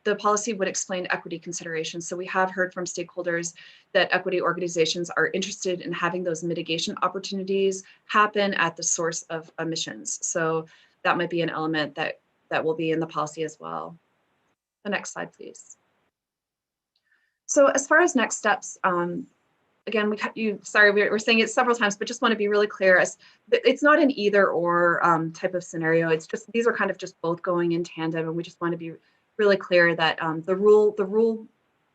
the policy would explain equity considerations. So we have heard from stakeholders that equity organizations are interested in having those mitigation opportunities happen at the source of emissions. So that might be an element that will be in the policy as well. The next slide, please. So as far as next steps, again, we're saying it several times, but just want to be really clear. It's not an either or type of scenario. It's just, these are kind of just both going in tandem, and we just want to be really clear that the rule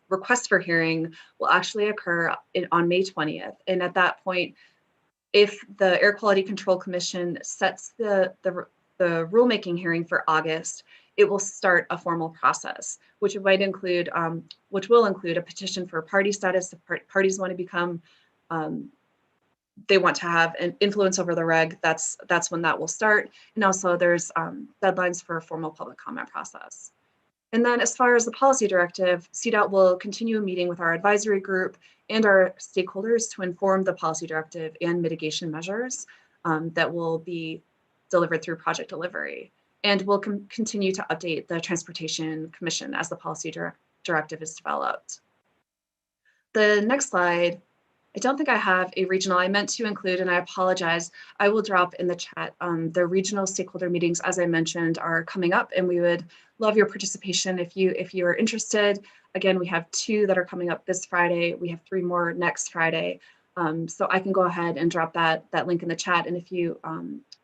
request for hearing will actually occur on May 20th. And at that point, if the Air Quality Control Commission sets the rulemaking hearing for August, it will start a formal process, which will include a petition for party status. If parties want to become, they want to have an influence over the reg, that's when that will start. And also there's deadlines for a formal public comment process. And then as far as the policy directive, CDOT will continue meeting with our advisory group and our stakeholders to inform the policy directive and mitigation measures that will be delivered through project delivery. And we'll continue to update the Transportation Commission as the policy directive is developed. The next slide, I don't think I have a regional. I meant to include, and I apologize, I will drop in the chat. The regional stakeholder meetings, as I mentioned, are coming up, and we would love your participation if you are interested. Again, we have 2 that are coming up this Friday. We have 3 more next Friday. So I can go ahead and drop that link in the chat. And if you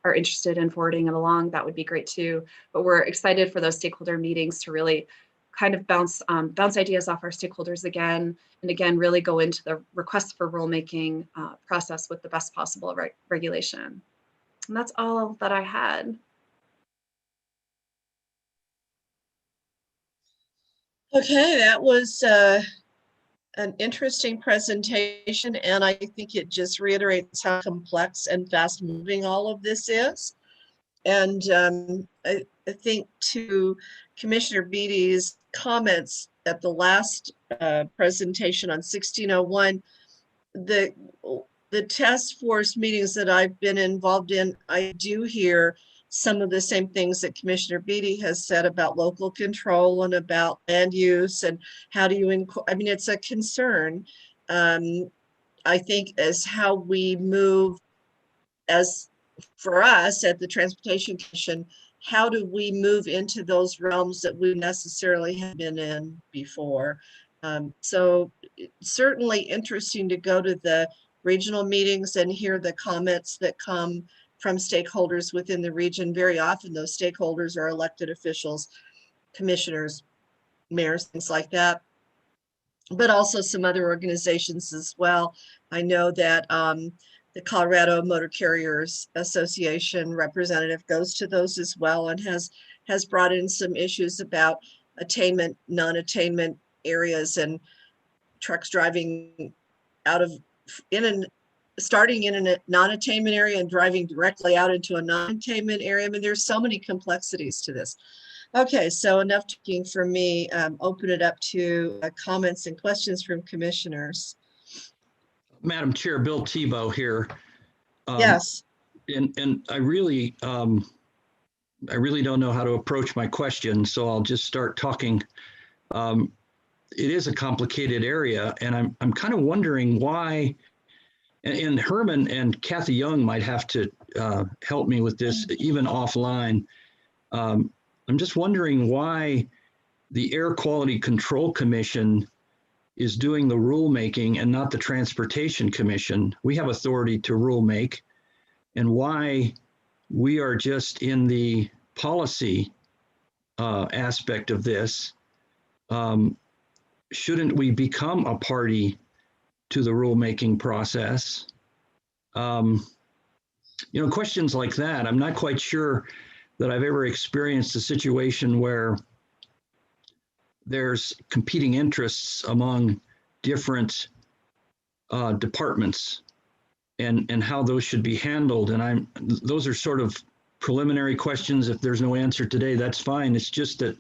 are interested in forwarding it along, that would be great too. But we're excited for those stakeholder meetings to really kind of bounce ideas off our stakeholders again, and again, really go into the request for rulemaking process with the best possible regulation. And that's all that I had. Okay, that was an interesting presentation, and I think it just reiterates how complex and fast moving all of this is. And I think to Commissioner Beatty's comments at the last presentation on 1601, the task force meetings that I've been involved in, I do hear some of the same things that Commissioner Beatty has said about local control and about land use and how do you, I mean, it's a concern. I think as how we move as for us at the Transportation Commission, how do we move into those realms that we necessarily have been in before? So it's certainly interesting to go to the regional meetings and hear the comments that come from stakeholders within the region. Very often those stakeholders are elected officials, commissioners, mayors, things like that, but also some other organizations as well. I know that the Colorado Motor Carriers Association representative goes to those as well and has brought in some issues about attainment, non-attainment areas and trucks driving in and starting in a non-attainment area and driving directly out into a non-attainment area. I mean, there's so many complexities to this. Okay, so enough talking for me. Open it up to comments and questions from commissioners. Madam Chair, Bill Tebow here. Yes. And I really don't know how to approach my question, so I'll just start talking. It is a complicated area, and I'm kind of wondering why, and Herman and Kathy Young might have to help me with this, even offline. I'm just wondering why the Air Quality Control Commission is doing the rulemaking and not the Transportation Commission. We have authority to rule make, and why we are just in the policy aspect of this. Shouldn't we become a party to the rulemaking process? Questions like that. I'm not quite sure that I've ever experienced a situation where there's competing interests among different departments and how those should be handled. And those are sort of preliminary questions. If there's no answer today, that's fine. It's just that,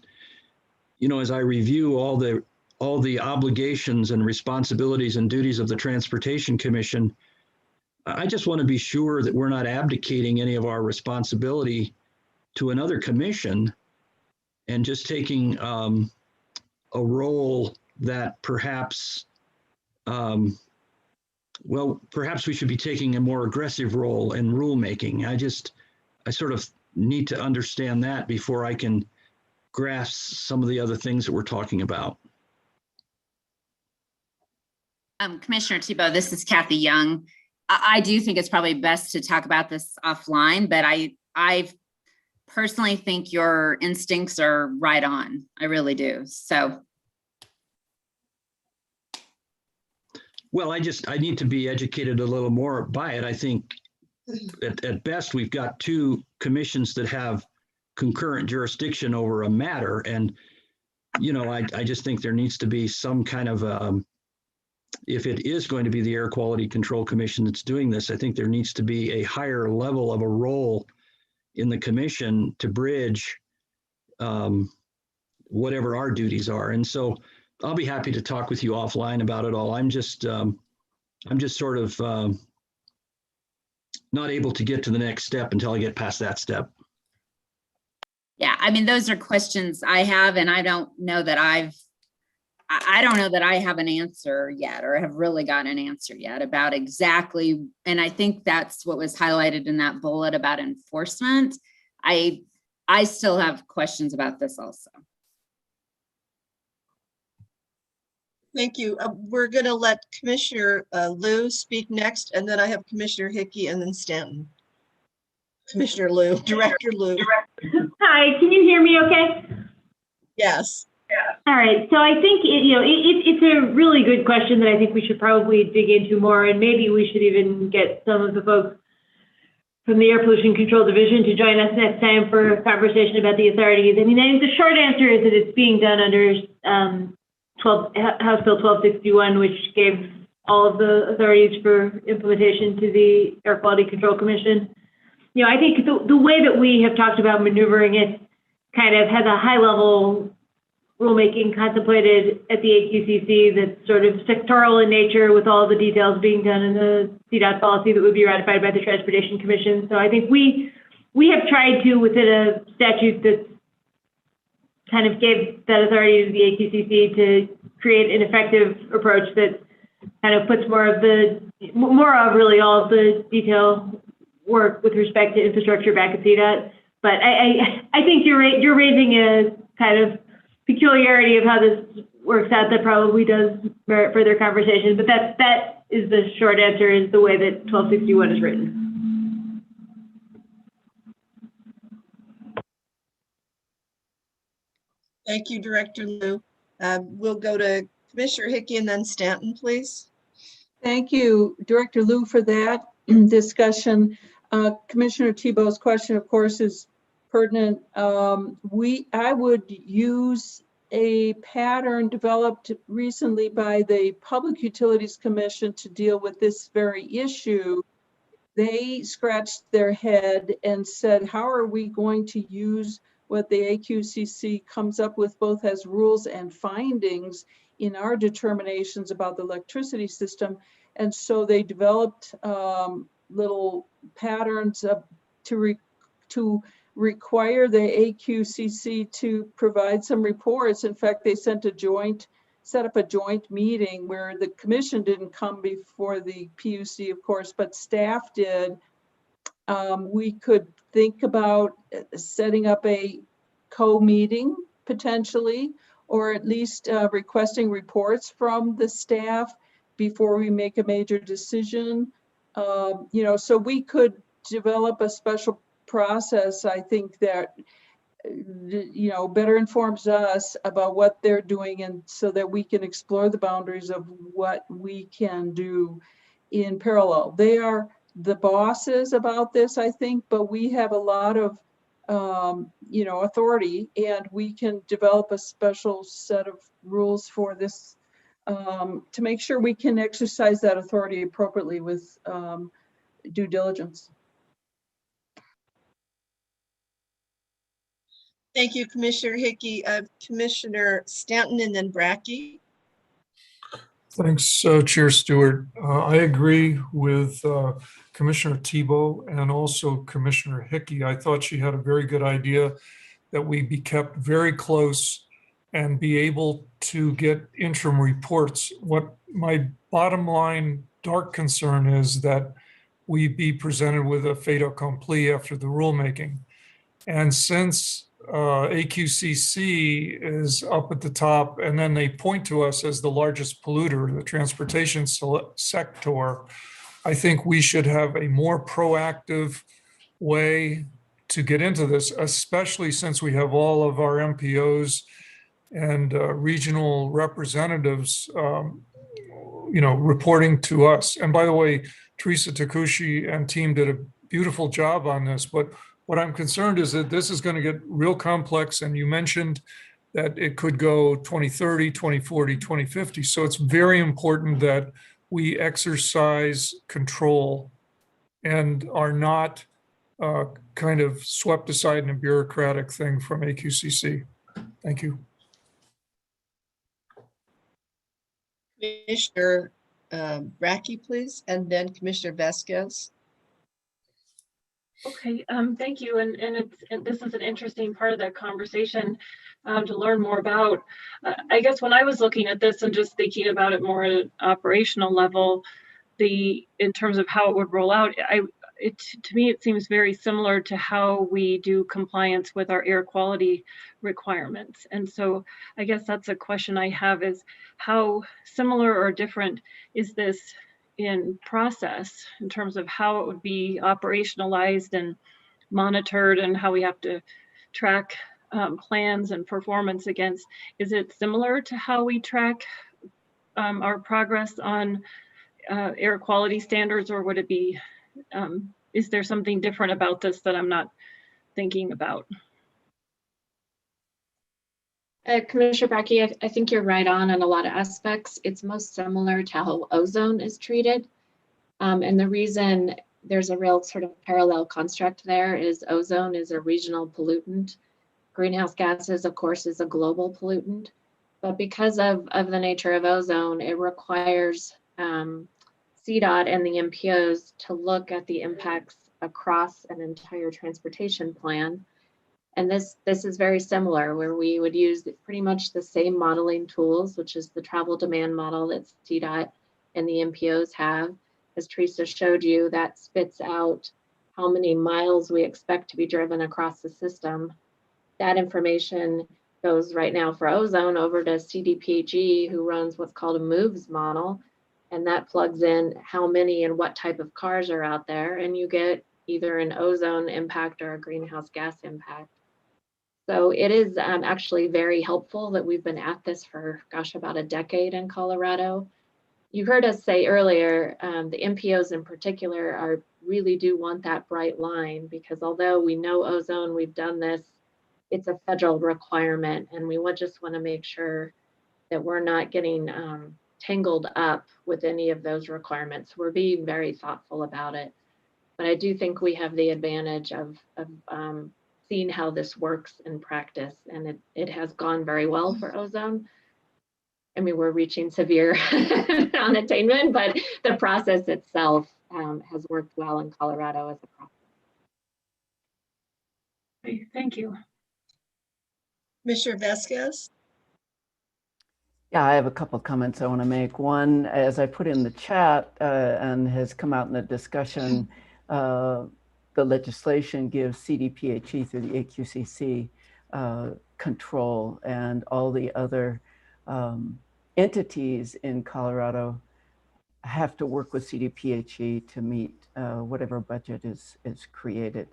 as I review all the obligations and responsibilities and duties of the Transportation Commission, I just want to be sure that we're not abdicating any of our responsibility to another commission and just taking a role that perhaps, perhaps we should be taking a more aggressive role in rulemaking. I sort of need to understand that before I can grasp some of the other things that we're talking about. Commissioner Tebow, this is Kathy Young. I do think it's probably best to talk about this offline, but I personally think your instincts are right on. I really do. So. Well, I need to be educated a little more by it. I think at best, we've got two commissions that have concurrent jurisdiction over a matter. And, I just think there needs to be some kind of, if it is going to be the Air Quality Control Commission that's doing this, I think there needs to be a higher level of a role in the commission to bridge whatever our duties are. And so I'll be happy to talk with you offline about it all. I'm just sort of not able to get to the next step until I get past that step. Yeah, I mean, those are questions I have, and I don't know that I have an answer yet, or have really gotten an answer yet about exactly. And I think that's what was highlighted in that bullet about enforcement. I still have questions about this also. Thank you. We're going to let Commissioner Liu speak next, and then I have Commissioner Hickey and then Stanton. Commissioner Liu, Director Liu. Hi, can you hear me okay? Yes. All right, so I think it's a really good question that I think we should probably dig into more, and maybe we should even get some of the folks from the Air Pollution Control Division to join us next time for a conversation about the authorities. I mean, I think the short answer is that it's being done under House Bill 1261, which gave all of the authorities for implementation to the Air Quality Control Commission. I think the way that we have talked about maneuvering it kind of has a high level rulemaking contemplated at the AQCC that's sort of sectoral in nature, with all the details being done in the CDOT policy that would be ratified by the Transportation Commission. So I think we have tried to, within a statute that kind of gave that authority to the AQCC, to create an effective approach that kind of puts more of really all of the detail work with respect to infrastructure back at CDOT. But I think you're raising a kind of peculiarity of how this works out that probably does merit further conversation. But that is the short answer, is the way that 1261 is written. Thank you, Director Liu. We'll go to Commissioner Hickey and then Stanton, please. Thank you, Director Liu, for that discussion. Commissioner Tebow's question, of course, is pertinent. I would use a pattern developed recently by the Public Utilities Commission to deal with this very issue. They scratched their head and said, how are we going to use what the AQCC comes up with both as rules and findings in our determinations about the electricity system? And so they developed little patterns to require the AQCC to provide some reports. In fact, they set up a joint meeting where the commission didn't come before the PUC, of course, but staff did. We could think about setting up a co-meeting potentially, or at least requesting reports from the staff before we make a major decision. So we could develop a special process, I think, that better informs us about what they're doing, and so that we can explore the boundaries of what we can do in parallel. They are the bosses about this, I think, but we have a lot of authority, and we can develop a special set of rules for this to make sure we can exercise that authority appropriately with due diligence. Thank you, Commissioner Hickey. Commissioner Stanton and then Brackey. Thanks, Chair Stewart. I agree with Commissioner Thibault and also Commissioner Hickey. I thought she had a very good idea that we be kept very close and be able to get interim reports. What my bottom line dark concern is that we be presented with a fait accompli after the rulemaking. And since AQCC is up at the top, and then they point to us as the largest polluter, the transportation sector, I think we should have a more proactive way to get into this, especially since we have all of our MPOs and regional representatives, reporting to us. And by the way, Teresa Takushi and team did a beautiful job on this, but what I'm concerned is that this is going to get real complex, and you mentioned that it could go 2030, 2040, 2050. So it's very important that we exercise control and are not kind of swept aside in a bureaucratic thing from AQCC. Thank you. Commissioner Brackey, please, and then Commissioner Vasquez. Okay, thank you. And this is an interesting part of that conversation to learn more about. I guess when I was looking at this and just thinking about it more at an operational level, in terms of how it would roll out, to me, it seems very similar to how we do compliance with our air quality requirements. And so I guess that's a question I have, is how similar or different is this in process in terms of how it would be operationalized and monitored, and how we have to track plans and performance against? Is it similar to how we track our progress on air quality standards, or would it be, is there something different about this that I'm not thinking about? Commissioner Brackey, I think you're right on a lot of aspects. It's most similar to how ozone is treated. And the reason there's a real sort of parallel construct there is ozone is a regional pollutant. Greenhouse gases, of course, is a global pollutant. But because of the nature of ozone, it requires CDOT and the MPOs to look at the impacts across an entire transportation plan. And this is very similar, where we would use pretty much the same modeling tools, which is the travel demand model that CDOT and the MPOs have. As Teresa showed you, that spits out how many miles we expect to be driven across the system. That information goes right now for ozone over to CDPG, who runs what's called a MOVES model. And that plugs in how many and what type of cars are out there. And you get either an ozone impact or a greenhouse gas impact. So it is actually very helpful that we've been at this for, gosh, about a decade in Colorado. You heard us say earlier, the MPOs in particular really do want that bright line, because although we know ozone, we've done this it's a federal requirement, and we just want to make sure that we're not getting tangled up with any of those requirements. We're being very thoughtful about it. But I do think we have the advantage of seeing how this works in practice, and it has gone very well for ozone. I mean, we're reaching severe non-attainment, but the process itself has worked well in Colorado as a process. Okay, thank you. Commissioner Vasquez? Yeah, I have a couple of comments I want to make. One, as I put in the chat and has come out in the discussion, the legislation gives CDPHE through the AQCC control, and all the other entities in Colorado have to work with CDPHE to meet whatever budget is created.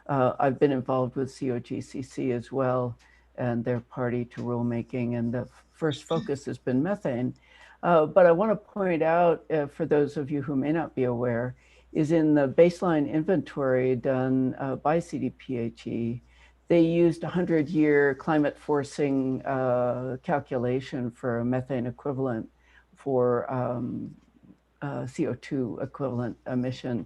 I've been involved with COGCC as well, and they're party to rulemaking, and the first focus has been methane. But I want to point out, for those of you who may not be aware, is in the baseline inventory done by CDPHE, they used a 100-year climate forcing calculation for a methane equivalent for CO2 equivalent emission,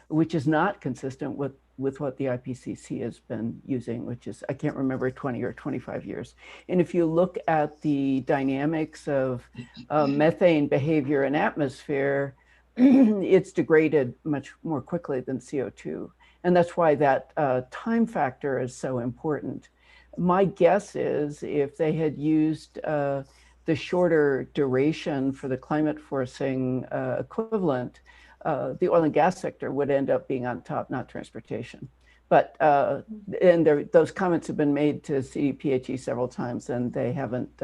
which is not consistent with what the IPCC has been using, which is, I can't remember, 20 or 25 years. And if you look at the dynamics of methane behavior in atmosphere, it's degraded much more quickly than CO2. And that's why that time factor is so important. My guess is if they had used the shorter duration for the climate forcing equivalent, the oil and gas sector would end up being on top, not transportation. But, and those comments have been made to CDPHE several times, and they haven't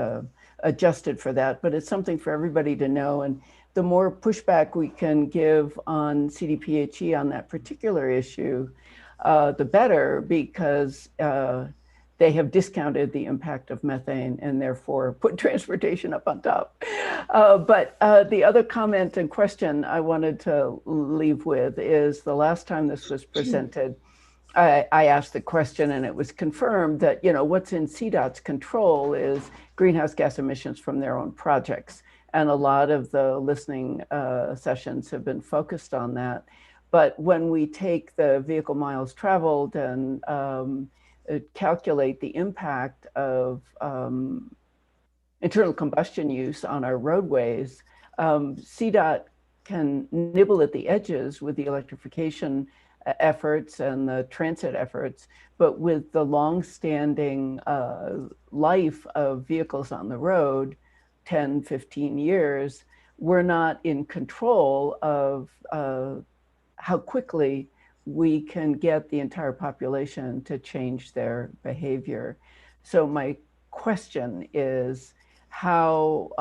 adjusted for that, but it's something for everybody to know. And the more pushback we can give on CDPHE on that particular issue, the better, because they have discounted the impact of methane and therefore put transportation up on top. But the other comment and question I wanted to leave with is the last time this was presented, I asked the question and it was confirmed that, you know, what's in CDOT's control is greenhouse gas emissions from their own projects. And a lot of the listening sessions have been focused on that. But when we take the vehicle miles traveled and calculate the impact of internal combustion use on our roadways, CDOT can nibble at the edges with the electrification efforts and the transit efforts, but with the long-standing life of vehicles on the road, 10, 15 years, we're not in control of how quickly we can get the entire population to change their behavior. So my question is, how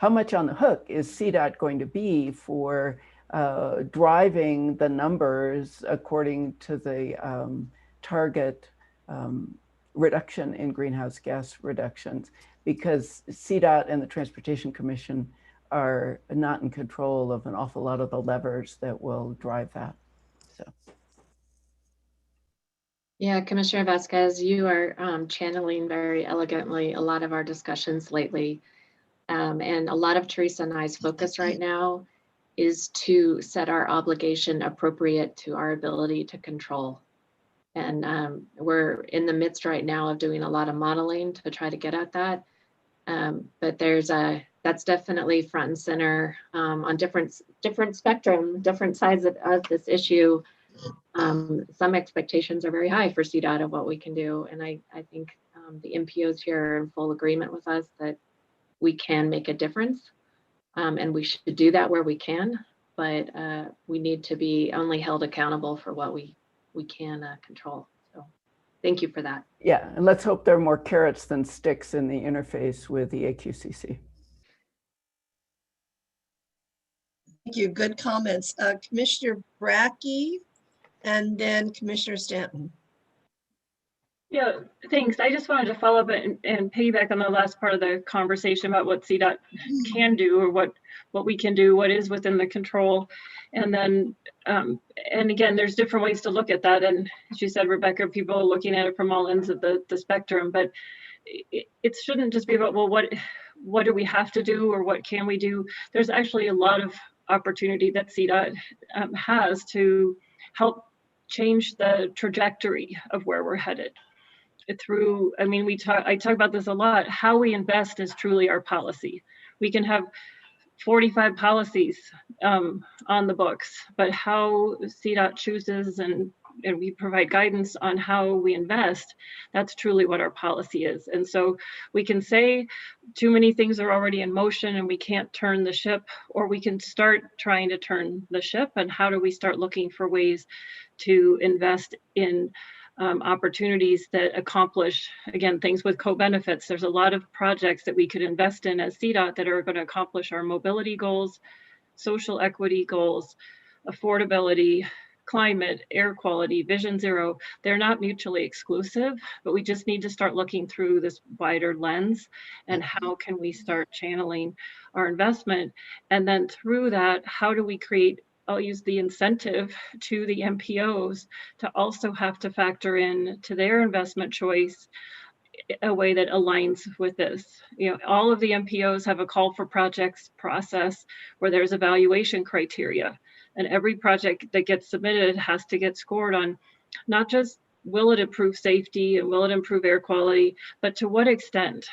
much on the hook is CDOT going to be for driving the numbers according to the target reduction in greenhouse gas reductions? Because CDOT and the Transportation Commission are not in control of an awful lot of the levers that will drive that. So. Yeah, Commissioner Vasquez, you are channeling very elegantly a lot of our discussions lately. And a lot of Teresa and I's focus right now is to set our obligation appropriate to our ability to control. And we're in the midst right now of doing a lot of modeling to try to get at that. But that's definitely front and center on different spectrum, different sides of this issue. Some expectations are very high for CDOT of what we can do. And I think the MPOs here are in full agreement with us that we can make a difference. And we should do that where we can, but we need to be only held accountable for what we can control. So thank you for that. Yeah, and let's hope there are more carrots than sticks in the interface with the AQCC. Thank you. Good comments. Commissioner Brackey and then Commissioner Stanton. Yeah, thanks. I just wanted to follow up and piggyback on the last part of the conversation about what CDOT can do or what what we can do, what is within the control. And then, and again, there's different ways to look at that. And as you said, Rebecca, people are looking at it from all ends of the spectrum, but it shouldn't just be about, well, what do we have to do or what can we do? There's actually a lot of opportunity that CDOT has to help change the trajectory of where we're headed. Through, I mean, I talk about this a lot. How we invest is truly our policy. We can have 45 policies on the books, but how CDOT chooses and we provide guidance on how we invest, that's truly what our policy is. And so we can say too many things are already in motion and we can't turn the ship, or we can start trying to turn the ship. And how do we start looking for ways to invest in opportunities that accomplish, again, things with co-benefits. There's a lot of projects that we could invest in as CDOT that are going to accomplish our mobility goals, social equity goals, affordability, climate, air quality, Vision Zero. They're not mutually exclusive, but we just need to start looking through this wider lens and how can we start channeling our investment. And then through that, how do we create, I'll use the incentive to the MPOs to also have to factor in to their investment choice a way that aligns with this. You know, all of the MPOs have a call for projects process where there's evaluation criteria, and every project that gets submitted has to get scored on not just will it improve safety and will it improve air quality, but to what extent,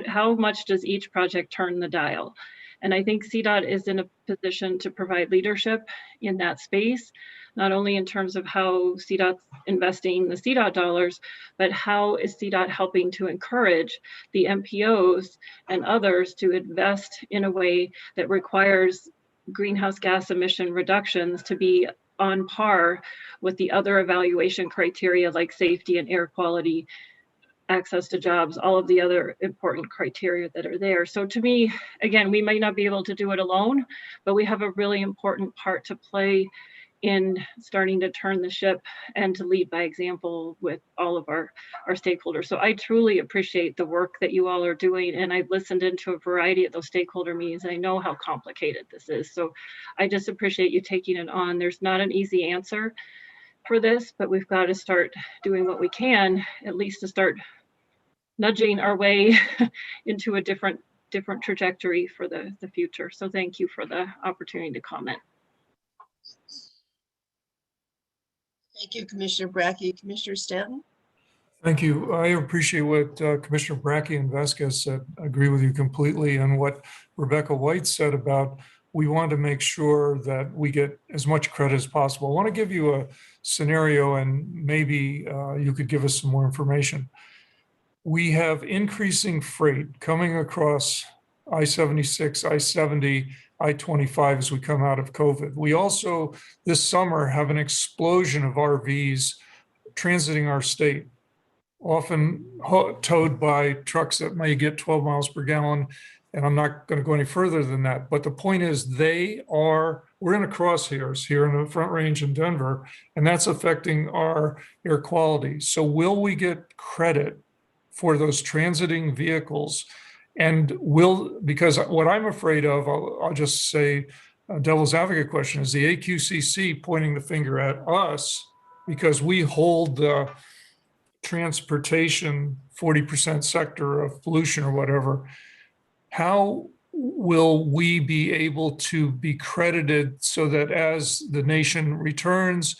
how much does each project turn the dial? And I think CDOT is in a position to provide leadership in that space, not only in terms of how CDOT's investing the CDOT dollars, but how is CDOT helping to encourage the MPOs and others to invest in a way that requires greenhouse gas emission reductions to be on par with the other evaluation criteria like safety and air quality, access to jobs, all of the other important criteria that are there. So to me, again, we might not be able to do it alone, but we have a really important part to play in starting to turn the ship and to lead by example with all of our stakeholders. So I truly appreciate the work that you all are doing. And I've listened into a variety of those stakeholder meetings. And I know how complicated this is. So I just appreciate you taking it on. There's not an easy answer for this, but we've got to start doing what we can, at least to start nudging our way into a different trajectory for the future. So thank you for the opportunity to comment. Thank you, Commissioner Brackey. Commissioner Stanton? Thank you. I appreciate what Commissioner Brackey and Vasquez said. I agree with you completely. And what Rebecca White said about we want to make sure that we get as much credit as possible. I want to give you a scenario and maybe you could give us some more information. We have increasing freight coming across I-76, I-70, I-25 as we come out of COVID. We also, this summer, have an explosion of RVs transiting our state, often towed by trucks that may get 12 miles per gallon. And I'm not going to go any further than that. But the point is we're in a crosshairs here in the Front Range in Denver, and that's affecting our air quality. So will we get credit for those transiting vehicles? And because what I'm afraid of, I'll just say a devil's advocate question, is the AQCC pointing the finger at us because we hold the transportation 40% sector of pollution or whatever. How will we be able to be credited so that as the nation returns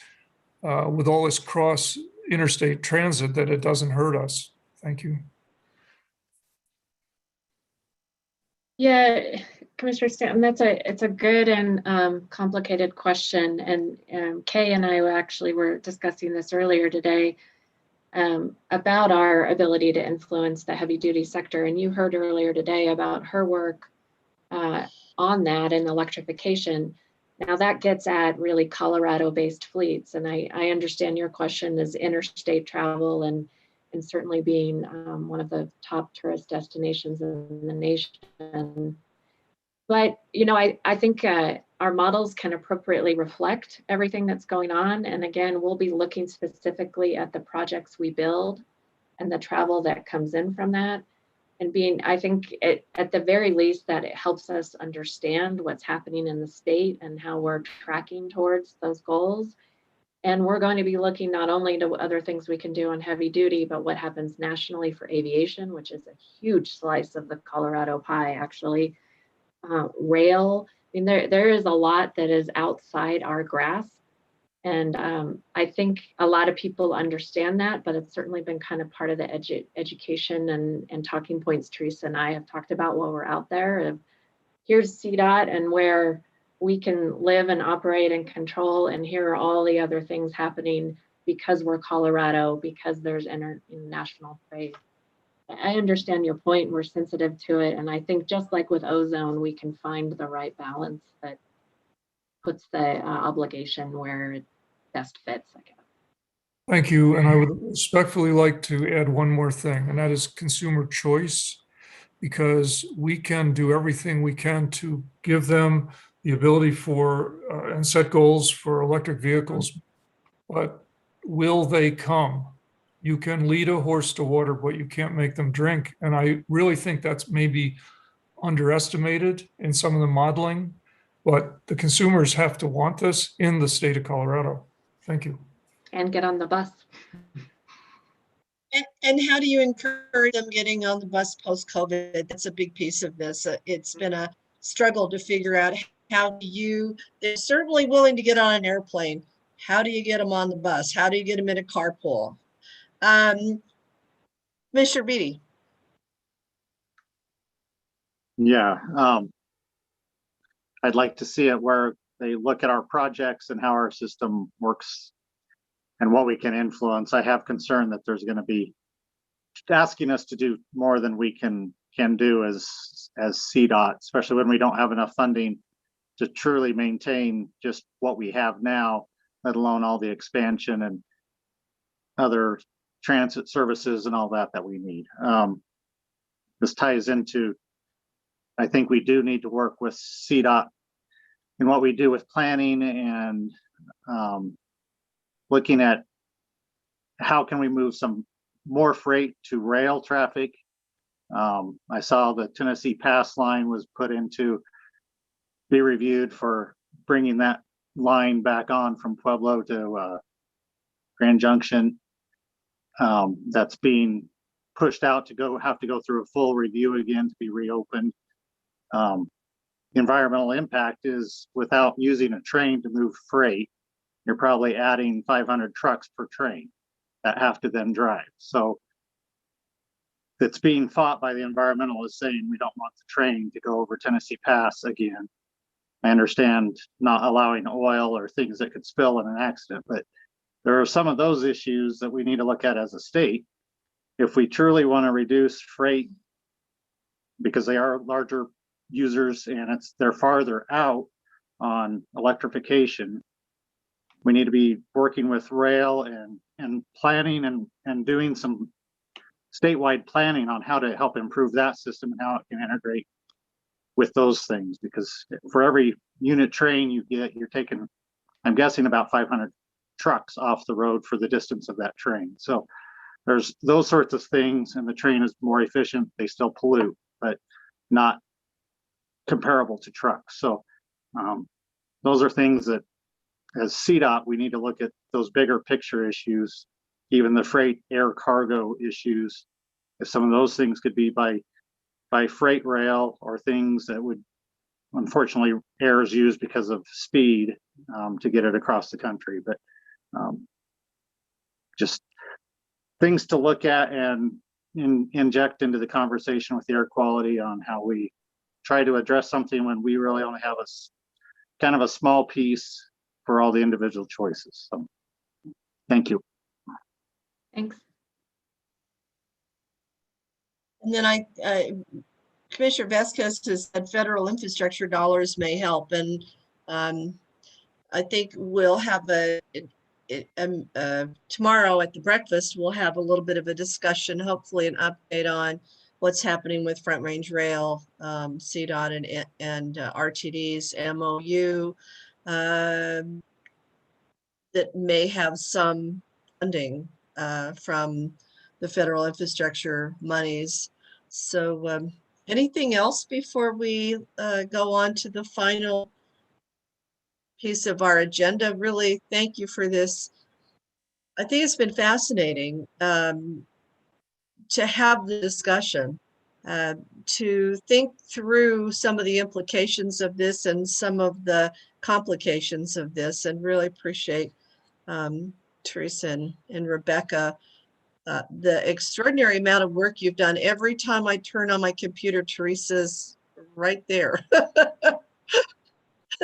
with all this cross interstate transit, that it doesn't hurt us? Thank you. Yeah, Commissioner Stanton, it's a good and complicated question. And Kay and I actually were discussing this earlier today about our ability to influence the heavy duty sector. And you heard earlier today about her work on that and electrification. Now that gets at really Colorado-based fleets. And I understand your question is interstate travel and certainly being one of the top tourist destinations in the nation. But, you know, I think our models can appropriately reflect everything that's going on. And again, we'll be looking specifically at the projects we build and the travel that comes in from that. and I think at the very least that it helps us understand what's happening in the state and how we're tracking towards those goals. And we're going to be looking not only to other things we can do on heavy duty, but what happens nationally for aviation, which is a huge slice of the Colorado pie, actually. Rail, I mean, there is a lot that is outside our grasp. And I think a lot of people understand that, but it's certainly been kind of part of the education and talking points Teresa and I have talked about while we're out there. Of here's CDOT and where we can live and operate and control, and here are all the other things happening because we're Colorado, because there's international trade. I understand your point, we're sensitive to it, and I think just like with ozone, we can find the right balance that puts the obligation where it best fits, I guess. Thank you. And I would respectfully like to add one more thing, and that is consumer choice, because we can do everything we can to give them the ability for and set goals for electric vehicles. But will they come? You can lead a horse to water, but you can't make them drink. And I really think that's maybe underestimated in some of the modeling, but the consumers have to want this in the state of Colorado. Thank you. And get on the bus. And how do you encourage them getting on the bus post-COVID? That's a big piece of this. It's been a struggle to figure out how they're certainly willing to get on an airplane. How do you get them on the bus? How do you get them in a carpool? Commissioner Beatty. Yeah, I'd like to see it where they look at our projects and how our system works and what we can influence. I have concern that there's going to be asking us to do more than we can do as CDOT, especially when we don't have enough funding to truly maintain just what we have now, let alone all the expansion and other transit services and all that we need. This ties into, I think we do need to work with CDOT in what we do with planning and looking at how can we move some more freight to rail traffic. I saw the Tennessee Pass line was put into be reviewed for bringing that line back on from Pueblo to Grand Junction. That's being pushed out to have to go through a full review again to be reopened. The environmental impact is without using a train to move freight, you're probably adding 500 trucks per train that have to then drive. So it's being fought by the environmentalists saying we don't want the train to go over Tennessee Pass again. I understand not allowing oil or things that could spill in an accident, but there are some of those issues that we need to look at as a state. If we truly want to reduce freight, because they are larger users and they're farther out on electrification, we need to be working with rail and planning and doing some statewide planning on how to help improve that system and how it can integrate with those things. Because for every unit train you get, you're taking, I'm guessing, about 500 trucks off the road for the distance of that train. So there's those sorts of things, and the train is more efficient. They still pollute, but not comparable to trucks. So those are things that as CDOT, we need to look at those bigger picture issues, even the freight air cargo issues. If some of those things could be by freight rail, or things that would, unfortunately, air is used because of speed to get it across the country. But just things to look at and inject into the conversation with the air quality on how we try to address something when we really only have kind of a small piece for all the individual choices. So thank you. Thanks. And then Commissioner Vasquez has said federal infrastructure dollars may help. And I think we'll have tomorrow at the breakfast, we'll have a little bit of a discussion, hopefully an update on what's happening with Front Range Rail, CDOT and RTD's MOU that may have some funding from the federal infrastructure monies. So anything else before we go on to the final piece of our agenda? Really, thank you for this. I think it's been fascinating to have the discussion, to think through some of the implications of this and some of the complications of this, and really appreciate Teresa and Rebecca, the extraordinary amount of work you've done. Every time I turn on my computer, Teresa's right there.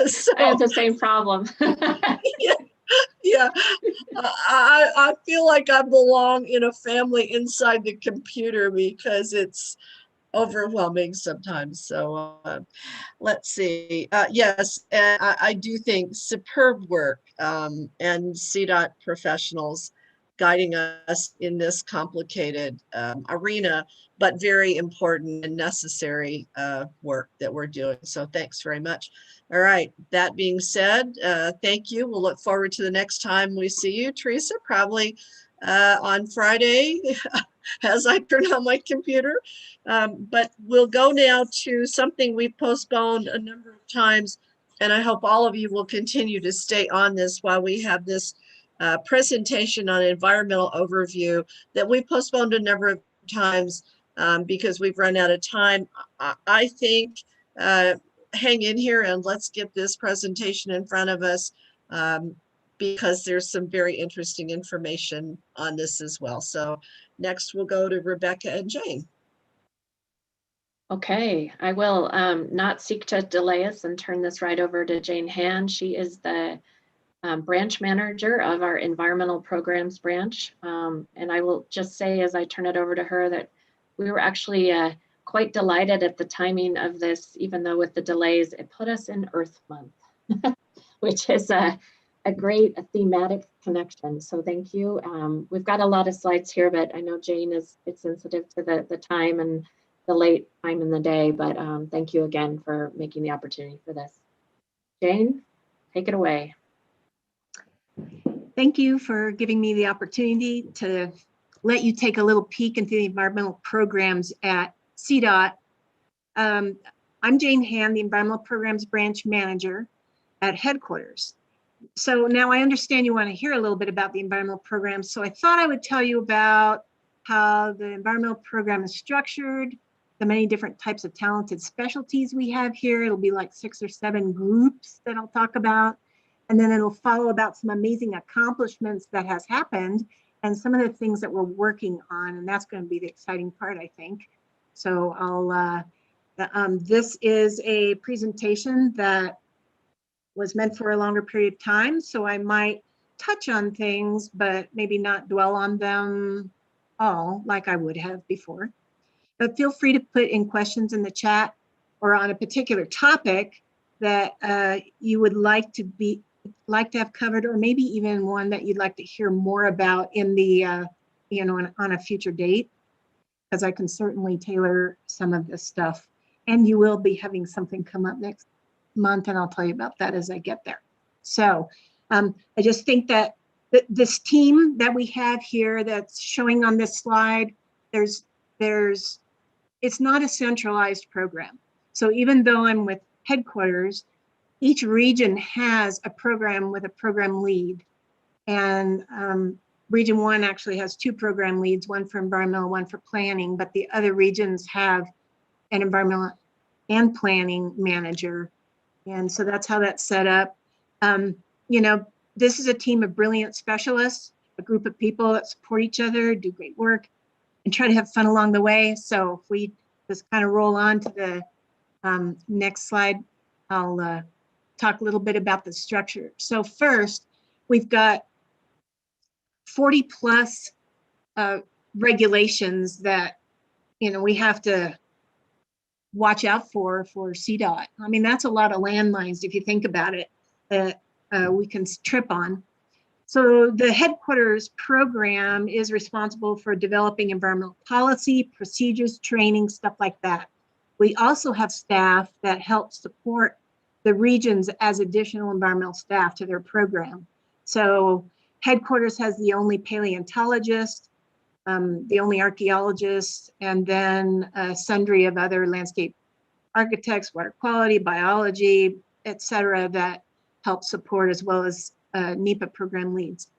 So, I have the same problem. yeah, I feel like I belong in a family inside the computer because it's overwhelming sometimes. So let's see. Yes, and I do think superb work and CDOT professionals guiding us in this complicated arena, but very important and necessary work that we're doing. So thanks very much. All right, that being said, thank you. We'll look forward to the next time we see you, Teresa, probably on Friday as I turn on my computer. But we'll go now to something we've postponed a number of times, and I hope all of you will continue to stay on this while we have this presentation on environmental overview that we postponed a number of times because we've run out of time. I think hang in here and let's get this presentation in front of us because there's some very interesting information on this as well. So next we'll go to Rebecca and Jane. Okay, I will not seek to delay us and turn this right over to Jane Hand. She is the branch manager of our environmental programs branch. And I will just say as I turn it over to her that we were actually quite delighted at the timing of this, even though with the delays, it put us in Earth Month, which is a great thematic connection. So thank you. We've got a lot of slides here, but I know Jane is sensitive to the time and the late time in the day, but thank you again for making the opportunity for this. Jane, take it away. Thank you for giving me the opportunity to let you take a little peek into the environmental programs at CDOT. I'm Jane Hand, the Environmental Programs Branch Manager at headquarters. So now I understand you want to hear a little bit about the environmental programs. So I thought I would tell you about how the environmental program is structured, the many different types of talented specialties we have here. It'll be like 6 or 7 groups that I'll talk about. And then it'll follow about some amazing accomplishments that has happened and some of the things that we're working on. And that's going to be the exciting part, I think. So this is a presentation that was meant for a longer period of time. So I might touch on things, but maybe not dwell on them all like I would have before. But feel free to put in questions in the chat or on a particular topic that you would like to have covered, or maybe even one that you'd like to hear more about in the on a future date, because I can certainly tailor some of this stuff. And you will be having something come up next month, and I'll tell you about that as I get there. So I just think that this team that we have here that's showing on this slide, it's not a centralized program. So even though I'm with headquarters, each region has a program with a program lead. And Region 1 actually has 2 program leads, one for environmental, one for planning, but the other regions have an environmental and planning manager. And so that's how that's set up. This is a team of brilliant specialists, a group of people that support each other, do great work, and try to have fun along the way. So if we just kind of roll on to the next slide, I'll talk a little bit about the structure. So first, we've got 40 plus regulations that we have to watch out for CDOT. I mean, that's a lot of landmines if you think about it, that we can trip on. So the headquarters program is responsible for developing environmental policy, procedures, training, stuff like that. We also have staff that help support the regions as additional environmental staff to their program. So headquarters has the only paleontologist, the only archaeologists, and then sundry of other landscape architects, water quality, biology, et cetera, that help support, as well as NEPA program leads.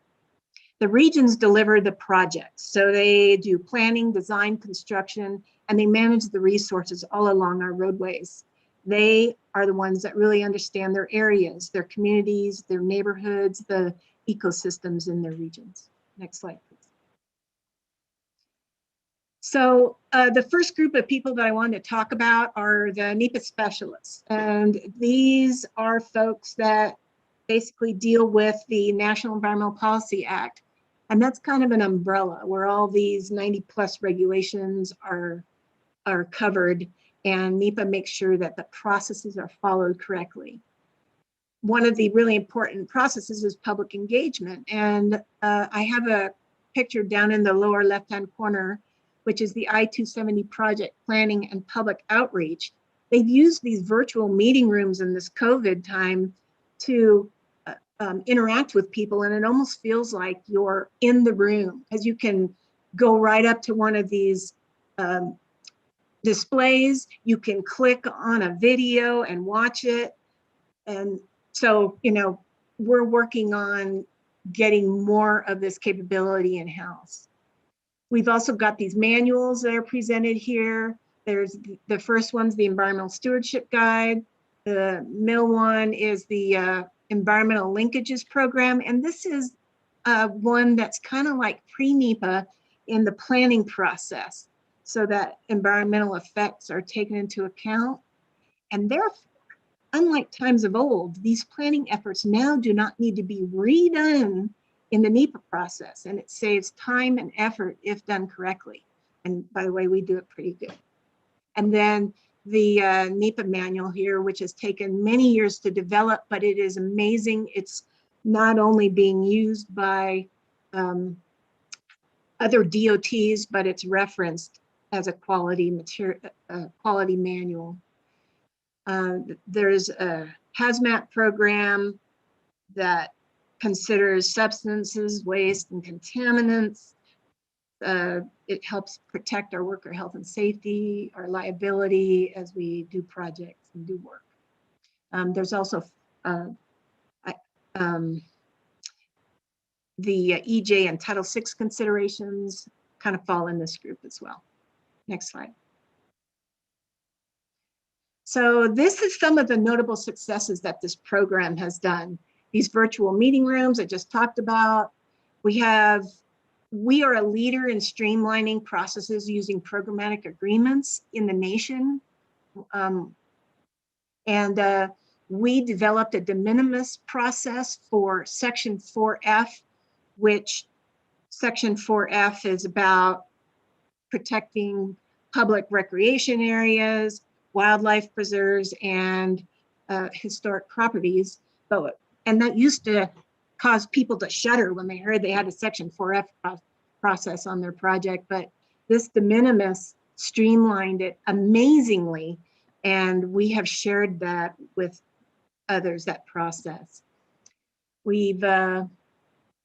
The regions deliver the projects. So they do planning, design, construction, and they manage the resources all along our roadways. They are the ones that really understand their areas, their communities, their neighborhoods, the ecosystems in their regions. Next slide, please. So the first group of people that I wanted to talk about are the NEPA specialists. And these are folks that basically deal with the National Environmental Policy Act. And that's kind of an umbrella where all these 90+ regulations are covered, and NEPA makes sure that the processes are followed correctly. One of the really important processes is public engagement. And I have a picture down in the lower left-hand corner, which is the I-270 project planning and public outreach. They've used these virtual meeting rooms in this COVID time to interact with people, and it almost feels like you're in the room, because you can go right up to one of these displays, you can click on a video and watch it. And so, you know, we're working on getting more of this capability in-house. We've also got these manuals that are presented here. There's the first one's the Environmental Stewardship Guide. The middle one is the Environmental Linkages Program. And this is one that's kind of like pre-NEPA in the planning process, so that environmental effects are taken into account. And therefore, unlike times of old, these planning efforts now do not need to be redone in the NEPA process, and it saves time and effort if done correctly. And by the way, we do it pretty good. And then the NEPA manual here, which has taken many years to develop, but it is amazing. It's not only being used by other DOTs, but it's referenced as a quality manual. There's a hazmat program that considers substances, waste, and contaminants. It helps protect our worker health and safety, our liability as we do projects and do work. There's also the EJ and Title VI considerations kind of fall in this group as well. Next slide. So this is some of the notable successes that this program has done. These virtual meeting rooms I just talked about. We are a leader in streamlining processes using programmatic agreements in the nation. We developed a de minimis process for Section 4F, which Section 4F is about protecting public recreation areas, wildlife preserves, and historic properties. And that used to cause people to shudder when they heard they had a Section 4F process on their project, but this de minimis streamlined it amazingly, and we have shared that with others, that process.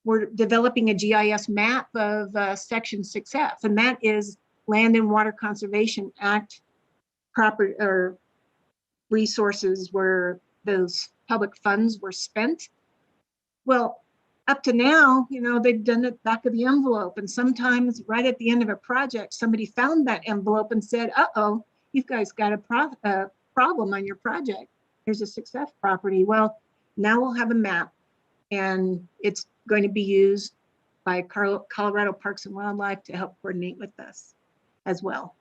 We're developing a GIS map of Section 6F, and that is Land and Water Conservation Act property or resources where those public funds were spent. Well, up to now, you know, they've done it back of the envelope, and sometimes right at the end of a project, somebody found that envelope and said, uh-oh, you guys got a problem on your project. Here's a 6F property. Well, now we'll have a map, and it's going to be used by Colorado Parks and Wildlife to help coordinate with us as well.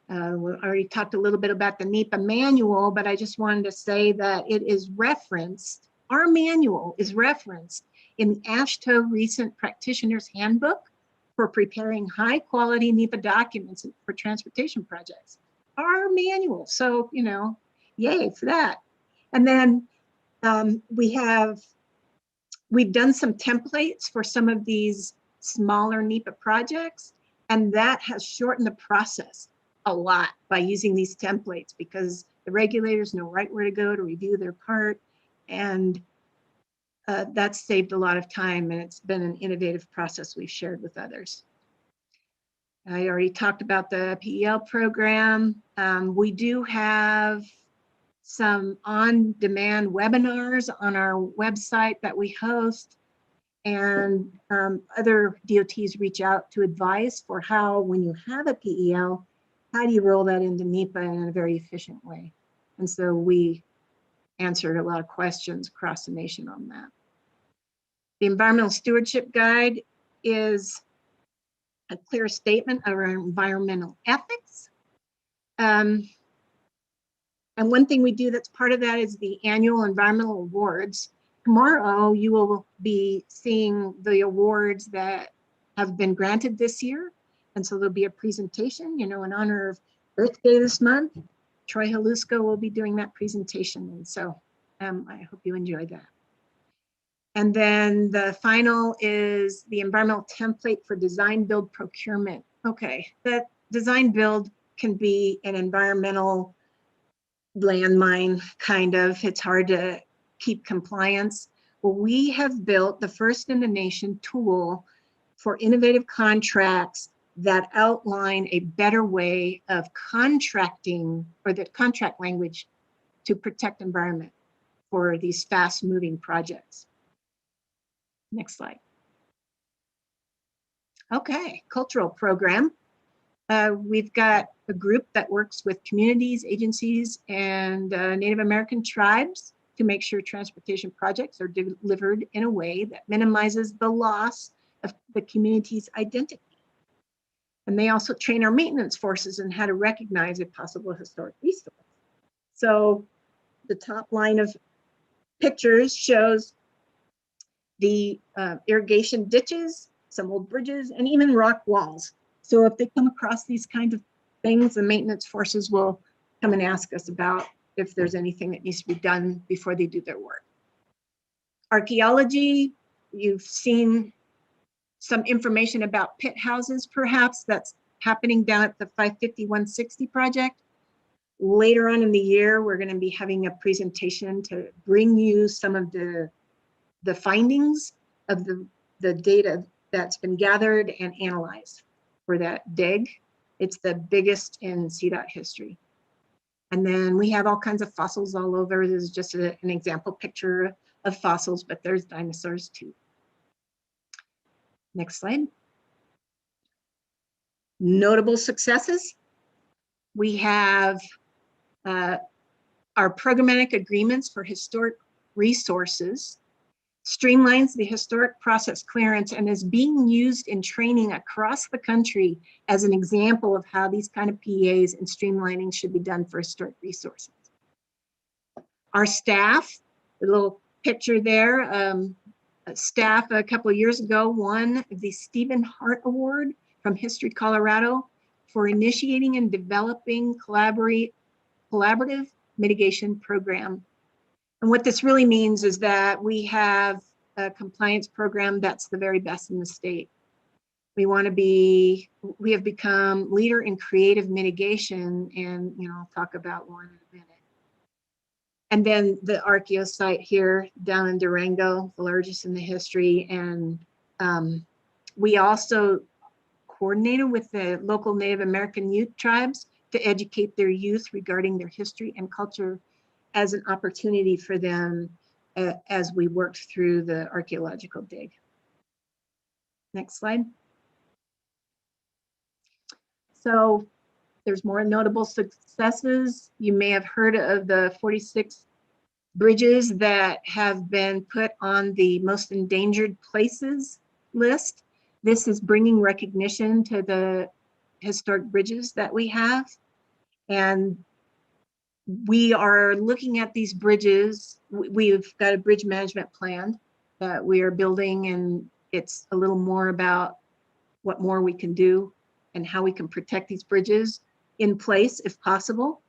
We already talked a little bit about the NEPA manual, but I just wanted to say that it is referenced, our manual is referenced in the AASHTO Recent Practitioner's Handbook for preparing high quality NEPA documents for transportation projects. Our manual, so, you know, yay for that. And then we've done some templates for some of these smaller NEPA projects, and that has shortened the process a lot by using these templates, because the regulators know right where to go to review their part. And That's saved a lot of time, and it's been an innovative process we've shared with others. I already talked about the PEL program. We do have some on-demand webinars on our website that we host, and other DOTs reach out to advise for how, when you have a PEL, how do you roll that into NEPA in a very efficient way? And so we answered a lot of questions across the nation on that. The Environmental Stewardship Guide is a clear statement of our environmental ethics. And one thing we do that's part of that is the annual environmental awards. Tomorrow, you will be seeing the awards that have been granted this year. And so there'll be a presentation, in honor of Earth Day this month. Troy Halusko will be doing that presentation. And so I hope you enjoy that. And then the final is the environmental template for design, build, procurement. Okay, that design build can be an environmental landmine, kind of. It's hard to keep compliance. Well, we have built the first in the nation tool for innovative contracts that outline a better way of contracting, or the contract language to protect environment for these fast moving projects. Next slide. Okay, cultural program. We've got a group that works with communities, agencies, and Native American tribes to make sure transportation projects are delivered in a way that minimizes the loss of the community's identity. And they also train our maintenance forces in how to recognize a possible historic resource. So the top line of pictures shows the irrigation ditches, some old bridges, and even rock walls. So if they come across these kinds of things, the maintenance forces will come and ask us about if there's anything that needs to be done before they do their work. Archaeology, you've seen some information about pit houses, perhaps. That's happening down at the 550-160 project. Later on in the year, we're going to be having a presentation to bring you some of the findings of the data that's been gathered and analyzed for that dig. It's the biggest in CDOT history. And then we have all kinds of fossils all over. This is just an example picture of fossils, but there's dinosaurs too. Next slide. Notable successes. We have our programmatic agreements for historic resources, streamlines the historic process clearance, and is being used in training across the country as an example of how these kind of PEAs and streamlining should be done for historic resources. Our staff, the little picture there, staff a couple of years ago won the Stephen Hart Award from History Colorado for initiating and developing collaborative mitigation program. And what this really means is that we have a compliance program that's the very best in the state. We have become leader in creative mitigation, and I'll talk about one in a minute. And then the Archeo site here down in Durango, the largest in the history. And we also coordinated with the local Native American youth tribes to educate their youth regarding their history and culture as an opportunity for them as we worked through the archaeological dig. Next slide. So there's more notable successes. You may have heard of the 46 bridges that have been put on the most endangered places list. This is bringing recognition to the historic bridges that we have. And we are looking at these bridges. We've got a bridge management plan that we are building, and it's a little more about what more we can do and how we can protect these bridges in place if possible.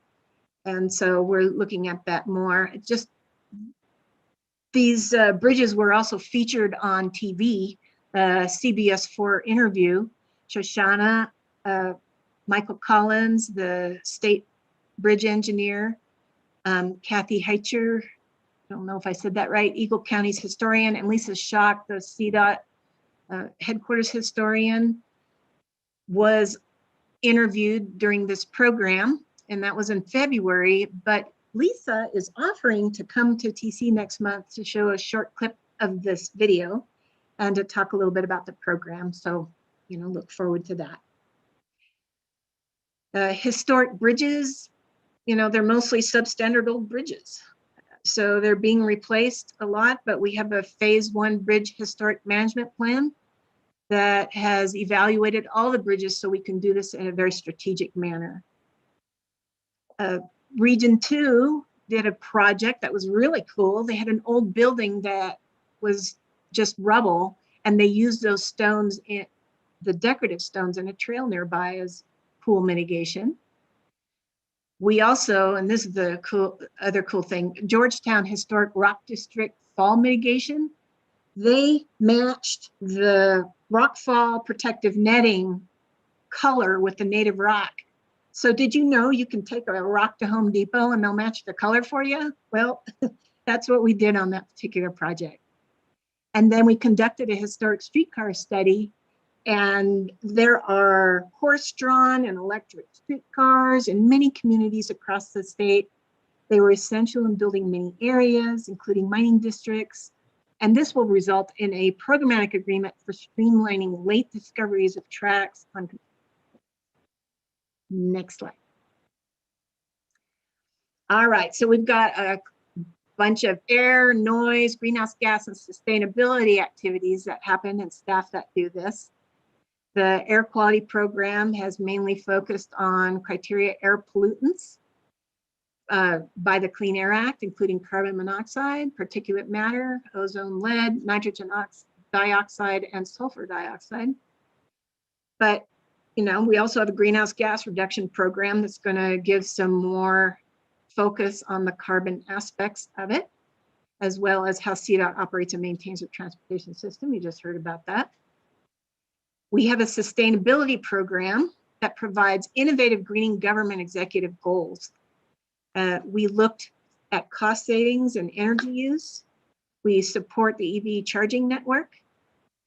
And so we're looking at that more. Just these bridges were also featured on TV, CBS 4 interview. Shoshana, Michael Collins, the state bridge engineer, Kathy Heicher, don't know if I said that right, Eagle County's historian, and Lisa Schock, the CDOT headquarters historian, was interviewed during this program, and that was in February. But Lisa is offering to come to TC next month to show a short clip of this video and to talk a little bit about the program. So, you know, look forward to that. Historic bridges, you know, they're mostly substandard old bridges. So they're being replaced a lot, but we have a phase 1 bridge historic management plan that has evaluated all the bridges so we can do this in a very strategic manner. Region 2 did a project that was really cool. They had an old building that was just rubble, and they used those stones, the decorative stones, in a trail nearby as pool mitigation. We also, and this is the other cool thing, Georgetown Historic Rock District fall mitigation. They matched the rock fall protective netting color with the native rock. So did you know you can take a rock to Home Depot and they'll match the color for you? Well, that's what we did on that particular project. And then we conducted a historic streetcar study, and there are horse-drawn and electric streetcars in many communities across the state. They were essential in building many areas, including mining districts. And this will result in a programmatic agreement for streamlining late discoveries of tracks on. Next slide. All right, so we've got a bunch of air, noise, greenhouse gas, and sustainability activities that happen, and staff that do this. The air quality program has mainly focused on criteria air pollutants by the Clean Air Act, including carbon monoxide, particulate matter, ozone, lead, nitrogen dioxide, and sulfur dioxide. But, you know, we also have a greenhouse gas reduction program that's going to give some more focus on the carbon aspects of it, as well as how CDOT operates and maintains a transportation system. You just heard about that. We have a sustainability program that provides innovative greening government executive goals. We looked at cost savings and energy use. We support the EV charging network,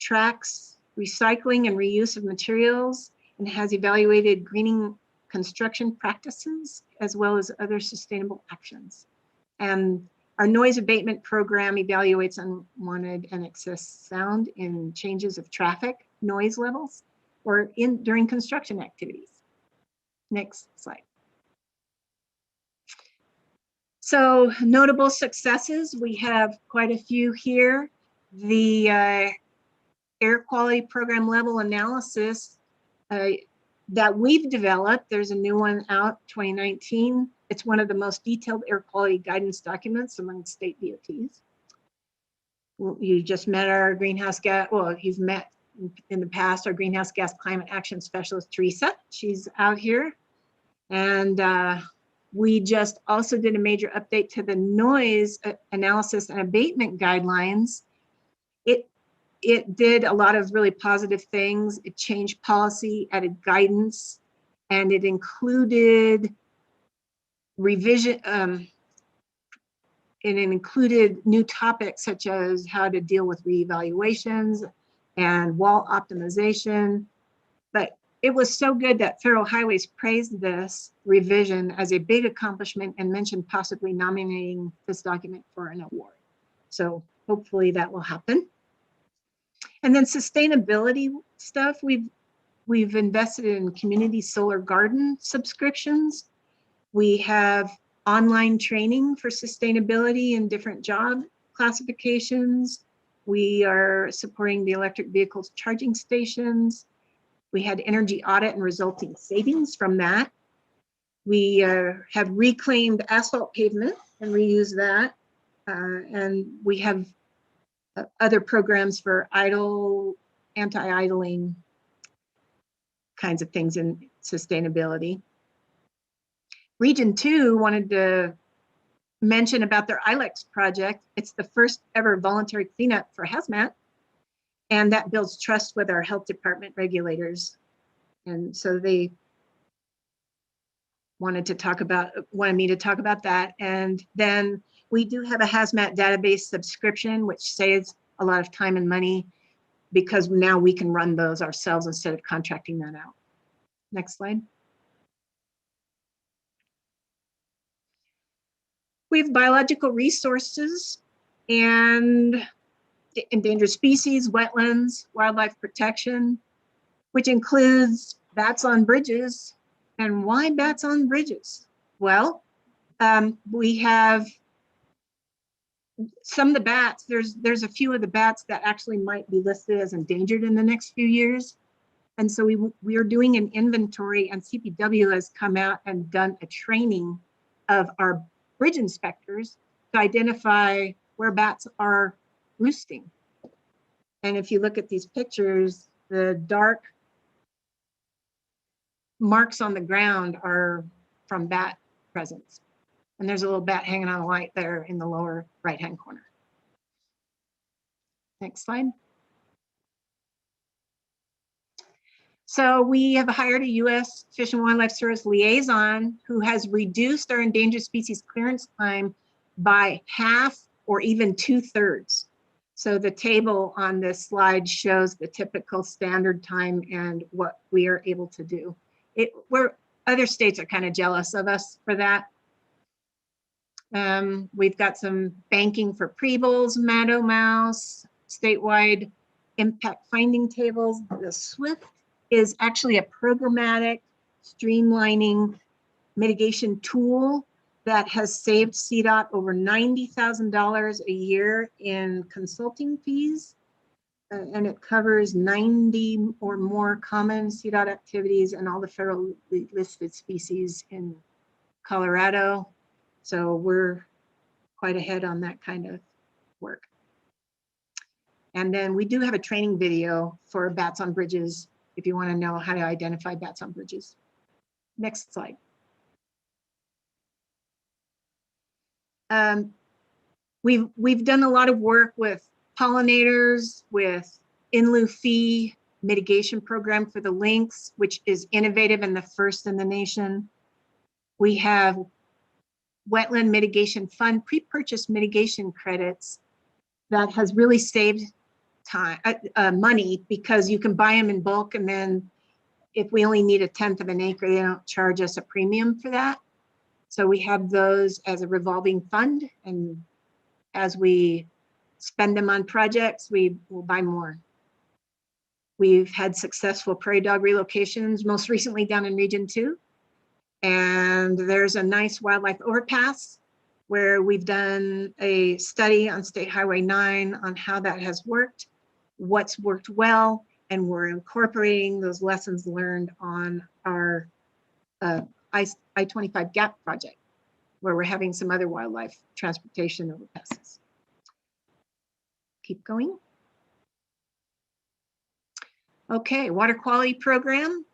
tracks recycling and reuse of materials, and has evaluated greening construction practices, as well as other sustainable actions. And our noise abatement program evaluates unwanted and excess sound in changes of traffic noise levels or during construction activities. Next slide. So notable successes, we have quite a few here. The air quality program level analysis that we've developed, there's a new one out, 2019. It's one of the most detailed air quality guidance documents among state DOTs. You just met our greenhouse gas, well, you've met in the past our greenhouse gas climate action specialist, Teresa. She's out here. And we just also did a major update to the noise analysis and abatement guidelines. It did a lot of really positive things. It changed policy, added guidance, and it included revision, and it included new topics such as how to deal with reevaluations and wall optimization. But it was so good that Federal Highways praised this revision as a big accomplishment and mentioned possibly nominating this document for an award. So hopefully that will happen. And then sustainability stuff, we've invested in community solar garden subscriptions. We have online training for sustainability in different job classifications. We are supporting the electric vehicles charging stations. We had energy audit and resulting savings from that. We have reclaimed asphalt pavement and reused that. And we have other programs for anti-idling kinds of things in sustainability. Region 2 wanted to mention about their ILEX project. It's the first ever voluntary cleanup for hazmat, and that builds trust with our health department regulators. And so they wanted me to talk about that. And then We do have a hazmat database subscription, which saves a lot of time and money because now we can run those ourselves instead of contracting that out. Next slide. We have biological resources and endangered species, wetlands, wildlife protection, which includes bats on bridges. And why bats on bridges? Well, we have some of the bats, there's a few of the bats that actually might be listed as endangered in the next few years. And so we are doing an inventory, and CPW has come out and done a training of our bridge inspectors to identify where bats are roosting. And if you look at these pictures, the dark marks on the ground are from bat presence. And there's a little bat hanging on a light there in the lower right-hand corner. Next slide. So we have hired a U.S. Fish and Wildlife Service liaison who has reduced our endangered species clearance time by half or even 2/3. So the table on this slide shows the typical standard time and what we are able to do. Other states are kind of jealous of us for that. We've got some banking for prebles, meadow mouse, statewide impact finding tables. The SWIFT is actually a programmatic streamlining mitigation tool that has saved CDOT over $90,000 a year in consulting fees. And it covers 90 or more common CDOT activities and all the federally listed species in Colorado. So we're quite ahead on that kind of work. And then we do have a training video for bats on bridges if you want to know how to identify bats on bridges. Next slide. We've done a lot of work with pollinators, with in lieu fee mitigation program for the lynx, which is innovative and the first in the nation. We have wetland mitigation fund pre-purchase mitigation credits that has really saved time, money, because you can buy them in bulk, and then if we only need 1/10 of an acre, they don't charge us a premium for that. So we have those as a revolving fund, and as we spend them on projects, we will buy more. We've had successful prairie dog relocations, most recently down in Region 2. And there's a nice wildlife overpass where we've done a study on State Highway 9 on how that has worked, what's worked well, and we're incorporating those lessons learned on our I-25 GAP project, where we're having some other wildlife transportation overpasses. Keep going. Okay, water quality program.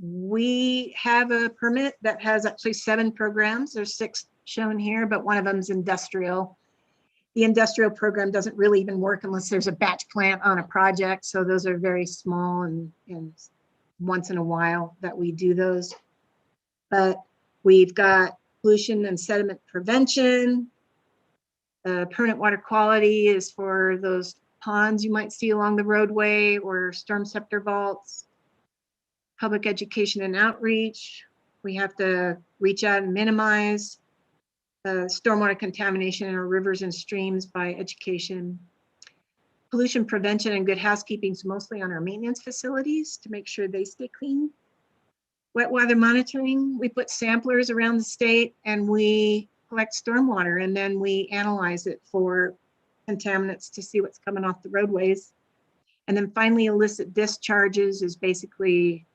We have a permit that has actually 7 programs. There's 6 shown here, but one of them is industrial. The industrial program doesn't really even work unless there's a batch plant on a project. So those are very small and once in a while that we do those. But we've got pollution and sediment prevention. Permanent water quality is for those ponds you might see along the roadway or storm scepter vaults. Public education and outreach. We have to reach out and minimize stormwater contamination in our rivers and streams by education. Pollution prevention and good housekeeping is mostly on our maintenance facilities to make sure they stay clean. Wet weather monitoring, we put samplers around the state and we collect stormwater, and then we analyze it for contaminants to see what's coming off the roadways. And then finally, illicit discharges is basically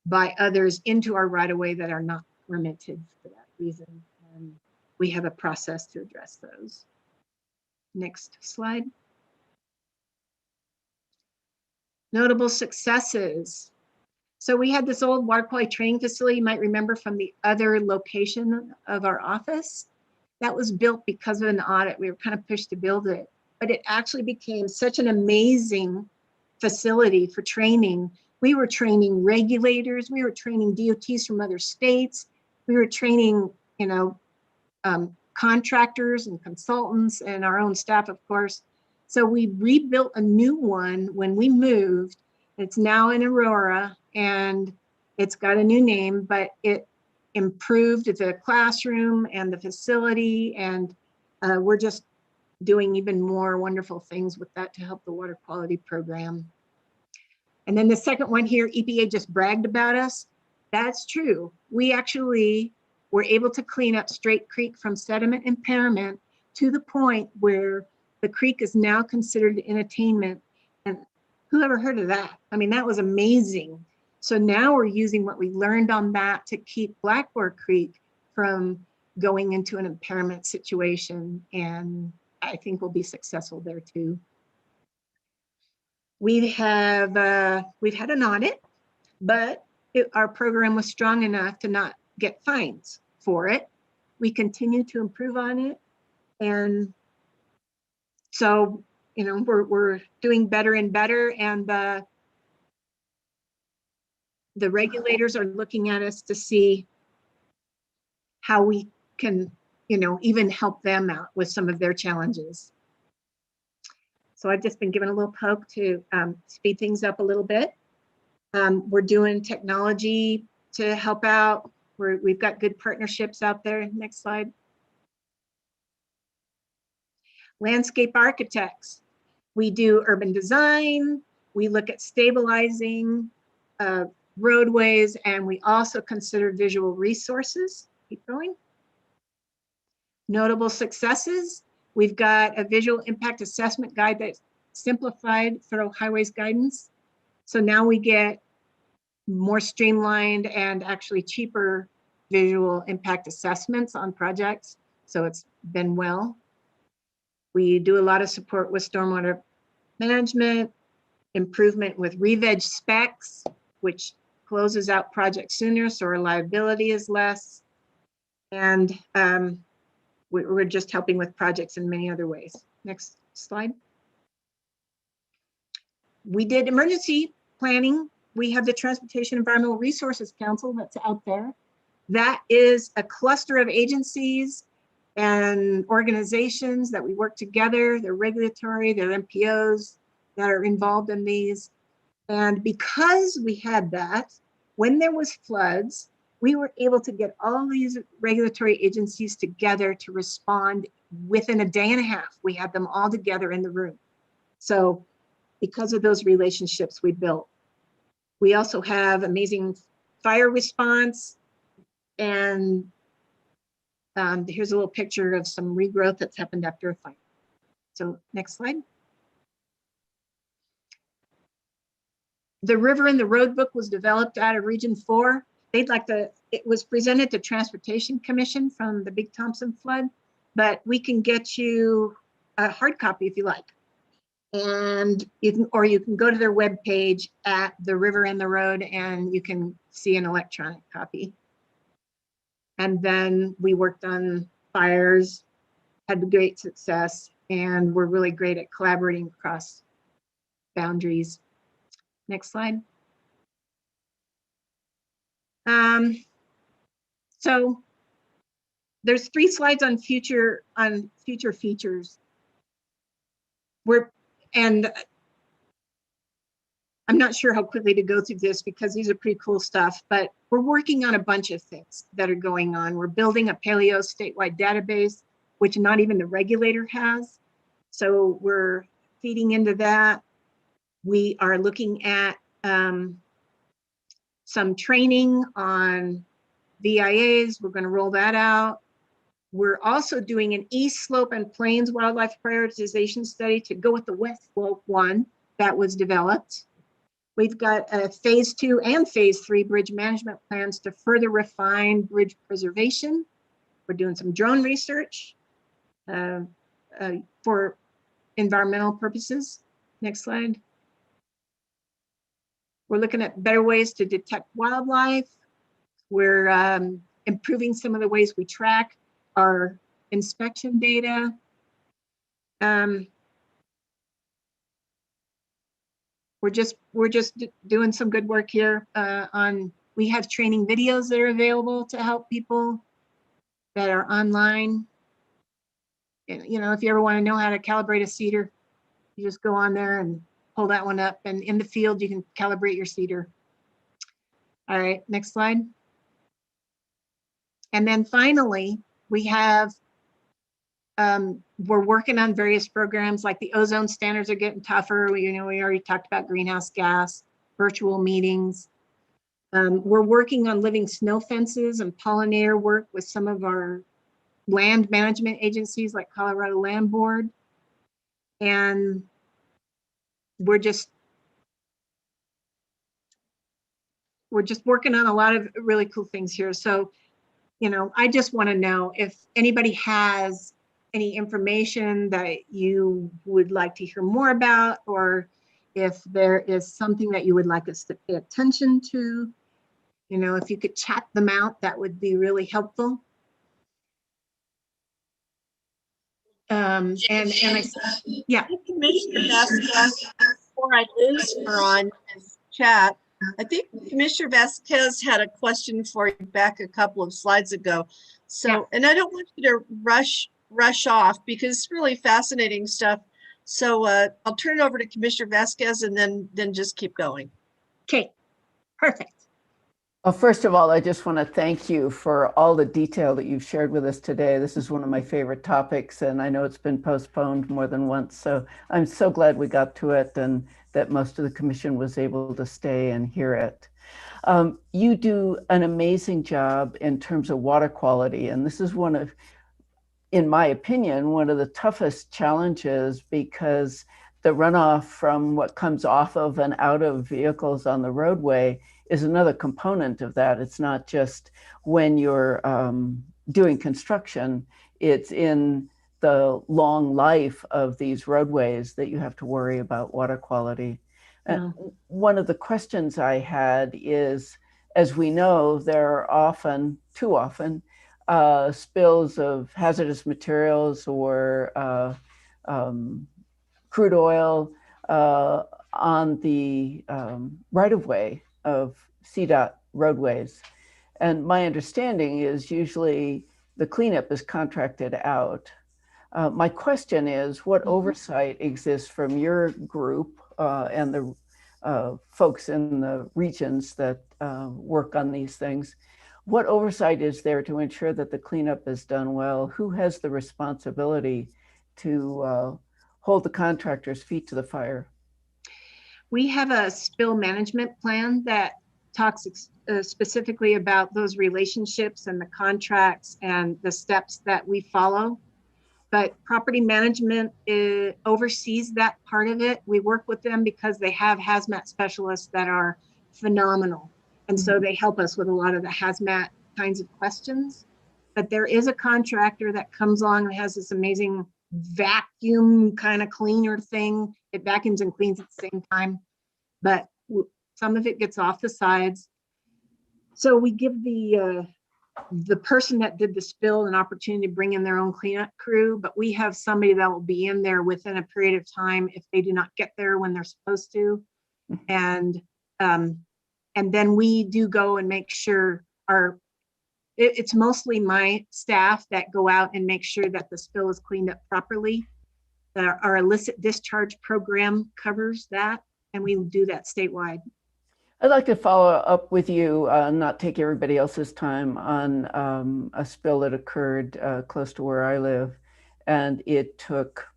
by others into our right-of-way that are not permitted for that reason. And we have a process to address those. Next slide. Notable successes. So we had this old water quality training facility, you might remember from the other location of our office. That was built because of an audit. We were kind of pushed to build it, but it actually became such an amazing facility for training. We were training regulators, we were training DOTs from other states, we were training, contractors and consultants and our own staff, of course. So we rebuilt a new one when we moved. It's now in Aurora and it's got a new name, but it improved the classroom and the facility, and we're just doing even more wonderful things with that to help the water quality program. And then the second one here, EPA just bragged about us. That's true. We actually were able to clean up Straight Creek from sediment impairment to the point where the creek is now considered an attainment. And who ever heard of that? I mean, that was amazing. So now we're using what we learned on that to keep Blackboard Creek from going into an impairment situation. And I think we'll be successful there too. We've had an audit, but our program was strong enough to not get fines for it. We continue to improve on it. And so, you know, we're doing better and better, and the regulators are looking at us to see how we can, you know, even help them out with some of their challenges. So I've just been given a little poke to speed things up a little bit. We're doing technology to help out. We've got good partnerships out there. Next slide. Landscape architects. We do urban design. We look at stabilizing roadways, and we also consider visual resources. Keep going. Notable successes. We've got a visual impact assessment guide that's simplified federal highways guidance. So now we get more streamlined and actually cheaper visual impact assessments on projects. So it's been well. We do a lot of support with stormwater management, improvement with re-veg specs, which closes out projects sooner, so our liability is less. And we're just helping with projects in many other ways. Next slide. We did emergency planning. We have the Transportation Environmental Resources Council that's out there. That is a cluster of agencies and organizations that we work together. They're regulatory, they're MPOs that are involved in these. And because we had that, when there was floods, we were able to get all these regulatory agencies together to respond within a day and a half. We had them all together in the room. So because of those relationships we built. We also have amazing fire response. And here's a little picture of some regrowth that's happened after a fire. So next slide. The River and the Road book was developed out of Region 4. It was presented to Transportation Commission from the Big Thompson flood, but we can get you a hard copy if you like. And you can go to their webpage at the River and the Road and you can see an electronic copy. And then we worked on fires, had great success, and we're really great at collaborating across boundaries. Next slide. So there's 3 slides on future features. And I'm not sure how quickly to go through this because these are pretty cool stuff, but we're working on a bunch of things that are going on. We're building a paleo statewide database, which not even the regulator has. So we're feeding into that. We are looking at some training on VIAs. We're going to roll that out. We're also doing an East Slope and Plains wildlife prioritization study to go with the West Slope one that was developed. We've got a phase 2 and phase 3 bridge management plans to further refine bridge preservation. We're doing some drone research for environmental purposes. Next slide. We're looking at better ways to detect wildlife. We're improving some of the ways we track our inspection data. We're just doing some good work here we have training videos that are available to help people that are online. You know, if you ever want to know how to calibrate a seeder, you just go on there and pull that one up, and in the field, you can calibrate your seeder. All right, next slide. And then finally, we have, we're working on various programs, like the ozone standards are getting tougher. We already talked about greenhouse gas, virtual meetings. We're working on living snow fences and pollinator work with some of our land management agencies like Colorado Land Board. And we're just working on a lot of really cool things here. So, you know, I just want to know if anybody has any information that you would like to hear more about, or if there is something that you would like us to pay attention to. You know, if you could chat them out, that would be really helpful. Yeah. Commissioner Vasquez, before I lose her on this chat, I think Commissioner Vasquez had a question for you back a couple of slides ago. So, yeah. And I don't want you to rush off because it's really fascinating stuff. So I'll turn it over to Commissioner Vasquez and then just keep going. Okay, perfect. Well, first of all, I just want to thank you for all the detail that you've shared with us today. This is one of my favorite topics, and I know it's been postponed more than once. So I'm so glad we got to it and that most of the commission was able to stay and hear it. You do an amazing job in terms of water quality, and this is one of, in my opinion, one of the toughest challenges, because the runoff from what comes off of and out of vehicles on the roadway is another component of that. It's not just when you're doing construction, it's in the long life of these roadways that you have to worry about water quality. And one of the questions I had is, as we know, there are often, too often, spills of hazardous materials or crude oil on the right-of-way of CDOT roadways. And my understanding is usually the cleanup is contracted out. My question is, what oversight exists from your group and the folks in the regions that work on these things? What oversight is there to ensure that the cleanup is done well? Who has the responsibility to hold the contractor's feet to the fire? We have a spill management plan that talks specifically about those relationships and the contracts and the steps that we follow. But property management oversees that part of it. We work with them because they have hazmat specialists that are phenomenal. And so they help us with a lot of the hazmat kinds of questions. But there is a contractor that comes along and has this amazing vacuum kind of cleaner thing. It vacuums and cleans at the same time, but some of it gets off the sides. So we give the person that did the spill an opportunity to bring in their own cleanup crew, but we have somebody that will be in there within a period of time if they do not get there when they're supposed to. And then we do go and make sure it's mostly my staff that go out and make sure that the spill is cleaned up properly. Our illicit discharge program covers that, and we do that statewide. I'd like to follow up with you, not take everybody else's time, on a spill that occurred close to where I live, and it took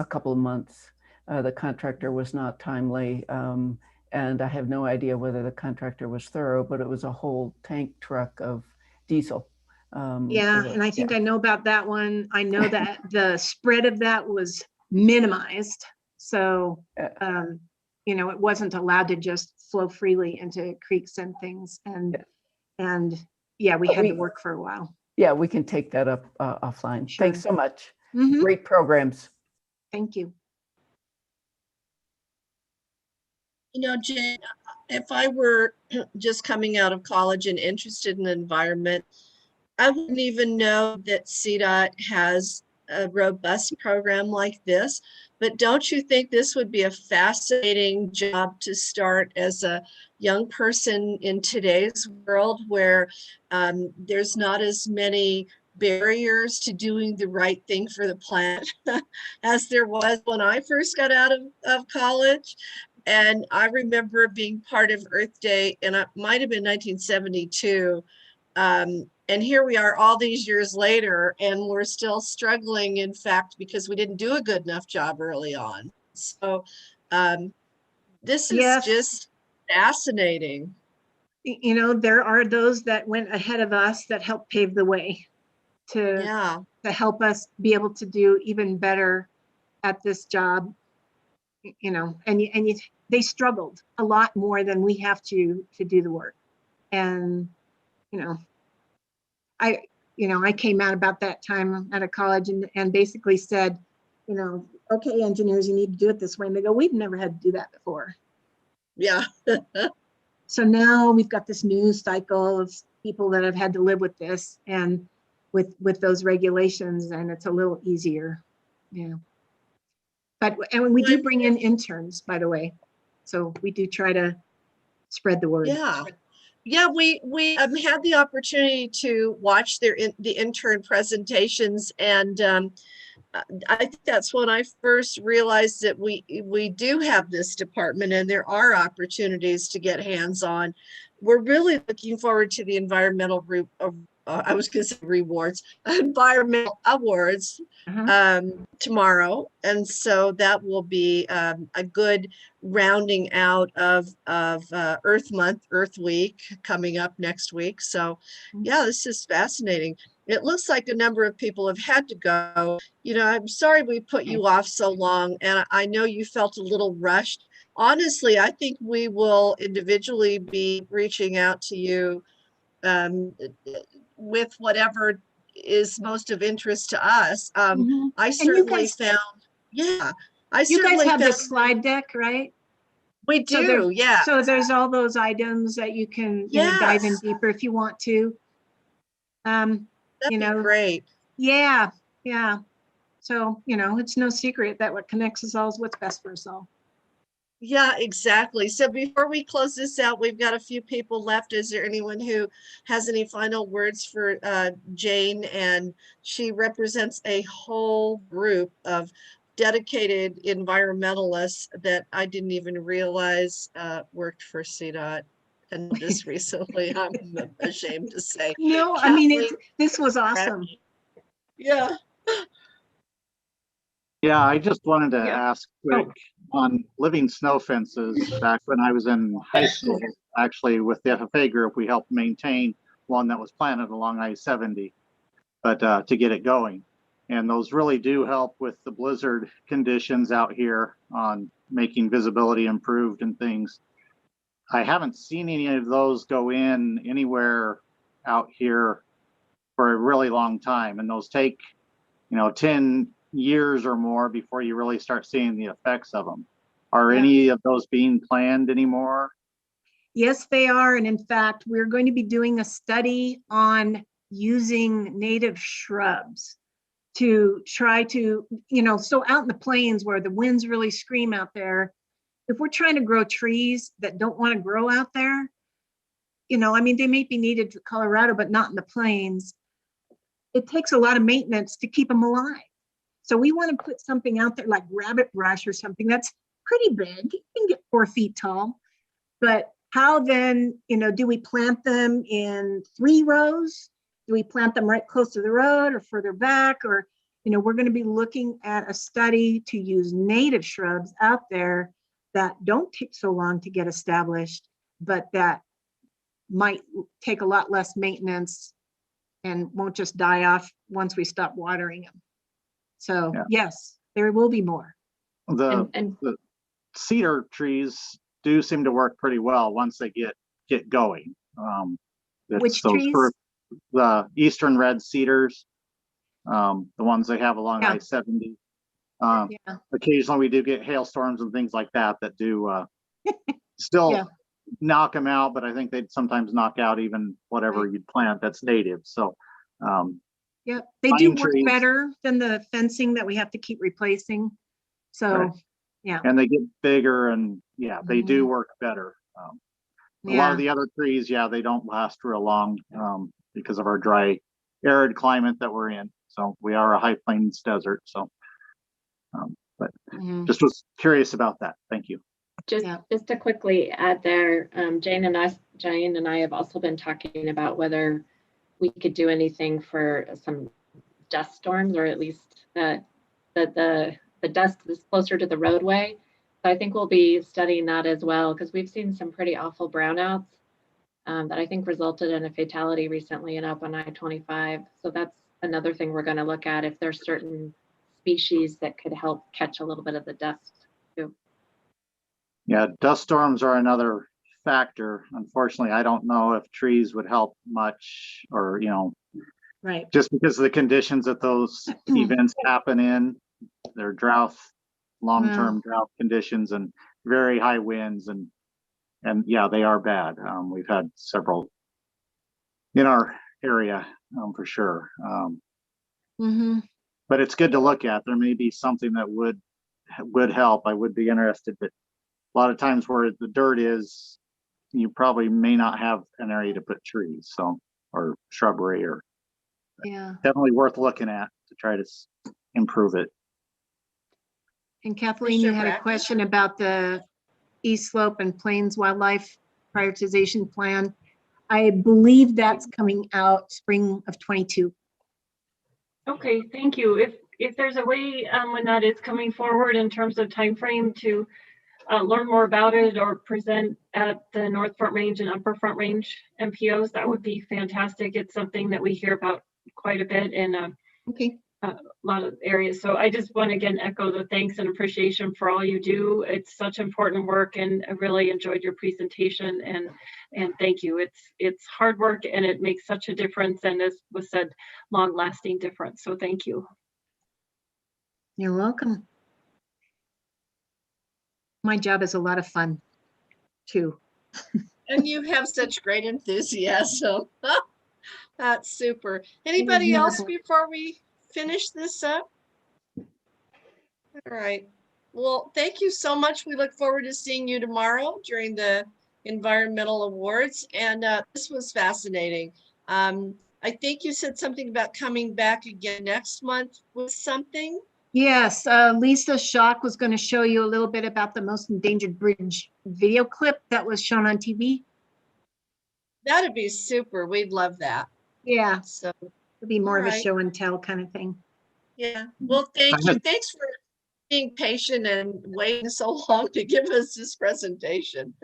a couple of months. The contractor was not timely, and I have no idea whether the contractor was thorough, but it was a whole tank truck of diesel. Yeah, and I think I know about that one. I know that the spread of that was minimized. So, you know, it wasn't allowed to just flow freely into creeks and things. And yeah, we had to work for a while. Yeah, we can take that up offline. Sure. Thanks so much. Great programs. Thank you. You know, Jane, if I were just coming out of college and interested in the environment, I wouldn't even know that CDOT has a robust program like this. But don't you think this would be a fascinating job to start as a young person in today's world where there's not as many barriers to doing the right thing for the planet as there was when I first got out of college. And I remember being part of Earth Day, and it might have been 1972. And here we are all these years later, and we're still struggling, in fact, because we didn't do a good enough job early on. So this is Yes. just fascinating. You know, there are those that went ahead of us that helped pave the way to help us be able to do even better at this job. You know, they struggled a lot more than we have to do the work. And, you know, I came out about that time out of college and basically said, you know, okay, engineers, you need to do it this way. And they go, we've never had to do that before. Yeah. So now we've got this new cycle of people that have had to live with this and with those regulations, and it's a little easier. Yeah. And we do bring in interns, by the way. So we do try to spread the word. Yeah. Yeah, we had the opportunity to watch the intern presentations, and I think that's when I first realized that we do have this department, and there are opportunities to get hands-on. We're really looking forward to the environmental I was going to say rewards, environmental awards tomorrow, and so that will be a good rounding out of Earth Month, Earth Week coming up next week. So yeah, this is fascinating. It looks like a number of people have had to go. You know, I'm sorry we put you off so long, and I know you felt a little rushed. Honestly, I think we will individually be reaching out to you with whatever is most of interest to us. I certainly found, you guys have the slide deck, right? We do, yeah. So there's all those items that you can dive in deeper if you want to. That'd be great. Yeah. So, you know, it's no secret that what connects us all is what's best for us all. Yeah, exactly. So before we close this out, we've got a few people left. Is there anyone who has any final words for Jane? And she represents a whole group of dedicated environmentalists that I didn't even realize worked for CDOT. And just recently, I'm ashamed to say. No, I mean, this was awesome. Yeah. Yeah, I just wanted to ask quick on living snow fences. Back when I was in high school, actually with the FFA group, we helped maintain one that was planted along I-70, but to get it going. And those really do help with the blizzard conditions out here on making visibility improved and things. I haven't seen any of those go in anywhere out here for a really long time. And those take, 10 years or more before you really start seeing the effects of them. Are any of those being planned anymore? Yes, they are. And in fact, we're going to be doing a study on using native shrubs to try to, so out in the plains where the winds really scream out there, if we're trying to grow trees that don't want to grow out there, they may be needed to Colorado, but not in the plains. It takes a lot of maintenance to keep them alive. So we want to put something out there like rabbit brush or something that's pretty big. It can get 4 feet tall. But how then, do we plant them in 3 rows? Do we plant them right close to the road or further back? Or, we're going to be looking at a study to use native shrubs out there that don't take so long to get established, but that might take a lot less maintenance and won't just die off once we stop watering them. So yes, there will be more. The cedar trees do seem to work pretty well once they get going. Which trees? The eastern red cedars, the ones they have along I-70. Occasionally we do get hailstorms and things like that do still knock them out, but I think they'd sometimes knock out even whatever you'd plant that's native. So they do work better than the fencing that we have to keep replacing. So and they get bigger and they do work better. A lot of the other trees, they don't last real long because of our dry arid climate that we're in. So we are a high plains desert. So, but just was curious about that. Thank you. Just to quickly add there, Jane and I have also been talking about whether we could do anything for some dust storms, or at least the dust is closer to the roadway. So I think we'll be studying that as well, because we've seen some pretty awful brownouts that I think resulted in a fatality recently and up on I-25. So that's another thing we're going to look at, if there's certain species that could help catch a little bit of the dust too. Yeah, dust storms are another factor. Unfortunately, I don't know if trees would help much, or, you know, right, just because of the conditions that those events happen in. They're drought, long-term drought conditions, and very high winds, and yeah, they are bad. We've had several in our area, for sure. But it's good to look at. There may be something that would help. I would be interested, but a lot of times where the dirt is, you probably may not have an area to put trees, so, or shrubbery, or definitely worth looking at to try to improve it. And Kathleen, you had a question about the East Slope and Plains Wildlife Prioritization Plan. I believe that's coming out spring of 22. Okay, thank you. If there's a way when that is coming forward in terms of time frame to learn more about it or present at the North Front Range and Upper Front Range MPOs, that would be fantastic. It's something that we hear about quite a bit in a lot of areas. So I just want to again echo the thanks and appreciation for all you do. It's such important work, and I really enjoyed your presentation, and thank you. It's hard work, and it makes such a difference, and as was said, long-lasting difference. So thank you. You're welcome. My job is a lot of fun too. And you have such great enthusiasm. That's super. Anybody else before we finish this up? All right. Well, thank you so much. We look forward to seeing you tomorrow during the environmental awards. And this was fascinating. I think you said something about coming back again next month with something. Yes, Lisa Schock was going to show you a little bit about the most endangered bridge video clip that was shown on TV. That'd be super. We'd love that. Yeah, so it'd be more of a show and tell kind of thing. Yeah. Well, thank you. Thanks for being patient and waiting so long to give us this presentation.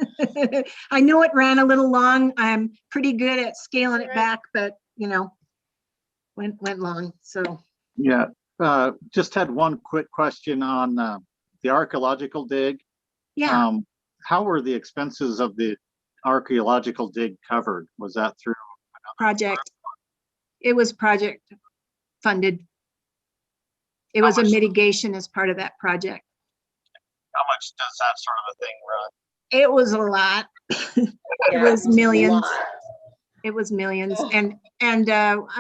I know it ran a little long. I'm pretty good at scaling it back, but you know, went long. So yeah. Just had one quick question on the archaeological dig. Yeah. How were the expenses of the archaeological dig covered? Was that through project? It was project funded. It was a mitigation as part of that project. How much does that sort of a thing run? It was a lot. It was millions. It was millions, and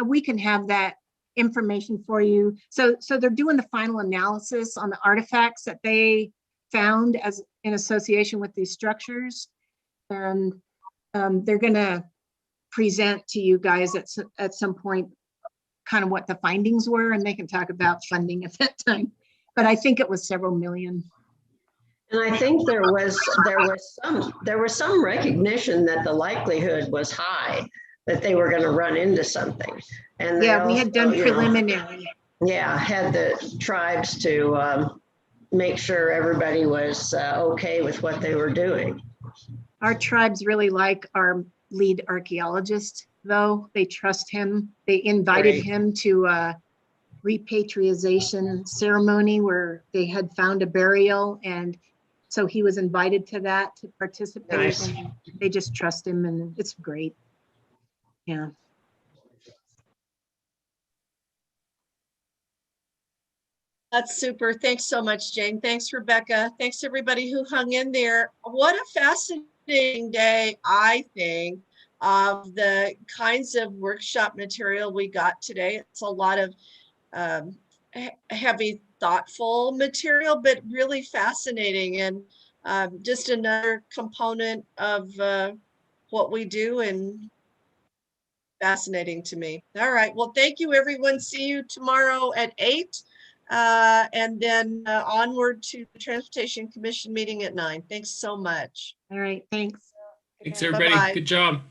we can have that information for you. So they're doing the final analysis on the artifacts that they found as in association with these structures, and they're going to present to you guys at some point kind of what the findings were, and they can talk about funding at that time. But I think it was several million. And I think there was some recognition that the likelihood was high that they were going to run into something. And yeah, we had done preliminary. Had the tribes to make sure everybody was okay with what they were doing. Our tribes really like our lead archaeologist, though. They trust him. They invited him to a repatriation ceremony where they had found a burial, and so he was invited to that to participate. Nice. And they just trust him, and it's great. Yeah. That's super. Thanks so much, Jane. Thanks, Rebecca. Thanks everybody who hung in there. What a fascinating day, I think, of the kinds of workshop material we got today. It's a lot of heavy, thoughtful material, but really fascinating, and just another component of what we do and fascinating to me. All right. Well, thank you, everyone. See you tomorrow at 8. And then onward to the Transportation Commission meeting at 9. Thanks so much. All right, thanks. Thanks, everybody. Bye-bye. Good job.